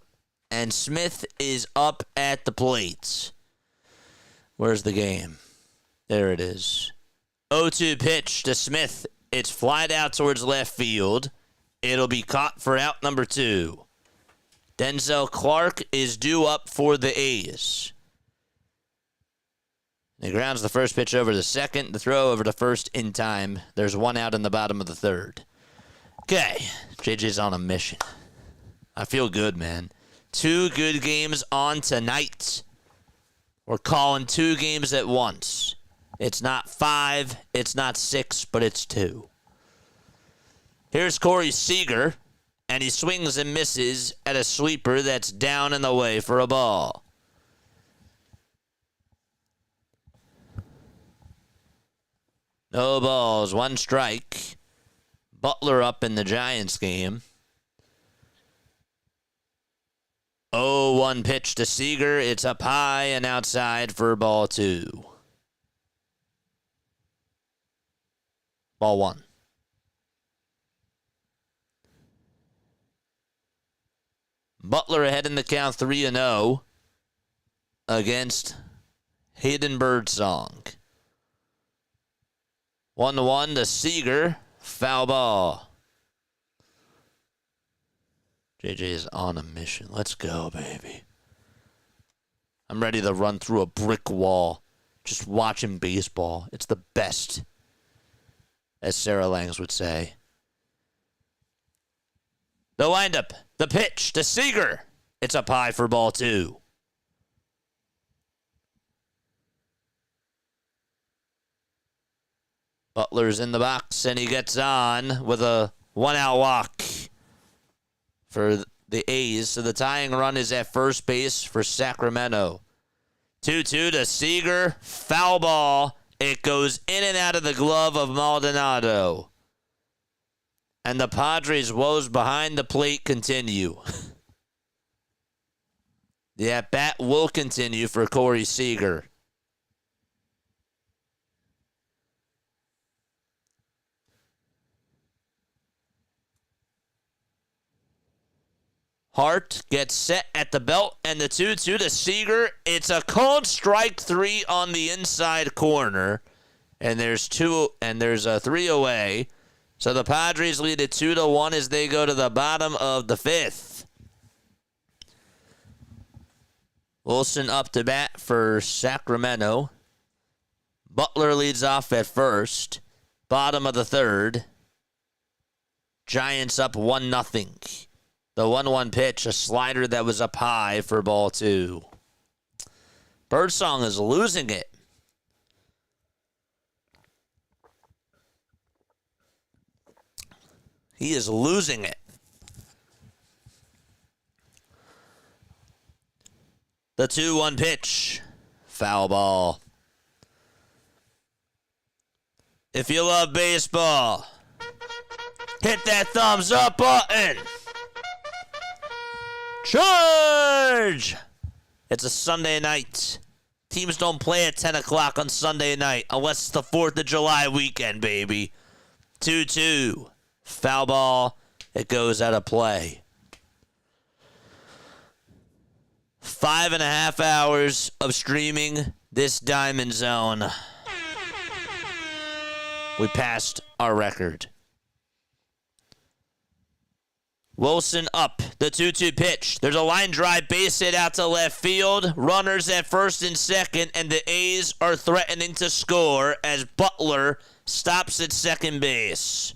and Smith is up at the plate. Where's the game? There it is. 0-2 pitch to Smith. It's flied out towards left field. It'll be caught for out number 2. Denzel Clark is due up for the A's. He grounds the first pitch over to second. The throw over to first in time. There's 1 out in the bottom of the third. Okay, JJ's on a mission. I feel good, man. 2 good games on tonight. We're calling 2 games at once. It's not 5, it's not 6, but it's 2. Here's Corey Seager, and he swings and misses at a sweeper that's down and away for a ball. No balls, 1 strike. Butler up in the Giants game. 0-1 pitch to Seager. It's up high and outside for ball 2. Ball 1. Butler ahead in the count 3-0 against Hayden Birdsong. 1-1 to Seager. Foul ball. JJ is on a mission. Let's go, baby. I'm ready to run through a brick wall just watching baseball. It's the best, as Sarah Langs would say. The windup. The pitch to Seager. It's up high for ball 2. Butler's in the box, and he gets on with a 1-out walk for the A's. So the tying run is at first base for Sacramento. 2-2 to Seager. Foul ball. It goes in and out of the glove of Maldonado. And the Padres' woes behind the plate continue. The at-bat will continue for Corey Seager. Hart gets set at the belt, and the 2-2 to Seager. It's a called strike 3 on the inside corner, and there's a 3 away. So the Padres lead it 2-1 as they go to the bottom of the 5th. Wilson up to bat for Sacramento. Butler leads off at first. Bottom of the 3rd. Giants up 1-0. The 1-1 pitch, a slider that was up high for ball 2. Birdsong is losing it. He is losing it. The 2-1 pitch. Foul ball. If you love baseball, hit that thumbs up button. Charge! It's a Sunday night. Teams don't play at 10 o'clock on Sunday night unless it's the 4th of July weekend, baby. 2-2. Foul ball. It goes out of play. 5.5 hours of streaming this Diamond Zone. We passed our record. Wilson up, the 2-2 pitch. There's a line drive, base hit out to left field. Runners at first and second, and the A's are threatening to score as Butler stops at second base.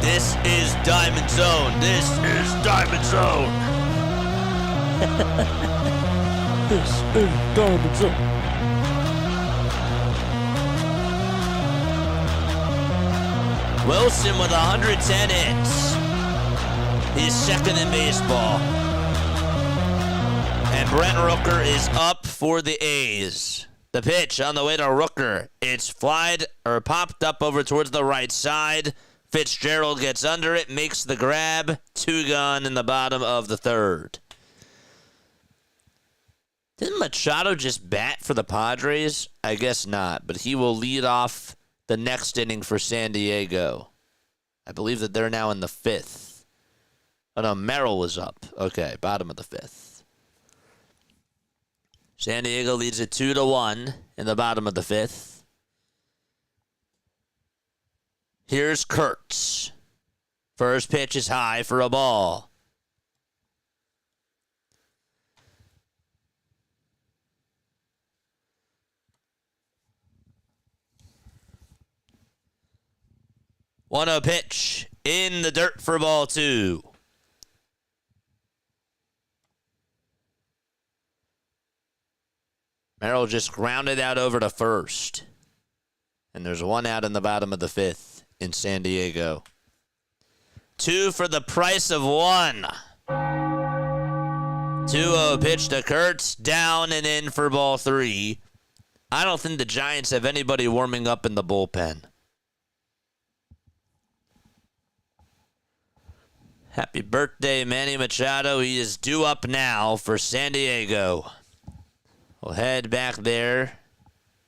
This is Diamond Zone. This is Diamond Zone. This is Diamond Zone. Wilson with 110 hits. He's second in baseball. And Brent Rooker is up for the A's. The pitch on the way to Rooker. It's popped up over towards the right side. Fitzgerald gets under it, makes the grab. 2 gone in the bottom of the 3rd. Didn't Machado just bat for the Padres? I guess not, but he will lead off the next inning for San Diego. I believe that they're now in the 5th. Oh, no, Merrill was up. Okay, bottom of the 5th. San Diego leads it 2-1 in the bottom of the 5th. Here's Kurtz. First pitch is high for a ball. One-oh pitch in the dirt for ball 2. Merrill just grounded out over to first. And there's one out in the bottom of the 5th in San Diego. 2 for the price of 1. 2-0 pitch to Kurtz. Down and in for ball 3. I don't think the Giants have anybody warming up in the bullpen. Happy birthday, Manny Machado. He is due up now for San Diego. We'll head back there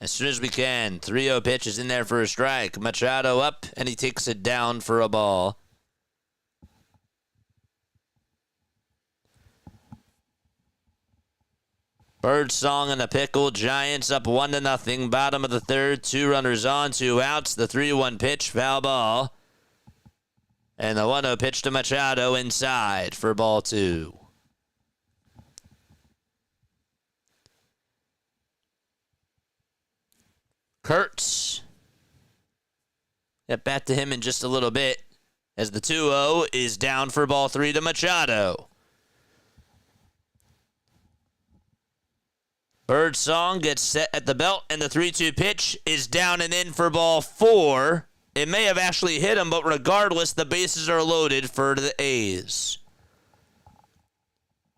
as soon as we can. 3-0 pitch is in there for a strike. Machado up, and he takes it down for a ball. Bird song and a pickle. Giants up 1-0. Bottom of the 3rd. 2 runners on, 2 outs. The 3-1 pitch, foul ball. And the 1-0 pitch to Machado inside for ball 2. Kurtz. Get back to him in just a little bit as the 2-0 is down for ball 3 to Machado. Birdsong gets set at the belt, and the 3-2 pitch is down and in for ball 4. It may have actually hit him, but regardless, the bases are loaded for the A's.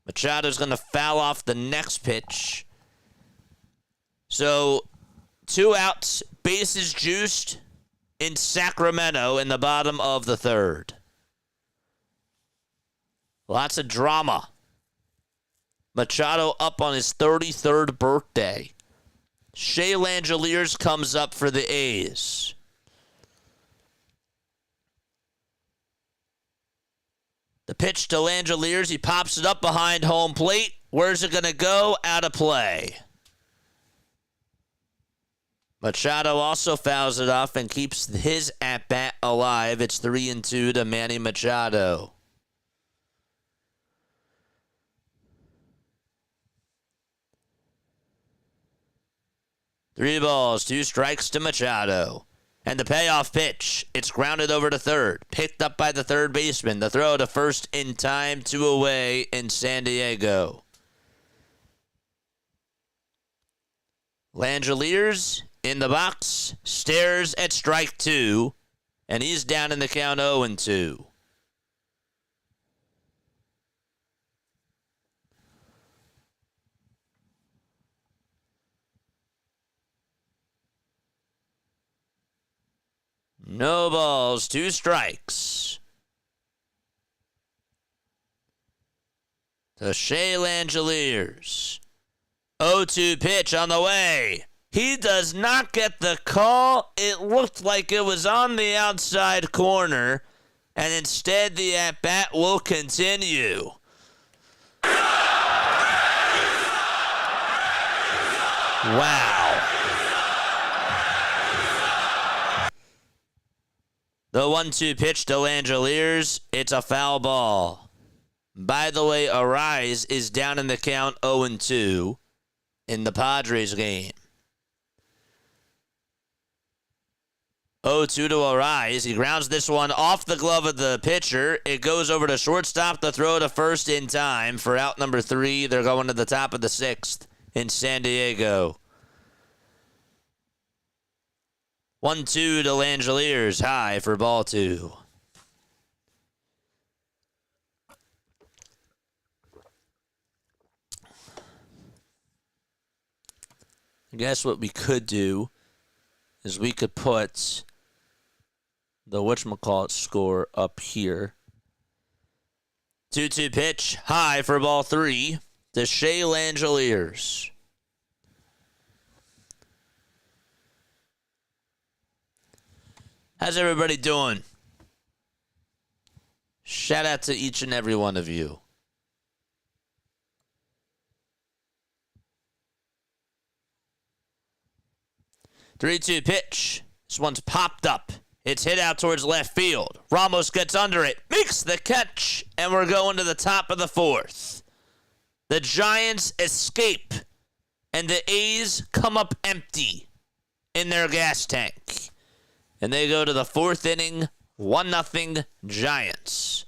Machado's going to foul off the next pitch. So, 2 outs, bases juiced in Sacramento in the bottom of the 3rd. Lots of drama. Machado up on his 33rd birthday. Shea Langeliers comes up for the A's. The pitch to Langeliers. He pops it up behind home plate. Where's it going to go? Out of play. Machado also fouls it off and keeps his at-bat alive. It's 3-2 to Manny Machado. Three balls, 2 strikes to Machado. And the payoff pitch. It's grounded over to third. Picked up by the third baseman. The throw to first in time. 2 away in San Diego. Langeliers in the box. Stares at strike 2. And he's down in the count 0-2. No balls, 2 strikes. To Shea Langeliers. 0-2 pitch on the way. He does not get the call. It looked like it was on the outside corner. And instead, the at-bat will continue. Wow. The 1-2 pitch to Langeliers. It's a foul ball. By the way, Arise is down in the count 0-2 in the Padres game. 0-2 to Arise. He grounds this one off the glove of the pitcher. It goes over to shortstop. The throw to first in time for out number 3. They're going to the top of the 6th in San Diego. 1-2 to Langeliers, high for ball 2. I guess what we could do is we could put the whatchamacallit score up here. 2-2 pitch, high for ball 3. the Shea Langoliers. How's everybody doing? Shout out to each and every one of you. Three-two pitch. This one's popped up. It's hit out towards left field. Ramos gets under it, makes the catch, and we're going to the top of the fourth. The Giants escape, and the A's come up empty in their gas tank. And they go to the fourth inning, 1-0 Giants.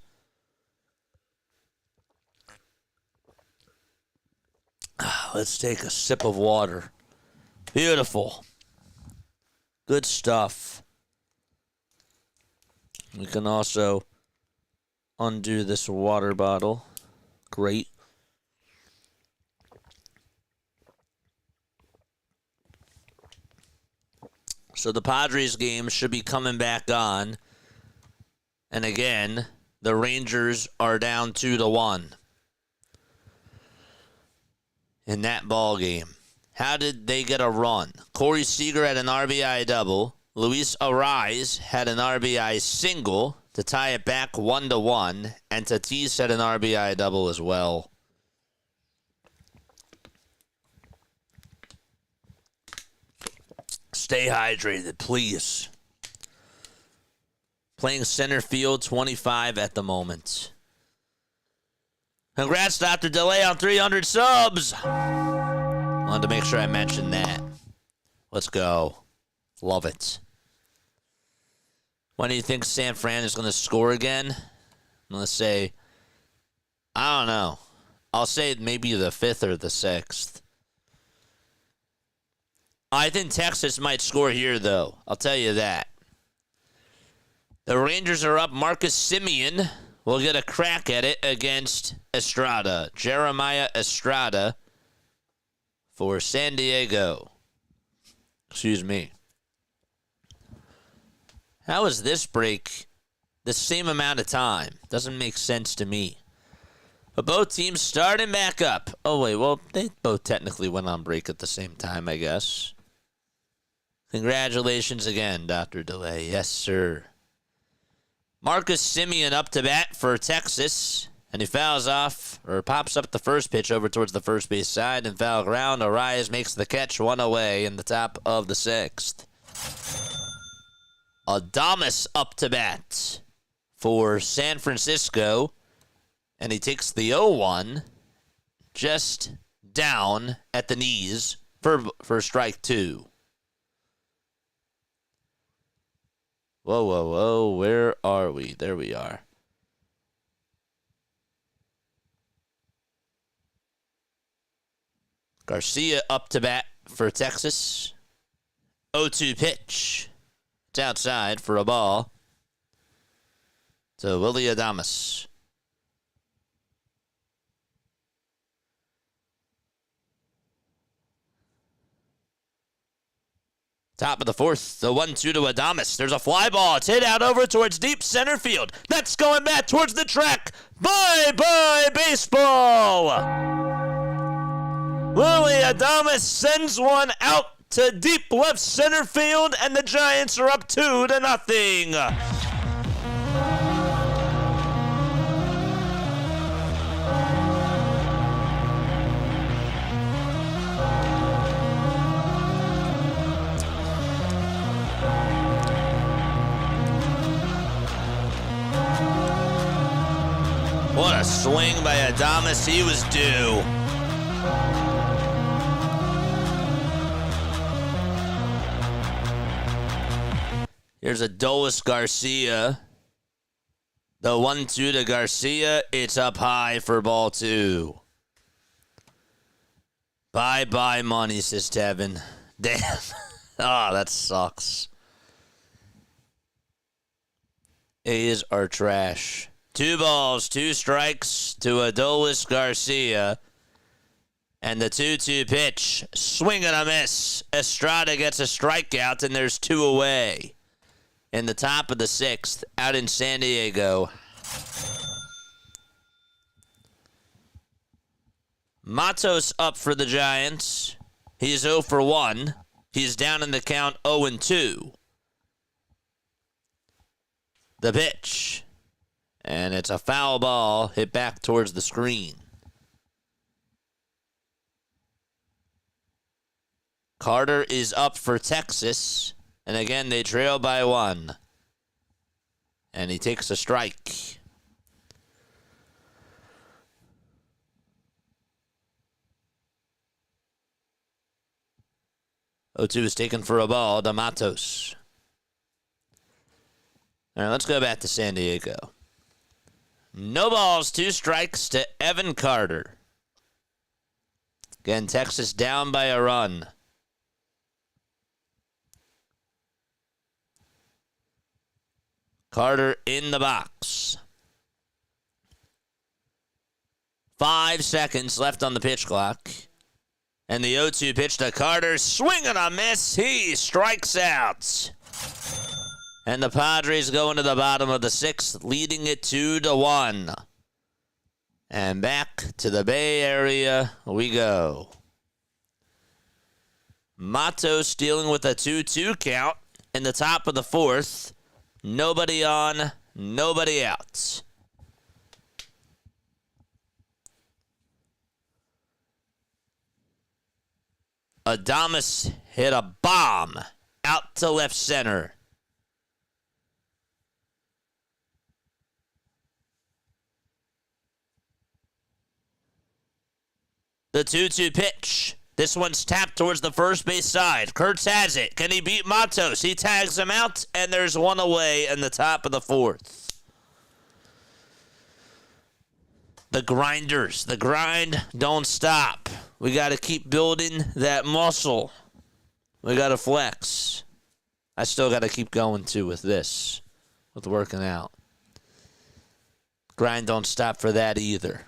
Let's take a sip of water. Beautiful. Good stuff. We can also undo this water bottle. Great. So the Padres game should be coming back on. And again, the Rangers are down 2-1 in that ball game. How did they get a run? Corey Seager had an RBI double. Luis Ariz had an RBI single to tie it back 1-1. And Tatis had an RBI double as well. Stay hydrated, please. Playing center field, 25 at the moment. Congrats, Dr. Delay, on 300 subs. Wanted to make sure I mentioned that. Let's go. Love it. When do you think San Fran is going to score again? Let's say, I don't know. I'll say maybe the 5th or the 6th. I think Texas might score here, though. I'll tell you that. The Rangers are up. Marcus Semien will get a crack at it against Estrada. Jeremiah Estrada for San Diego. Excuse me. How is this break the same amount of time? Doesn't make sense to me. But both teams starting back up. Oh, wait. Well, they both technically went on break at the same time, I guess. Congratulations again, Dr. Delay. Yes, sir. Marcus Semien up to bat for Texas. And he fouls off, or pops up the first pitch over towards the first base side. And foul ground. Arias makes the catch, one away in the top of the 6th. Adames up to bat for San Francisco. And he takes the 0-1 just down at the knees for strike 2. Whoa, whoa, whoa. Where are we? There we are. Garcia up to bat for Texas. 0-2 pitch. It's outside for a ball to Willy Adames. Top of the 4th, the 1-2 to Adames. There's a fly ball. It's hit out over towards deep center field. That's going back towards the track. Bye-bye, baseball. Willy Adames sends one out to deep left center field, and the Giants are up 2-0. What a swing by Adames. He was due. Here's Adolis Garcia. The 1-2 to Garcia. It's up high for ball 2. Bye-bye money, says Tevin. Damn. Oh, that sucks. A's are trash. 2 balls, 2 strikes to Adolis Garcia. And the 2-2 pitch. Swing and a miss. Estrada gets a strikeout, and there's 2 away. In the top of the 6th, out in San Diego. Matos up for the Giants. He's 0 for 1. He's down in the count 0 and 2. The pitch. And it's a foul ball hit back towards the screen. Carter is up for Texas. And again, they trail by 1. And he takes a strike. O2 is taken for a ball to Matos. All right, let's go back to San Diego. No balls, 2 strikes to Evan Carter. Again, Texas down by a run. Carter in the box. 5 seconds left on the pitch clock. And the 0-2 pitch to Carter. Swing and a miss. He strikes out. And the Padres go into the bottom of the 6th, leading it 2-1. And back to the Bay Area we go. Matos dealing with a 2-2 count in the top of the 4th. Nobody on, nobody out. Adames hit a bomb out to left center. The 2-2 pitch. This one's tapped towards the first base side. Kurtz has it. Can he beat Matos? He tags him out, and there's one away in the top of the 4th. The grinders. The grind don't stop. We got to keep building that muscle. We got to flex. I still got to keep going, too, with this, with working out. Grind don't stop for that either.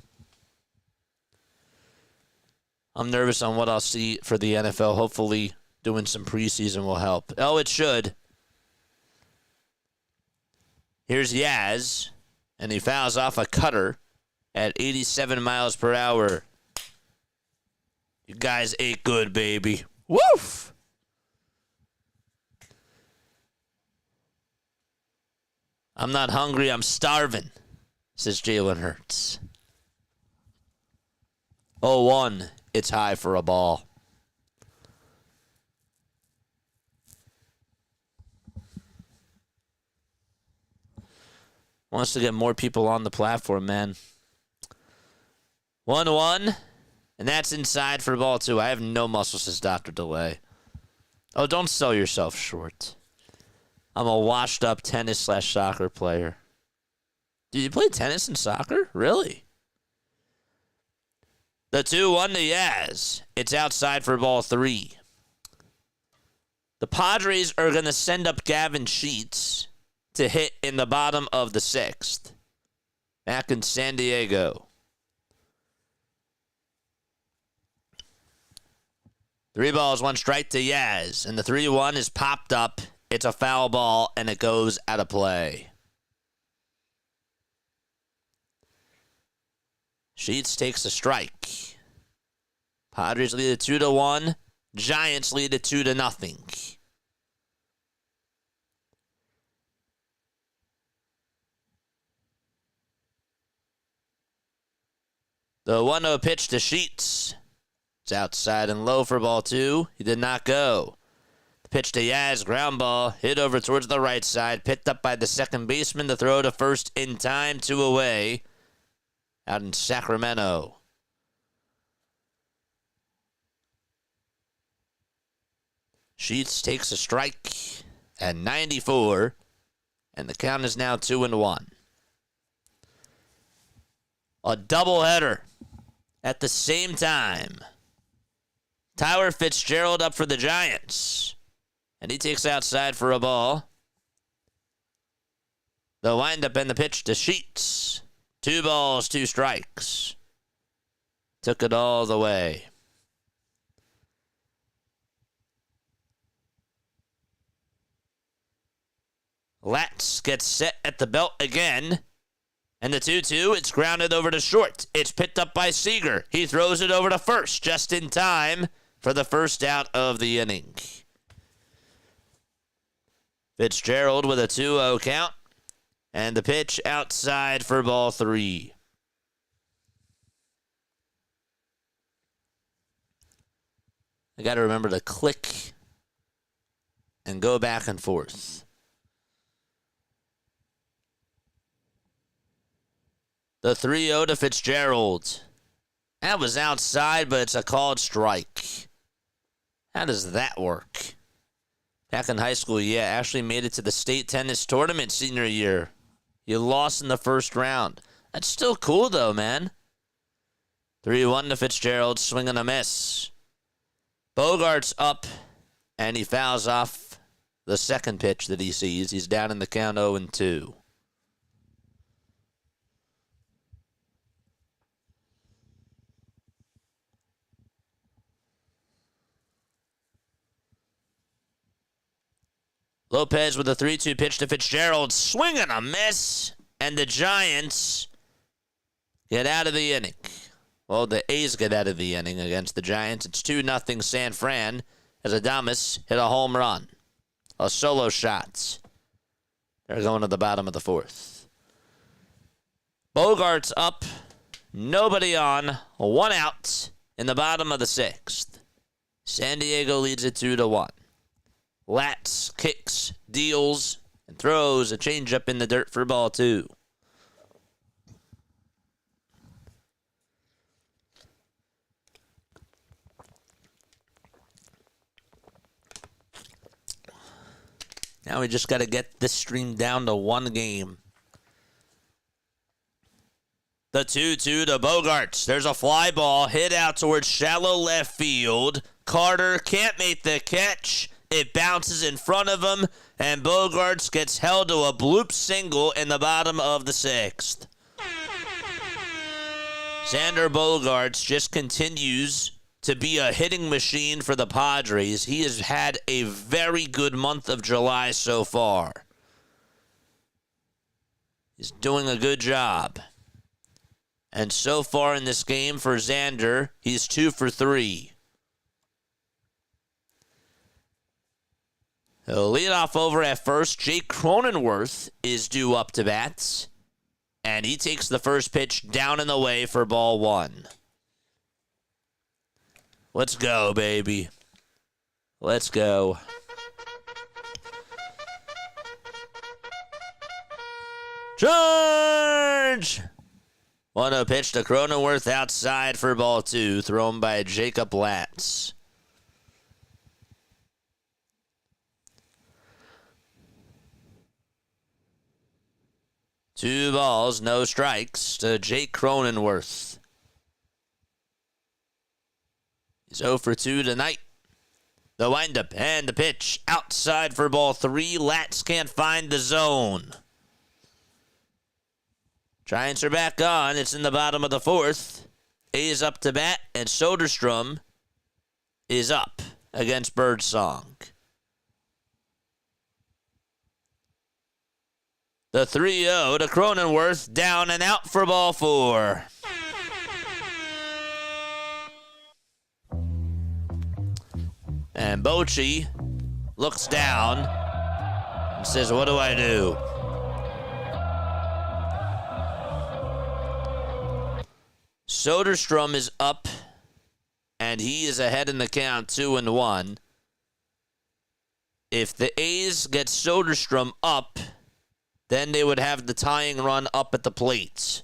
I'm nervous on what I'll see for the NFL. Hopefully, doing some preseason will help. Oh, it should. Here's Yaz, and he fouls off a cutter at 87 miles per hour. You guys ate good, baby. Woof! I'm not hungry, I'm starving, says Jalen Hurts. 0-1. It's high for a ball. Wants to get more people on the platform, man. 1-1. And that's inside for ball 2. I have no muscle, says Dr. Delay. Oh, don't sell yourself short. I'm a washed-up tennis/soccer player. Did you play tennis and soccer? Really? The 2-1 to Yaz. It's outside for ball 3. The Padres are going to send up Gavin Sheets to hit in the bottom of the 6th. Back in San Diego. 3 balls, 1 strike to Yaz. And the 3-1 is popped up. It's a foul ball, and it goes out of play. Sheets takes a strike. Padres lead it 2-1. Giants lead it 2-0. The 1-0 pitch to Sheets. It's outside and low for ball 2. He did not go. The pitch to Yaz, ground ball, hit over towards the right side, picked up by the second baseman to throw to first in time, 2 away. Out in Sacramento. Sheets takes a strike at 94, and the count is now 2-1. A doubleheader at the same time. Tyler Fitzgerald up for the Giants, and he takes outside for a ball. The windup and the pitch to Sheets. 2 balls, 2 strikes. Took it all the way. Latz gets set at the belt again. And the 2-2, it's grounded over to short. It's picked up by Seager. He throws it over to first just in time for the first out of the inning. Fitzgerald with a 2-0 count. And the pitch outside for ball 3. I got to remember to click and go back and forth. The 3-0 to Fitzgerald. That was outside, but it's a called strike. How does that work? Back in high school, yeah, actually made it to the state tennis tournament senior year. You lost in the first round. That's still cool, though, man. 3-1 to Fitzgerald, swing and a miss. Bogart's up, and he fouls off the second pitch that he sees. He's down in the count 0-2. Lopez with a 3-2 pitch to Fitzgerald. Swing and a miss. And the Giants get out of the inning. Well, the A's get out of the inning against the Giants. It's 2-0 San Fran as Adames hit a home run. A solo shot. They're going to the bottom of the fourth. Bogart's up. Nobody on. 1 out in the bottom of the sixth. San Diego leads it 2-1. Lats, kicks, deals, and throws a changeup in the dirt for ball 2. Now we just got to get this stream down to 1 game. The 2-2 to Bogarts. There's a fly ball hit out towards shallow left field. Carter can't make the catch. It bounces in front of him, and Bogarts gets held to a bloop single in the bottom of the sixth. Xander Bogaerts just continues to be a hitting machine for the Padres. He has had a very good month of July so far. He's doing a good job. And so far in this game for Xander, he's 2 for 3. He'll lead off over at first. Jake Cronenworth is due up to bat. And he takes the first pitch down and away for ball 1. Let's go, baby. Let's go. Charge! 1-0 pitch to Cronenworth outside for ball 2, thrown by Jacob Latz. Two balls, no strikes to Jake Cronenworth. He's 0 for 2 tonight. The windup and the pitch outside for ball 3. Latz can't find the zone. Giants are back on. It's in the bottom of the fourth. A's up to bat, and Soderstrom is up against Birdsong. The 3-0 to Cronenworth, down and out for ball 4. And Bochy looks down and says, what do I do? Soderstrom is up, and he is ahead in the count 2-1. If the A's get Soderstrom up, then they would have the tying run up at the plate.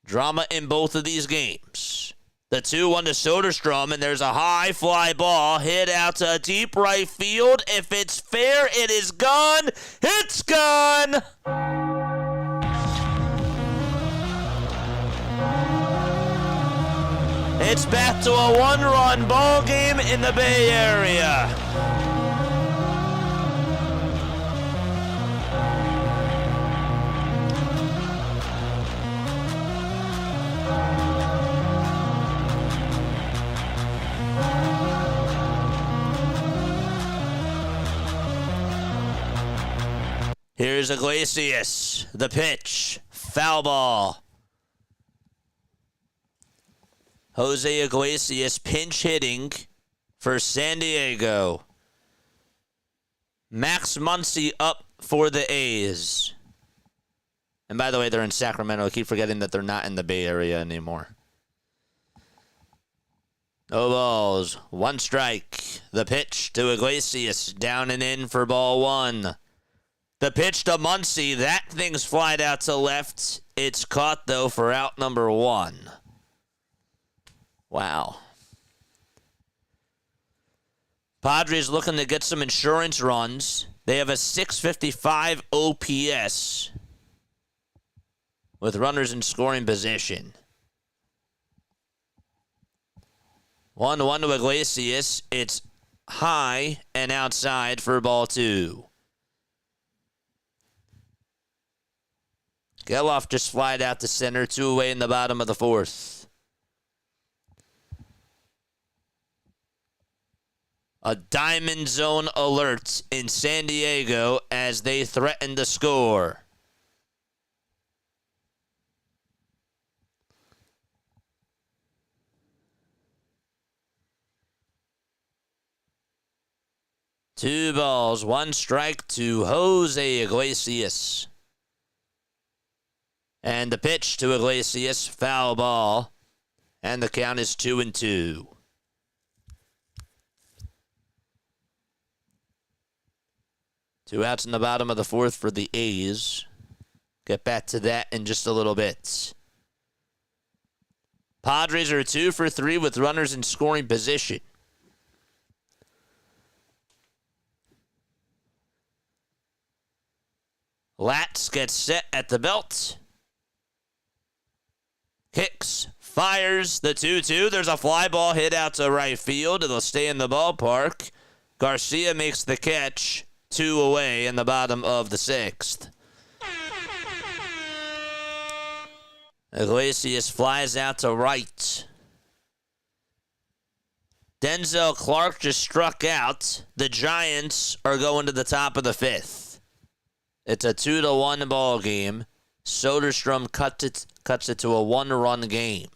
Drama in both of these games. The 2-1 to Soderstrom, and there's a high fly ball hit out to deep right field. If it's fair, it is gone. It's gone! It's back to a 1-run ball game in the Bay Area. Here's Iglesias. The pitch. Foul ball. Jose Iglesias pinch hitting for San Diego. Max Muncy up for the A's. And by the way, they're in Sacramento. I keep forgetting that they're not in the Bay Area anymore. No balls. One strike. The pitch to Iglesias. Down and in for ball one. The pitch to Muncy. That thing's flied out to left. It's caught, though, for out number one. Wow. Padres looking to get some insurance runs. They have a 655 OPS with runners in scoring position. 1-1 to Iglesias. It's high and outside for ball two. Geloff just flied out to center, 2 away in the bottom of the fourth. A Diamond Zone alert in San Diego as they threaten to score. Two balls, one strike to Jose Iglesias. And the pitch to Iglesias, foul ball. And the count is 2-2. Two outs in the bottom of the fourth for the A's. Get back to that in just a little bit. Padres are 2 for 3 with runners in scoring position. Latz gets set at the belt. Hicks fires the 2-2. There's a fly ball hit out to right field. It'll stay in the ballpark. Garcia makes the catch. 2 away in the bottom of the sixth. Iglesias flies out to right. Denzel Clark just struck out. The Giants are going to the top of the fifth. It's a 2-1 ball game. Soderstrom cuts it to a 1-run game.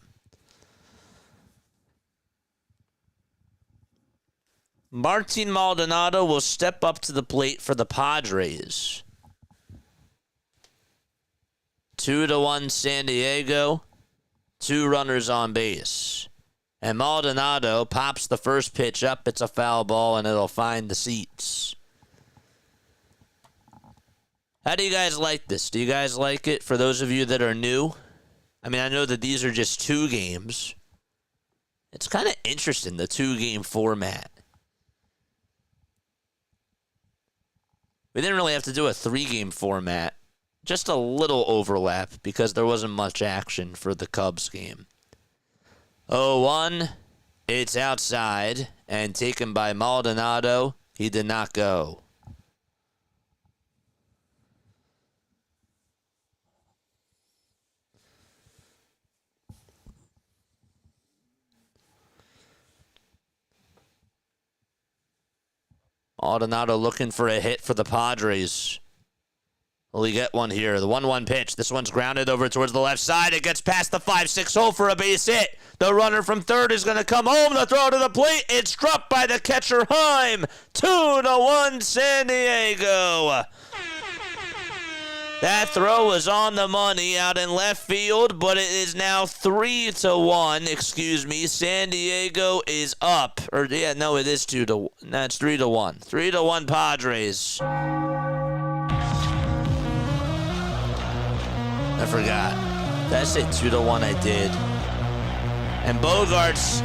Martin Maldonado will step up to the plate for the Padres. 2-1 San Diego. 2 runners on base. And Maldonado pops the first pitch up. It's a foul ball, and it'll find the seats. How do you guys like this? Do you guys like it for those of you that are new? I mean, I know that these are just 2 games. It's kind of interesting, the 2-game format. We didn't really have to do a 3-game format. Just a little overlap because there wasn't much action for the Cubs game. 0-1. It's outside and taken by Maldonado. He did not go. Maldonado looking for a hit for the Padres. Will he get one here? The 1-1 pitch. This one's grounded over towards the left side. It gets past the 5-6 hole for a base hit. The runner from third is going to come home. The throw to the plate. It's struck by the catcher, Heim. 2-1 San Diego. That throw was on the money out in left field, but it is now 3-1. Excuse me. San Diego is up. It is 2-1. That's 3-1. 3-1 Padres. I forgot. Did I say 2-1? I did. And Bogarts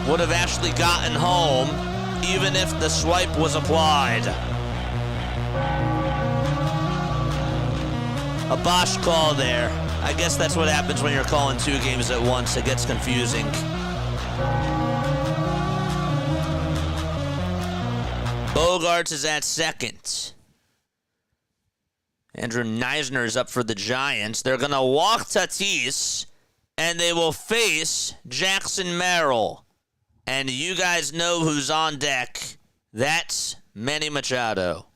would have actually gotten home even if the swipe was applied. A Bosch call there. I guess that's what happens when you're calling 2 games at once. It gets confusing. Bogarts is at second. Andrew Neisner is up for the Giants. They're going to walk Tatis, and they will face Jackson Merrill. And you guys know who's on deck. That's Manny Machado.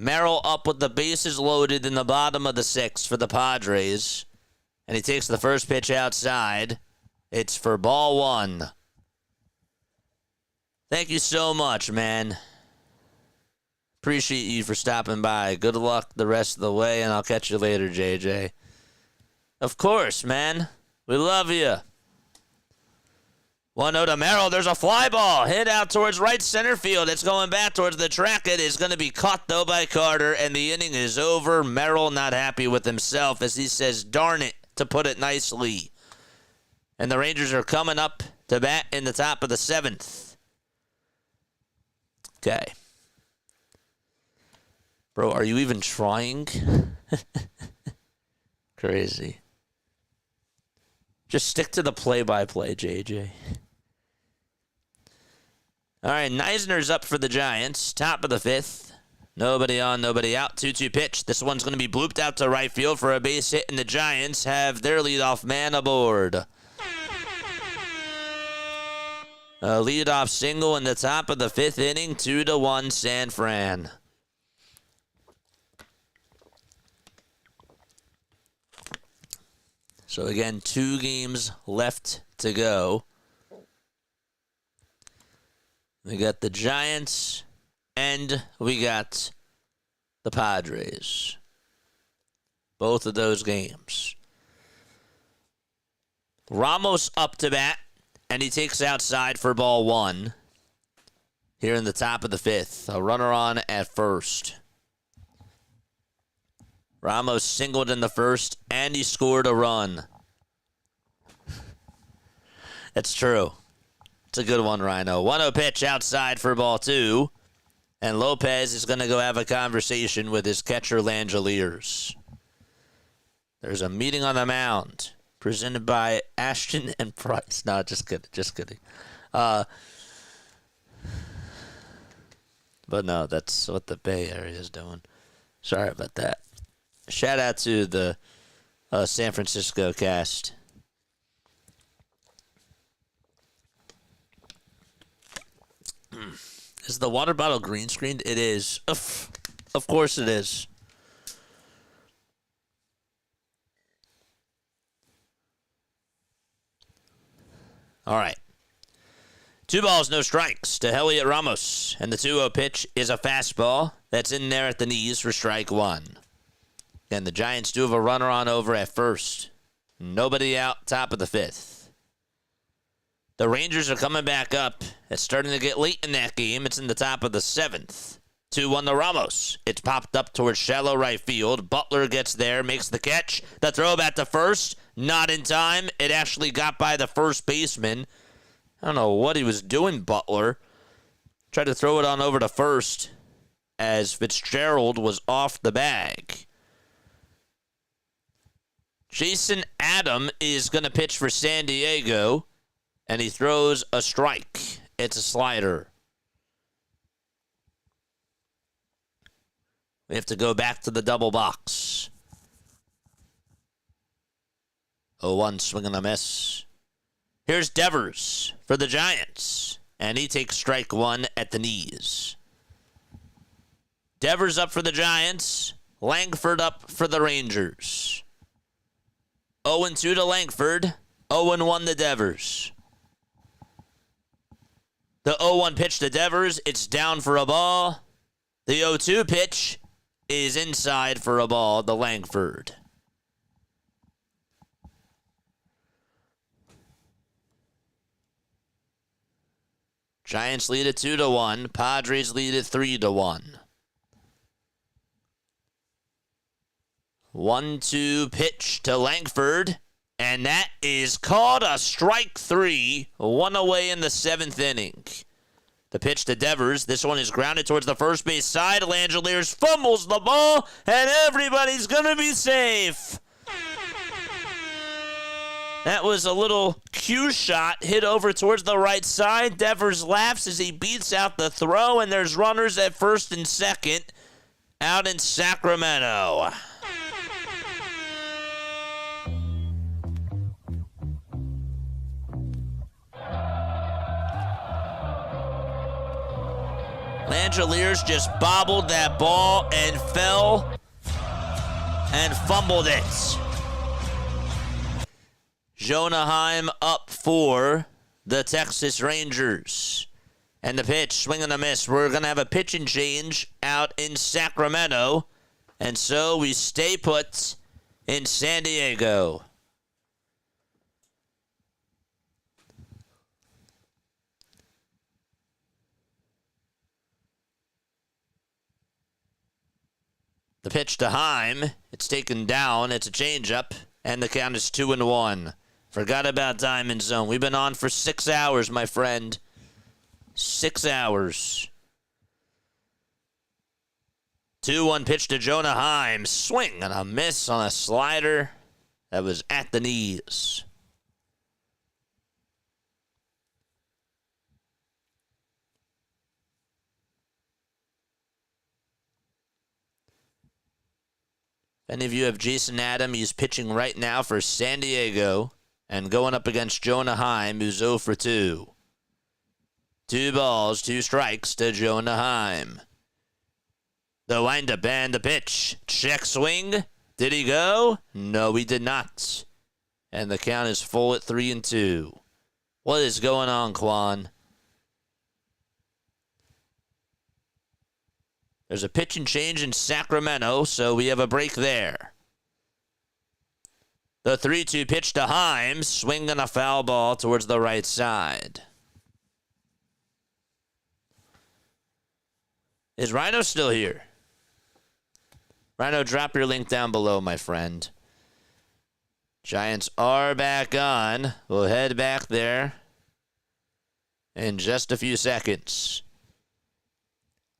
Merrill up with the bases loaded in the bottom of the 6th for the Padres. And he takes the first pitch outside. It's for ball 1. Thank you so much, man. Appreciate you for stopping by. Good luck the rest of the way, and I'll catch you later, JJ. Of course, man. We love you. 1-0 to Merrill. There's a fly ball. Hit out towards right center field. It's going back towards the track. It is going to be caught, though, by Carter, and the inning is over. Merrill not happy with himself as he says, darn it, to put it nicely. And the Rangers are coming up to bat in the top of the 7th. Okay. Bro, are you even trying? Crazy. Just stick to the play-by-play, JJ. All right, Neisner's up for the Giants. Top of the 5th. Nobody on, nobody out. 2-2 pitch. This one's going to be blooped out to right field for a base hit, and the Giants have their leadoff man aboard. A leadoff single in the top of the 5th inning. 2-1 San Fran. So again, 2 games left to go. We got the Giants and we got the Padres. Both of those games. Ramos up to bat, and he takes outside for ball 1. Here in the top of the 5th. A runner on at first. Ramos singled in the first, and he scored a run. That's true. It's a good one, Rhino. 1-0 pitch outside for ball 2. And Lopez is going to go have a conversation with his catcher, Langeliers. There's a meeting on the mound presented by Ashton and Price. No, just kidding. Just kidding. But no, that's what the Bay Area is doing. Sorry about that. Shout out to the San Francisco cast. Is the water bottle green screened? It is. Of course it is. All right. 2 balls, no strikes to Heliot Ramos. And the 2-0 pitch is a fastball that's in there at the knees for strike 1. And the Giants do have a runner on over at first. Nobody out, top of the 5th. The Rangers are coming back up. It's starting to get late in that game. It's in the top of the 7th. 2-1 to Ramos. It's popped up towards shallow right field. Butler gets there, makes the catch. The throw back to first. Not in time. It actually got by the first baseman. I don't know what he was doing, Butler. Tried to throw it on over to first as Fitzgerald was off the bag. Jason Adam is going to pitch for San Diego, and he throws a strike. It's a slider. We have to go back to the double box. 0-1 swing and a miss. Here's Devers for the Giants, and he takes strike 1 at the knees. Devers up for the Giants. Langford up for the Rangers. 0-2 to Langford. 0-1 to Devers. The 0-1 pitch to Devers. It's down for a ball. The 0-2 pitch is inside for a ball to Langford. Giants lead it 2-1. Padres lead it 3-1. 1-2 pitch to Langford, and that is called a strike 3. 1 away in the 7th inning. The pitch to Devers. This one is grounded towards the first base side. Langeliers fumbles the ball, and everybody's going to be safe. That was a little cue shot hit over towards the right side. Devers laughs as he beats out the throw, and there's runners at first and second out in Sacramento. Evangeliers just bobbled that ball and fell and fumbled it. Jonah Heim up for the Texas Rangers. And the pitch, swing and a miss. We're going to have a pitching change out in Sacramento. And so we stay put in San Diego. The pitch to Heim. It's taken down. It's a changeup. And the count is 2-1. Forgot about Diamond Zone. We've been on for 6 hours, my friend. 6 hours. 2-1 pitch to Jonah Heim. Swing and a miss on a slider that was at the knees. If any of you have Jason Adam, he's pitching right now for San Diego and going up against Jonah Heim, who's 0 for 2. 2 balls, 2 strikes to Jonah Heim. The windup and the pitch. Check swing. Did he go? No, he did not. And the count is full at 3-2. What is going on, Quan? There's a pitch and change in Sacramento, so we have a break there. The 3-2 pitch to Heim, swing and a foul ball towards the right side. Is Rhino still here? Rhino, drop your link down below, my friend. Giants are back on. We'll head back there in just a few seconds.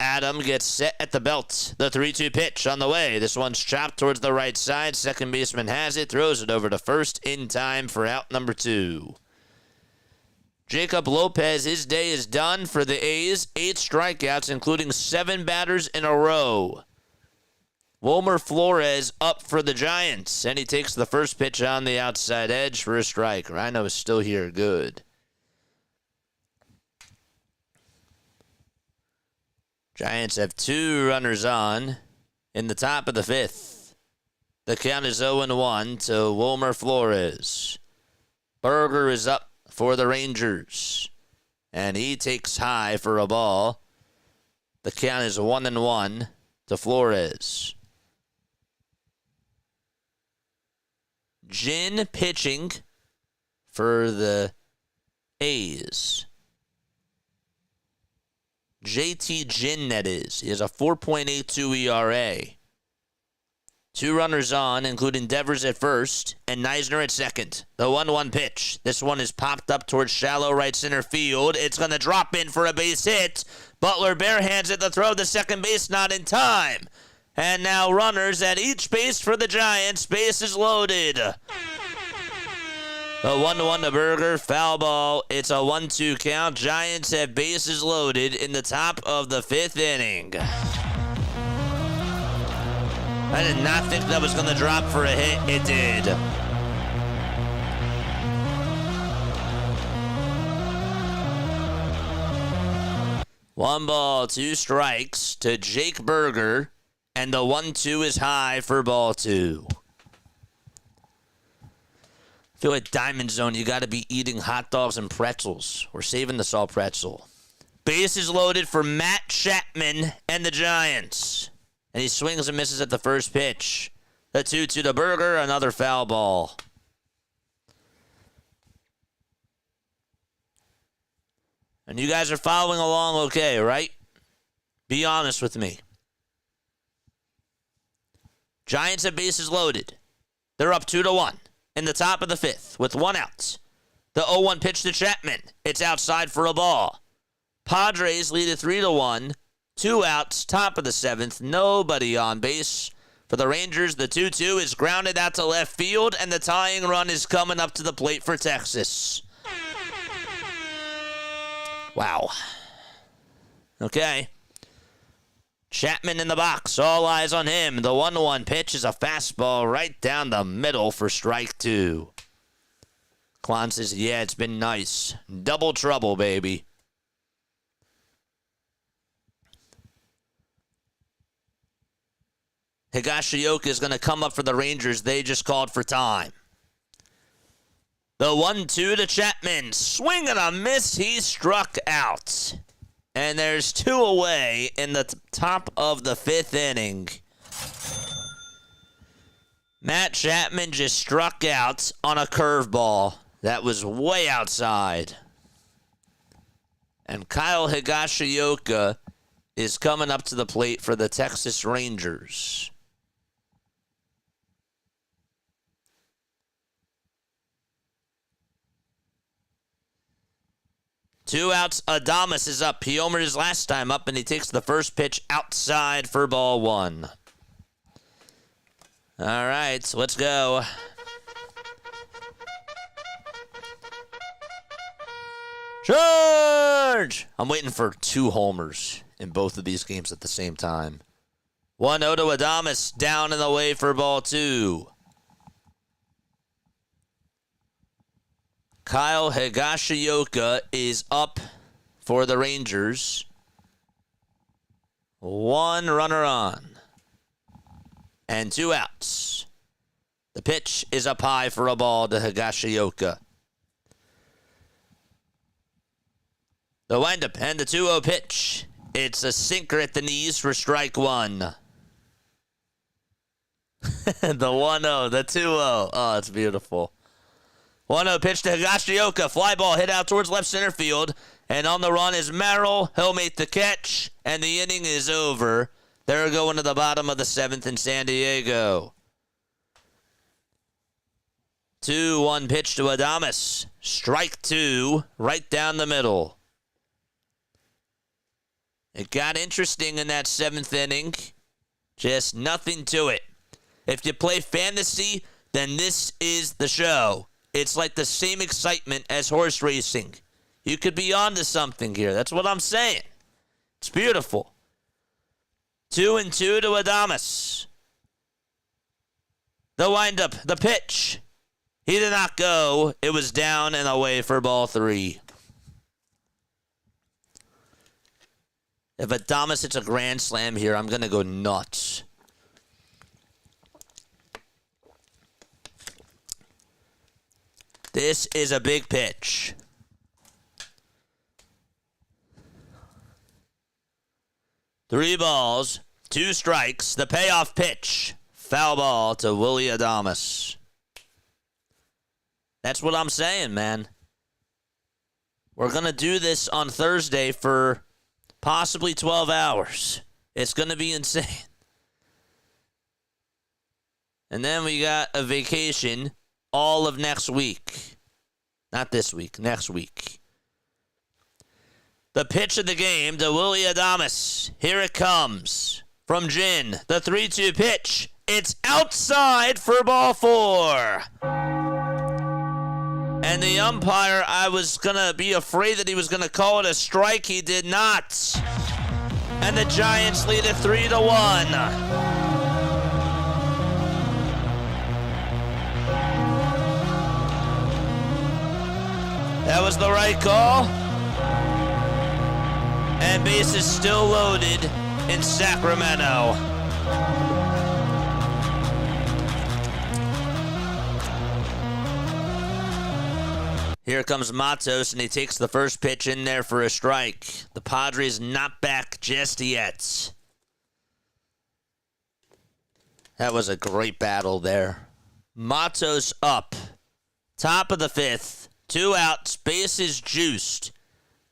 Adam gets set at the belt. The 3-2 pitch on the way. This one's chopped towards the right side. Second baseman has it. Throws it over to first in time for out number 2. Jacob Lopez, his day is done for the A's. 8 strikeouts, including 7 batters in a row. Wilmer Flores up for the Giants, and he takes the first pitch on the outside edge for a strike. Rhino is still here. Good. Giants have 2 runners on in the top of the 5th. The count is 0-1 to Wilmer Flores. Berger is up for the Rangers, and he takes high for a ball. The count is 1-1 to Flores. Jin pitching for the A's. JT Jin, that is. He has a 4.82 ERA. 2 runners on, including Devers at first and Neisner at second. The 1-1 pitch. This one is popped up towards shallow right center field. It's going to drop in for a base hit. Butler barehands at the throw to second base, not in time. And now runners at each base for the Giants. Base is loaded. The 1-1 to Berger. Foul ball. It's a 1-2 count. Giants have bases loaded in the top of the 5th inning. I did not think that was going to drop for a hit. It did. One ball, 2 strikes to Jake Berger. And the 1-2 is high for ball 2. I feel like Diamond Zone, you got to be eating hot dogs and pretzels. We're saving the salt pretzel. Bases loaded for Matt Chapman and the Giants. And he swings and misses at the first pitch. The 2-2 to Berger, another foul ball. And you guys are following along okay, right? Be honest with me. Giants have bases loaded. They're up 2-1 in the top of the 5th with 1 out. The 0-1 pitch to Chapman. It's outside for a ball. Padres lead at 3-1. 2 outs, top of the 7th. Nobody on base. For the Rangers, the 2-2 is grounded out to left field, and the tying run is coming up to the plate for Texas. Wow. Okay. Chapman in the box. All eyes on him. The 1-1 pitch is a fastball right down the middle for strike 2. Klon says, yeah, it's been nice. Double trouble, baby. Higashioka is going to come up for the Rangers. They just called for time. The 1-2 to Chapman. Swing and a miss. He struck out. And there's 2 away in the top of the 5th inning. Matt Chapman just struck out on a curveball that was way outside. And Kyle Higashioka is coming up to the plate for the Texas Rangers. Two outs. Adames is up. He homered his last time up, and he takes the first pitch outside for ball 1. All right, so let's go. Charge! I'm waiting for 2 homers in both of these games at the same time. 1-0 to Adames, down and away for ball 2. Kyle Higashioka is up for the Rangers. 1 runner on. And 2 outs. The pitch is up high for a ball to Higashioka. The windup and the 2-0 pitch. It's a sinker at the knees for strike 1. The 1-0, the 2-0. Oh, it's beautiful. 1-0 pitch to Higashioka. Fly ball hit out towards left center field. And on the run is Merrill. He'll make the catch. And the inning is over. They're going to the bottom of the 7th in San Diego. 2-1 pitch to Adames. Strike 2, right down the middle. It got interesting in that 7th inning. Just nothing to it. If you play fantasy, then this is the show. It's like the same excitement as horse racing. You could be onto something here. That's what I'm saying. It's beautiful. 2-2 to Adames. The windup, the pitch. He did not go. It was down and away for ball 3. If Adames hits a grand slam here, I'm going to go nuts. This is a big pitch. Three balls, 2 strikes. The payoff pitch. Foul ball to Willy Adames. That's what I'm saying, man. We're going to do this on Thursday for possibly 12 hours. It's going to be insane. And then we got a vacation all of next week. Not this week, next week. The pitch of the game to Willy Adames. Here it comes from Jin. The 3-2 pitch. It's outside for ball 4. And the umpire, I was going to be afraid that he was going to call it a strike. He did not. And the Giants lead it 3-1. That was the right call. And bases still loaded in Sacramento. Here comes Matos, and he takes the first pitch in there for a strike. The Padres not back just yet. That was a great battle there. Matos up. Top of the 5th. 2 outs. Bases juiced.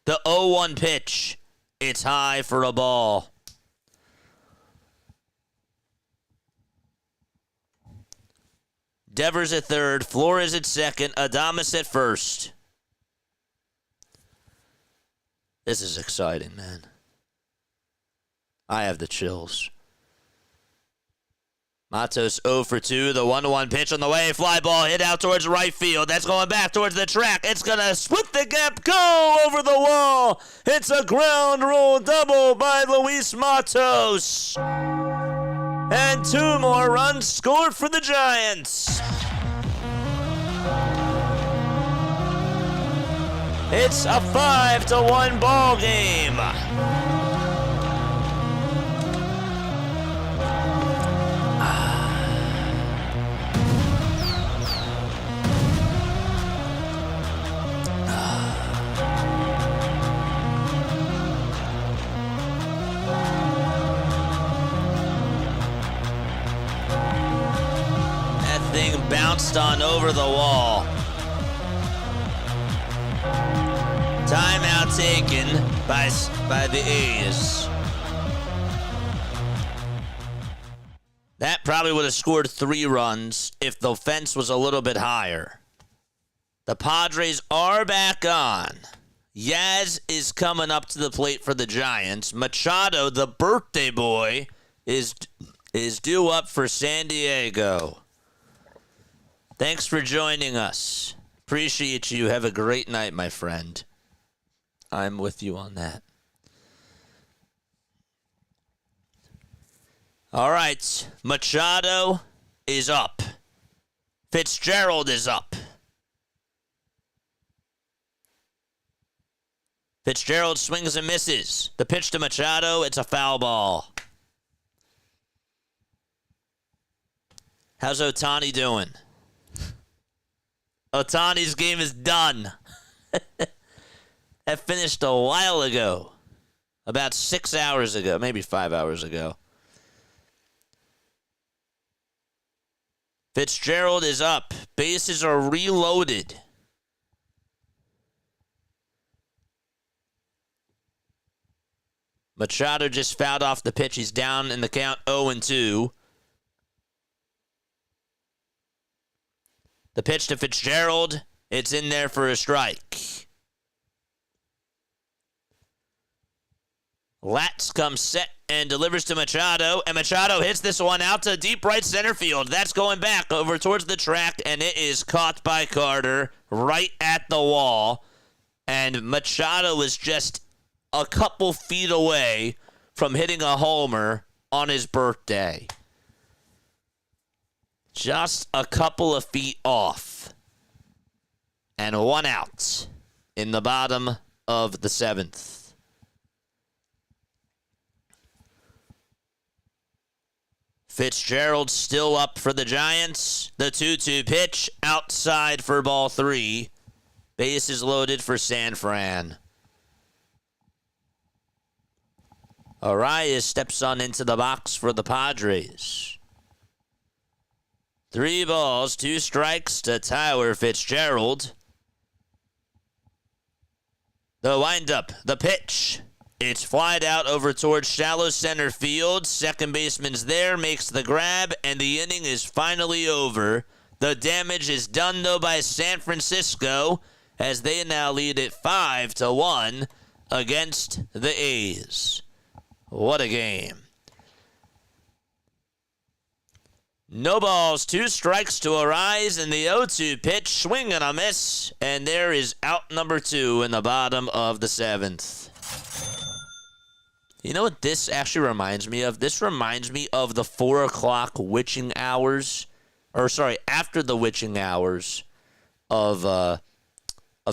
The 0-1 pitch. It's high for a ball. Devers at third, Flores at second, Adames at first. This is exciting, man. I have the chills. Matos 0 for 2, the 1-1 pitch on the way, fly ball hit out towards right field. That's going back towards the track. It's going to split the gap, go over the wall. It's a ground rule double by Luis Matos. And 2 more runs scored for the Giants. It's a 5-1 ball game. bounced on over the wall. Timeout taken by the A's. That probably would have scored 3 runs if the fence was a little bit higher. The Padres are back on. Yaz is coming up to the plate for the Giants. Machado, the birthday boy, is due up for San Diego. Thanks for joining us. Appreciate you. Have a great night, my friend. I'm with you on that. All right. Machado is up. Fitzgerald is up. Fitzgerald swings and misses. The pitch to Machado, it's a foul ball. How's Ohtani doing? Ohtani's game is done. That finished a while ago. About 6 hours ago, maybe 5 hours ago. Fitzgerald is up. Bases are reloaded. Machado just fouled off the pitch. He's down in the count 0-2. The pitch to Fitzgerald. It's in there for a strike. Latz comes set and delivers to Machado. And Machado hits this one out to deep right center field. That's going back over towards the track. And it is caught by Carter right at the wall. And Machado is just a couple feet away from hitting a homer on his birthday. Just a couple of feet off. And 1 out in the bottom of the 7th. Fitzgerald still up for the Giants. The 2-2 pitch outside for ball 3. Bases loaded for San Fran. Arias steps on into the box for the Padres. 3 balls, 2 strikes to Tyler Fitzgerald. The windup, the pitch. It's flied out over towards shallow center field. Second baseman's there, makes the grab, and the inning is finally over. The damage is done, though, by San Francisco, as they now lead it 5-1 against the A's. What a game. No balls, 2 strikes to Arise, and the 0-2 pitch, swing and a miss, and there is out number 2 in the bottom of the 7th. You know what this actually reminds me of? This reminds me of the 4 o'clock witching hours, after the witching hours of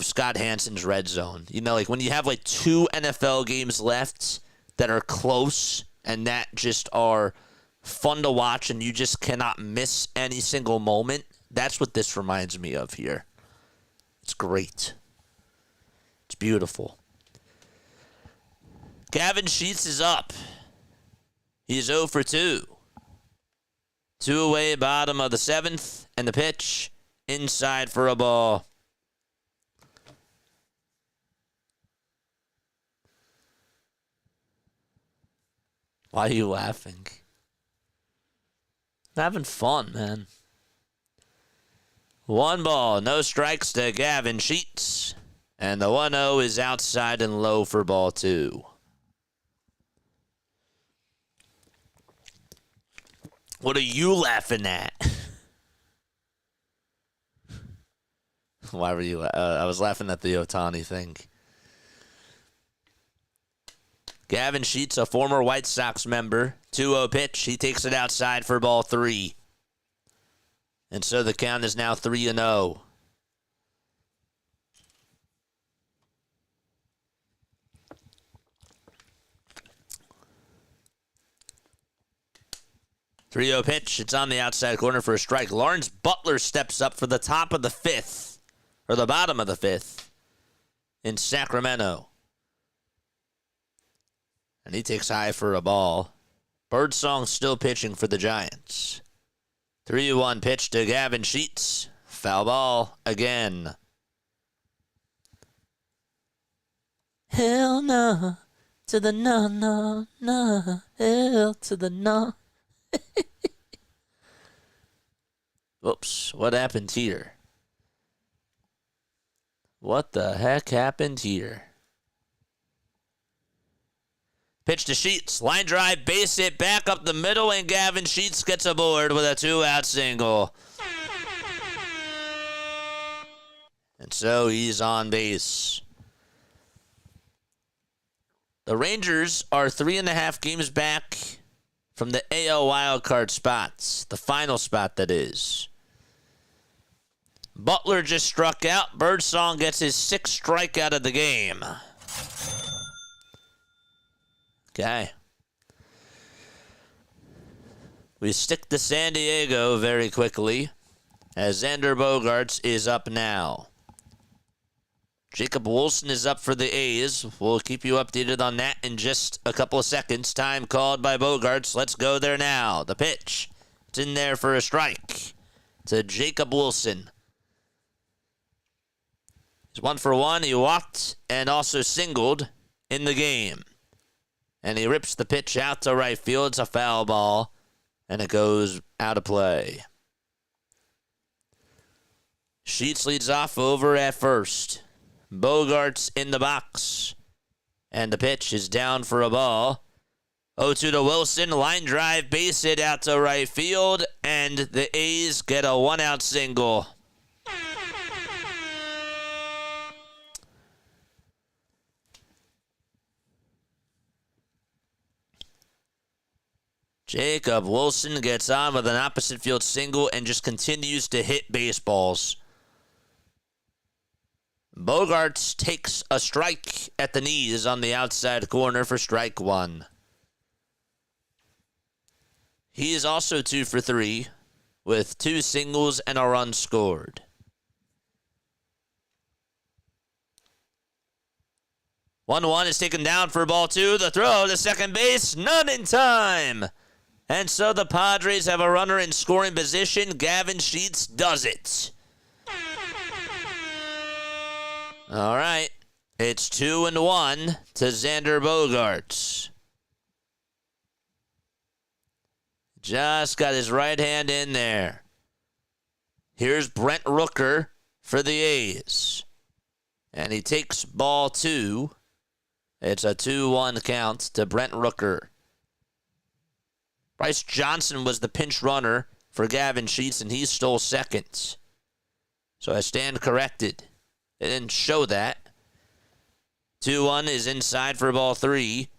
Scott Hansen's Red Zone. You know, like when you have like 2 NFL games left that are close and that just are fun to watch and you just cannot miss any single moment. That's what this reminds me of here. It's great. It's beautiful. Gavin Sheets is up. He's 0 for 2. 2 away, bottom of the 7th, and the pitch inside for a ball. Why are you laughing? I'm having fun, man. 1 ball, no strikes to Gavin Sheets. And the 1-0 is outside and low for ball 2. What are you laughing at? Why were you? I was laughing at the Ohtani thing. Gavin Sheets, a former White Sox member. 2-0 pitch. He takes it outside for ball 3. And so the count is now 3-0. Three-0 pitch. It's on the outside corner for a strike. Lawrence Butler steps up for the top of the 5th, or the bottom of the 5th, in Sacramento. And he takes high for a ball. Birdsong still pitching for the Giants. 3-1 pitch to Gavin Sheets. Foul ball again. Hell no to the no, no, no. Hell to the no. Whoops, what happened here? What the heck happened here? Pitch to Sheets, line drive, base hit, back up the middle, and Gavin Sheets gets aboard with a 2-out single. And so he's on base. The Rangers are 3.5 games back from the AL wildcard spots, the final spot that is. Butler just struck out. Birdsong gets his 6th strikeout of the game. Okay. We stick to San Diego very quickly as Xander Bogaerts is up now. Jacob Wilson is up for the A's. We'll keep you updated on that in just a couple of seconds. Time called by Bogaerts. Let's go there now. The pitch. It's in there for a strike to Jacob Wilson. He's 1 for 1. He walked and also singled in the game. And he rips the pitch out to right field. It's a foul ball, and it goes out of play. Sheets leads off over at first. Bogaerts in the box. And the pitch is down for a ball. 0-2 to Wilson. Line drive, base hit out to right field. And the A's get a 1-out single. Jacob Wilson gets on with an opposite field single and just continues to hit baseballs. Bogaerts takes a strike at the knees on the outside corner for strike 1. He is also 2 for 3 with 2 singles and a run scored. One is taken down for ball 2. The throw to second base, none in time. And so the Padres have a runner in scoring position. Gavin Sheets does it. All right. It's 2-1 to Xander Bogaerts. Just got his right hand in there. Here's Brent Rooker for the A's. And he takes ball 2. It's a 2-1 count to Brent Rooker. Bryce Johnson was the pinch runner for Gavin Sheets, and he stole second. So I stand corrected. It didn't show that. 2-1 is inside for ball 3.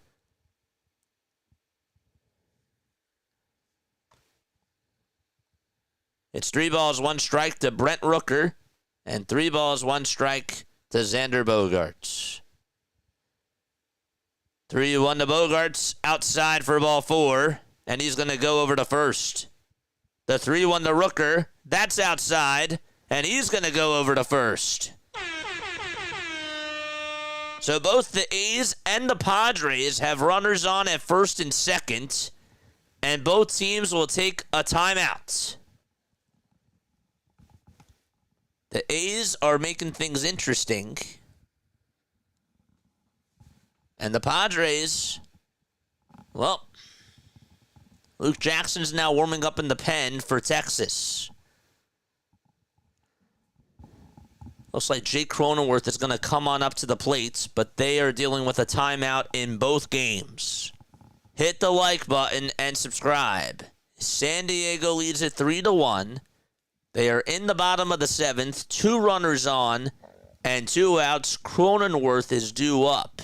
It's 3 balls, 1 strike to Brent Rooker, and 3 balls, 1 strike to Xander Bogaerts. 3-1 to Bogaerts, outside for ball 4. And he's going to go over to first. The 3-1 to Rooker. That's outside. And he's going to go over to first. So both the A's and the Padres have runners on at first and second. And both teams will take a timeout. The A's are making things interesting. And the Padres, well, Luke Jackson's now warming up in the pen for Texas. Looks like Jake Cronenworth is going to come on up to the plate, but they are dealing with a timeout in both games. Hit the like button and subscribe. San Diego leads it 3-1. They are in the bottom of the 7th. 2 runners on and 2 outs. Cronenworth is due up.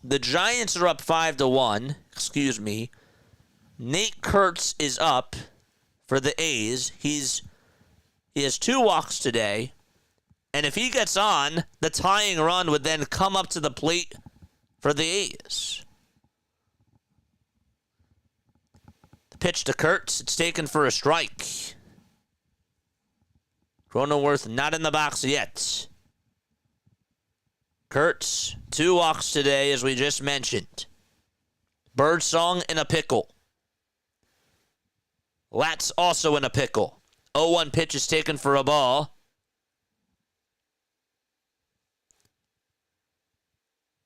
The Giants are up 5-1. Nate Kurtz is up for the A's. He has 2 walks today. And if he gets on, the tying run would then come up to the plate for the A's. The pitch to Kurtz. It's taken for a strike. Cronenworth not in the box yet. Kurtz, 2 walks today, as we just mentioned. Birdsong in a pickle. Lat's also in a pickle. 0-1 pitch is taken for a ball.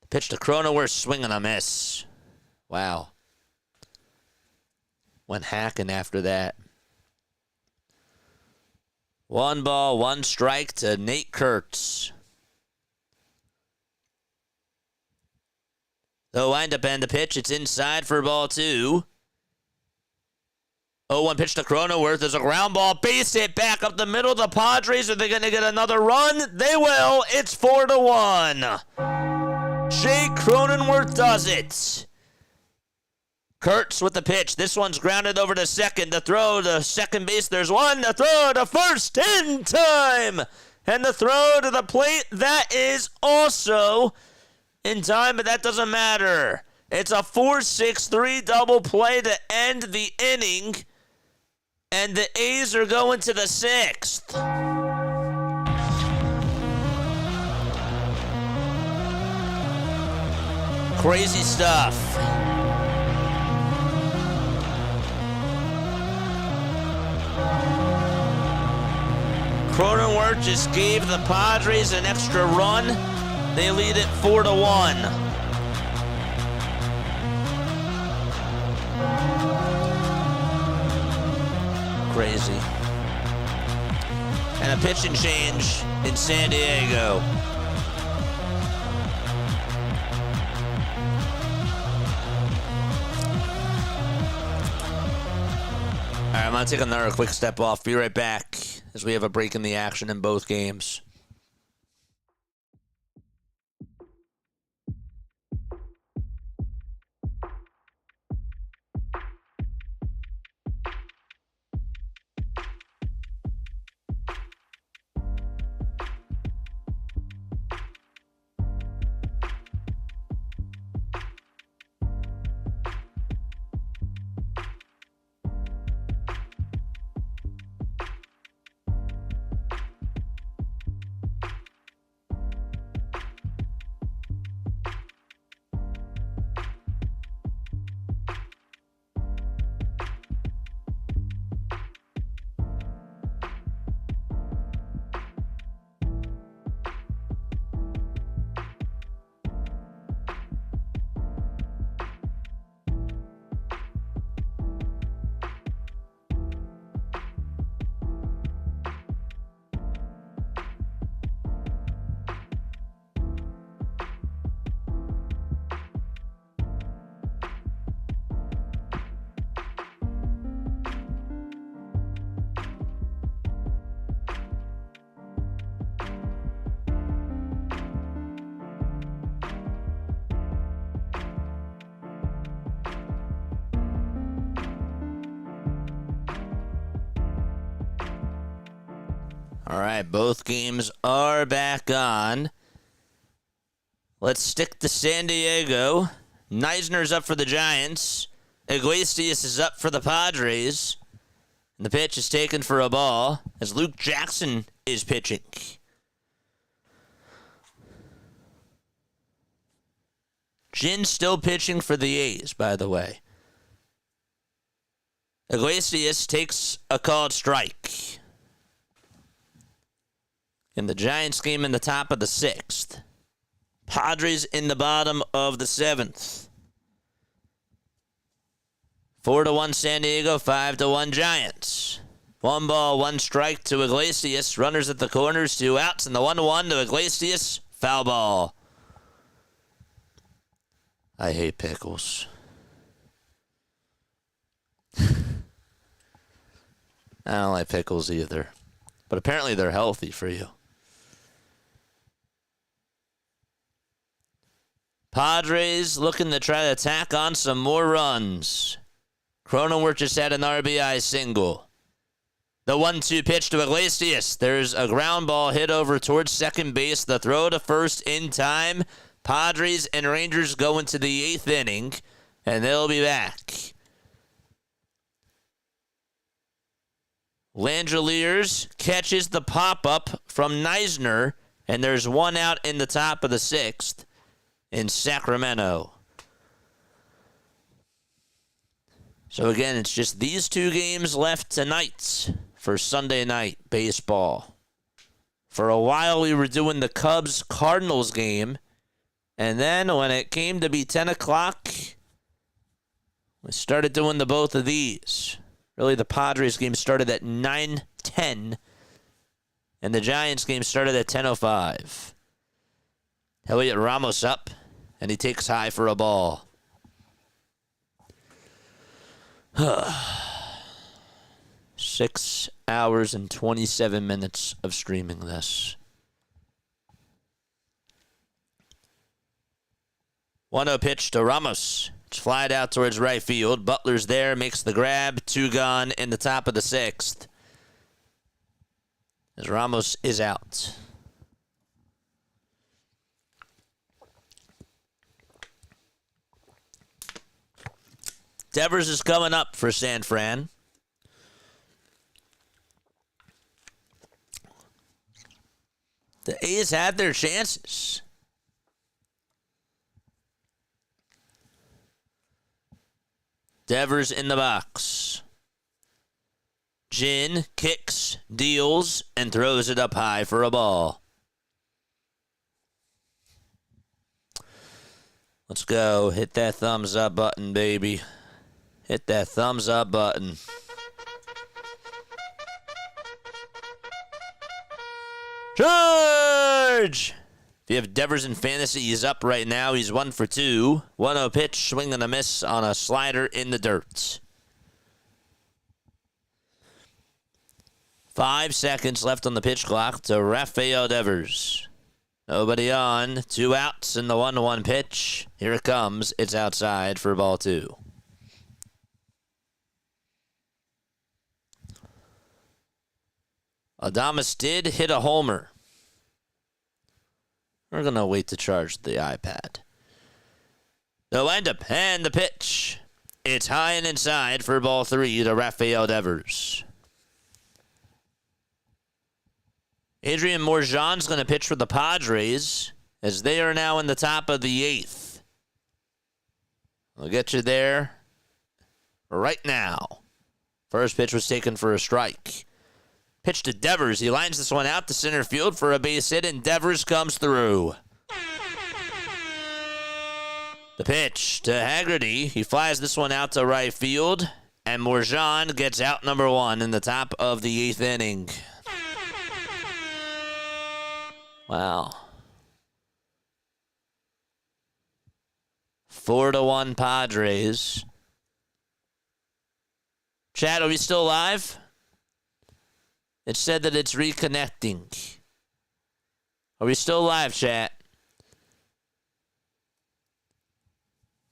Pitch to Cronenworth, swing and a miss. Wow. Went hacking after that. 1 ball, 1 strike to Nate Kurtz. The wind-up end of pitch. It's inside for ball 2. 0-1 pitch to Cronenworth. There's a ground ball. Base hit back up the middle. The Padres, are they going to get another run? They will. It's 4-1. Jake Cronenworth does it. Kurtz with the pitch. This one's grounded over to second. The throw to second base. There's one. The throw to first in time. And the throw to the plate. That is also in time, but that doesn't matter. It's a 4-6-3 double play to end the inning. And the A's are going to the 6th. Crazy stuff. Cronenworth just gave the Padres an extra run. They lead it 4-1. Crazy. And a pitch and change in San Diego. All right, I'm going to take another quick step off. Be right back as we have a break in the action in both games. All right, both games are back on. Let's stick to San Diego. Neisner's up for the Giants. Iglesias is up for the Padres. And the pitch is taken for a ball as Luke Jackson is pitching. Jin's still pitching for the A's, by the way. Iglesias takes a called strike. In the Giants game in the top of the 6th. Padres in the bottom of the 7th. 4-1 San Diego, 5-1 Giants. 1 ball, 1 strike to Iglesias. Runners at the corners, 2 outs, and the 1-1 to Iglesias. Foul ball. I hate pickles. I don't like pickles either. But apparently they're healthy for you. Padres looking to try to tack on some more runs. Cronenworth just had an RBI single. The 1-2 pitch to Iglesias. There's a ground ball hit over towards second base. The throw to first in time. Padres and Rangers go into the 8th inning, and they'll be back. Langeliers catches the pop-up from Neisner, and there's 1 out in the top of the 6th in Sacramento. So again, it's just these two games left tonight for Sunday night baseball. For a while, we were doing the Cubs-Cardinals game. And then when it came to be 10 o'clock, we started doing the both of these. Really, the Padres game started at 9:10, and the Giants game started at 10:05. Elliot Ramos up, and he takes high for a ball. 6 hours and 27 minutes of streaming this. 1-0 pitch to Ramos. It's flied out towards right field. Butler's there, makes the grab. 2 gone in the top of the 6th. As Ramos is out. Devers is coming up for San Fran. The A's had their chances. Devers in the box. Jin kicks, deals, and throws it up high for a ball. Let's go. Hit that thumbs up button, baby. Hit that thumbs up button. Charge! If you have Devers in fantasy, he's up right now. He's 1 for 2. 1-0 pitch, swing and a miss on a slider in the dirt. 5 seconds left on the pitch clock to Rafael Devers. Nobody on. 2 outs in the 1-1 pitch. Here it comes. It's outside for ball 2. Adames did hit a homer. We're going to wait to charge the iPad. The windup and the pitch. It's high and inside for ball 3 to Rafael Devers. Adrian Morjan's going to pitch for the Padres as they are now in the top of the 8th. We'll get you there right now. First pitch was taken for a strike. Pitch to Devers. He lines this one out to center field for a base hit, and Devers comes through. The pitch to Haggerty. He flies this one out to right field, and Morjan gets out number 1 in the top of the 8th inning. Wow. 4-1 Padres. Chat, are we still live? It said that it's reconnecting. Are we still live, chat?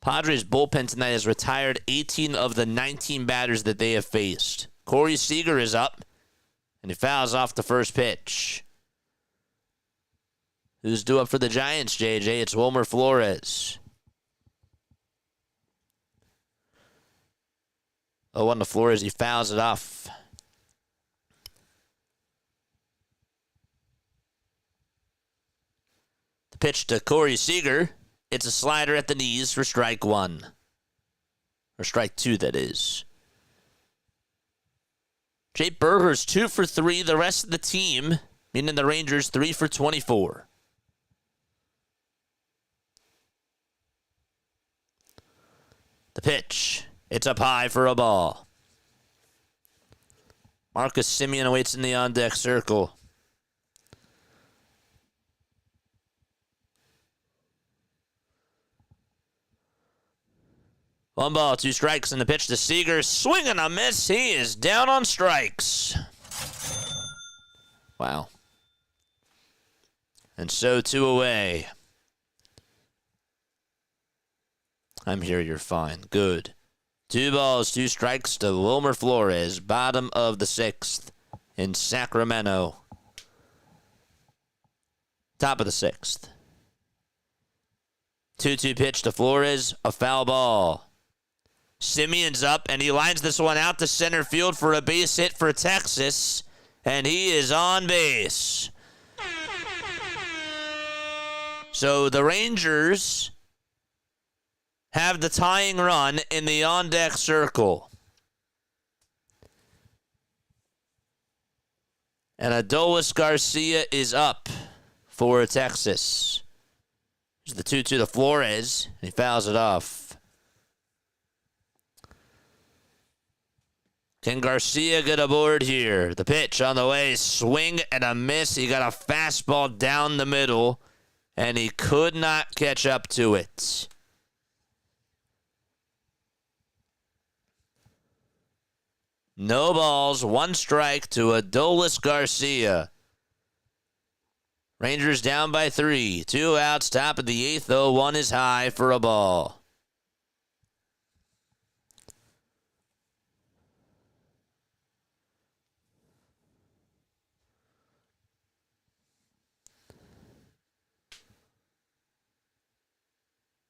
Padres bullpen tonight has retired 18 of the 19 batters that they have faced. Corey Seager is up, and he fouls off the first pitch. Who's due up for the Giants, JJ? It's Wilmer Flores. 0-1 to Flores. He fouls it off. The pitch to Corey Seager. It's a slider at the knees for strike 1. Or strike 2, that is. Jake Burger's 2 for 3. The rest of the team, meaning the Rangers, 3 for 24. The pitch. It's up high for a ball. Marcus Semien awaits in the on-deck circle. One ball, 2 strikes, and the pitch to Seager. Swing and a miss. He is down on strikes. Wow. And so 2 away. I'm here, you're fine. Good. 2 balls, 2 strikes to Wilmer Flores, bottom of the 6th in Sacramento. Top of the 6th. 2-2 pitch to Flores, a foul ball. Simeon's up, and he lines this one out to center field for a base hit for Texas, and he is on base. So the Rangers have the tying run in the on-deck circle. And Adolis Garcia is up for Texas. There's the 2-2 to Flores. He fouls it off. Can Garcia get aboard here? The pitch on the way. Swing and a miss. He got a fastball down the middle, and he could not catch up to it. No balls, 1 strike to Adolis Garcia. Rangers down by 3. 2 outs, top of the 8th, though. 1 is high for a ball.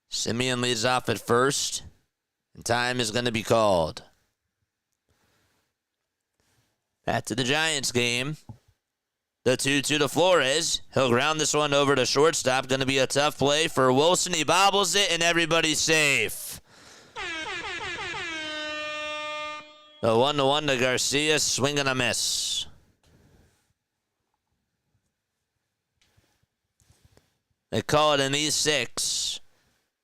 Simeon leads off at first, and time is going to be called. Back to the Giants game. The 2-2 to Flores. He'll ground this one over to shortstop. Going to be a tough play for Wilson. He bobbles it, and everybody's safe. The 1-1 to Garcia. Swing and a miss. They call it an E6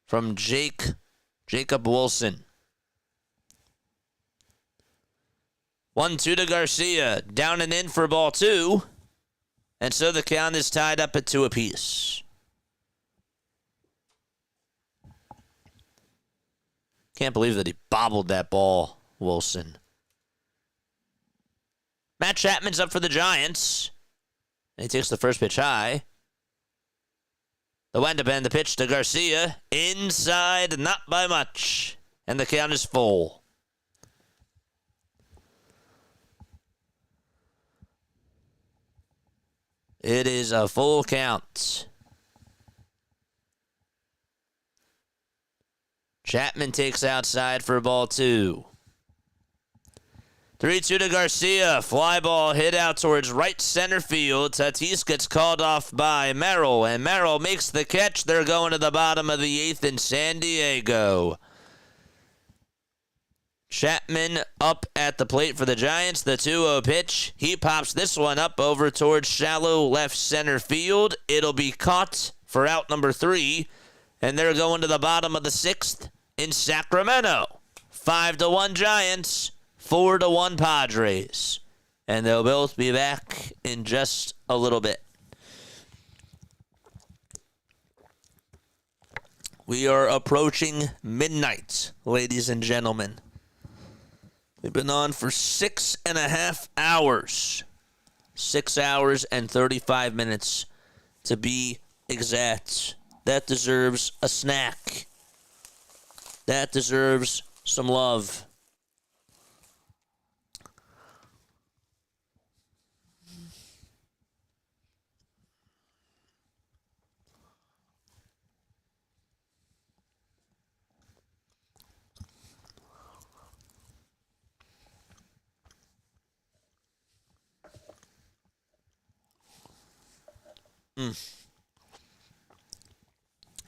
from Jacob Wilson. 1-2 to Garcia. Down and in for ball 2. And so the count is tied up at 2 apiece. Can't believe that he bobbled that ball, Wilson. Matt Chapman's up for the Giants. And he takes the first pitch high. The wind-up and the pitch to Garcia. Inside, not by much. And the count is full. It is a full count. Chapman takes outside for ball 2. 3-2 to Garcia. Fly ball hit out towards right center field. Tatis gets called off by Merrill, and Merrill makes the catch. They're going to the bottom of the 8th in San Diego. Chapman up at the plate for the Giants. The 2-0 pitch. He pops this one up over towards shallow left center field. It'll be caught for out number 3. And they're going to the bottom of the 6th in Sacramento. 5-1 Giants. 4-1 Padres. And they'll both be back in just a little bit. We are approaching midnight, ladies and gentlemen. We've been on for 6.5 hours. 6 hours and 35 minutes to be exact. That deserves a snack. That deserves some love.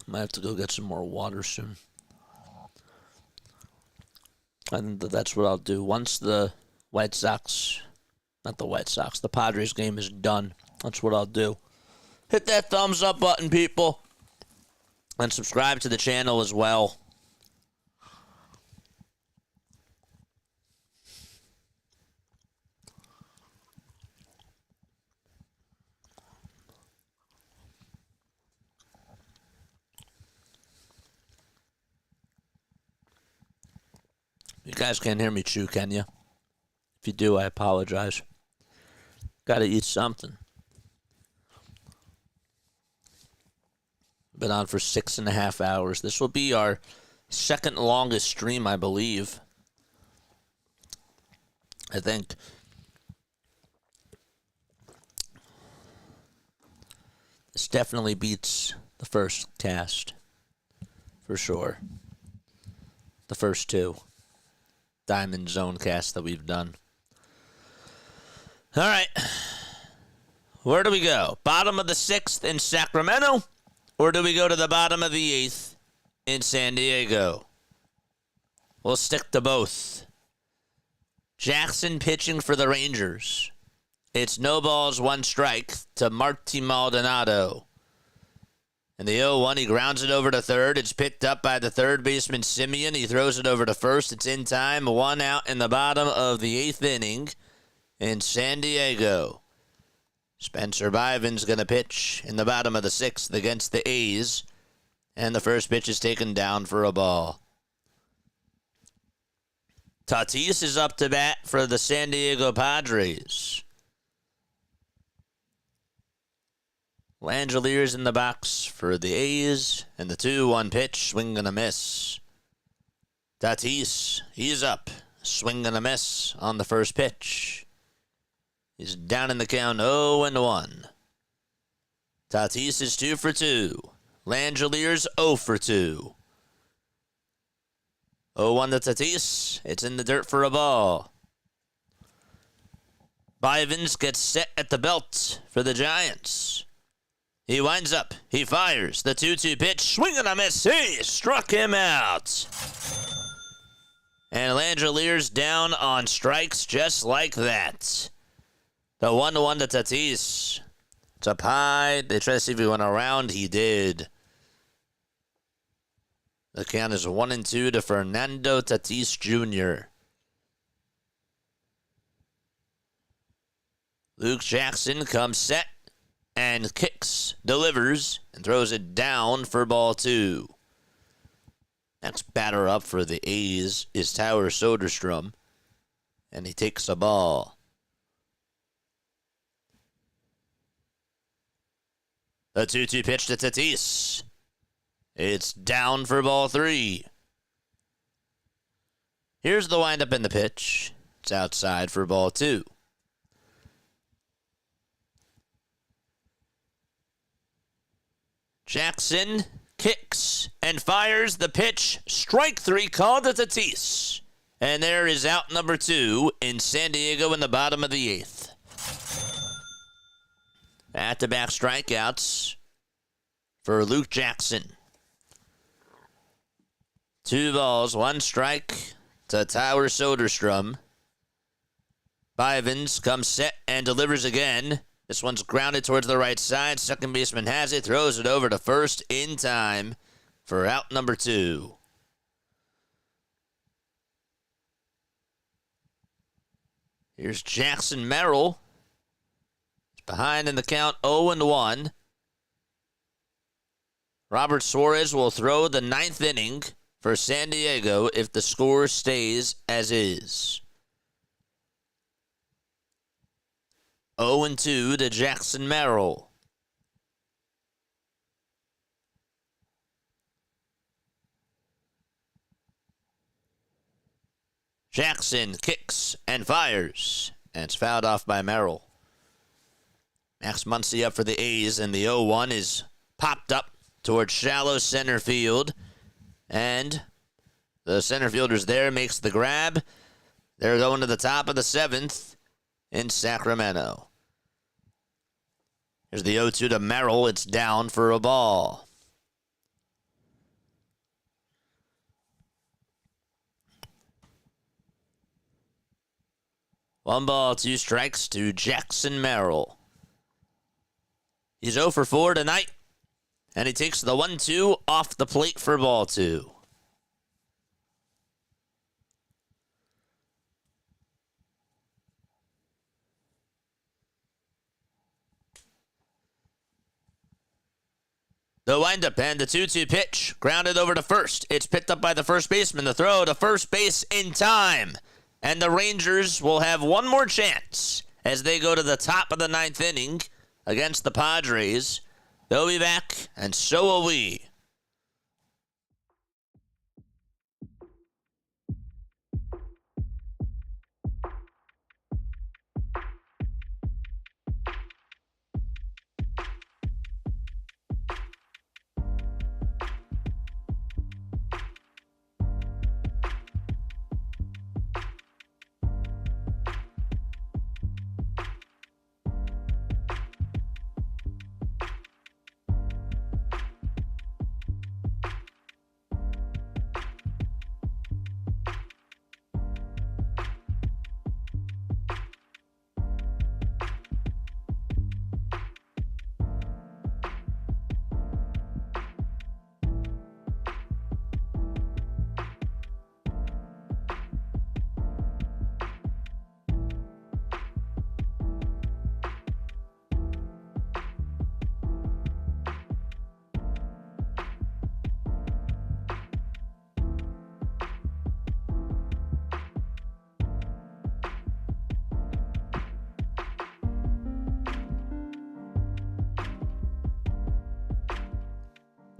Might have to go get some more water soon. I think that's what I'll do. Once the the Padres game is done, that's what I'll do. Hit that thumbs up button, people. And subscribe to the channel as well. You guys can't hear me chew, can you? If you do, I apologize. Gotta eat something. Been on for 6.5 hours. This will be our second longest stream, I believe. I think. This definitely beats the first cast. For sure. The first 2 Diamond Zone casts that we've done. All right. Where do we go? Bottom of the 6th in Sacramento? Or do we go to the bottom of the 8th in San Diego? We'll stick to both. Jackson pitching for the Rangers. It's no balls, one strike to Marty Maldonado. And the 0-1, he grounds it over to third. It's picked up by the third baseman, Simeon. He throws it over to first. It's in time. 1 out in the bottom of the 8th inning in San Diego. Spencer Bivens going to pitch in the bottom of the 6th against the A's. And the first pitch is taken down for a ball. Tatis is up to bat for the San Diego Padres. Langeliers in the box for the A's, and the 2-1 pitch, swing and a miss. Tatis, he's up, swing and a miss on the first pitch. He's down in the count 0-1. Tatis is 2 for 2. Langeliers 0 for 2. 0-1 to Tatis, it's in the dirt for a ball. Bivens gets set at the belt for the Giants. He winds up. He fires. The 2-2 pitch. Swing and a miss. He struck him out. And Langeliers down on strikes just like that. The 1-1 to Tatis. It's up high. They try to see if he went around. He did. The count is 1-2 to Fernando Tatis Jr. Luke Jackson comes set. And kicks, delivers, and throws it down for ball 2. Next batter up for the A's is Tyler Soderstrom. And he takes a ball. The 2-2 pitch to Tatis. It's down for ball 3. Here's the windup in the pitch. It's outside for ball 2. Jackson kicks and fires the pitch. Strike 3 called to Tatis. And there is out number 2 in San Diego in the bottom of the 8th. Back-to-back strikeouts for Luke Jackson. 2 balls, 1 strike to Tyler Soderstrom. Bivens comes set and delivers again. This one's grounded towards the right side. Second baseman has it, throws it over to first in time for out number 2. Here's Jackson Merrill. It's behind in the count 0-1. Robert Suarez will throw the 9th inning for San Diego if the score stays as is. 0-2 to Jackson Merrill. Jackson kicks and fires. And it's fouled off by Merrill. Max Muncy up for the A's, and the 0-1 is popped up towards shallow center field. And the center fielder's there, makes the grab. They're going to the top of the 7th in Sacramento. Here's the 0-2 to Merrill. It's down for a ball. One ball, 2 strikes to Jackson Merrill. He's 0 for 4 tonight. And he takes the 1-2 off the plate for ball 2. The windup and the 2-2 pitch. Grounded over to first. It's picked up by the first baseman. The throw to first base in time. And the Rangers will have one more chance as they go to the top of the 9th inning against the Padres. They'll be back, and so will we.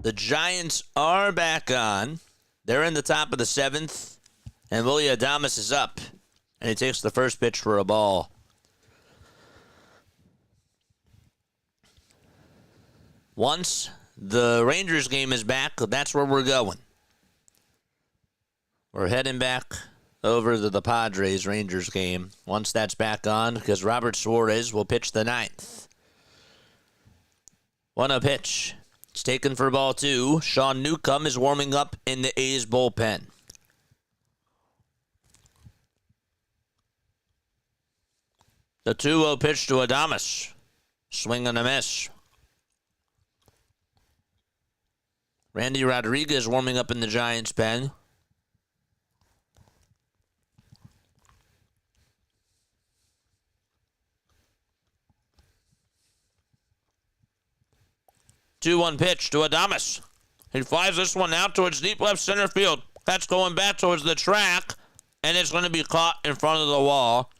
The Giants are back on. They're in the top of the 7th, and Willie Adames is up, and he takes the first pitch for a ball. Once the Rangers game is back, that's where we're going. We're heading back over to the Padres Rangers game once that's back on, because Robert Suarez will pitch the 9th. 1-0 pitch. It's taken for ball 2. Sean Newcomb is warming up in the A's bullpen. The 2-0 pitch to Adames. Swing and a miss. Randy Rodriguez warming up in the Giants' pen. Two-one pitch to Adames. He flies this one out towards deep left center field. That's going back towards the track, and it's going to be caught in front of the wall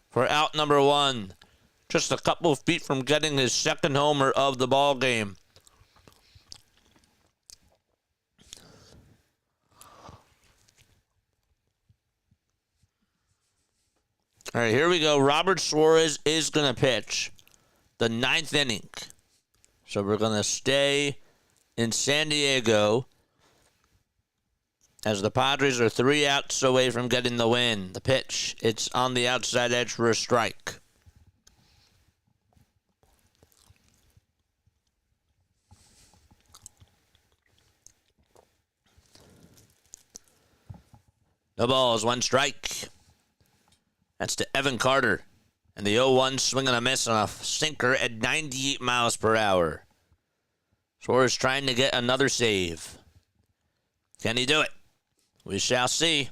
for out number 1. Just a couple of feet from getting his second homer of the ball game. All right, here we go. Robert Suarez is going to pitch the 9th inning. So we're going to stay in San Diego as the Padres are 3 outs away from getting the win. The pitch, it's on the outside edge for a strike. No balls, 1 strike. That's to Evan Carter. And the 0-1 swing and a miss on a sinker at 98 miles per hour. Suarez trying to get another save. Can he do it? We shall see.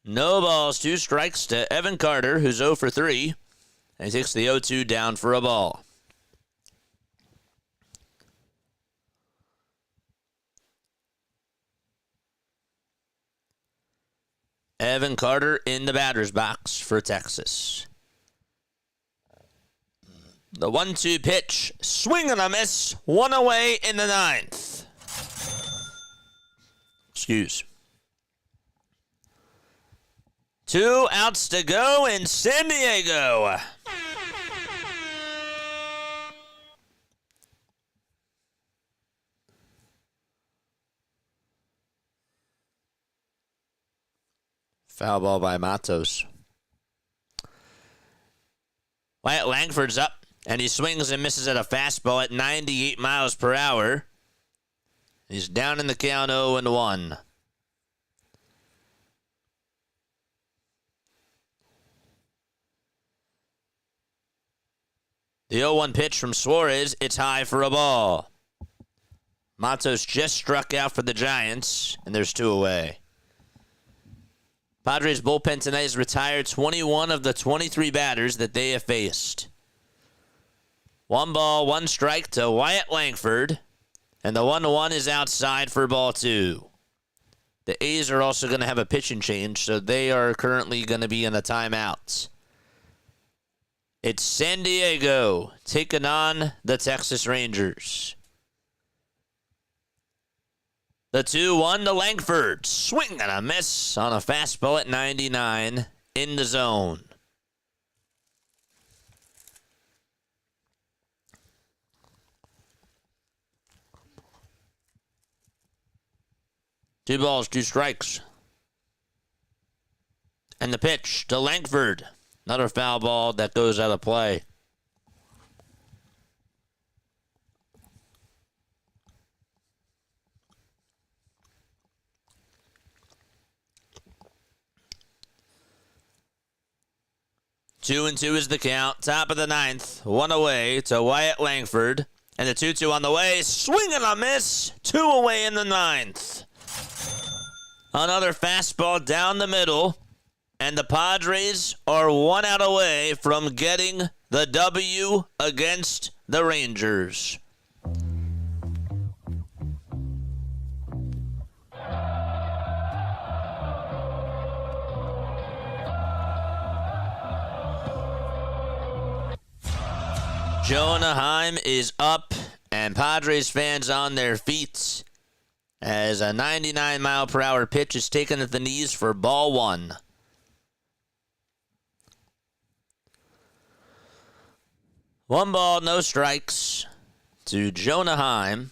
No balls, 2 strikes to Evan Carter, who's 0 for 3. And he takes the 0-2 down for a ball. Evan Carter in the batter's box for Texas. The 1-2 pitch. Swing and a miss. 1 away in the 9th. Excuse. 2 outs to go in San Diego. Foul ball by Matos. Wyatt Langford's up, and he swings and misses at a fastball at 98 miles per hour. He's down in the count 0-1. The 0-1 pitch from Suarez, it's high for a ball. Matos just struck out for the Giants, and there's 2 away. Padres bullpen tonight has retired 21 of the 23 batters that they have faced. 1 ball, 1 strike to Wyatt Langford, and the 1-1 is outside for ball 2. The A's are also going to have a pitching change, so they are currently going to be in a timeout. It's San Diego taking on the Texas Rangers. The 2-1 to Langford. Swing and a miss on a fastball at 99 in the zone. Two balls, 2 strikes. And the pitch to Langford. Another foul ball that goes out of play. Two and 2 is the count. Top of the 9th. 1 away to Wyatt Langford. And the 2-2 on the way. Swing and a miss. 2 away in the 9th. Another fastball down the middle. And the Padres are 1 out away from getting the W against the Rangers. Jonah Heim is up And Padres fans on their feet as a 99-mile-per-hour pitch is taken at the knees for ball one. One ball, no strikes to Jonah Heim.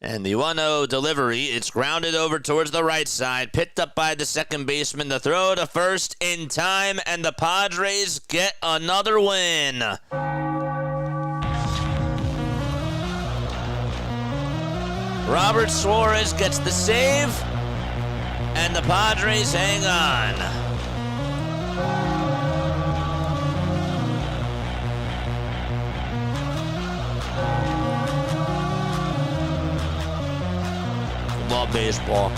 And the 1-0 delivery, it's grounded over towards the right side, picked up by the second baseman. The throw to first in time, and the Padres get another win. Robert Suarez gets the save, and the Padres hang on. Love baseball.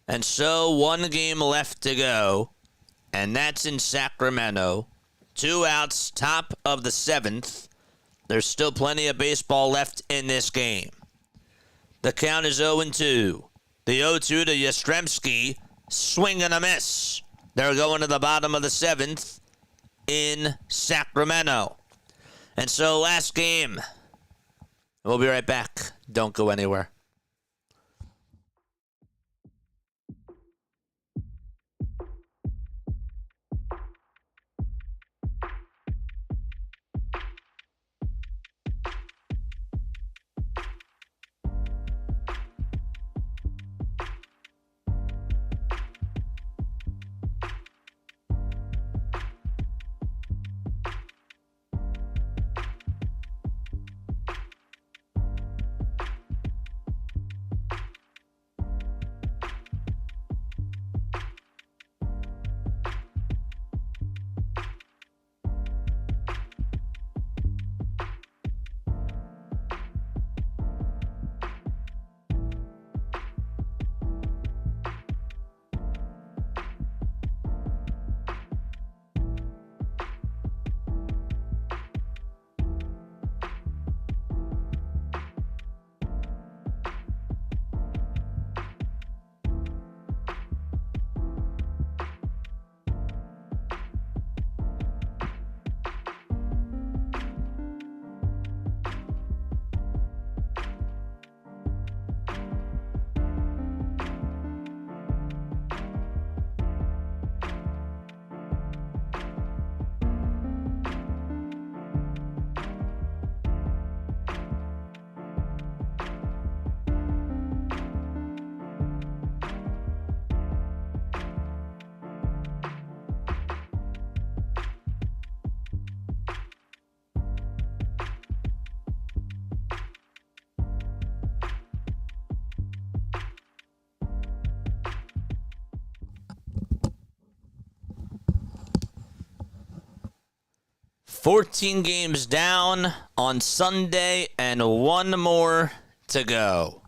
And so, one game left to go, and that's in Sacramento. 2 outs, top of the 7th. There's still plenty of baseball left in this game. The count is 0-2. The 0-2 to Yastrzemski, swing and a miss. They're going to the bottom of the 7th in Sacramento. And so, last game. We'll be right back. Don't go anywhere. $14 games down on Sunday and one more to go.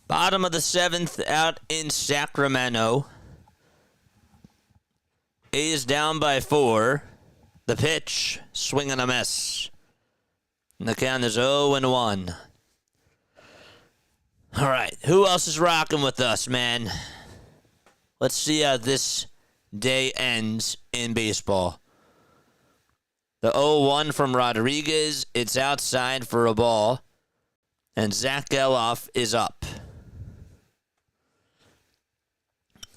Bottom of the 7th out in Sacramento. A's down by 4. The pitch, swing and a miss. And the count is 0-1. All right, who else is rocking with us, man? Let's see how this day ends in baseball. The 0-1 from Rodriguez. It's outside for a ball. And Zach Geloff is up.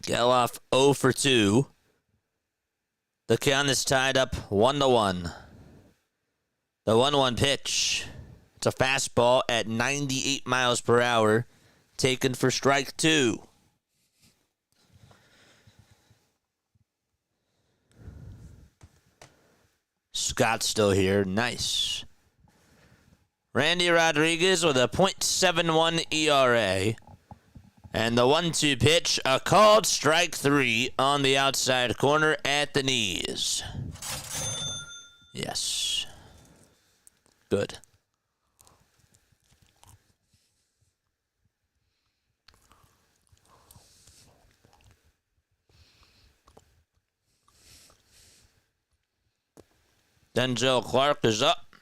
Geloff 0 for 2. The count is tied up 1-1. The 1-1 pitch. It's a fastball at 98 miles per hour. Taken for strike 2. Scott's still here. Nice. Randy Rodriguez with a .71 ERA. And the 1-2 pitch, a called strike 3 on the outside corner at the knees. Yes. Good. Denzel Clark is up.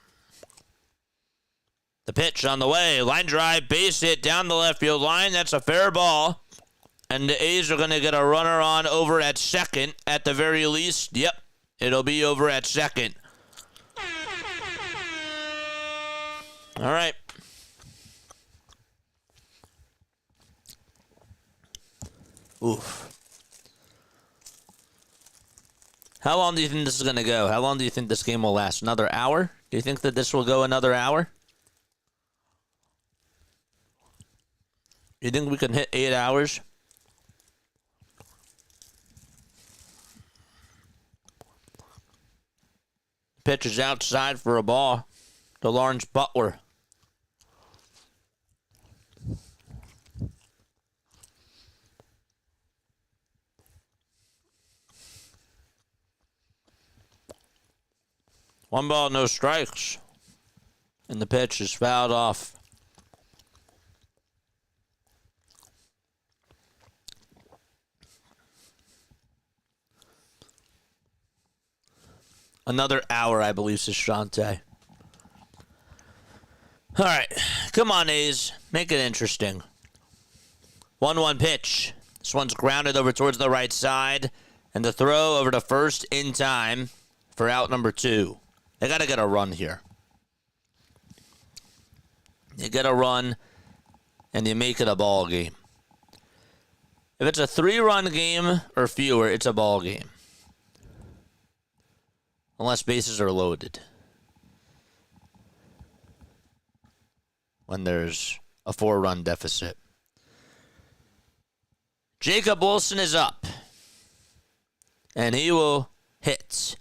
The pitch on the way. Line drive, base hit down the left field line. That's a fair ball. And the A's are going to get a runner on over at second at the very least. Yep, it'll be over at second. All right. Oof. How long do you think this is going to go? How long do you think this game will last? Another hour? Do you think that this will go another hour? You think we can hit 8 hours? Pitch is outside for a ball to Lawrence Butler. One ball, no strikes. And the pitch is fouled off. Another hour, I believe, says Shante. All right. Come on, A's. Make it interesting. 1-1 pitch. This one's grounded over towards the right side. And the throw over to first in time for out number 2. They got to get a run here. You get a run, and you make it a ball game. If it's a 3-run game or fewer, it's a ball game. Unless bases are loaded. When there's a 4-run deficit. Jacob Wilson is up. And he will hit.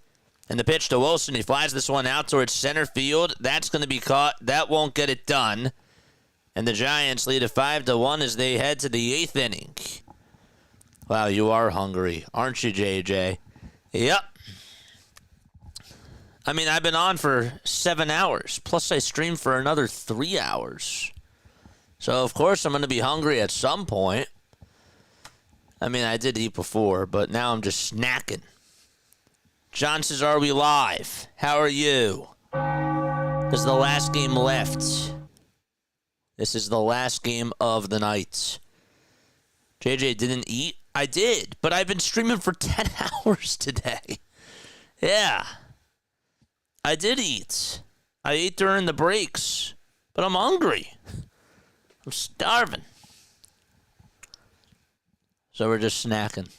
And the pitch to Wilson, he flies this one out towards center field. That's going to be caught. That won't get it done. And the Giants lead it 5-1 as they head to the 8th inning. Wow, you are hungry, aren't you, JJ? Yep. I mean, I've been on for 7 hours. Plus, I streamed for another 3 hours. So, of course, I'm going to be hungry at some point. I mean, I did eat before, but now I'm just snacking. John says, are we live? How are you? This is the last game left. This is the last game of the night. JJ didn't eat? I did, but I've been streaming for 10 hours today. Yeah. I did eat. I ate during the breaks, but I'm hungry. I'm starving. So we're just snacking.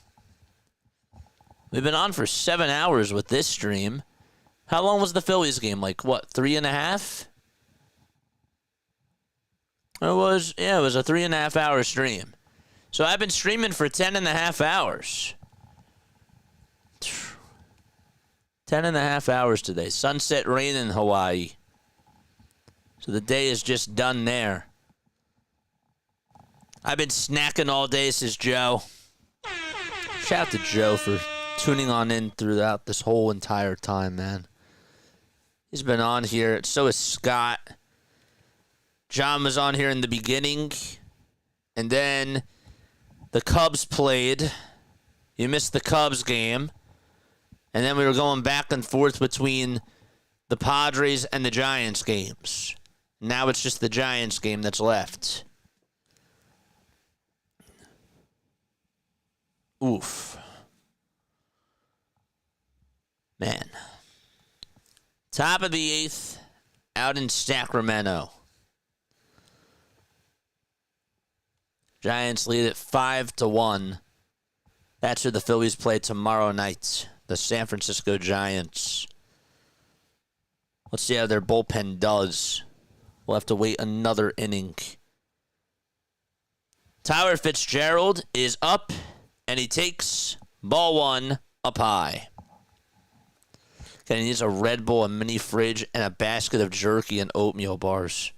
We've been on for 7 hours with this stream. How long was the Phillies game? Like, what, 3.5? It was a 3.5 hour stream. So I've been streaming for 10.5 hours. 10.5 hours today. Sunset rain in Hawaii. So the day is just done there. I've been snacking all day, says Joe. Shout out to Joe for tuning on in throughout this whole entire time, man. He's been on here. So is Scott. John was on here in the beginning. And then the Cubs played. You missed the Cubs game. And then we were going back and forth between the Padres and the Giants games. Now it's just the Giants game that's left. Oof. Man. Top of the 8th out in Sacramento. Giants lead it 5-1. That's who the Phillies play tomorrow night. The San Francisco Giants. Let's see how their bullpen does. We'll have to wait another inning. Tyler Fitzgerald is up, and he takes ball 1 up high. Okay, he needs a Red Bull, a mini fridge, and a basket of jerky and oatmeal bars.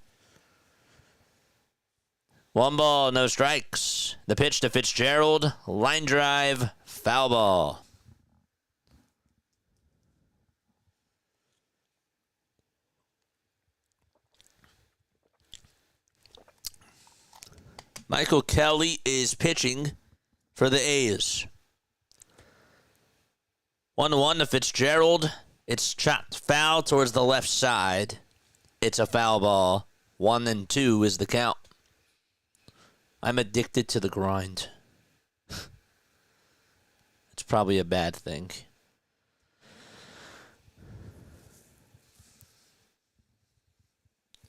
1 ball, no strikes. The pitch to Fitzgerald. Line drive, foul ball. Michael Kelly is pitching for the A's. 1-1 to Fitzgerald. It's chopped foul towards the left side. It's a foul ball. 1-2 is the count. I'm addicted to the grind. probably a bad thing.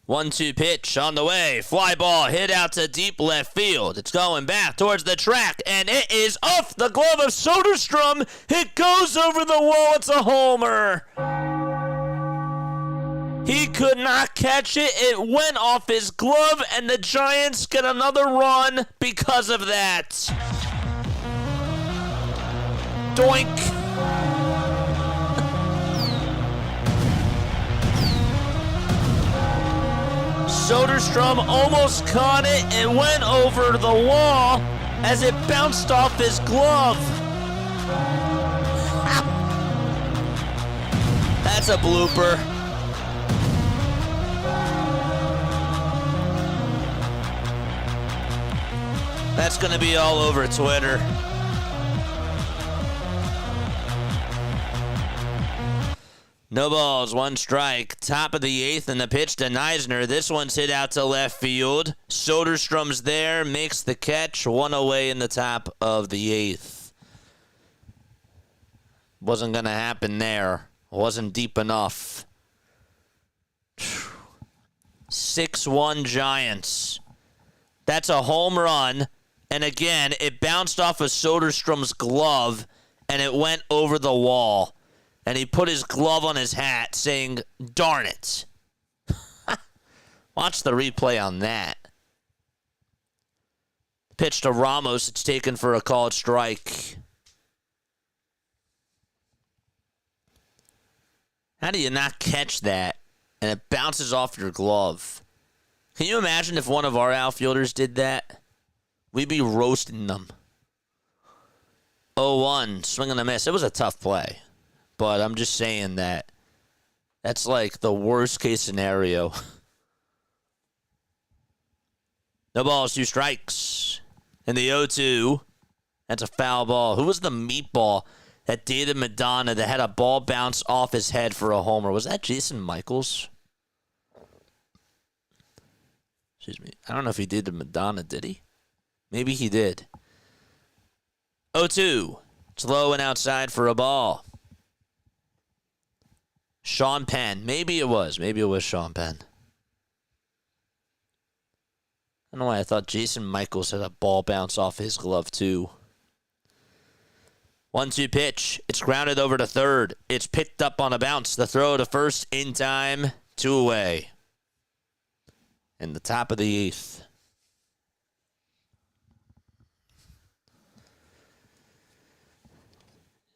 One-two pitch on the way. Fly ball hit out to deep left field. It's going back towards the track, and it is off the glove of Soderstrom. It goes over the wall. It's a homer. He could not catch it. It went off his glove, and the Giants get another run because of that. Doink. Soderstrom almost caught it. It went over the wall as it bounced off his glove. That's a blooper. That's going to be all over Twitter. No balls, one strike. Top of the eighth, and the pitch to Neisner. This one's hit out to left field. Soderstrom's there, makes the catch. One away in the top of the eighth. Wasn't going to happen there. Wasn't deep enough. 6-1 Giants. That's a home run. And again, it bounced off of Soderstrom's glove, and it went over the wall. And he put his glove on his hat, saying, "Darn it." Watch the replay on that. Pitch to Ramos. It's taken for a called strike. How do you not catch that and it bounces off your glove? Can you imagine if one of our outfielders did that? We'd be roasting them. 0-1, swing and a miss. It was a tough play. But I'm just saying that that's like the worst case scenario. No balls, 2 strikes. In the 0-2, that's a foul ball. Who was the meatball that dated Madonna that had a ball bounce off his head for a homer? Was that Jason Michaels? Excuse me. I don't know if he dated Madonna, did he? Maybe he did. 0-2. It's low and outside for a ball. Sean Penn. Maybe it was. Maybe it was Sean Penn. I don't know why I thought Jason Michaels had a ball bounce off his glove, too. 1-2 pitch. It's grounded over to third. It's picked up on a bounce. The throw to first in time. 2 away. In the top of the eighth.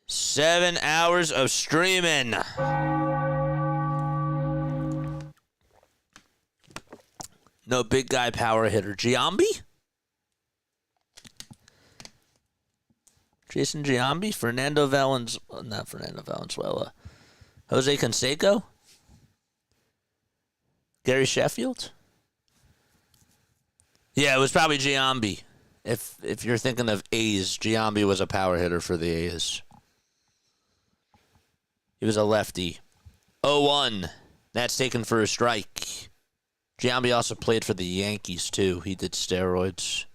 Seven hours of streaming. No big guy power hitter. Giambi? Jason Giambi? Not Fernando Valenzuela. Jose Canseco? Gary Sheffield? Yeah, it was probably Giambi. If you're thinking of A's, Giambi was a power hitter for the A's. He was a lefty. 0-1. That's taken for a strike. Giambi also played for the Yankees, too. He did steroids.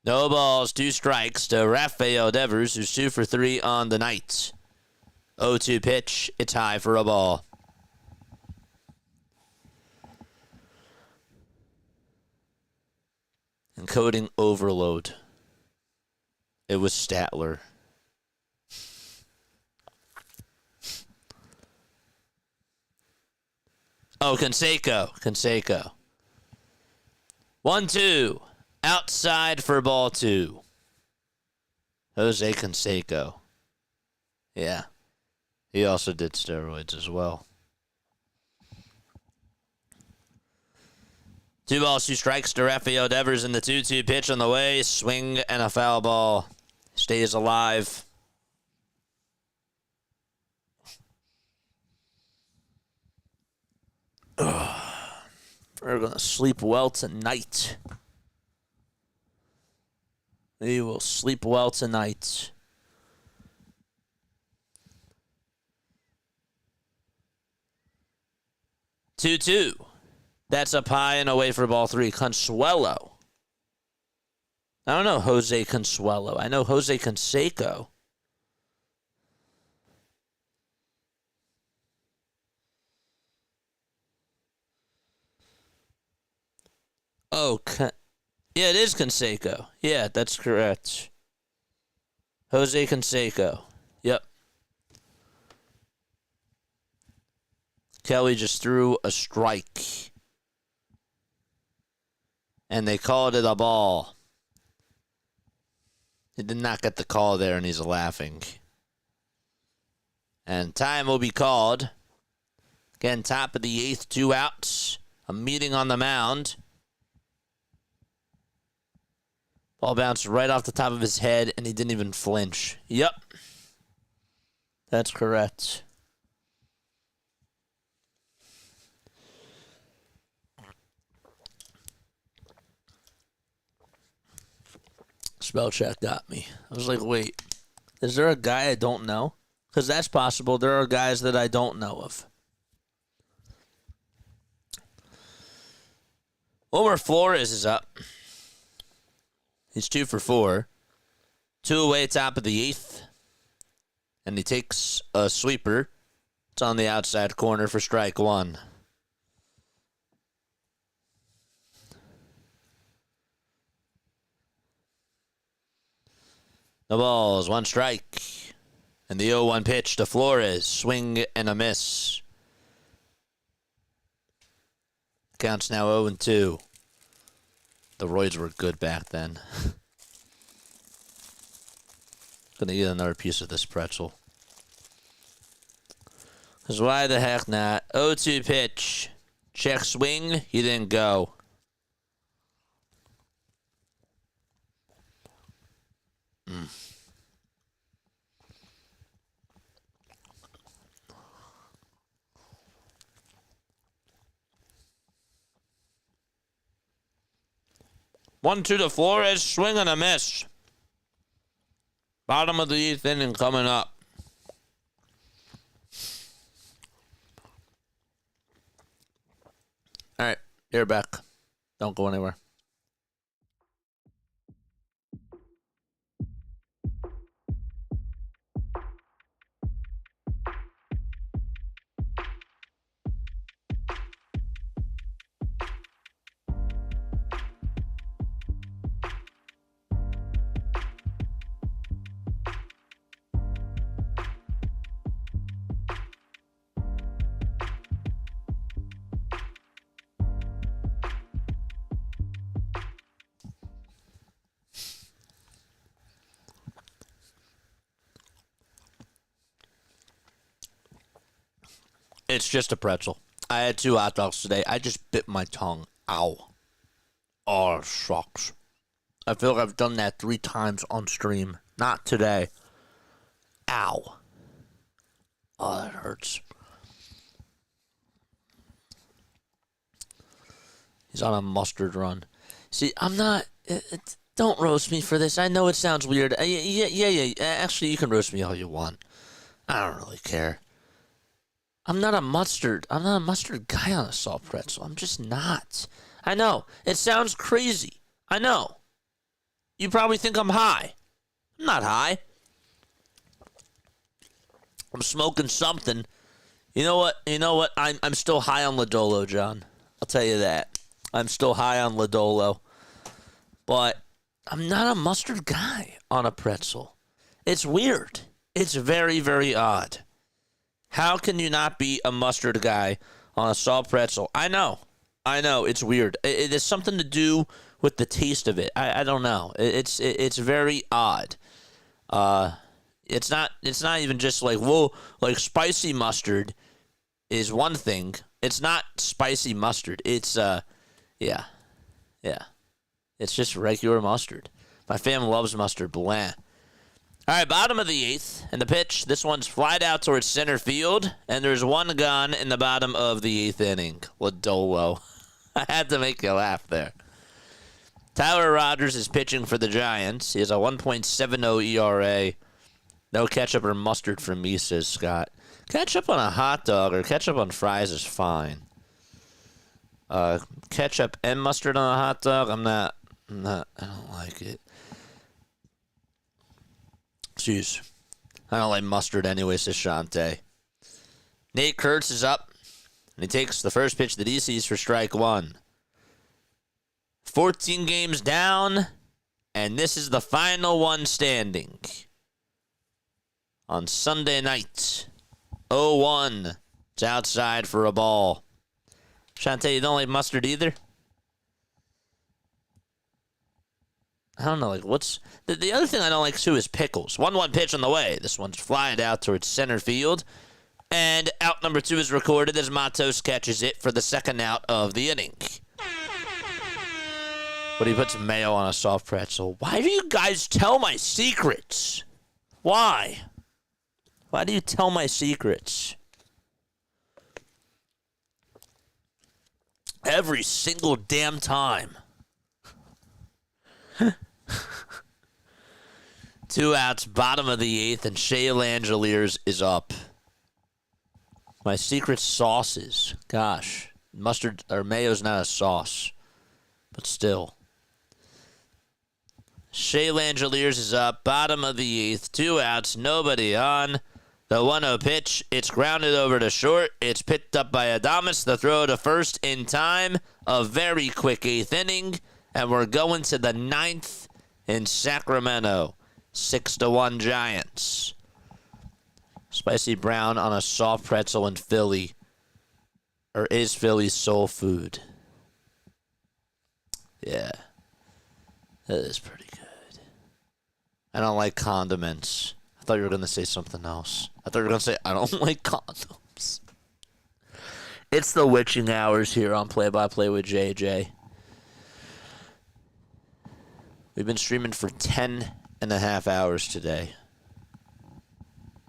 No balls, 2 strikes to Rafael Devers, who's 2 for 3 on the night. 0-2 pitch. It's high for a ball. Encoding overload. It was Statler. Oh, Canseco. 1-2. Outside for ball 2. Jose Canseco. Yeah. He also did steroids as well. 2 balls, 2 strikes to Rafael Devers in the 2-2 pitch on the way. Swing and a foul ball. Stays alive. We're going to sleep well tonight. We will sleep well tonight. Two. That's up high and away for ball 3. Consuelo. I don't know Jose Consuelo. I know Jose Canseco. Oh, yeah, it is Canseco. Yeah, that's correct. Jose Canseco. Yep. Kelly just threw a strike. And they called it a ball. He did not get the call there, and he's laughing. And time will be called. Again, top of the 8th, 2 outs. A meeting on the mound. Ball bounced right off the top of his head, and he didn't even flinch. Yep. That's correct. Spell check got me. I was like, wait, is there a guy I don't know? Because that's possible. There are guys that I don't know of. Wilmer Flores is up. He's 2 for 4. 2 away, top of the 8th. And he takes a sweeper. It's on the outside corner for strike 1. No balls, 1 strike. And the 0-1 pitch to Flores. Swing and a miss. Counts now 0-2. The roids were good back then. Gonna eat another piece of this pretzel. Because why the heck not? 0-2 pitch. Check swing. He didn't go. Mm. One, two to Flores, swing and a miss. Bottom of the 8th inning coming up. All right, you're back. Don't go anywhere. It's just a pretzel. I had 2 hot dogs today. I just bit my tongue. Ow. Oh, it sucks. I feel like I've done that 3 times on stream. Not today. Ow. Oh, that hurts. He's on a mustard run. See, I'm not... don't roast me for this. I know it sounds weird. Yeah. Actually, you can roast me all you want. I don't really care. I'm not a mustard guy on a salt pretzel. I'm just not. I know. It sounds crazy. I know. You probably think I'm high. I'm not high. I'm smoking something. You know what? I'm still high on Lodolo, John. I'll tell you that. I'm still high on Lodolo. But I'm not a mustard guy on a pretzel. It's weird. It's very, very odd. How can you not be a mustard guy on a salt pretzel? I know. It's weird. It has something to do with the taste of it. I don't know. It's very odd. It's not even just like, whoa, like spicy mustard is one thing. It's not spicy mustard. It's yeah. It's just regular mustard. My family loves mustard. Blah. All right, bottom of the 8th, and the pitch. This one's flied out towards center field, and there's 1 gone in the bottom of the 8th inning. Lodolo. I had to make you laugh there. Tyler Rogers is pitching for the Giants. He has a 1.70 ERA. No ketchup or mustard for me, says Scott. Ketchup on a hot dog or ketchup on fries is fine. Ketchup and mustard on a hot dog, I don't like it. Jeez. I don't like mustard anyway, says Shante. Nate Kurtz is up, and he takes the first pitch that he sees for strike one. 14 games down, and this is the final one standing. On Sunday night, 0-1. It's outside for a ball. Shante, you don't like mustard either? I don't know, like, what's... The other thing I don't like, too, is pickles. 1-1 pitch on the way. This one's flying out towards center field. And out number 2 is recorded as Matos catches it for the second out of the inning. But he puts mayo on a soft pretzel. Why do you guys tell my secrets? Why? Why do you tell my secrets? Every single damn time. 2 outs, bottom of the 8th, and Shea Langeliers is up. My secret sauces. Gosh. Mustard or mayo's not a sauce. But still. Shea Langeliers is up, bottom of the 8th, 2 outs, nobody on. The 1-0 pitch, it's grounded over to short. It's picked up by Adames. The throw to first in time. A very quick 8th inning. And we're going to the 9th in Sacramento. 6-1 Giants. Spicy brown on a soft pretzel in Philly. Or is Philly's soul food? Yeah. That is pretty good. I don't like condiments. I thought you were going to say something else. I thought you were going to say, I don't like condoms. It's the witching hours here on Play by Play with JJ. We've been streaming for 10.5 hours today.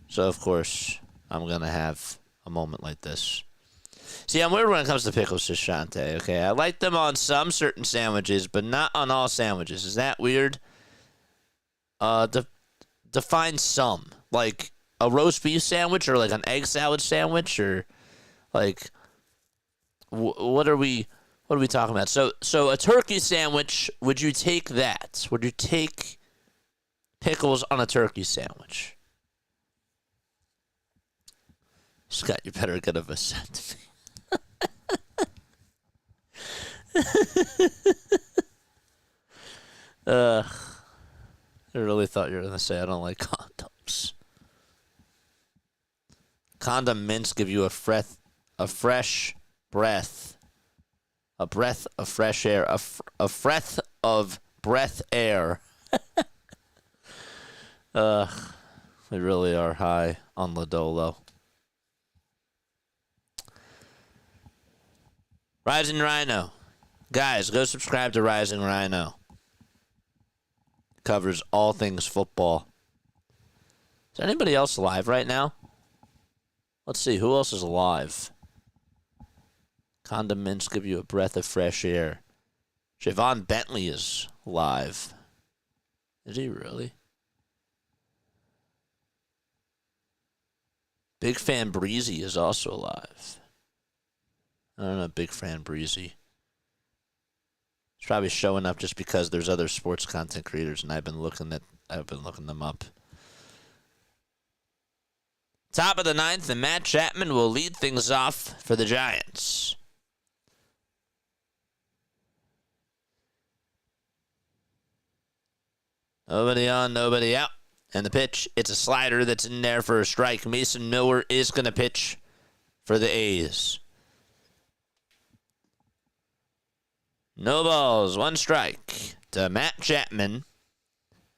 So, of course, I'm going to have a moment like this. See, I'm weird when it comes to pickles, says Shante, okay? I like them on some certain sandwiches, but not on all sandwiches. Is that weird? Define some. Like a roast beef sandwich or like an egg salad sandwich or like what are we talking about? So a turkey sandwich, would you take that? Would you take pickles on a turkey sandwich? Scott, you better get a vasectomy. I really thought you were going to say I don't like condoms. Condom mints give you a fresh breath. A breath of fresh air. A breath of breath air. We really are high on Ladolo. Rising Rhino. Guys, go subscribe to Rising Rhino. Covers all things football. Is anybody else live right now? Let's see, who else is alive? Condiments give you a breath of fresh air. Javon Bentley is live. Is he really? Big Fan Breezy is also alive. I don't know, Big Fan Breezy. He's probably showing up just because there's other sports content creators, and I've been looking them up. Top of the 9th, and Matt Chapman will lead things off for the Giants. Nobody on, nobody out. And the pitch, it's a slider that's in there for a strike. Mason Miller is going to pitch for the A's. No balls, 1 strike to Matt Chapman.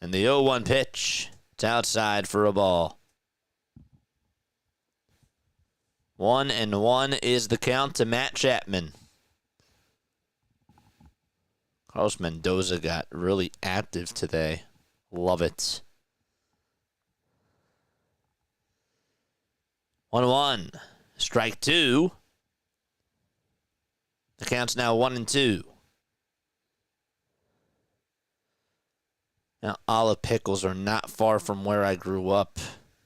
And the 0-1 pitch, it's outside for a ball. 1-1 is the count to Matt Chapman. Carlos Mendoza got really active today. Love it. 1-1. Strike 2. The count's now 1-2. Now, Olive Pickles are not far from where I grew up.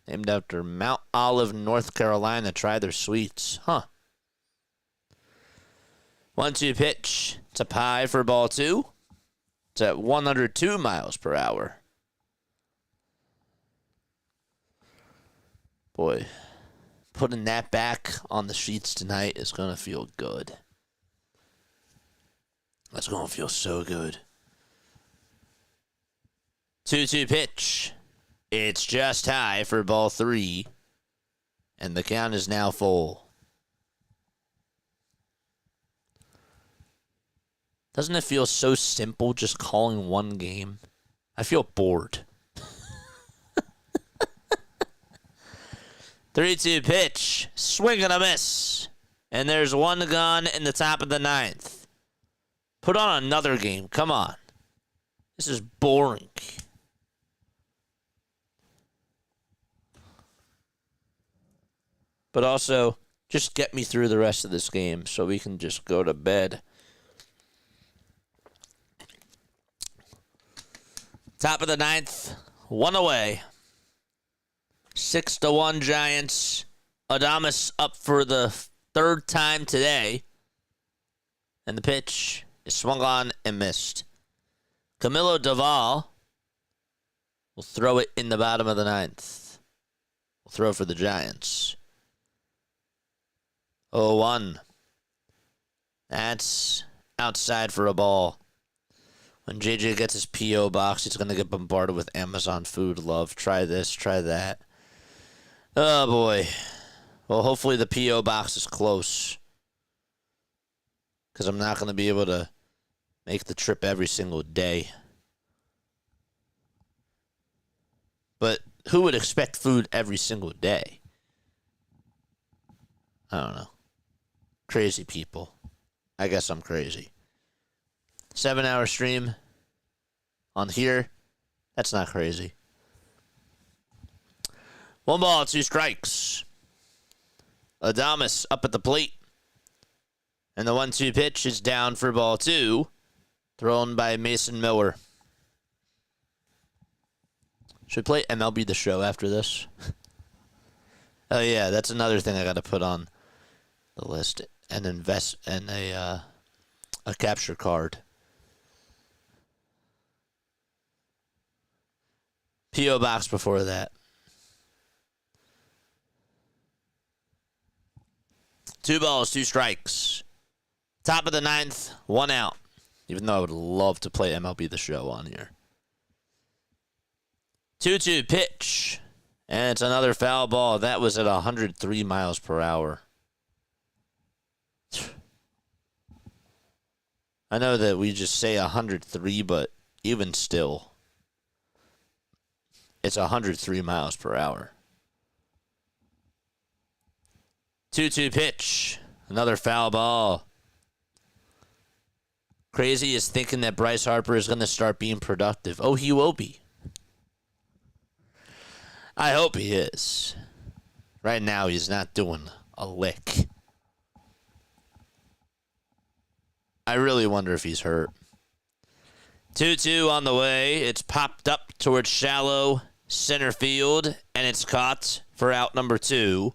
Named after Mount Olive, North Carolina. Try their sweets. Huh. 1-2 pitch. It's a pie for ball 2. It's at 102 miles per hour. Boy, putting that back on the sheets tonight is going to feel good. That's going to feel so good. 2-2 pitch. It's just high for ball 3. And the count is now full. Doesn't it feel so simple just calling one game? I feel bored. 3-2 pitch. Swing and a miss. And there's one gone in the top of the 9th. Put on another game. Come on. This is boring. But also, just get me through the rest of this game so we can just go to bed. Top of the 9th, one away. 6-1 Giants. Adames up for the 3rd time today. And the pitch is swung on and missed. Camilo Doval will throw it in the bottom of the 9th. Will throw for the Giants. 0-1. That's outside for a ball. When JJ gets his P.O. box, he's going to get bombarded with Amazon food love. Try this, try that. Oh, boy. Well, hopefully the P.O. box is close. Because I'm not going to be able to make the trip every single day. But who would expect food every single day? I don't know. Crazy people. I guess I'm crazy. 7-hour stream on here. That's not crazy. 1 ball, 2 strikes. Adames up at the plate. And the 1-2 pitch is down for ball 2. Thrown by Mason Miller. Should we play MLB The Show after this? Oh, yeah, that's another thing I got to put on the list. And invest in a capture card. P.O. box before that. 2 balls, 2 strikes. Top of the 9th, 1 out. Even though I would love to play MLB The Show on here. 2-2 pitch. And it's another foul ball. That was at 103 miles per hour. I know that we just say 103, but even still, it's 103 miles per hour. 2-2 pitch. Another foul ball. Crazy is thinking that Bryce Harper is going to start being productive. Oh, he will be. I hope he is. Right now, he's not doing a lick. I really wonder if he's hurt. 2-2 on the way. It's popped up towards shallow center field, and it's caught for out number 2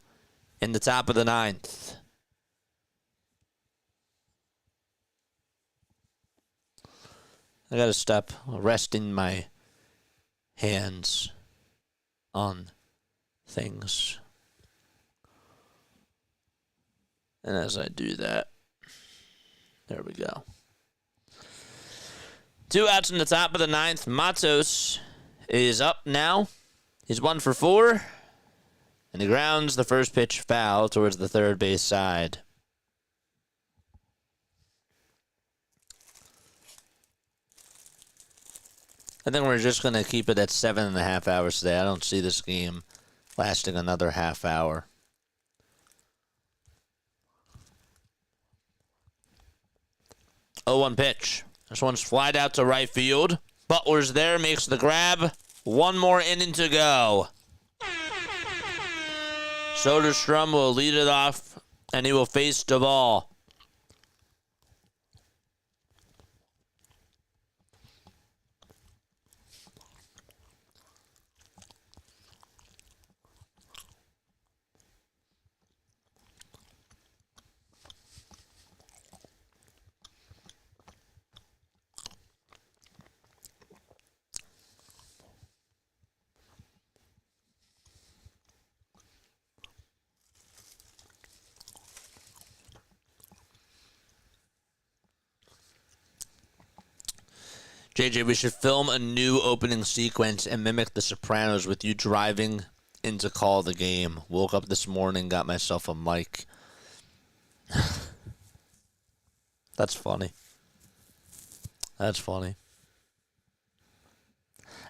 in the top of the 9th. I got to stop resting my hands on things. And as I do that, there we go. 2 outs in the top of the 9th. Matos is up now. He's 1 for 4. And he grounds the first pitch foul towards the third base side. I think we're just going to keep it at 7.5 hours today. I don't see this game lasting another half hour. 0-1 pitch. This one's flied out to right field. Butler's there, makes the grab. 1 more inning to go. Soderstrom will lead it off, and he will face Duvall. JJ, we should film a new opening sequence and mimic The Sopranos with you driving in to call the game. Woke up this morning, got myself a mic. That's funny. That's funny.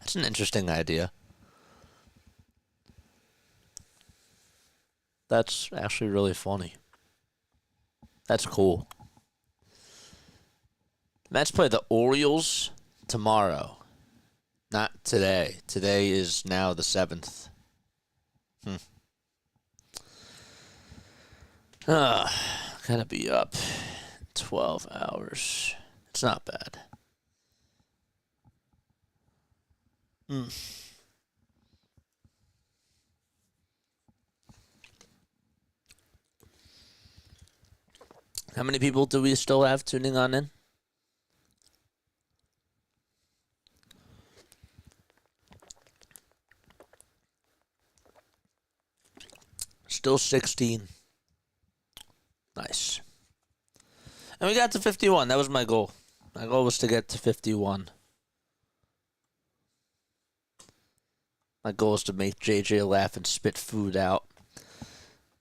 That's an interesting idea. That's actually really funny. That's cool. Mets play the Orioles tomorrow. Not today. Today is now the 7th. Gotta be up 12 hours. It's not bad. How many people do we still have tuning on in? Still 16. Nice. And we got to 51. That was my goal. My goal was to get to 51. My goal is to make JJ laugh and spit food out.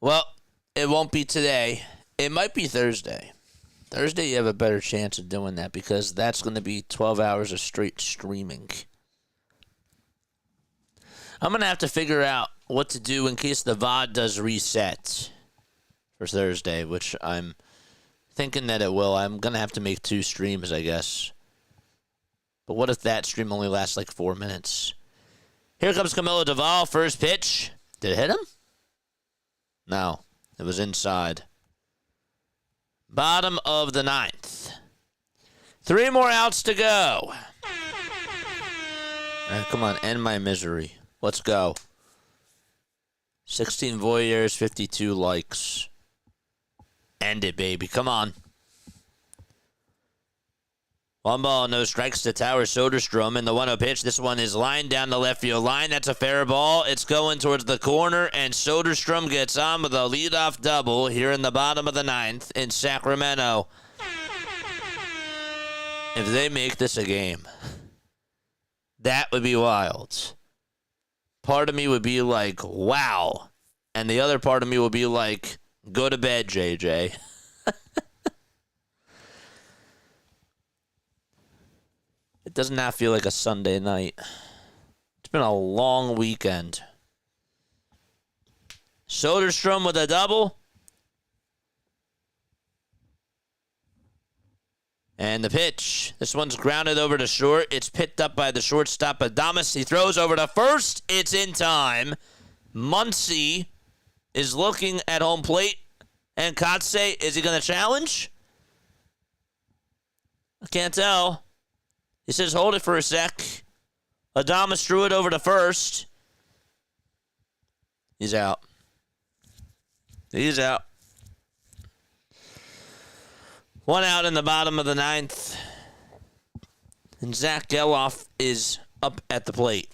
Well, it won't be today. It might be Thursday. Thursday, you have a better chance of doing that because that's going to be 12 hours of straight streaming. I'm going to have to figure out what to do in case the VOD does reset for Thursday, which I'm thinking that it will. I'm going to have to make 2 streams, I guess. But what if that stream only lasts like 4 minutes? Here comes Camilo Doval, first pitch. Did it hit him? No, it was inside. Bottom of the 9th. 3 more outs to go. All right, come on, end my misery. Let's go. 16 voyeurs, 52 likes. End it, baby. Come on. 1 ball, no strikes to Tower Soderstrom. And the 1-0 pitch. This one is lined down the left field line. That's a fair ball. It's going towards the corner. And Soderstrom gets on with a leadoff double here in the bottom of the 9th in Sacramento. If they make this a game, that would be wild. Part of me would be like, wow. And the other part of me would be like, go to bed, JJ. It does not feel like a Sunday night. It's been a long weekend. Soderstrom with a double. And the pitch. This one's grounded over to short. It's picked up by the shortstop, Adames. He throws over to first. It's in time. Muncy is looking at home plate. And Kotze, is he going to challenge? I can't tell. He says, hold it for a sec. Adames threw it over to first. He's out. He's out. 1 out in the bottom of the 9th. And Zach Geloff is up at the plate.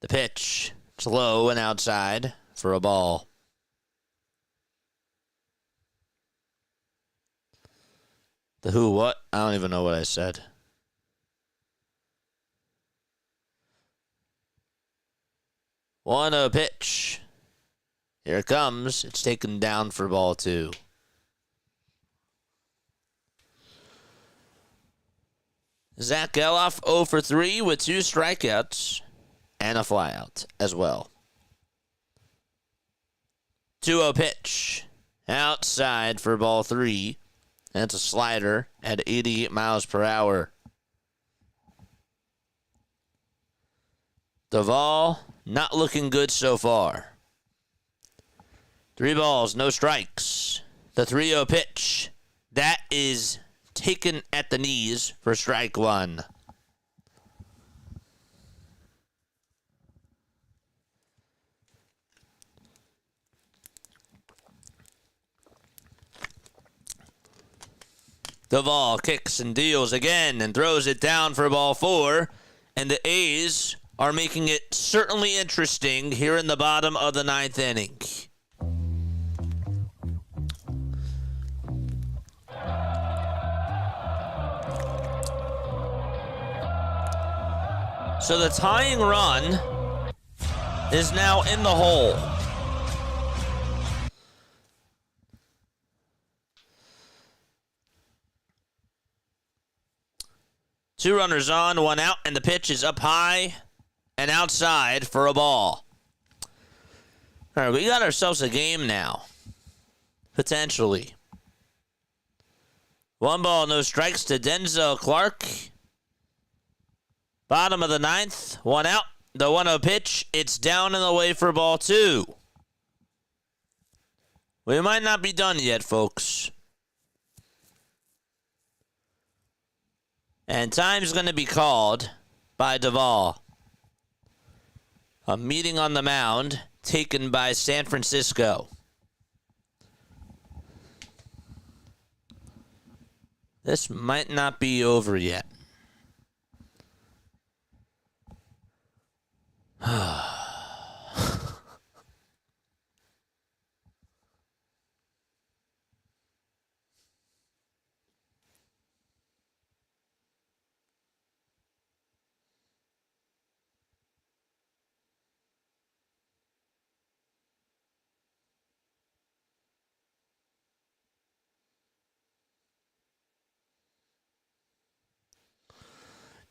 The pitch. It's low and outside for a ball. The who, what? I don't even know what I said. One a pitch. Here it comes. It's taken down for ball 2. Zach Geloff 0 for 3 with 2 strikeouts and a flyout as well. 2-0 pitch. Outside for ball 3. That's a slider at 88 miles per hour. Doval, not looking good so far. 3 balls, no strikes. The 3-0 pitch. That is taken at the knees for strike 1. Doval kicks and deals again and throws it down for ball 4. And the A's are making it certainly interesting here in the bottom of the 9th inning. So the tying run is now in the hole. Two runners on, one out, and the pitch is up high and outside for a ball. All right, we got ourselves a game now. Potentially. 1 ball, no strikes to Denzel Clark. Bottom of the ninth, one out. The 1-0 pitch, it's down and away for ball 2. We might not be done yet, folks. And time's going to be called by Duvall. A meeting on the mound taken by San Francisco. This might not be over yet.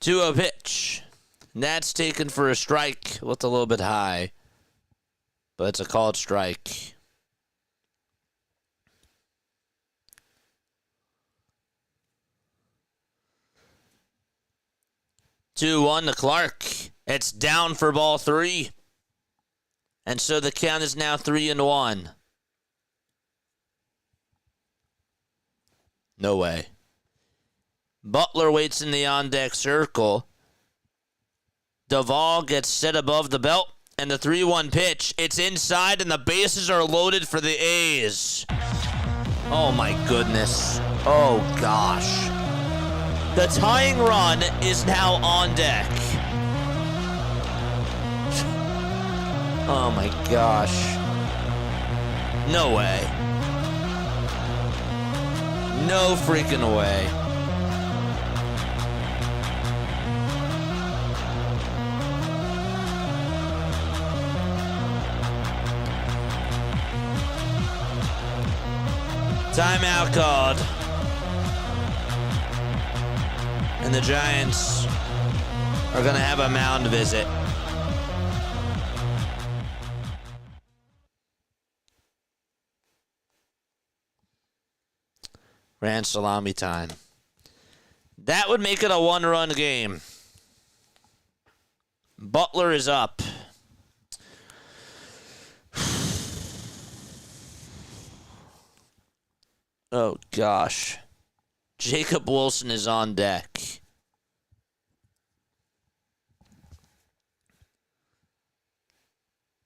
2-0 pitch. That's taken for a strike. Looked a little bit high, but it's a called strike. Two one to Clark. It's down for ball 3. And so the count is now 3-1. No way. Butler waits in the on-deck circle. Duvall gets set above the belt, and the 3-1 pitch. It's inside, and the bases are loaded for the A's. Oh, my goodness. Oh, gosh. The tying run is now on deck. Oh, my gosh. No way. No freaking way. Timeout called. And the Giants are going to have a mound visit. Grand salami time. That would make it a 1-run game. Butler is up. Oh, gosh. Jacob Wilson is on deck.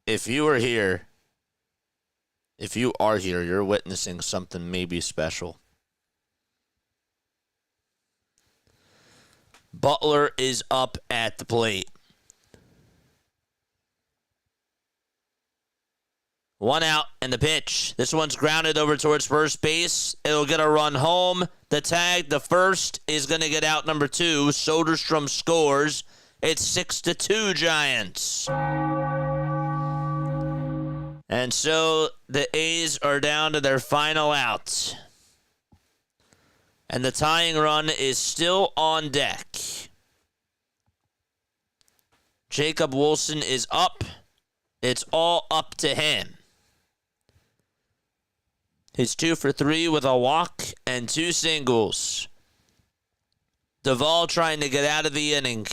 If you are here, you're witnessing something maybe special. Butler is up at the plate. 1 out and the pitch. This one's grounded over towards first base. It'll get a run home. The tag, the first, is going to get out number 2. Soderstrom scores. It's 6-2 Giants. And so the A's are down to their final out. And the tying run is still on deck. Jacob Wilson is up. It's all up to him. He's 2 for 3 with a walk and 2 singles. Duvall trying to get out of the inning.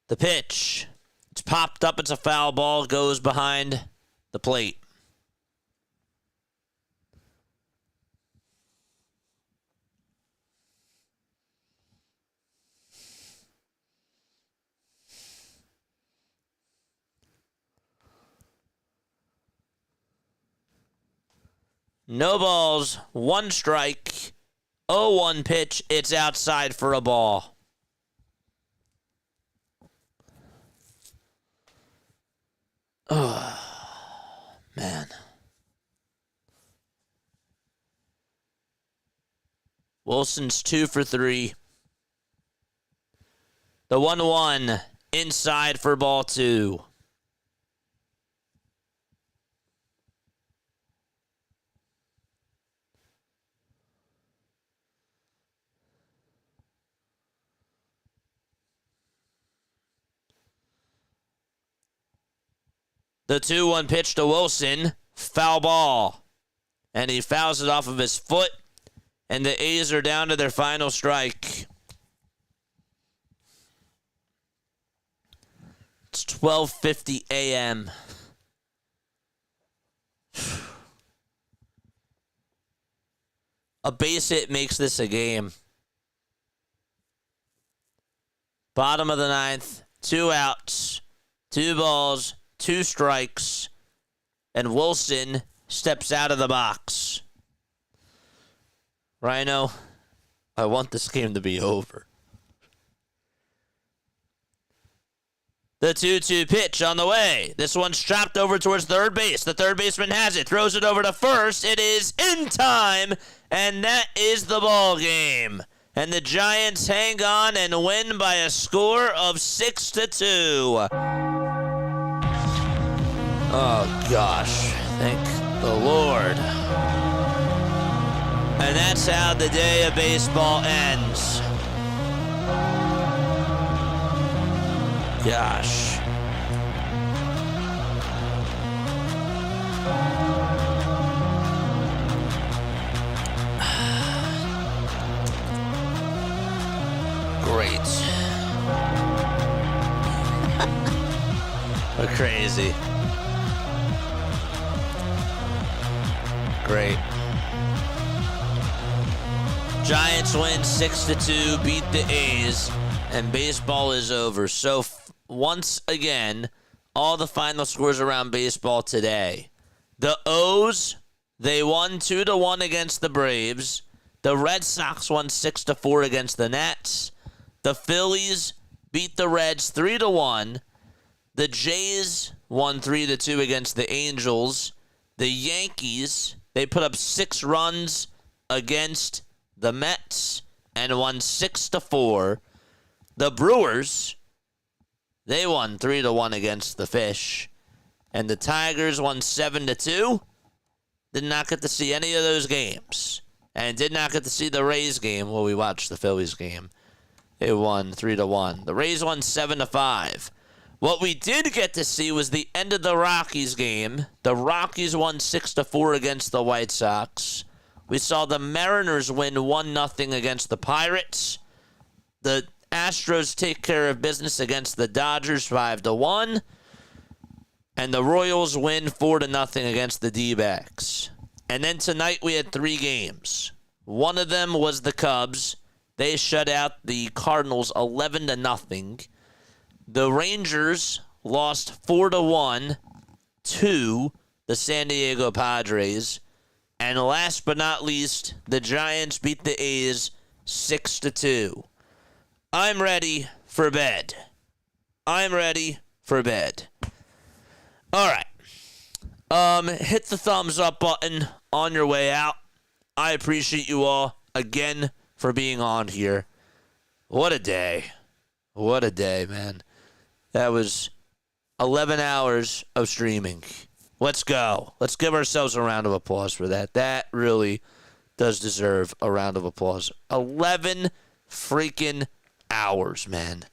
The pitch. It's popped up. It's a foul ball. Goes behind the plate. No balls, 1 strike, 0-1 pitch. It's outside for a ball. Oh, man. Wilson's 2 for 3. The 1-1 inside for ball 2. The 2-1 pitch to Wilson. Foul ball. And he fouls it off of his foot. And the A's are down to their final strike. It's 12:50 a.m. A base hit makes this a game. Bottom of the ninth. 2 outs. 2 balls. 2 strikes, and Wilson steps out of the box. Rhino, I want this game to be over. The 2-2 pitch on the way. This one's chopped over towards third base. The third baseman has it, throws it over to first. It is in time, and that is the ball game. And the Giants hang on and win by a score of 6-2. Oh, gosh. Thank the Lord. And that's how the day of baseball ends. Gosh. Great. We're crazy. Great. Giants win 6-2, beat the A's, and baseball is over. So once again, all the final scores around baseball today. The O's, they won 2-1 against the Braves. The Red Sox won 6-4 against the Nats. The Phillies beat the Reds 3-1. The Jays won 3-2 against the Angels. The Yankees, they put up 6 runs against the Mets and won 6-4. The Brewers, they won 3-1 against the Fish. And the Tigers won 7-2. Did not get to see any of those games. And did not get to see the Rays game while we watched the Phillies game. They won 3-1. The Rays won 7-5. What we did get to see was the end of the Rockies game. The Rockies won 6-4 against the White Sox. We saw the Mariners win 1-0 against the Pirates. The Astros take care of business against the Dodgers 5-1. And the Royals win 4-0 against the D-backs. And then tonight we had 3 games. One of them was the Cubs. They shut out the Cardinals 11-0. The Rangers lost 4-1 to the San Diego Padres. And last but not least, the Giants beat the A's 6-2. I'm ready for bed. I'm ready for bed. All right. Hit the thumbs up button on your way out. I appreciate you all again for being on here. What a day. What a day, man. That was 11 hours of streaming. Let's go. Let's give ourselves a round of applause for that. That really does deserve a round of applause. 11 freaking hours, man.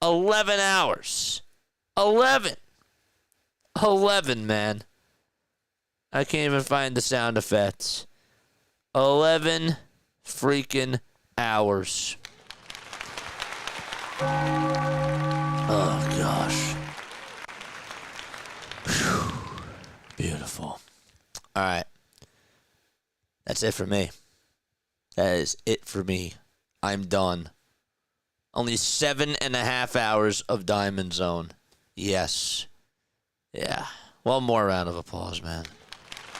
11 hours. 11. 11, man. I can't even find the sound effects. 11 freaking hours. Oh, gosh. Whew. Beautiful. All right. That's it for me. That is it for me. I'm done. Only 7.5 hours of Diamond Zone. Yes. Yeah. One more round of applause, man.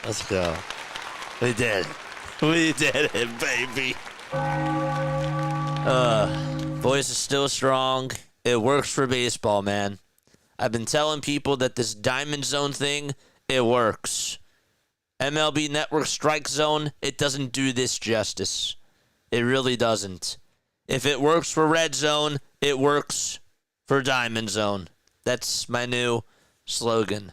Let's go. We did it. We did it, baby. Voice is still strong. It works for baseball, man. I've been telling people that this Diamond Zone thing, it works. MLB Network Strike Zone, it doesn't do this justice. It really doesn't. If it works for Red Zone, it works for Diamond Zone. That's my new slogan.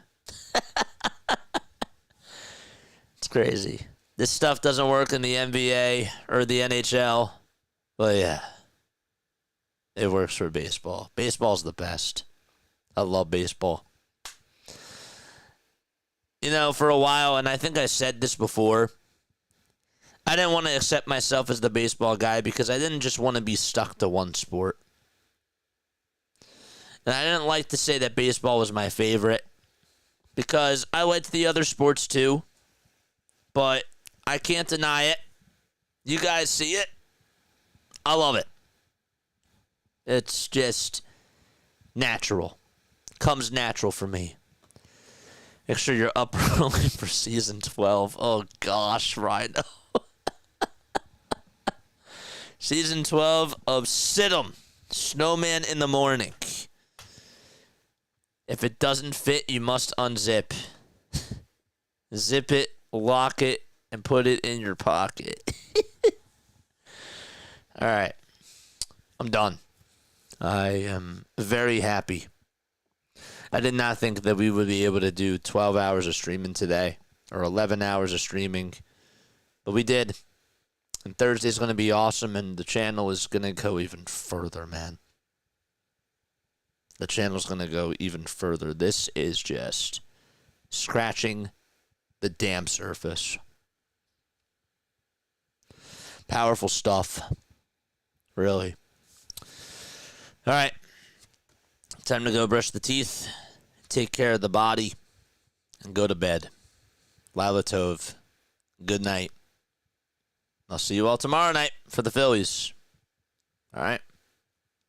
It's crazy. This stuff doesn't work in the NBA or the NHL. But yeah, it works for baseball. Baseball's the best. I love baseball. You know, for a while, and I think I said this before, I didn't want to accept myself as the baseball guy because I didn't just want to be stuck to one sport. And I didn't like to say that baseball was my favorite because I liked the other sports too, but I can't deny it. You guys see it. I love it. It's just natural. Comes natural for me. Make sure you're up early for season 12. Oh gosh, Rhino. Season 12 of Sid'em, Snowman in the Morning. If it doesn't fit, you must unzip. Zip it, lock it, and put it in your pocket. All right. I'm done. I am very happy. I did not think that we would be able to do 12 hours of streaming today, or 11 hours of streaming, but we did. And Thursday's going to be awesome, and the channel is going to go even further, man. The channel's going to go even further. This is just scratching the damn surface. Powerful stuff. Really. All right. Time to go brush the teeth, take care of the body, and go to bed. Lila Tov. Good night. I'll see you all tomorrow night for the Phillies. All right.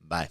Bye.